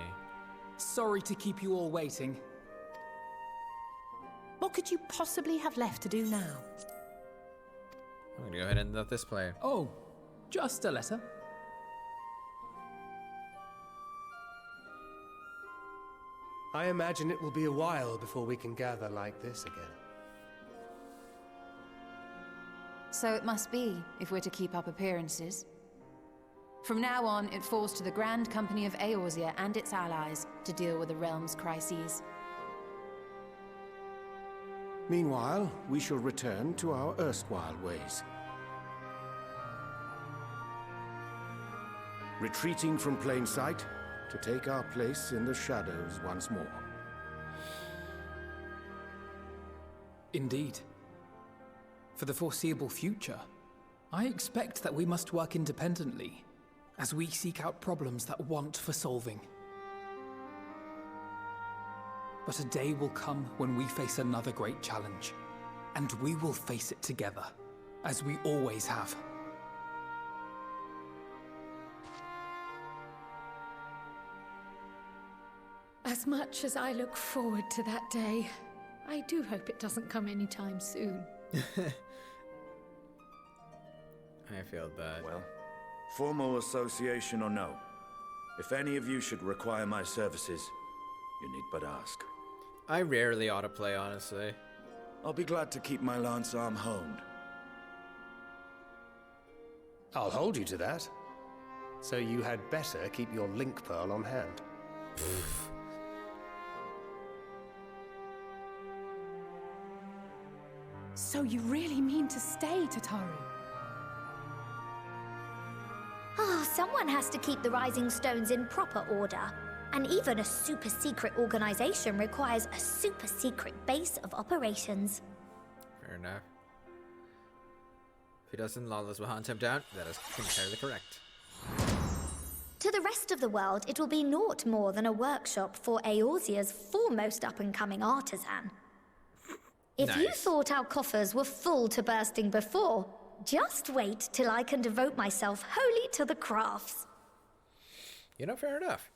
Sorry to keep you all waiting. What could you possibly have left to do now? I'm gonna go ahead and let this play. Oh, just a letter. I imagine it will be a while before we can gather like this again. So it must be, if we're to keep up appearances. From now on, it falls to the Grand Company of Eorzea and its allies to deal with the realm's crises. Meanwhile, we shall return to our erstwhile ways. Retreating from plain sight to take our place in the shadows once more. Indeed. For the foreseeable future, I expect that we must work independently as we seek out problems that want for solving. But a day will come when we face another great challenge, and we will face it together, as we always have. As much as I look forward to that day, I do hope it doesn't come anytime soon. I feel bad. Well, formal association or no, if any of you should require my services, you need but ask. I rarely autoplay, honestly. I'll be glad to keep my lance arm honed. I'll hold you to that. So you had better keep your link pearl on hand. So you really mean to stay, Tataru? Ah, someone has to keep the Rising Stones in proper order. And even a super-secret organization requires a super-secret base of operations. Fair enough. If he doesn't, Lawless will hunt him down. That is entirely correct. To the rest of the world, it will be naught more than a workshop for Eorzea's foremost up-and-coming artisan. If you thought our coffers were full to bursting before, just wait till I can devote myself wholly to the crafts. You know, fair enough.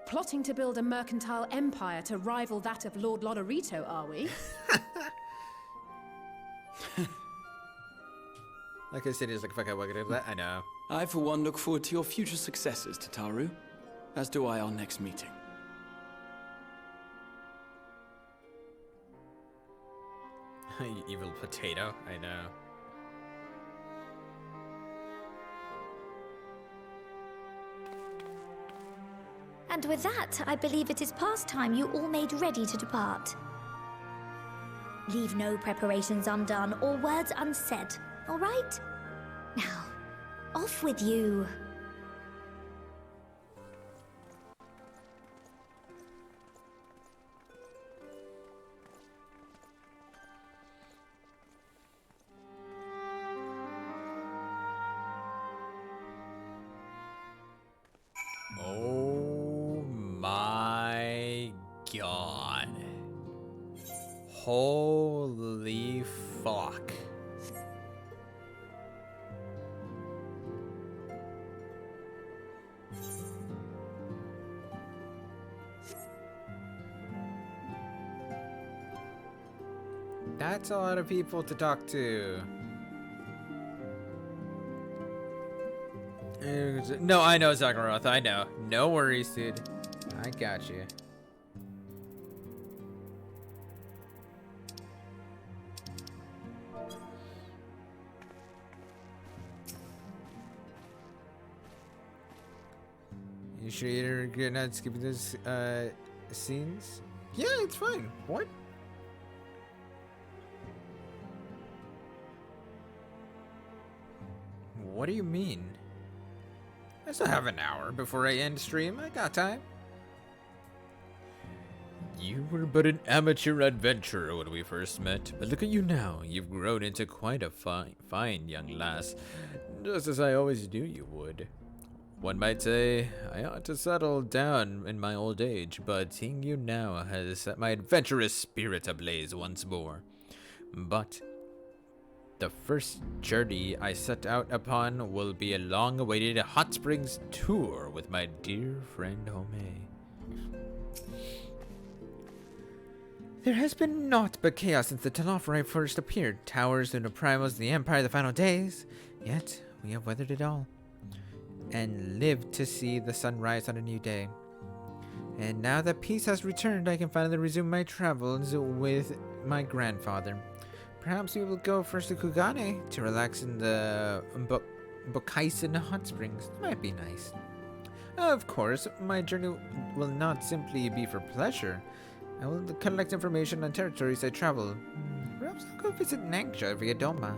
Plotting to build a mercantile empire to rival that of Lord Lodorito, are we? Like I said, he's like, fuck, I want to do that. I know. I, for one, look forward to your future successes, Tataru. As do I our next meeting. You evil potato. I know. And with that, I believe it is past time you all made ready to depart. Leave no preparations undone or words unsaid, all right? Now, off with you. Oh my god. Holy fuck. That's a lot of people to talk to. No, I know, Zakaroth. I know. No worries, dude. I got you. You sure you're not skipping those scenes? Yeah, it's fine. What? What do you mean? I still have an hour before I end stream. I got time. You were but an amateur adventurer when we first met, but look at you now. You've grown into quite a fine young lass, just as I always knew you would. One might say I ought to settle down in my old age, but seeing you now has set my adventurous spirit ablaze once more. But the first journey I set out upon will be a long-awaited hot springs tour with my dear friend Home. There has been naught but chaos since the Telophori first appeared. Towers, the Primals, the Empire, the final days. Yet, we have weathered it all. and live to see the sunrise on a new day. And now that peace has returned, I can finally resume my travels with my grandfather. Perhaps we will go first to Kugane to relax in the Bokaisen hot springs. Might be nice. Of course, my journey will not simply be for pleasure. I will collect information on territories I travel. Perhaps I'll go visit Nangsha via Doma.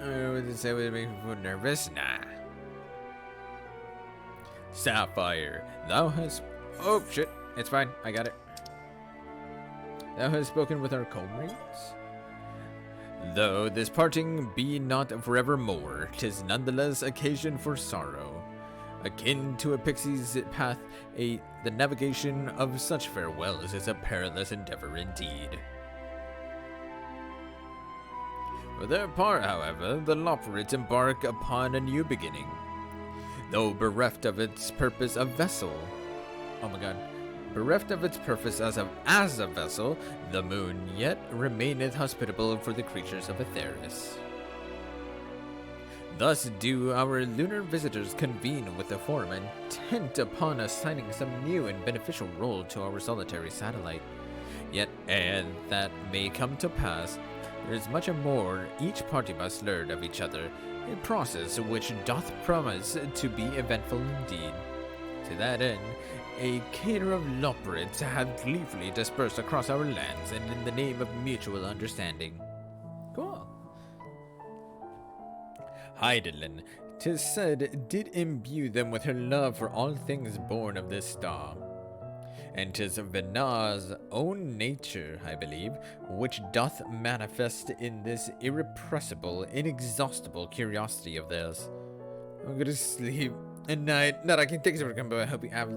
Would it say would make me nervous? Nah. Sapphire, thou hast... Oh, shit. It's fine. I got it. Thou hast spoken with our comrades? Though this parting be not forevermore, 'tis nonetheless occasion for sorrow. Akin to a pixie's path, the navigation of such farewells is a perilous endeavor indeed. For their part, however, the Loporrits embark upon a new beginning. Though bereft of its purpose a vessel... Oh my god. Bereft of its purpose as a vessel, the moon yet remaineth hospitable for the creatures of Aetheris. Thus do our lunar visitors convene with the Forum, intent upon assigning some new and beneficial role to our solitary satellite. Yet, ere that may come to pass, there is much more each party must learn of each other, a process which doth promise to be eventful indeed. To that end, a cadre of Loporrits have gleefully dispersed across our lands, and in the name of mutual understanding. Cool. Heidelin, 'tis said, did imbue them with her love for all things born of this star. And 'tis Venar's own nature, I believe, which doth manifest in this irrepressible, inexhaustible curiosity of theirs. I'm gonna sleep. And night. Not I can thanks for coming, but I hope you have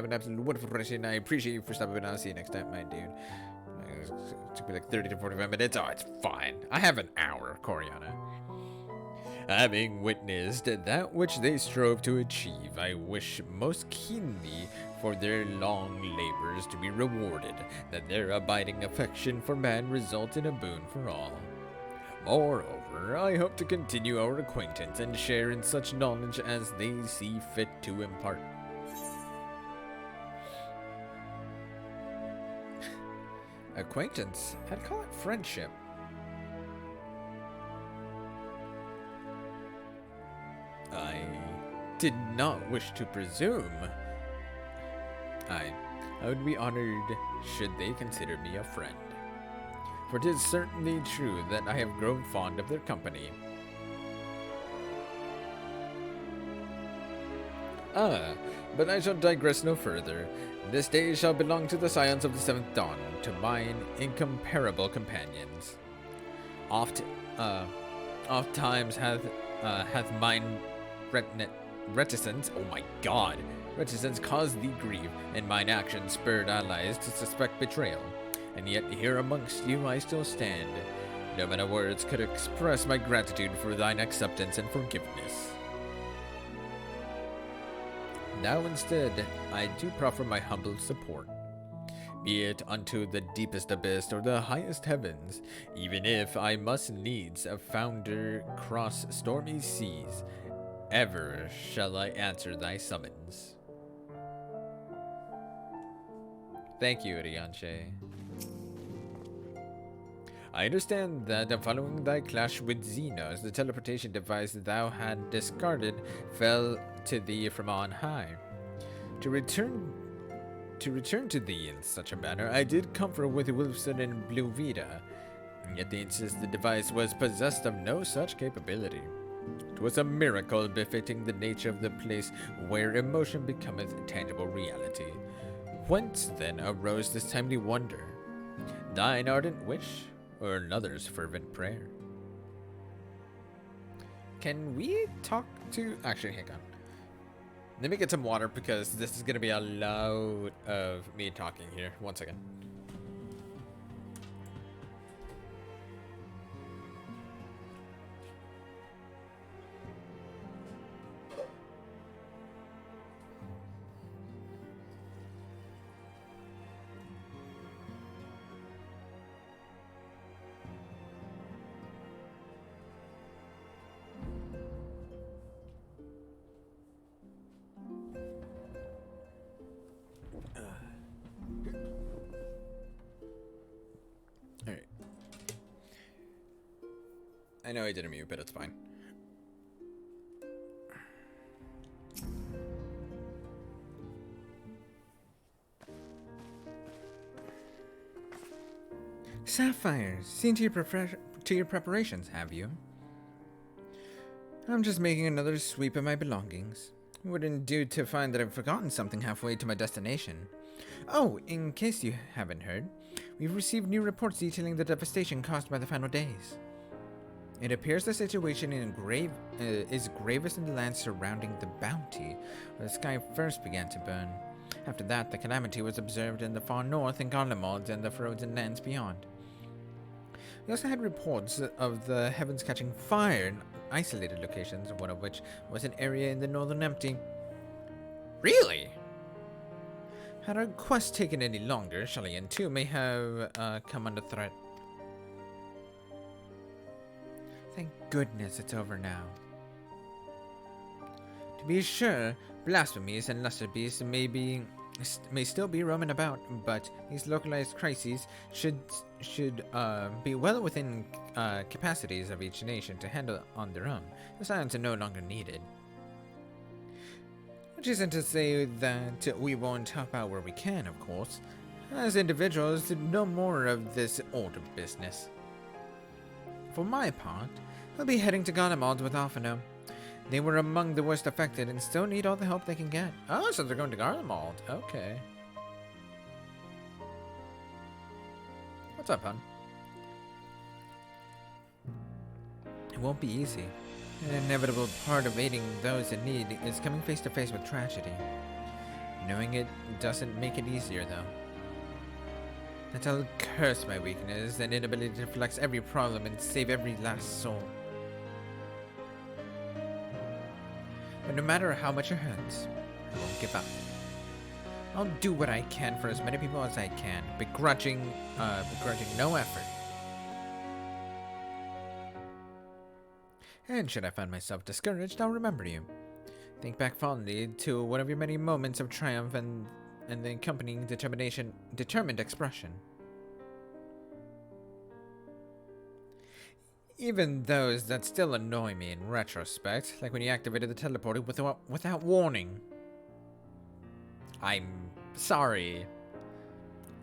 an absolutely wonderful rest of your night. I appreciate you for stopping by, and I'll see you next time, my dude. It took me like 30 to 45 minutes. Oh, it's fine. I have an hour, Coriana. Having witnessed that which they strove to achieve, I wish most keenly for their long labors to be rewarded, that their abiding affection for man result in a boon for all. Moreover, I hope to continue our acquaintance and share in such knowledge as they see fit to impart. Acquaintance? I'd call it friendship. I did not wish to presume. I would be honored should they consider me a friend. For 'tis certainly true that I have grown fond of their company. But I shall digress no further. This day shall belong to the scions of the seventh dawn, to mine incomparable companions. Oft times hath mine reticence, oh my god, reticence caused thee grief, and mine actions spurred allies to suspect betrayal. And yet here amongst you I still stand. No matter words could express my gratitude for thine acceptance and forgiveness. Now instead, I do proffer my humble support. Be it unto the deepest abyss or the highest heavens, even if I must needs founder cross stormy seas, ever shall I answer thy summons. Thank you, Rianche. I understand that following thy clash with Xenos, the teleportation device thou had discarded fell to thee from on high. To return to thee in such a manner, I did comfort with Wilson and Blue Vita, yet they insist the device was possessed of no such capability. 'Twas a miracle befitting the nature of the place where emotion becometh tangible reality. Whence then arose this timely wonder? Thine ardent wish, or another's fervent prayer? Can we talk to... Actually, hang on. Let me get some water because this is going to be a lot of me talking here. 1 second. I know I didn't mute, but it's fine. Sapphire, seen to your preparations, have you? I'm just making another sweep of my belongings. Wouldn't do to find that I've forgotten something halfway to my destination. Oh, in case you haven't heard, we've received new reports detailing the devastation caused by the final days. It appears the situation is gravest in the lands surrounding the Bounty, where the sky first began to burn. After that, the calamity was observed in the far north in Garlemald and the frozen lands beyond. We also had reports of the heavens catching fire in isolated locations, one of which was an area in the northern empty. Really? Had our quest taken any longer, Shelly too may have come under threat. Thank goodness it's over now. To be sure, blasphemies and luster beasts may still be roaming about, but these localized crises should be well within capacities of each nation to handle on their own. The science are no longer needed. Which isn't to say that we won't help out where we can, of course. As individuals, no more of this older business. For my part, I'll be heading to Garlemald with Alphino. They were among the worst affected and still need all the help they can get. Oh, so they're going to Garlemald. Okay. What's up, hon? It won't be easy. An inevitable part of aiding those in need is coming face to face with tragedy. Knowing it doesn't make it easier, though. That I'll curse my weakness and inability to flex every problem and save every last soul. But no matter how much it hurts, I won't give up. I'll do what I can for as many people as I can, begrudging no effort. And should I find myself discouraged, I'll remember you. Think back fondly to one of your many moments of triumph and the accompanying determined expression. Even those that still annoy me in retrospect, like when you activated the teleporter without warning. I'm sorry.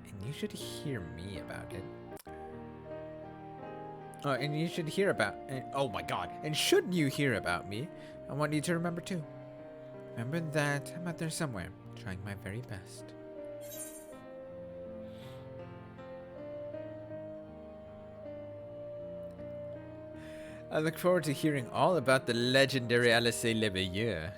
And you should hear me about it. And you should hear about... oh my god. And should you hear about me, I want you to remember too. Remember that I'm out there somewhere, trying my very best. I look forward to hearing all about the legendary Alice Leveilleur.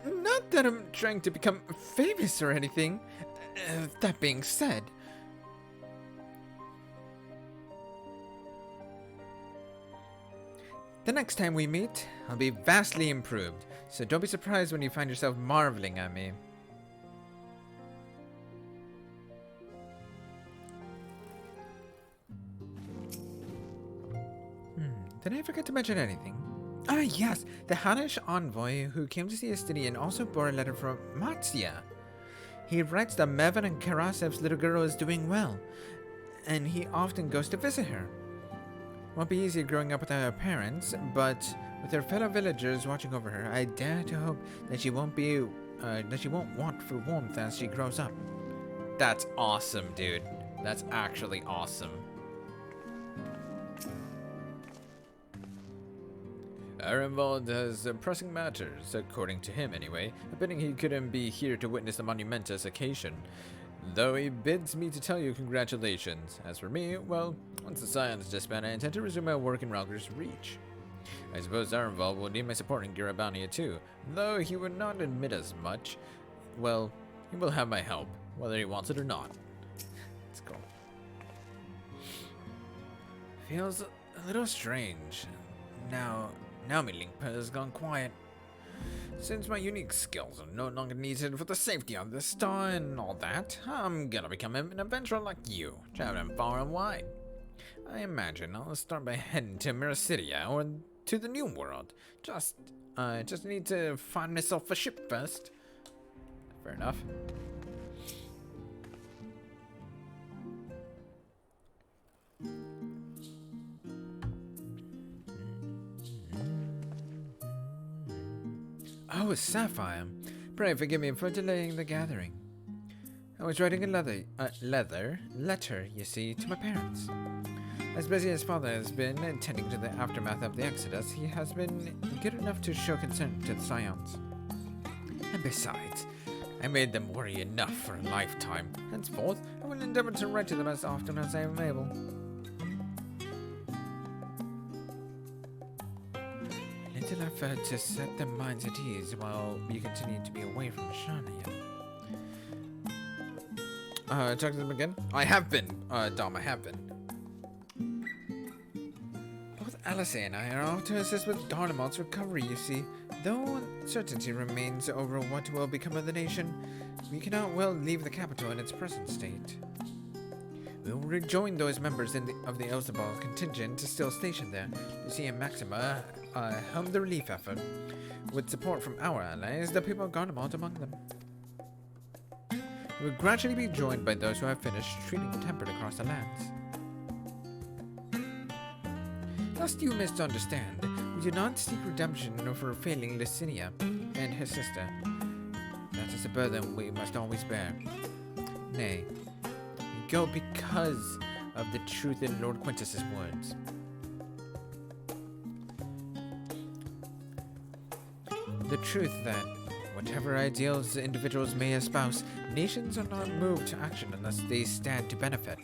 Not that I'm trying to become famous or anything. That being said, the next time we meet, I'll be vastly improved, so don't be surprised when you find yourself marveling at me. Did I forget to mention anything? Ah, yes, the Hanish envoy who came to see Estinian also bore a letter from Matzia. He writes that Mevin and Karasev's little girl is doing well, and he often goes to visit her. Won't be easy growing up without her parents, but with her fellow villagers watching over her, I dare to hope that she won't want for warmth as she grows up. That's awesome, dude. That's actually awesome. Arenvald has pressing matters, according to him anyway, admitting he couldn't be here to witness the monumentous occasion. Though he bids me to tell you congratulations. As for me, well, once the scions disband, I intend to resume my work in Rauger's Reach. I suppose Arenvald will need my support in Garabania too, though he would not admit as much. Well, he will have my help, whether he wants it or not. Let's go. Feels a little strange. Now my Linkpa has gone quiet. Since my unique skills are no longer needed for the safety of the star and all that, I'm gonna become an adventurer like you, traveling far and wide. I imagine I'll start by heading to Berseria or to the New World. Just need to find myself a ship first. Fair enough. Oh, Sapphire. Pray forgive me for delaying the gathering. I was writing a letter, you see, to my parents. As busy as father has been tending to the aftermath of the Exodus, he has been good enough to show concern to the Scions. And besides, I made them worry enough for a lifetime. Henceforth, I will endeavor to write to them as often as I am able. A little effort to set their minds at ease while you continue to be away from Shania. Talk to them again? I have been, Dom, I have been. Both Alice and I are off to assist with Garlemald's recovery, you see. Though uncertainty remains over what will become of the nation, we cannot well leave the capital in its present state. We will rejoin those members of the Elzebal contingent still stationed there. Lucia and Maxima helmed the relief effort, with support from our allies, the people of Garlemald among them. We will gradually be joined by those who have finished treating the tempered across the lands. Lest you misunderstand, we do not seek redemption for failing Licinia and her sister. That is a burden we must always bear. Nay, we go because of the truth in Lord Quintus's words. The truth that whatever ideals individuals may espouse, nations are not moved to action unless they stand to benefit.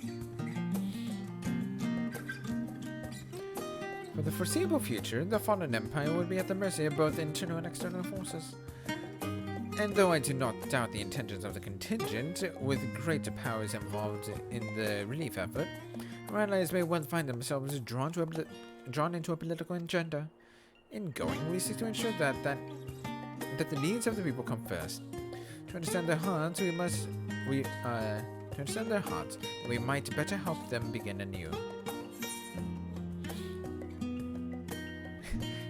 For the foreseeable future, the fallen empire will be at the mercy of both internal and external forces. And though I do not doubt the intentions of the contingent, with greater powers involved in the relief effort, our allies may well find themselves drawn into a political agenda. In going, we seek to ensure that the needs of the people come first. To understand their hearts, we might better help them begin anew.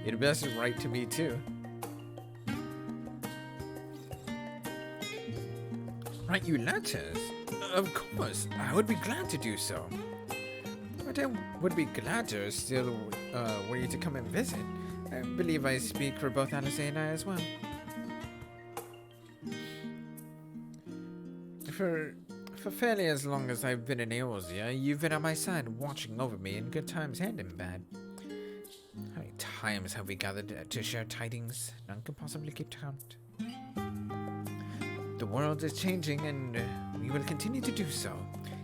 It best write to me too. Write you letters? Of course, I would be glad to do so. But I would be gladder still were you to come and visit. I believe I speak for both Alice and I as well. For fairly as long as I've been in Eorzea, you've been at my side, watching over me in good times and in bad. How many times have we gathered to share tidings? None can possibly keep count. The world is changing, and we will continue to do so.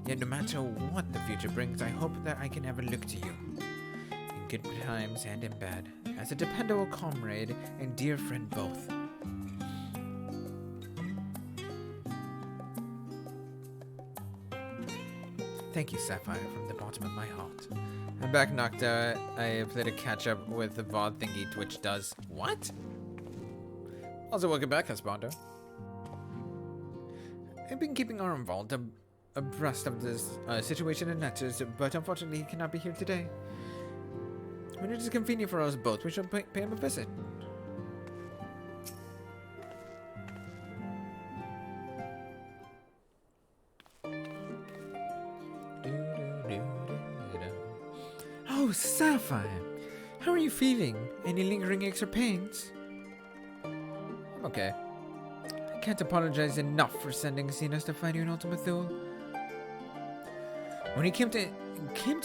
Yet no matter what the future brings, I hope that I can ever look to you, in good times and in bad, as a dependable comrade and dear friend both. Thank you, Sapphire, from the bottom of my heart. I'm back, Nocta. I played a catch-up with the VOD thingy Twitch does. What? Also, welcome back, Husbando. I've been keeping our involved abreast of this situation in letters, but unfortunately he cannot be here today. When it is convenient for us both, we shall pay him a visit. Oh, Sapphire! How are you feeling? Any lingering aches or pains? I'm okay. I can't apologize enough for sending Zenas to find you in Ultima Thule. When he came to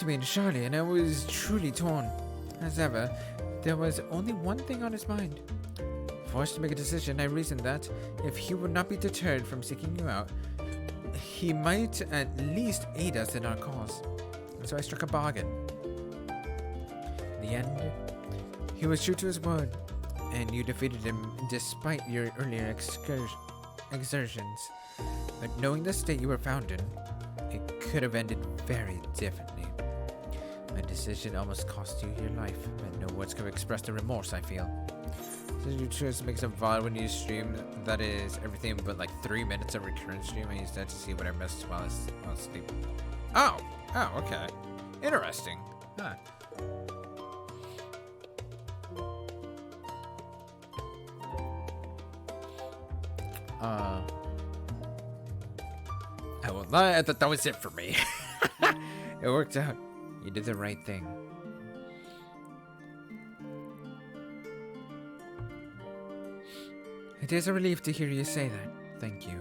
me in Charlie, and I was truly torn. As ever, there was only one thing on his mind. Forced to make a decision, I reasoned that if he would not be deterred from seeking you out, he might at least aid us in our cause. And so I struck a bargain. In the end, he was true to his word, and you defeated him despite your earlier exertions. But knowing the state you were found in, it could have ended very differently. My decision almost cost you your life, and no words could express the remorse I feel. So you choose to make some VOD when you stream, that is everything but like 3 minutes of recurrent stream. I use that to see what I missed while I was asleep. Oh, okay. Interesting. Huh. I won't lie, I thought that was it for me. It worked out. You did the right thing. It is a relief to hear you say that. Thank you.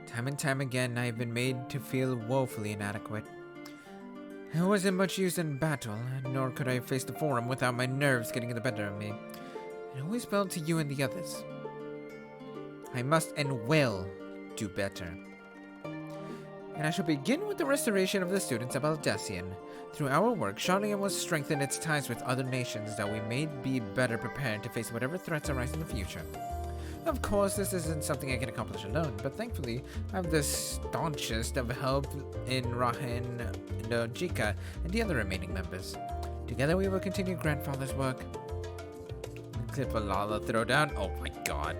Time and time again, I have been made to feel woefully inadequate. I wasn't much use in battle, nor could I face the Forum without my nerves getting the better of me. It always fell to you and the others. I must and will do better. And I shall begin with the restoration of the students of Aldacian. Through our work, Charlian will strengthen its ties with other nations that we may be better prepared to face whatever threats arise in the future. Of course, this isn't something I can accomplish alone, but thankfully, I have the staunchest of help in Rahin, Nojika, and the other remaining members. Together we will continue Grandfather's work. Clip a Lala throwdown. Oh my god.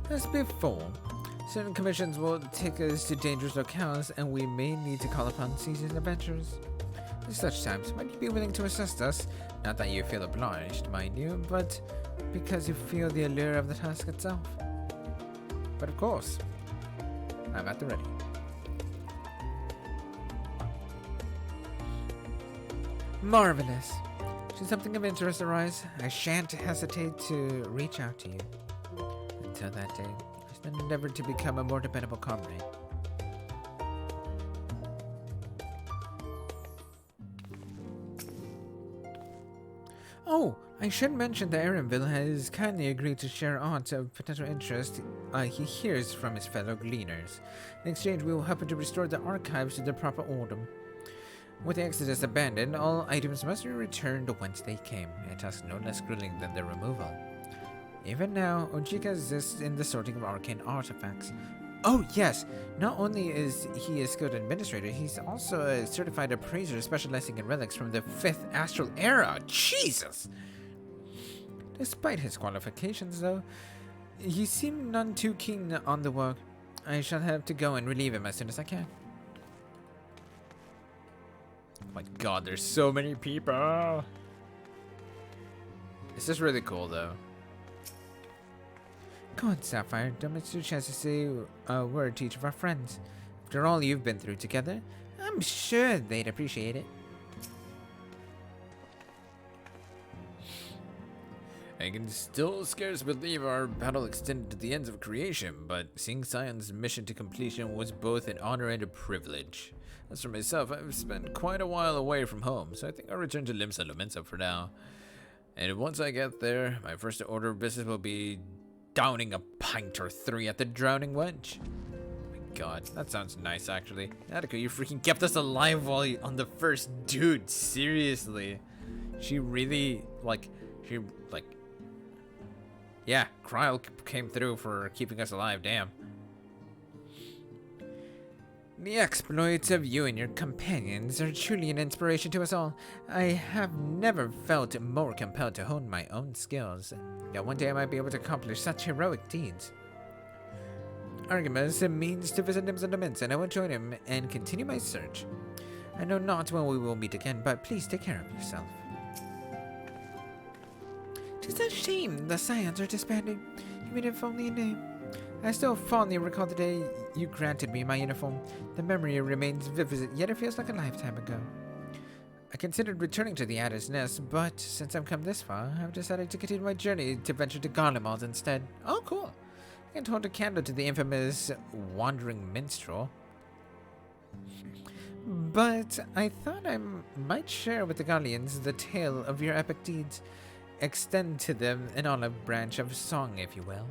As before, certain commissions will take us to dangerous locales, and we may need to call upon seasoned adventurers. At such times, might you be willing to assist us? Not that you feel obliged, mind you, but because you feel the allure of the task itself. But of course, I'm at the ready. Marvelous. Should something of interest arise, I shan't hesitate to reach out to you. Until that day, I shall endeavor to become a more dependable comrade. Oh, I should mention that Aaronville has kindly agreed to share odds of potential interest he hears from his fellow gleaners. In exchange, we will help him to restore the archives to their proper order. With the Exodus abandoned, all items must be returned whence they came, a task no less grueling than their removal. Even now, Ojika assists in the sorting of arcane artifacts. Oh yes, not only is he a skilled administrator, he's also a certified appraiser specializing in relics from the 5th Astral Era. Jesus! Despite his qualifications, though, he seemed none too keen on the work. I shall have to go and relieve him as soon as I can. Oh my god, there's so many people! This is really cool, though. Go on, Sapphire. Don't miss your chance to say a word to each of our friends. After all you've been through together, I'm sure they'd appreciate it. I can still scarce believe our battle extended to the ends of creation, but seeing Scion's mission to completion was both an honor and a privilege. As for myself, I've spent quite a while away from home, so I think I'll return to Limsa Lumensa for now. And once I get there, my first order of business will be downing a pint or 3 at the Drowning Wench. Oh my god, that sounds nice actually. Attica, you freaking kept us alive while on the first dude, seriously. She really, yeah, Kryl came through for keeping us alive, damn. The exploits of you and your companions are truly an inspiration to us all. I have never felt more compelled to hone my own skills. That one day I might be able to accomplish such heroic deeds. Artemis means to visit Limsa Lumensa, and I will join him and continue my search. I know not when we will meet again, but please take care of yourself. Tis a shame the Scions are disbanding, even if only in name. I still fondly recall the day you granted me my uniform. The memory remains vivid, yet it feels like a lifetime ago. I considered returning to the Adder's Nest, but since I've come this far, I've decided to continue my journey to venture to Garlemald instead. Oh, cool. I can hold a candle to the infamous Wandering Minstrel. But I thought I might share with the Gallians the tale of your epic deeds. Extend to them an olive branch of song, if you will.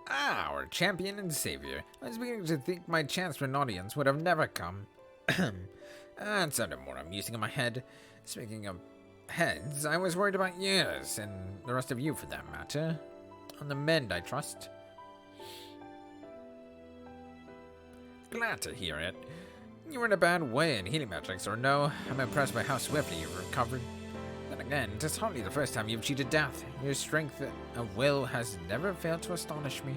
Ah, our champion and savior. I was beginning to think my chance for an audience would have never come. It sounded more amusing in my head. Speaking of heads, I was worried about yours, and the rest of you for that matter. On the mend, I trust. Glad to hear it. You were in a bad way in healing metrics, or no? I'm impressed by how swiftly you've recovered. Then again, it is hardly the first time you've cheated death. Your strength of will has never failed to astonish me.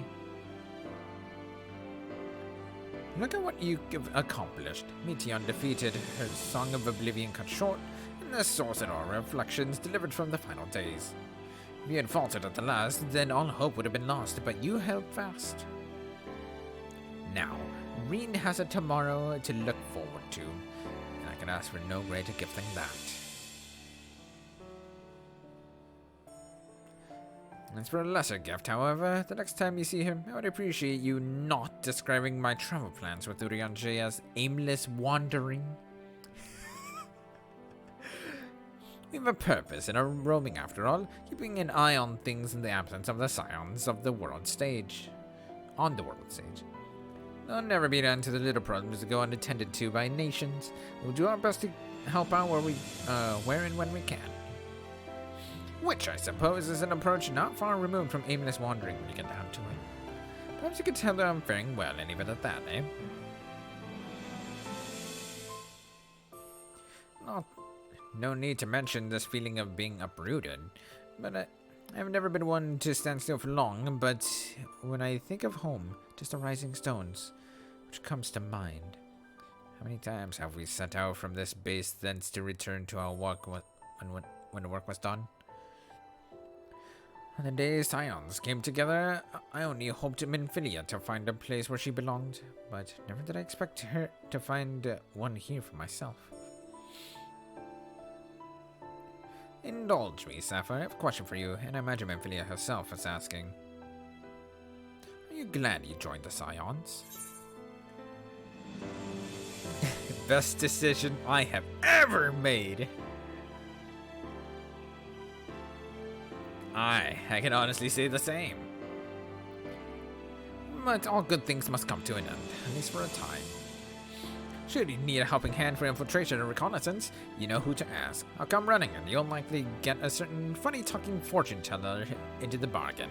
Look at what you've accomplished. Meteon defeated, her Song of Oblivion cut short, and the Sorcerer reflections delivered from the final days. If you had faltered at the last, then all hope would have been lost, but you held fast. now. Reen has a tomorrow to look forward to, and I can ask for no greater gift than that. As for a lesser gift, however, the next time you see him, I would appreciate you not describing my travel plans with Urianger as aimless wandering. We have a purpose and are roaming after all, keeping an eye on things in the absence of the scions of the world stage. On the world stage. They'll never be done to the little problems that go unattended to by nations. We'll do our best to help out where and when we can. Which, I suppose, is an approach not far removed from aimless wandering when you get down to it. Perhaps you could tell that I'm faring well and leave it at that, eh? No need to mention this feeling of being uprooted, but I've never been one to stand still for long, but when I think of home, just the rising stones, which comes to mind. How many times have we set out from this base thence to return to our work when the work was done? On the day Scions came together, I only hoped Minfilia to find a place where she belonged, but never did I expect her to find one here for myself. Indulge me, Sapphire. I have a question for you, and I imagine Minfilia herself is asking. Are you glad you joined the Scions? Best decision I have ever made. I can honestly say the same. But all good things must come to an end, at least for a time. Should you need a helping hand for infiltration or reconnaissance, you know who to ask. I'll come running, and you'll likely get a certain funny-talking fortune teller into the bargain.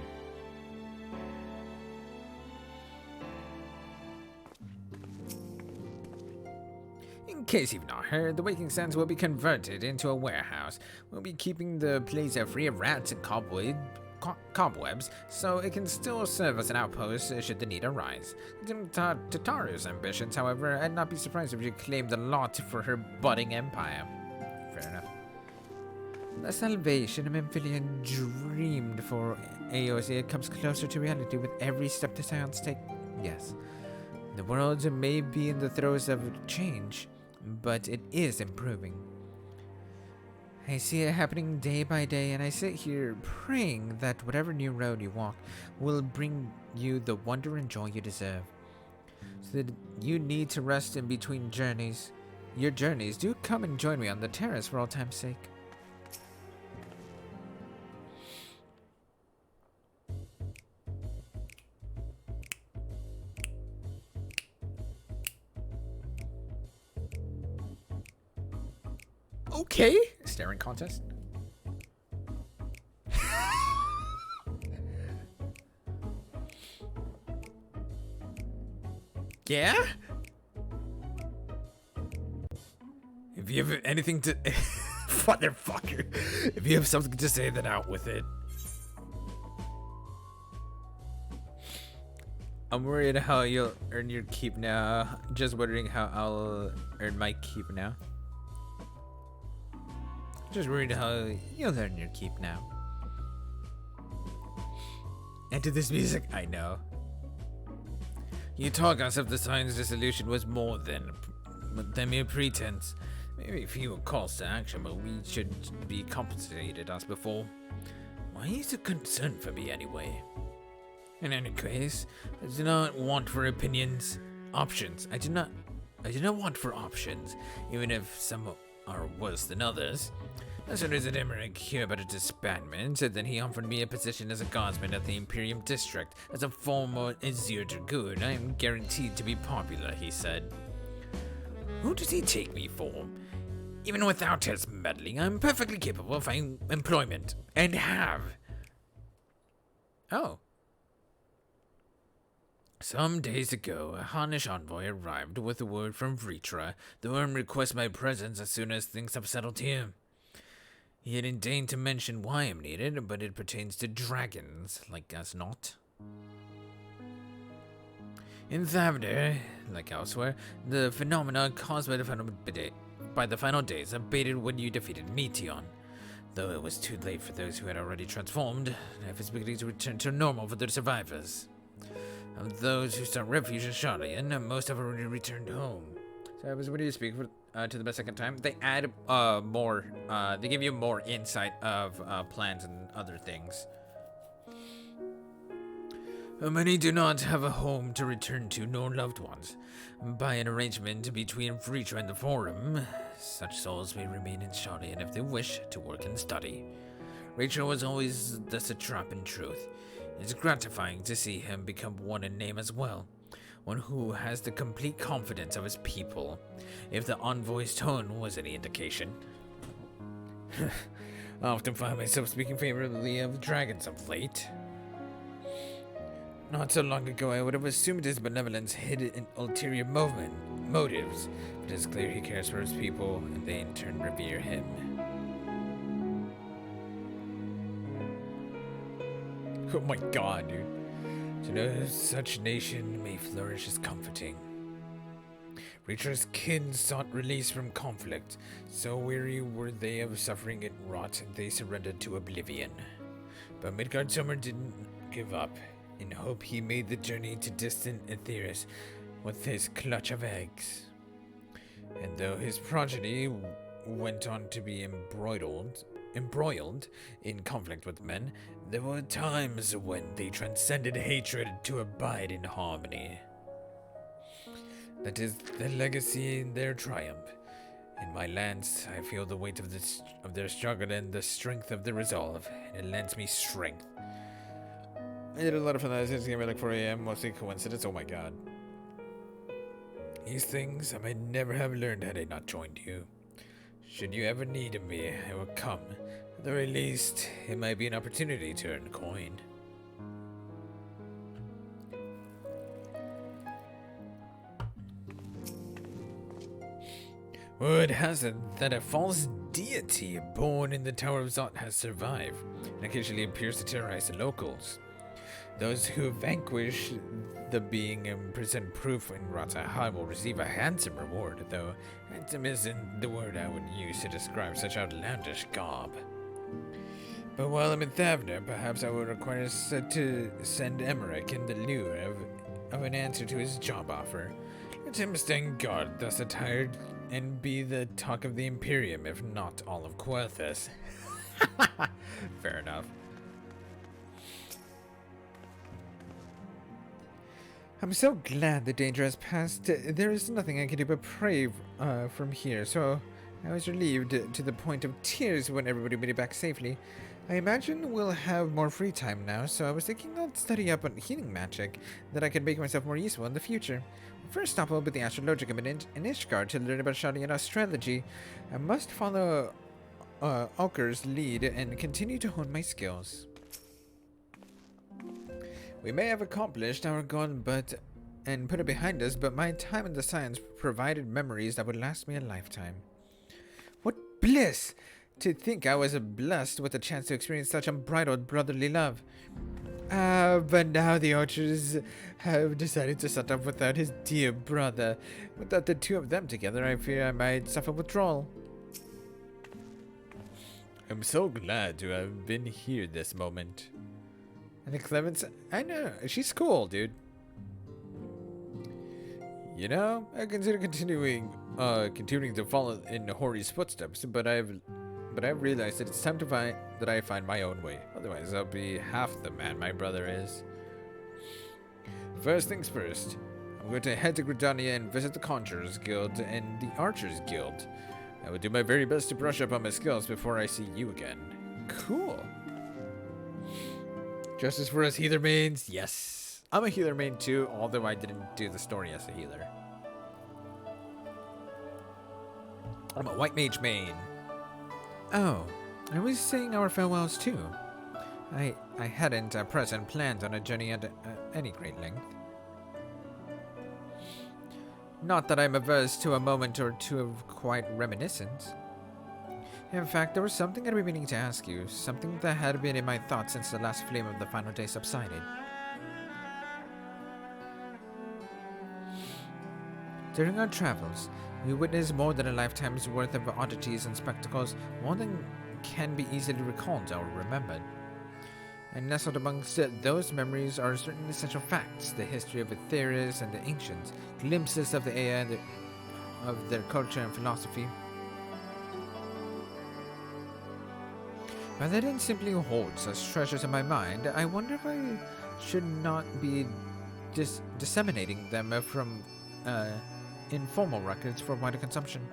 In case you've not heard, the Waking Sands will be converted into a warehouse. We'll be keeping the place free of rats and cobwebs, so it can still serve as an outpost should the need arise. To Tataru's ambitions, however, I'd not be surprised if she claimed a lot for her budding empire. Fair enough. The salvation Memphilia dreamed for Eosia comes closer to reality with every step the Scions take. Yes, the world may be in the throes of change, but it is improving. I see it happening day by day, and I sit here praying that whatever new road you walk will bring you the wonder and joy you deserve. So that you need to rest in between journeys. Your journeys, do come and join me on the terrace for all time's sake. Okay. Staring contest. Yeah? If you have anything to... Motherfucker. If you have something to say, then out with it. I'm worried how you'll earn your keep now. Just wondering how I'll earn my keep now. Just worried how you'll earn your keep now. And to this music, I know. You talk as if the Science dissolution was more than mere pretense. Maybe a few calls to action, but we should be compensated as before. Why is it concern for me anyway? In any case, I do not want for opinions. Options. I do not want for options, even if some are worse than others. As soon as Emmerich heard about a disbandment, then he offered me a position as a guardsman at the Imperium District. As a former Azure Dragoon, I am guaranteed to be popular, he said. Who does he take me for? Even without his meddling, I'm perfectly capable of finding employment, and have. Oh. Some days ago, a Harnish envoy arrived with a word from Vritra. The worm requests my presence as soon as things have settled here. He hadn't deigned to mention why I'm needed, but it pertains to dragons, like as not. In Thavner, like elsewhere, the phenomena caused by the final days abated when you defeated Meteon. Though it was too late for those who had already transformed, life is beginning to return to normal for the survivors. Of those who sought refuge in Shadian, most have already returned home. So when you speak to the second time, they add more. They give you more insight of plans and other things. Many do not have a home to return to, nor loved ones. By an arrangement between Freetra and the Forum, such souls may remain in Shadian if they wish to work and study. Rachel was always thus a trap in truth. It's gratifying to see him become one in name as well, one who has the complete confidence of his people, if the envoy's tone was any indication. I often find myself speaking favorably of dragons of late. Not so long ago, I would have assumed his benevolence hid in ulterior motives, but it's clear he cares for his people, and they in turn revere him. Oh my god, dude. To know such nation may flourish is comforting. Reacher's kin sought release from conflict. So weary were they of suffering it wrought, they surrendered to oblivion. But Midgard Sommer didn't give up. In hope, he made the journey to distant Aetheris with his clutch of eggs. And though his progeny went on to be embroiled in conflict with men, there were times when they transcended hatred to abide in harmony. That is the legacy in their triumph. In my lands, I feel the weight of their struggle and the strength of their resolve, and it lends me strength. I did a lot of fun. This game at like 4 a.m. Mostly coincidence. Oh my god. These things I might never have learned had I not joined you. Should you ever need me, I will come. At the very least, it might be an opportunity to earn coin. Word has it that a false deity born in the Tower of Zot has survived, and occasionally appears to terrorize the locals. Those who vanquish the being and present proof in Ratahai will receive a handsome reward, though handsome isn't the word I would use to describe such outlandish garb. But while I'm in Thavner, perhaps I will require to send Emmerich in the lieu of an answer to his job offer. Let him stand guard, thus attired, and be the talk of the Imperium, if not all of Querthus. Fair enough. I'm so glad the danger has passed. There is nothing I can do but pray from here, so I was relieved to the point of tears when everybody made it back safely. I imagine we'll have more free time now, so I was thinking I'd study up on healing magic, that I could make myself more useful in the future. First stop will be the Astrologicum in Ishgard to learn about Shadian astrology. I must follow Alker's lead and continue to hone my skills. We may have accomplished our goal and put it behind us, but my time in the science provided memories that would last me a lifetime. What bliss! To think I was blessed with a chance to experience such unbridled brotherly love. But now the Archers have decided to set up without his dear brother. Without the two of them together, I fear I might suffer withdrawal. I'm so glad to have been here this moment. And Clemens, I know, she's cool, dude. You know, I consider continuing to follow in Hori's footsteps, but I've realized that it's time that I find my own way. Otherwise, I'll be half the man my brother is. First things first, I'm going to head to Gridania and visit the Conjurers Guild and the Archers Guild. I will do my very best to brush up on my skills before I see you again. Cool. Justice for us healer mains? Yes. I'm a healer main too, although I didn't do the story as a healer. I'm a white mage main. Oh, I was saying our farewells too. I hadn't at present planned on a journey at any great length. Not that I'm averse to a moment or two of quiet reminiscence. In fact, there was something I'd been meaning to ask you, something that had been in my thoughts since the last flame of the final day subsided. During our travels, we witnessed more than a lifetime's worth of oddities and spectacles, more than can be easily recalled or remembered. And nestled amongst those memories are certain essential facts, the history of Aetherius and the ancients, glimpses of the Ea and of their culture and philosophy. Rather than simply hold such treasures in my mind, I wonder if I should not be disseminating them from informal records for wider consumption.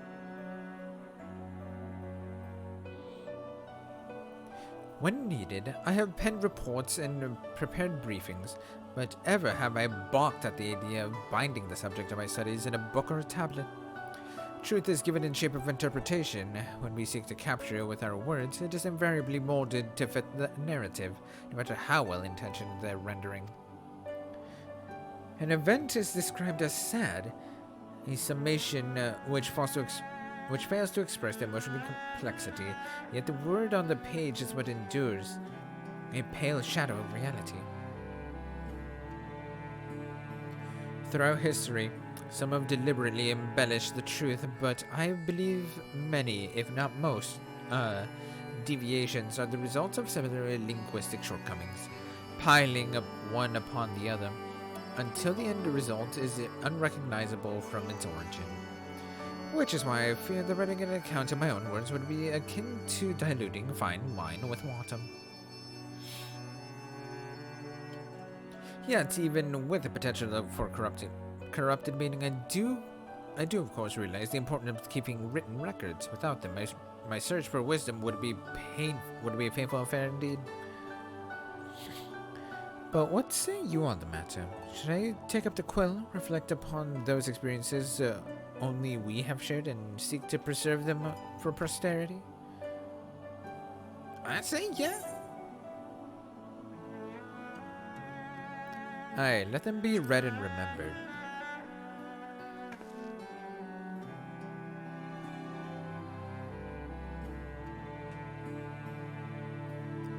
When needed, I have penned reports and prepared briefings, but ever have I balked at the idea of binding the subject of my studies in a book or a tablet. Truth is given in shape of interpretation. When we seek to capture it with our words, it is invariably molded to fit the narrative, no matter how well-intentioned their rendering. An event is described as sad, a summation which fails to express the emotional complexity, yet the word on the page is what endures, a pale shadow of reality. Throughout history, some have deliberately embellished the truth, but I believe many, if not most, deviations are the result of similar linguistic shortcomings, piling up one upon the other, until the end result is unrecognizable from its origin. Which is why I fear that writing an account in my own words would be akin to diluting fine wine with water. Yet, even with the potential for corrupted meaning, I do of course realize the importance of keeping written records. Without them, my search for wisdom would be a painful affair indeed. But what say you on the matter? Should I take up the quill, reflect upon those experiences only we have shared, and seek to preserve them for posterity? I say yeah. Aye, let them be read and remembered.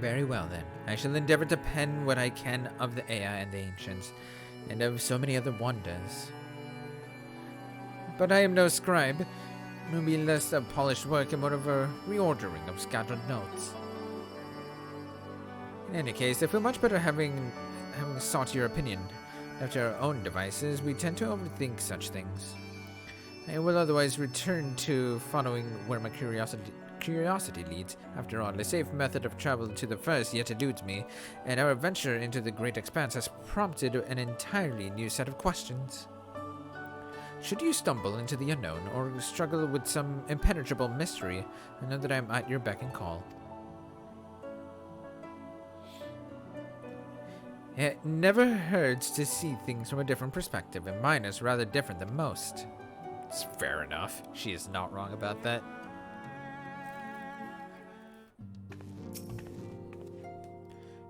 Very well then. I shall endeavor to pen what I can of the Ea and the ancients, and of so many other wonders. But I am no scribe, nor be less of polished work and more of a reordering of scattered notes. In any case, I feel much better having sought your opinion. After our own devices, we tend to overthink such things. I will otherwise return to following where my curiosity leads. After all, a safe method of travel to the first yet eludes me, and our venture into the great expanse has prompted an entirely new set of questions. Should you stumble into the unknown, or struggle with some impenetrable mystery, know that I am at your beck and call. It never hurts to see things from a different perspective, and mine is rather different than most. It's fair enough. She is not wrong about that.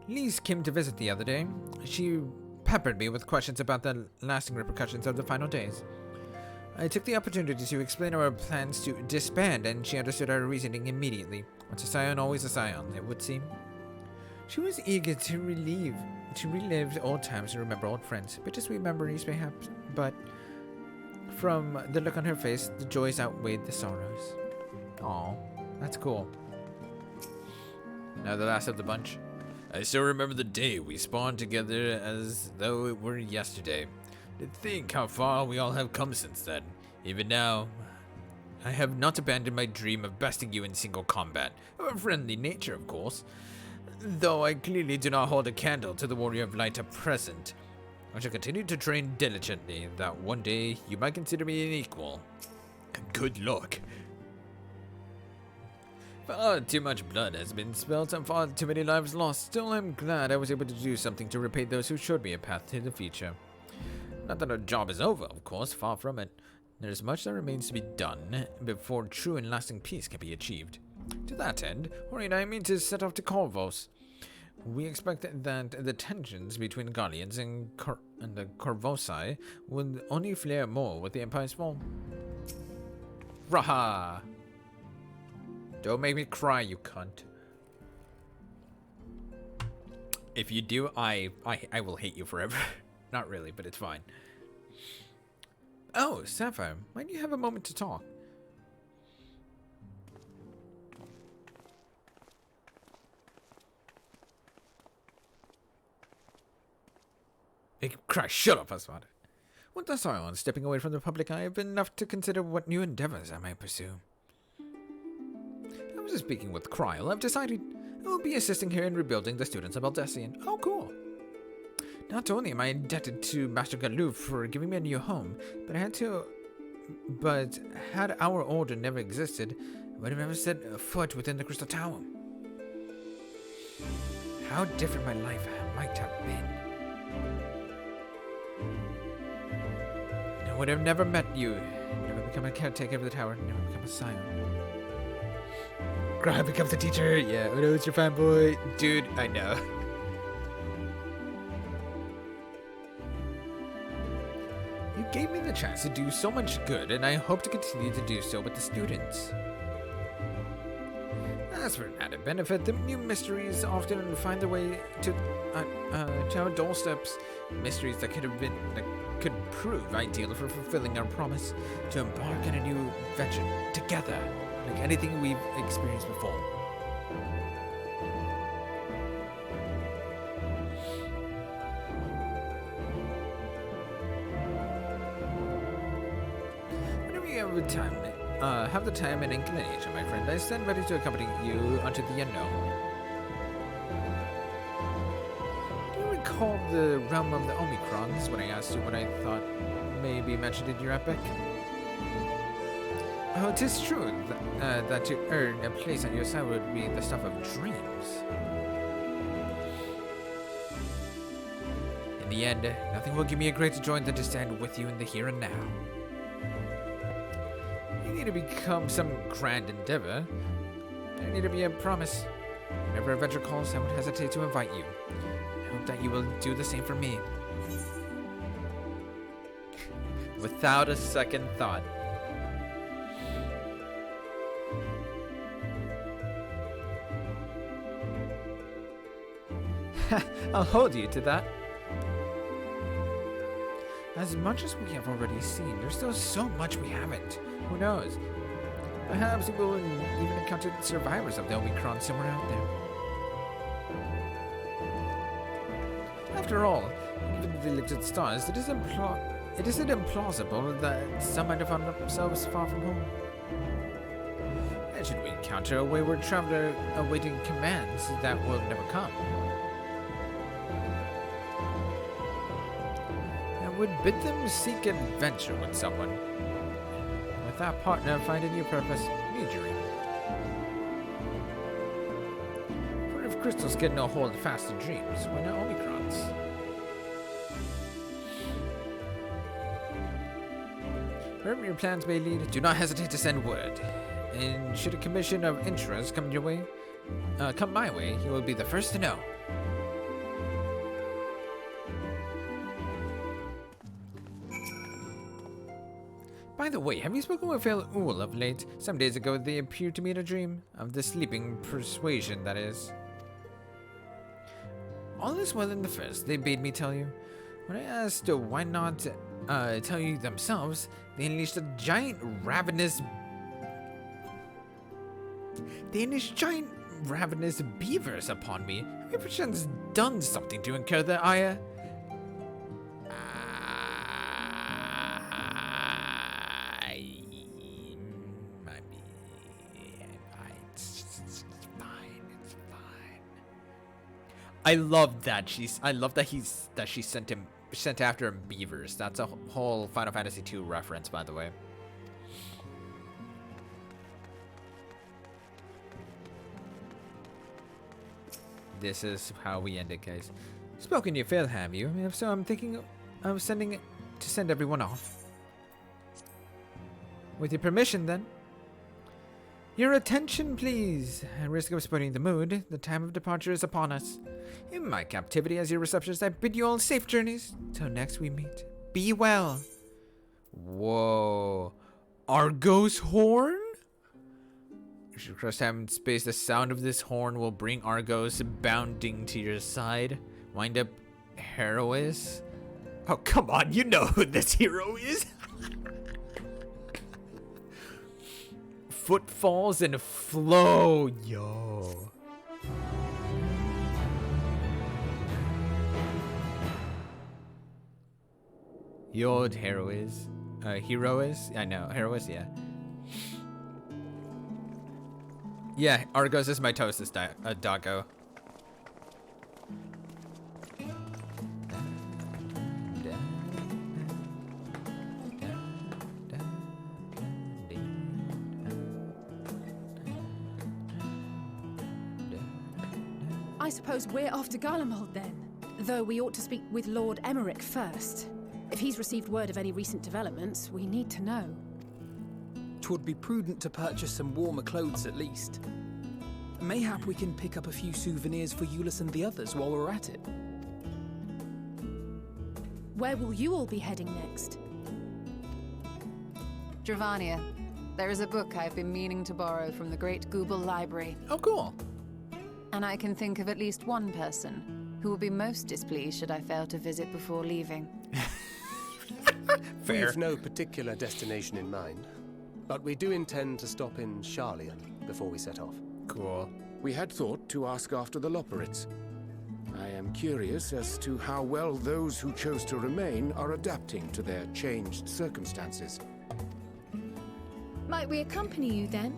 Lise came to visit the other day. She peppered me with questions about the lasting repercussions of the final days. I took the opportunity to explain our plans to disband, and she understood our reasoning immediately. Once a scion, always a scion, it would seem. She was eager to relive old times and remember old friends. Bittersweet memories, perhaps, but from the look on her face, the joys outweighed the sorrows. Aw, that's cool. Now the last of the bunch. I still remember the day we spawned together as though it were yesterday. To think how far we all have come since then. Even now, I have not abandoned my dream of besting you in single combat. Of a friendly nature, of course. Though I clearly do not hold a candle to the Warrior of Light at present. I shall continue to train diligently, that one day you might consider me an equal. Good luck. Far too much blood has been spilt and far too many lives lost. Still, I'm glad I was able to do something to repay those who showed me a path to the future. Not that our job is over, of course, far from it. There's much that remains to be done before true and lasting peace can be achieved. To that end, Hori and I mean to set off to Corvos. We expect that the tensions between Gallians and the Corvosi will only flare more with the Empire's fall. Raha! Don't make me cry, you cunt. If you do, I will hate you forever. Not really, but it's fine. Oh, Sapphire, might you have a moment to talk? Hey, Christ, shut up, Aswad. With thus on stepping away from the public eye, I've been enough to consider what new endeavors I might pursue. I was just speaking with Kryl. I've decided I will be assisting here in rebuilding the students of Aldessian. Oh, cool. Not only am I indebted to Master Galuf for giving me a new home, but had our order never existed, I would have never set a foot within the Crystal Tower. How different my life might have been. I would have never met you, never become a caretaker of the tower, never become a scion. Grab becomes a teacher. Yeah, oh no, it's your fanboy. Dude, I know. You gave me the chance to do so much good, and I hope to continue to do so with the students. As for an added benefit, the new mysteries often find their way to our doorsteps. Mysteries that could prove ideal for fulfilling our promise to embark on a new venture together, like anything we've experienced before. Whenever you have the time and inclination, my friend, I stand ready to accompany you unto the unknown. Do you recall the realm of the Omicrons when I asked you what I thought may be mentioned in your epic? Oh, 'tis true that to earn a place on your side would be the stuff of dreams. In the end, nothing will give me a greater joy than to stand with you in the here and now. You need to become some grand endeavor. There need to be a promise. Whenever a venture calls, I won't hesitate to invite you. I hope that you will do the same for me. Without a second thought. I'll hold you to that. As much as we have already seen, there's still so much we haven't. Who knows? Perhaps we will even encounter the survivors of the Omicron somewhere out there. After all, even if they looked at stars, it isn't implausible that some might have found themselves far from home. And should we encounter a wayward traveler awaiting commands that will never come, would bid them seek adventure with someone. With that partner, find a new purpose, new dream. For if crystals get no hold fast in dreams, why not Omicrons? Wherever your plans may lead, do not hesitate to send word. And should a commission of interest come my way, you will be the first to know. By the way, have you spoken with Phil Ool of late? Some days ago, they appeared to me in a dream. Of the sleeping persuasion, that is. All is well in the first, they bade me tell you. When I asked why not tell you themselves, they unleashed ravenous beavers upon me. Have you perchance done something to incur their ire? I love that she sent after him beavers. That's a whole Final Fantasy II reference, by the way. This is how we end it, guys. Spoken your fill, have you? If so, I'm thinking of send everyone off. With your permission, then. Your attention, please. At risk of spoiling the mood, the time of departure is upon us. In my captivity as your receptionist, I bid you all safe journeys. Till next we meet. Be well. Whoa. Argo's horn? You should cross time and space. The sound of this horn will bring Argos bounding to your side. Wind up Herois. Oh, come on. You know who this hero is. Footfalls and flow, yo. The old hero is. Hero is? I know. Hero is, yeah. Yeah, Argos is my toastest doggo. I suppose we're off to Garlemald then. Though we ought to speak with Lord Emmerich first. If he's received word of any recent developments, we need to know. 'Twould be prudent to purchase some warmer clothes at least. Mayhap we can pick up a few souvenirs for Euless and the others while we're at it. Where will you all be heading next? Dravania. There is a book I've been meaning to borrow from the Great Google Library. Oh, cool. And I can think of at least one person who will be most displeased should I fail to visit before leaving. We have no particular destination in mind, but we do intend to stop in Charlian before we set off. Cool. We had thought to ask after the Loperids. I am curious as to how well those who chose to remain are adapting to their changed circumstances. Might we accompany you then?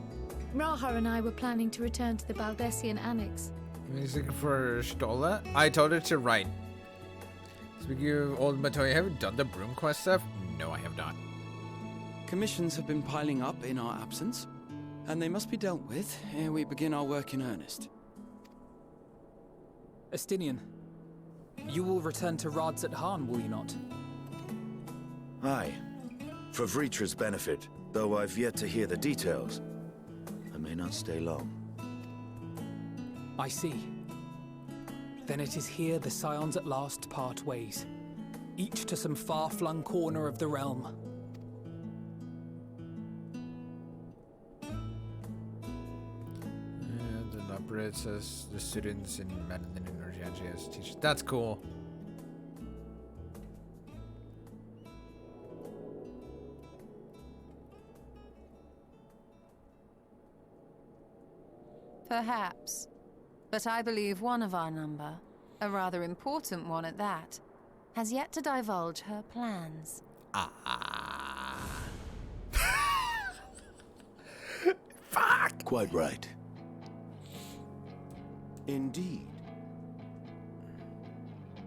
Raha and I were planning to return to the Baldessian Annex. Music for Stola? I told her to write. Speaking of old Matoya, have you done the broom quest stuff? No, I have not. Commissions have been piling up in our absence, and they must be dealt with ere we begin our work in earnest. Estinian, you will return to Rads at Han, will you not? Aye. For Vritra's benefit, though I've yet to hear the details. I may not stay long. I see. Then it is here the Scions at last part ways, each to some far-flung corner of the realm. The Loprid says the students in Madeline and Urgentia as teachers. That's cool. Perhaps. But I believe one of our number, a rather important one at that, has yet to divulge her plans. Fuck! Quite right. Indeed.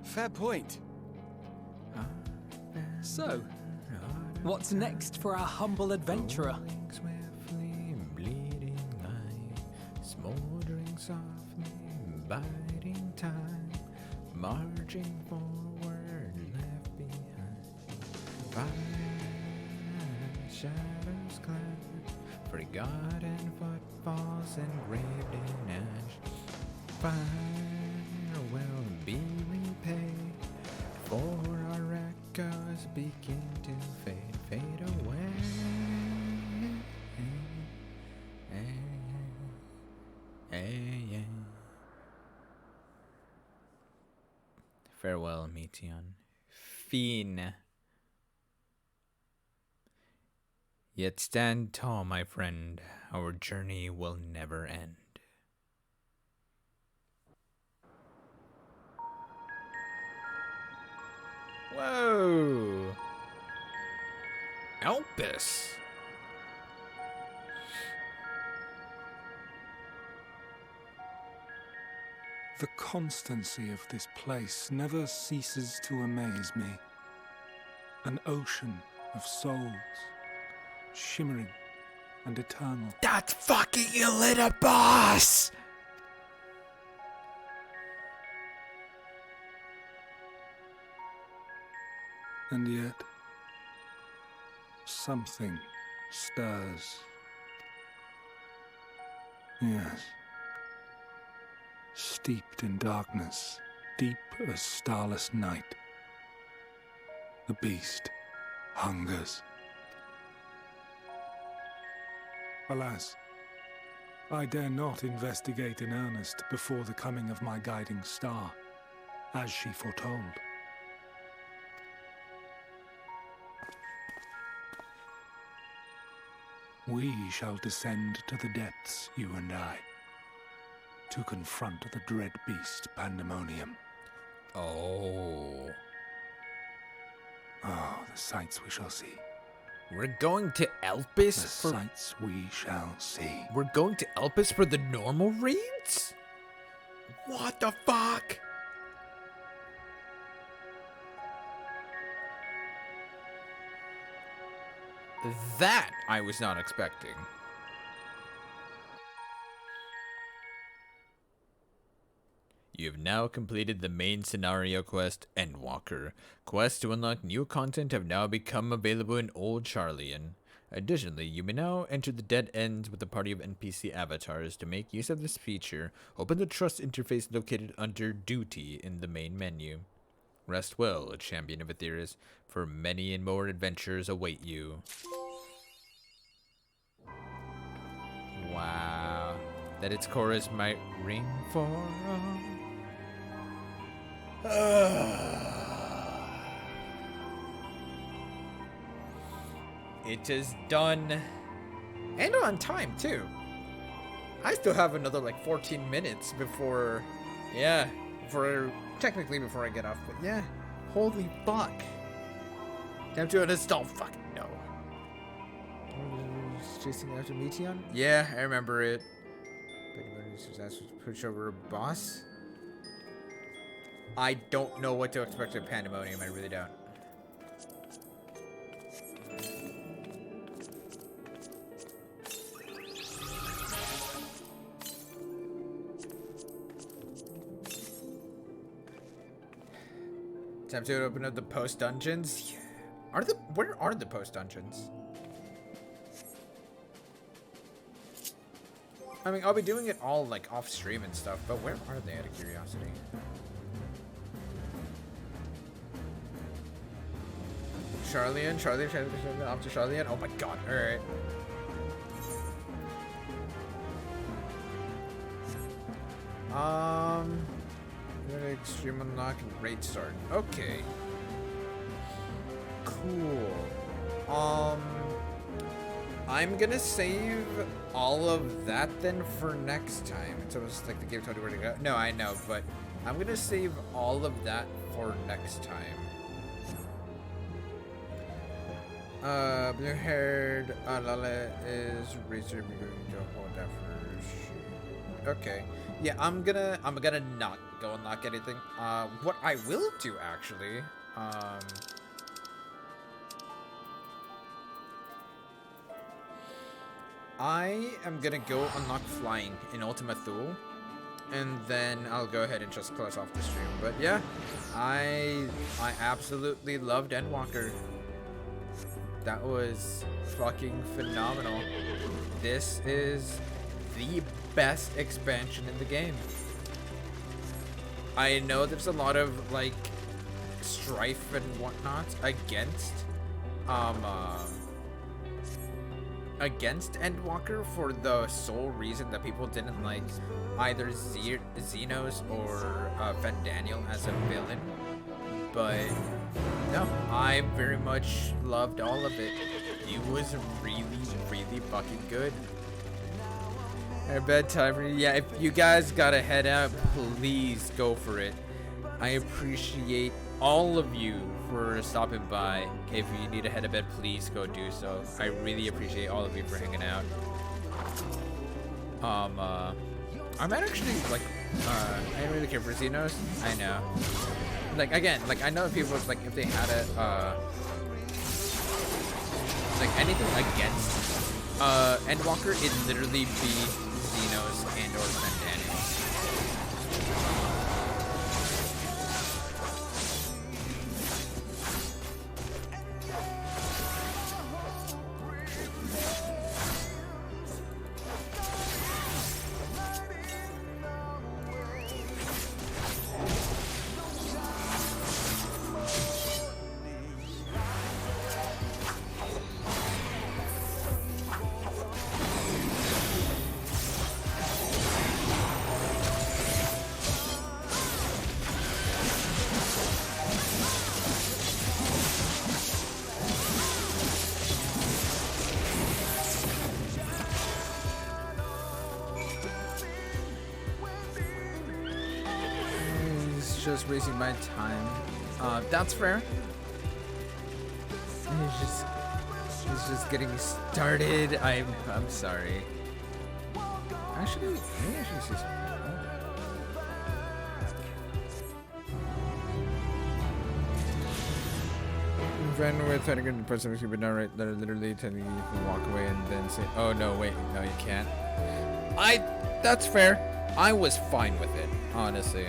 Fair point. So, what's next for our humble adventurer? Smoldering softly, biding time, marching forward, left behind. Fire, shadows clad, forgotten footfalls engraved in ash. Fire will be repaid, for our echoes begin to fade away. Yeah. Farewell, Meteon. Fiend. Yet stand tall, my friend. Our journey will never end. Whoa! Elpis! The constancy of this place never ceases to amaze me. An ocean of souls, shimmering and eternal. That's fucking Elita Boss! And yet, something stirs. Yes. Steeped in darkness, deep as starless night. The beast hungers. Alas, I dare not investigate in earnest before the coming of my guiding star, as she foretold. We shall descend to the depths, you and I, to confront the dread beast Pandemonium. Oh. Oh, the sights we shall see. We're going to Elpis The for... sights we shall see. We're going to Elpis for the normal raids? What the fuck? That I was not expecting. You have now completed the main scenario quest, Endwalker. Quests to unlock new content have now become available in Old Charlian. Additionally, you may now enter the dead ends with a party of NPC avatars. To make use of this feature, open the Trust interface located under Duty in the main menu. Rest well, champion of Aetheris, for many and more adventures await you. Wow. That its chorus might ring for It is done. And on time, too. I still have another, like, 14 minutes before... Yeah, technically before I get off, but yeah. Holy fuck. Time to uninstall. Fuck, no. Chasing after Meteon? Yeah, I remember it. But push over a boss? I don't know what to expect of Pandemonium, I really don't. Time to open up the post dungeons. Where are the post dungeons? I mean, I'll be doing it all like off stream and stuff, but where are they out of curiosity? Charlian, off to Charlian. Oh my god, alright. Extreme unlock and raid start. Okay. Cool. I'm gonna save all of that then for next time. It's almost like the game told you where to go. No, I know, but I'm gonna save all of that for next time. Blue-haired Lala is Razor. We're going to hold that for. Okay. Yeah, I'm gonna not go unlock anything. What I will do actually, I am gonna go unlock flying in Ultima Thule, and then I'll go ahead and just close off the stream. But yeah, I absolutely loved Endwalker. That was fucking phenomenal. This is the best expansion in the game. I know there's a lot of like strife and whatnot against Endwalker for the sole reason that people didn't like either Xenos or Vandaniel as a villain, but no, I very much loved all of it. It was really, really fucking good. Our bedtime. Yeah, if you guys gotta head out, please go for it. I appreciate all of you for stopping by. If you need to head to bed, please go do so. I really appreciate all of you for hanging out. I might actually like I don't really care for Xenos. I know. Like again, like I know people like if they had a like anything against Endwalker, it'd literally be Xenos and or Vandaniel. Just wasting my time. That's fair. He's just getting started. I'm sorry. Actually, maybe I should just. Friend with trying to get the person with you, but not right. They're literally telling you to walk away and then say, "Oh no, wait, no, you can't." That's fair. I was fine with it, honestly.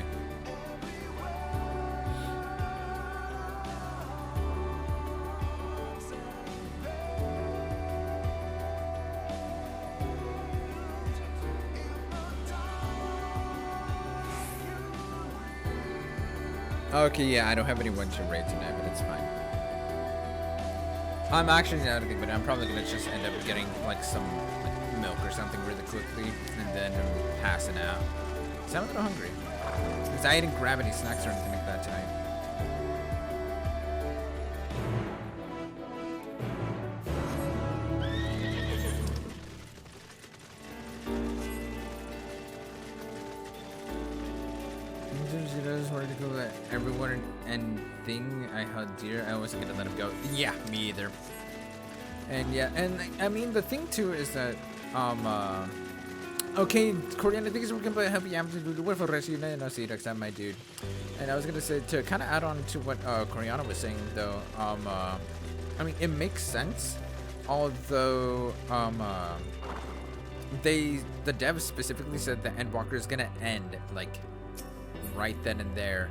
Okay, yeah, I don't have anyone to raid tonight, but it's fine. I'm actually not thinking, but I'm probably gonna just end up getting like some milk or something really quickly, and then passing out. So I'm a little hungry because I didn't grab any snacks or anything like that tonight. I just wanted to go at everyone and thing I held dear. I wasn't gonna let him go. Yeah, me either. And yeah, and I mean the thing too is that okay, Korean, I think it's working, but help you to do the work for the rest of you. No, see, next time, my dude. And I was gonna say to kind of add on to what Koreana was saying though. I mean it makes sense, although the devs specifically said the Endwalker is gonna end like right then and there.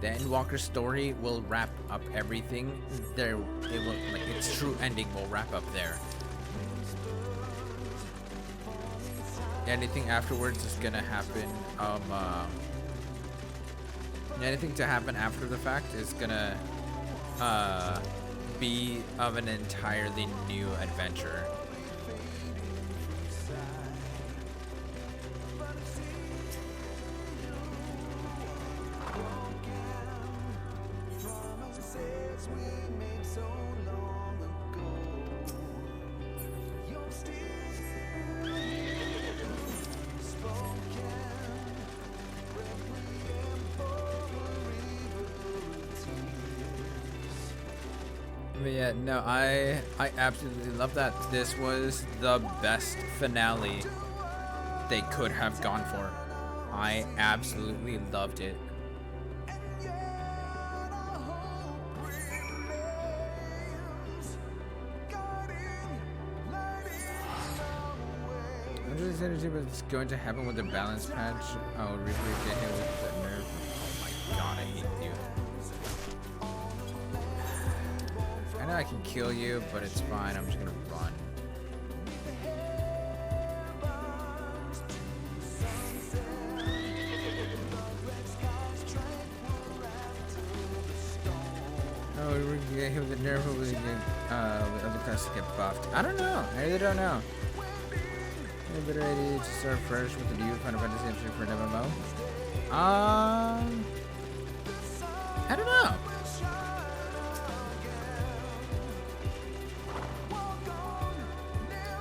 The Endwalker story will wrap up everything there. It will, like, its true ending will wrap up there. Anything afterwards is gonna happen. Anything to happen after the fact is gonna be of an entirely new adventure. But yeah, no, I absolutely love that. This was the best finale they could have gone for. I absolutely loved it. I'm just excited to see what's going to happen with the balance patch. Oh, Reaper get hit with that nerve. Oh my god, I hate you. I know I can kill you, but it's fine. I'm just gonna run. Oh, we're gonna get hit with the nerve. Hopefully, with other classes get buffed. I don't know. I really don't know. A better idea to start fresh with the new Final Fantasy entry for an MMO. I don't know.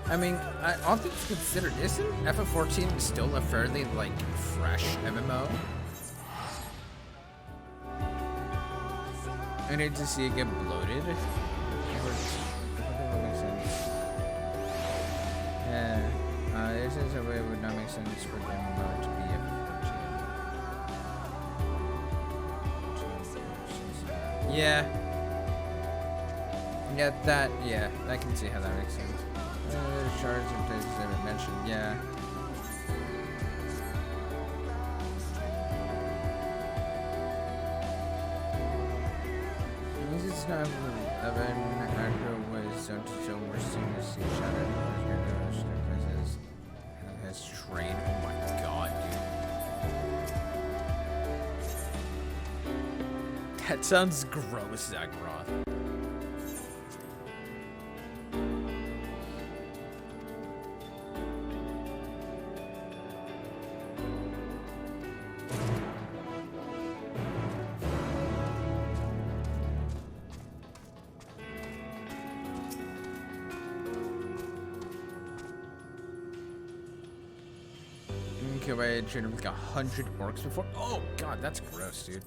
I mean, all things considered, isn't FF14 still a fairly, like, fresh MMO? I need to see it get bloated. That makes sense. Yeah, this is a way it would not make sense for the MMO to be FF14. Yeah. Yeah, I can see how that makes sense. Shards and places I haven't mentioned, yeah. This is not 11. Arco was zone to zone more seamlessly shattered. Has trained. Oh my god, dude. That sounds gross, Zaggroth. Killed by a trainer with like 100 orcs before. Oh god, that's gross, dude.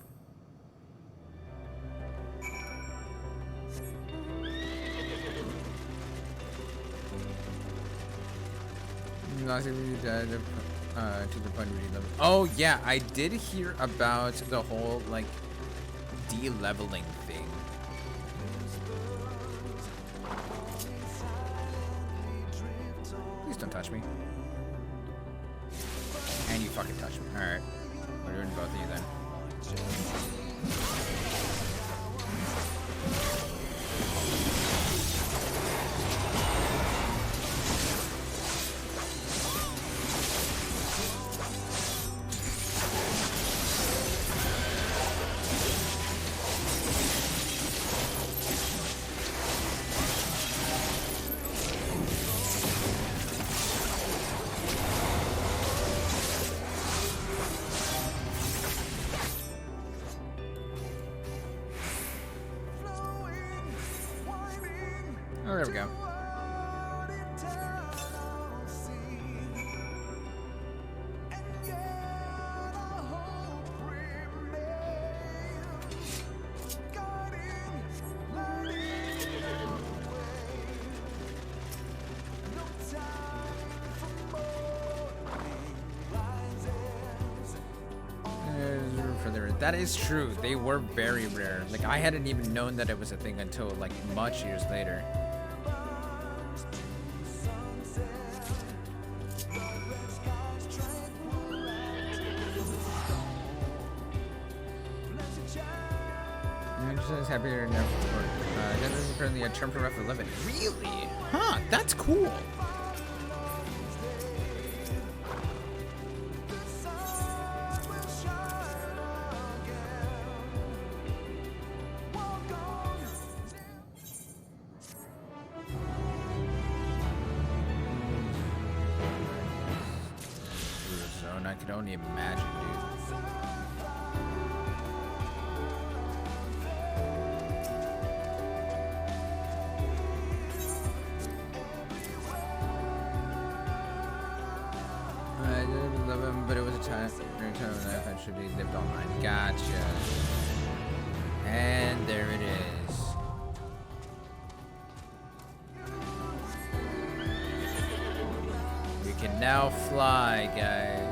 from last year to the point where you level. Oh yeah, I did hear about the whole like de-leveling thing. Please don't touch me. And you fucking touch me. Alright. We're doing both of you then. Oh, there we go. That is true. They were very rare. Like, I hadn't even known that it was a thing until, like, much years later. I'm just happy to know. That is apparently a term for F11. Really? Huh, that's cool. I could only imagine, dude. I didn't love him, but it was a time during time of life I should be lived online. Gotcha. And there it is. We can now fly, guys.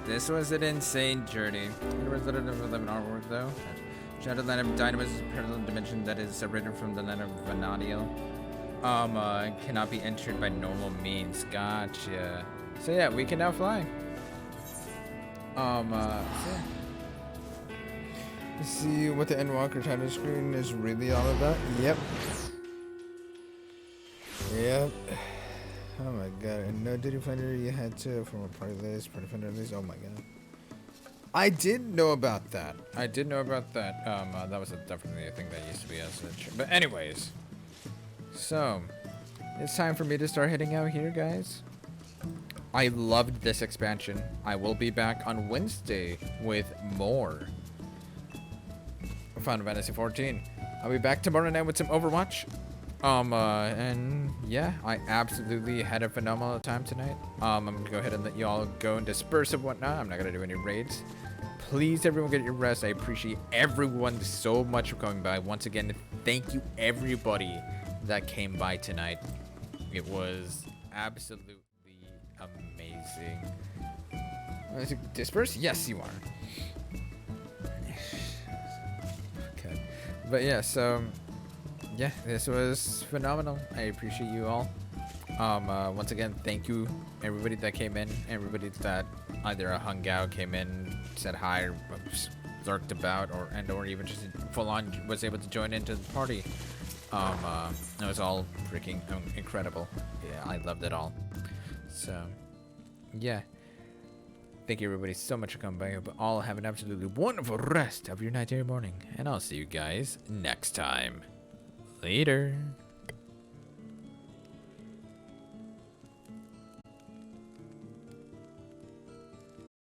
This was an insane journey. It was literally 11 artwork though. Shattered Land of Dynamo is a parallel dimension that is separated from the land of Vanadiel. Cannot be entered by normal means. Gotcha. So yeah, we can now fly. So yeah. Let's see what the Endwalker title screen is really all about. Yep. Yep. Oh my god, and no Duty Finder you had to from a party finder list. Oh my god. I did know about that. That was definitely a thing that used to be as a but anyways. So, it's time for me to start heading out here, guys. I loved this expansion. I will be back on Wednesday with more Final Fantasy 14. I'll be back tomorrow night with some Overwatch. And yeah, I absolutely had a phenomenal time tonight. I'm gonna go ahead and let you all go and disperse and whatnot. I'm not gonna do any raids. Please, everyone, get your rest. I appreciate everyone so much for coming by. Once again, thank you everybody that came by tonight. It was absolutely amazing. Is it disperse? Yes, you are. Okay, but yeah, so. Yeah, this was phenomenal. I appreciate you all. Once again, thank you everybody that came in, everybody that either hung out, came in, said hi, or lurked about, or even just full on was able to join into the party. It was all freaking incredible. Yeah, I loved it all. So, yeah. Thank you everybody so much for coming by. But all have an absolutely wonderful rest of your night or your morning, and I'll see you guys next time. Later.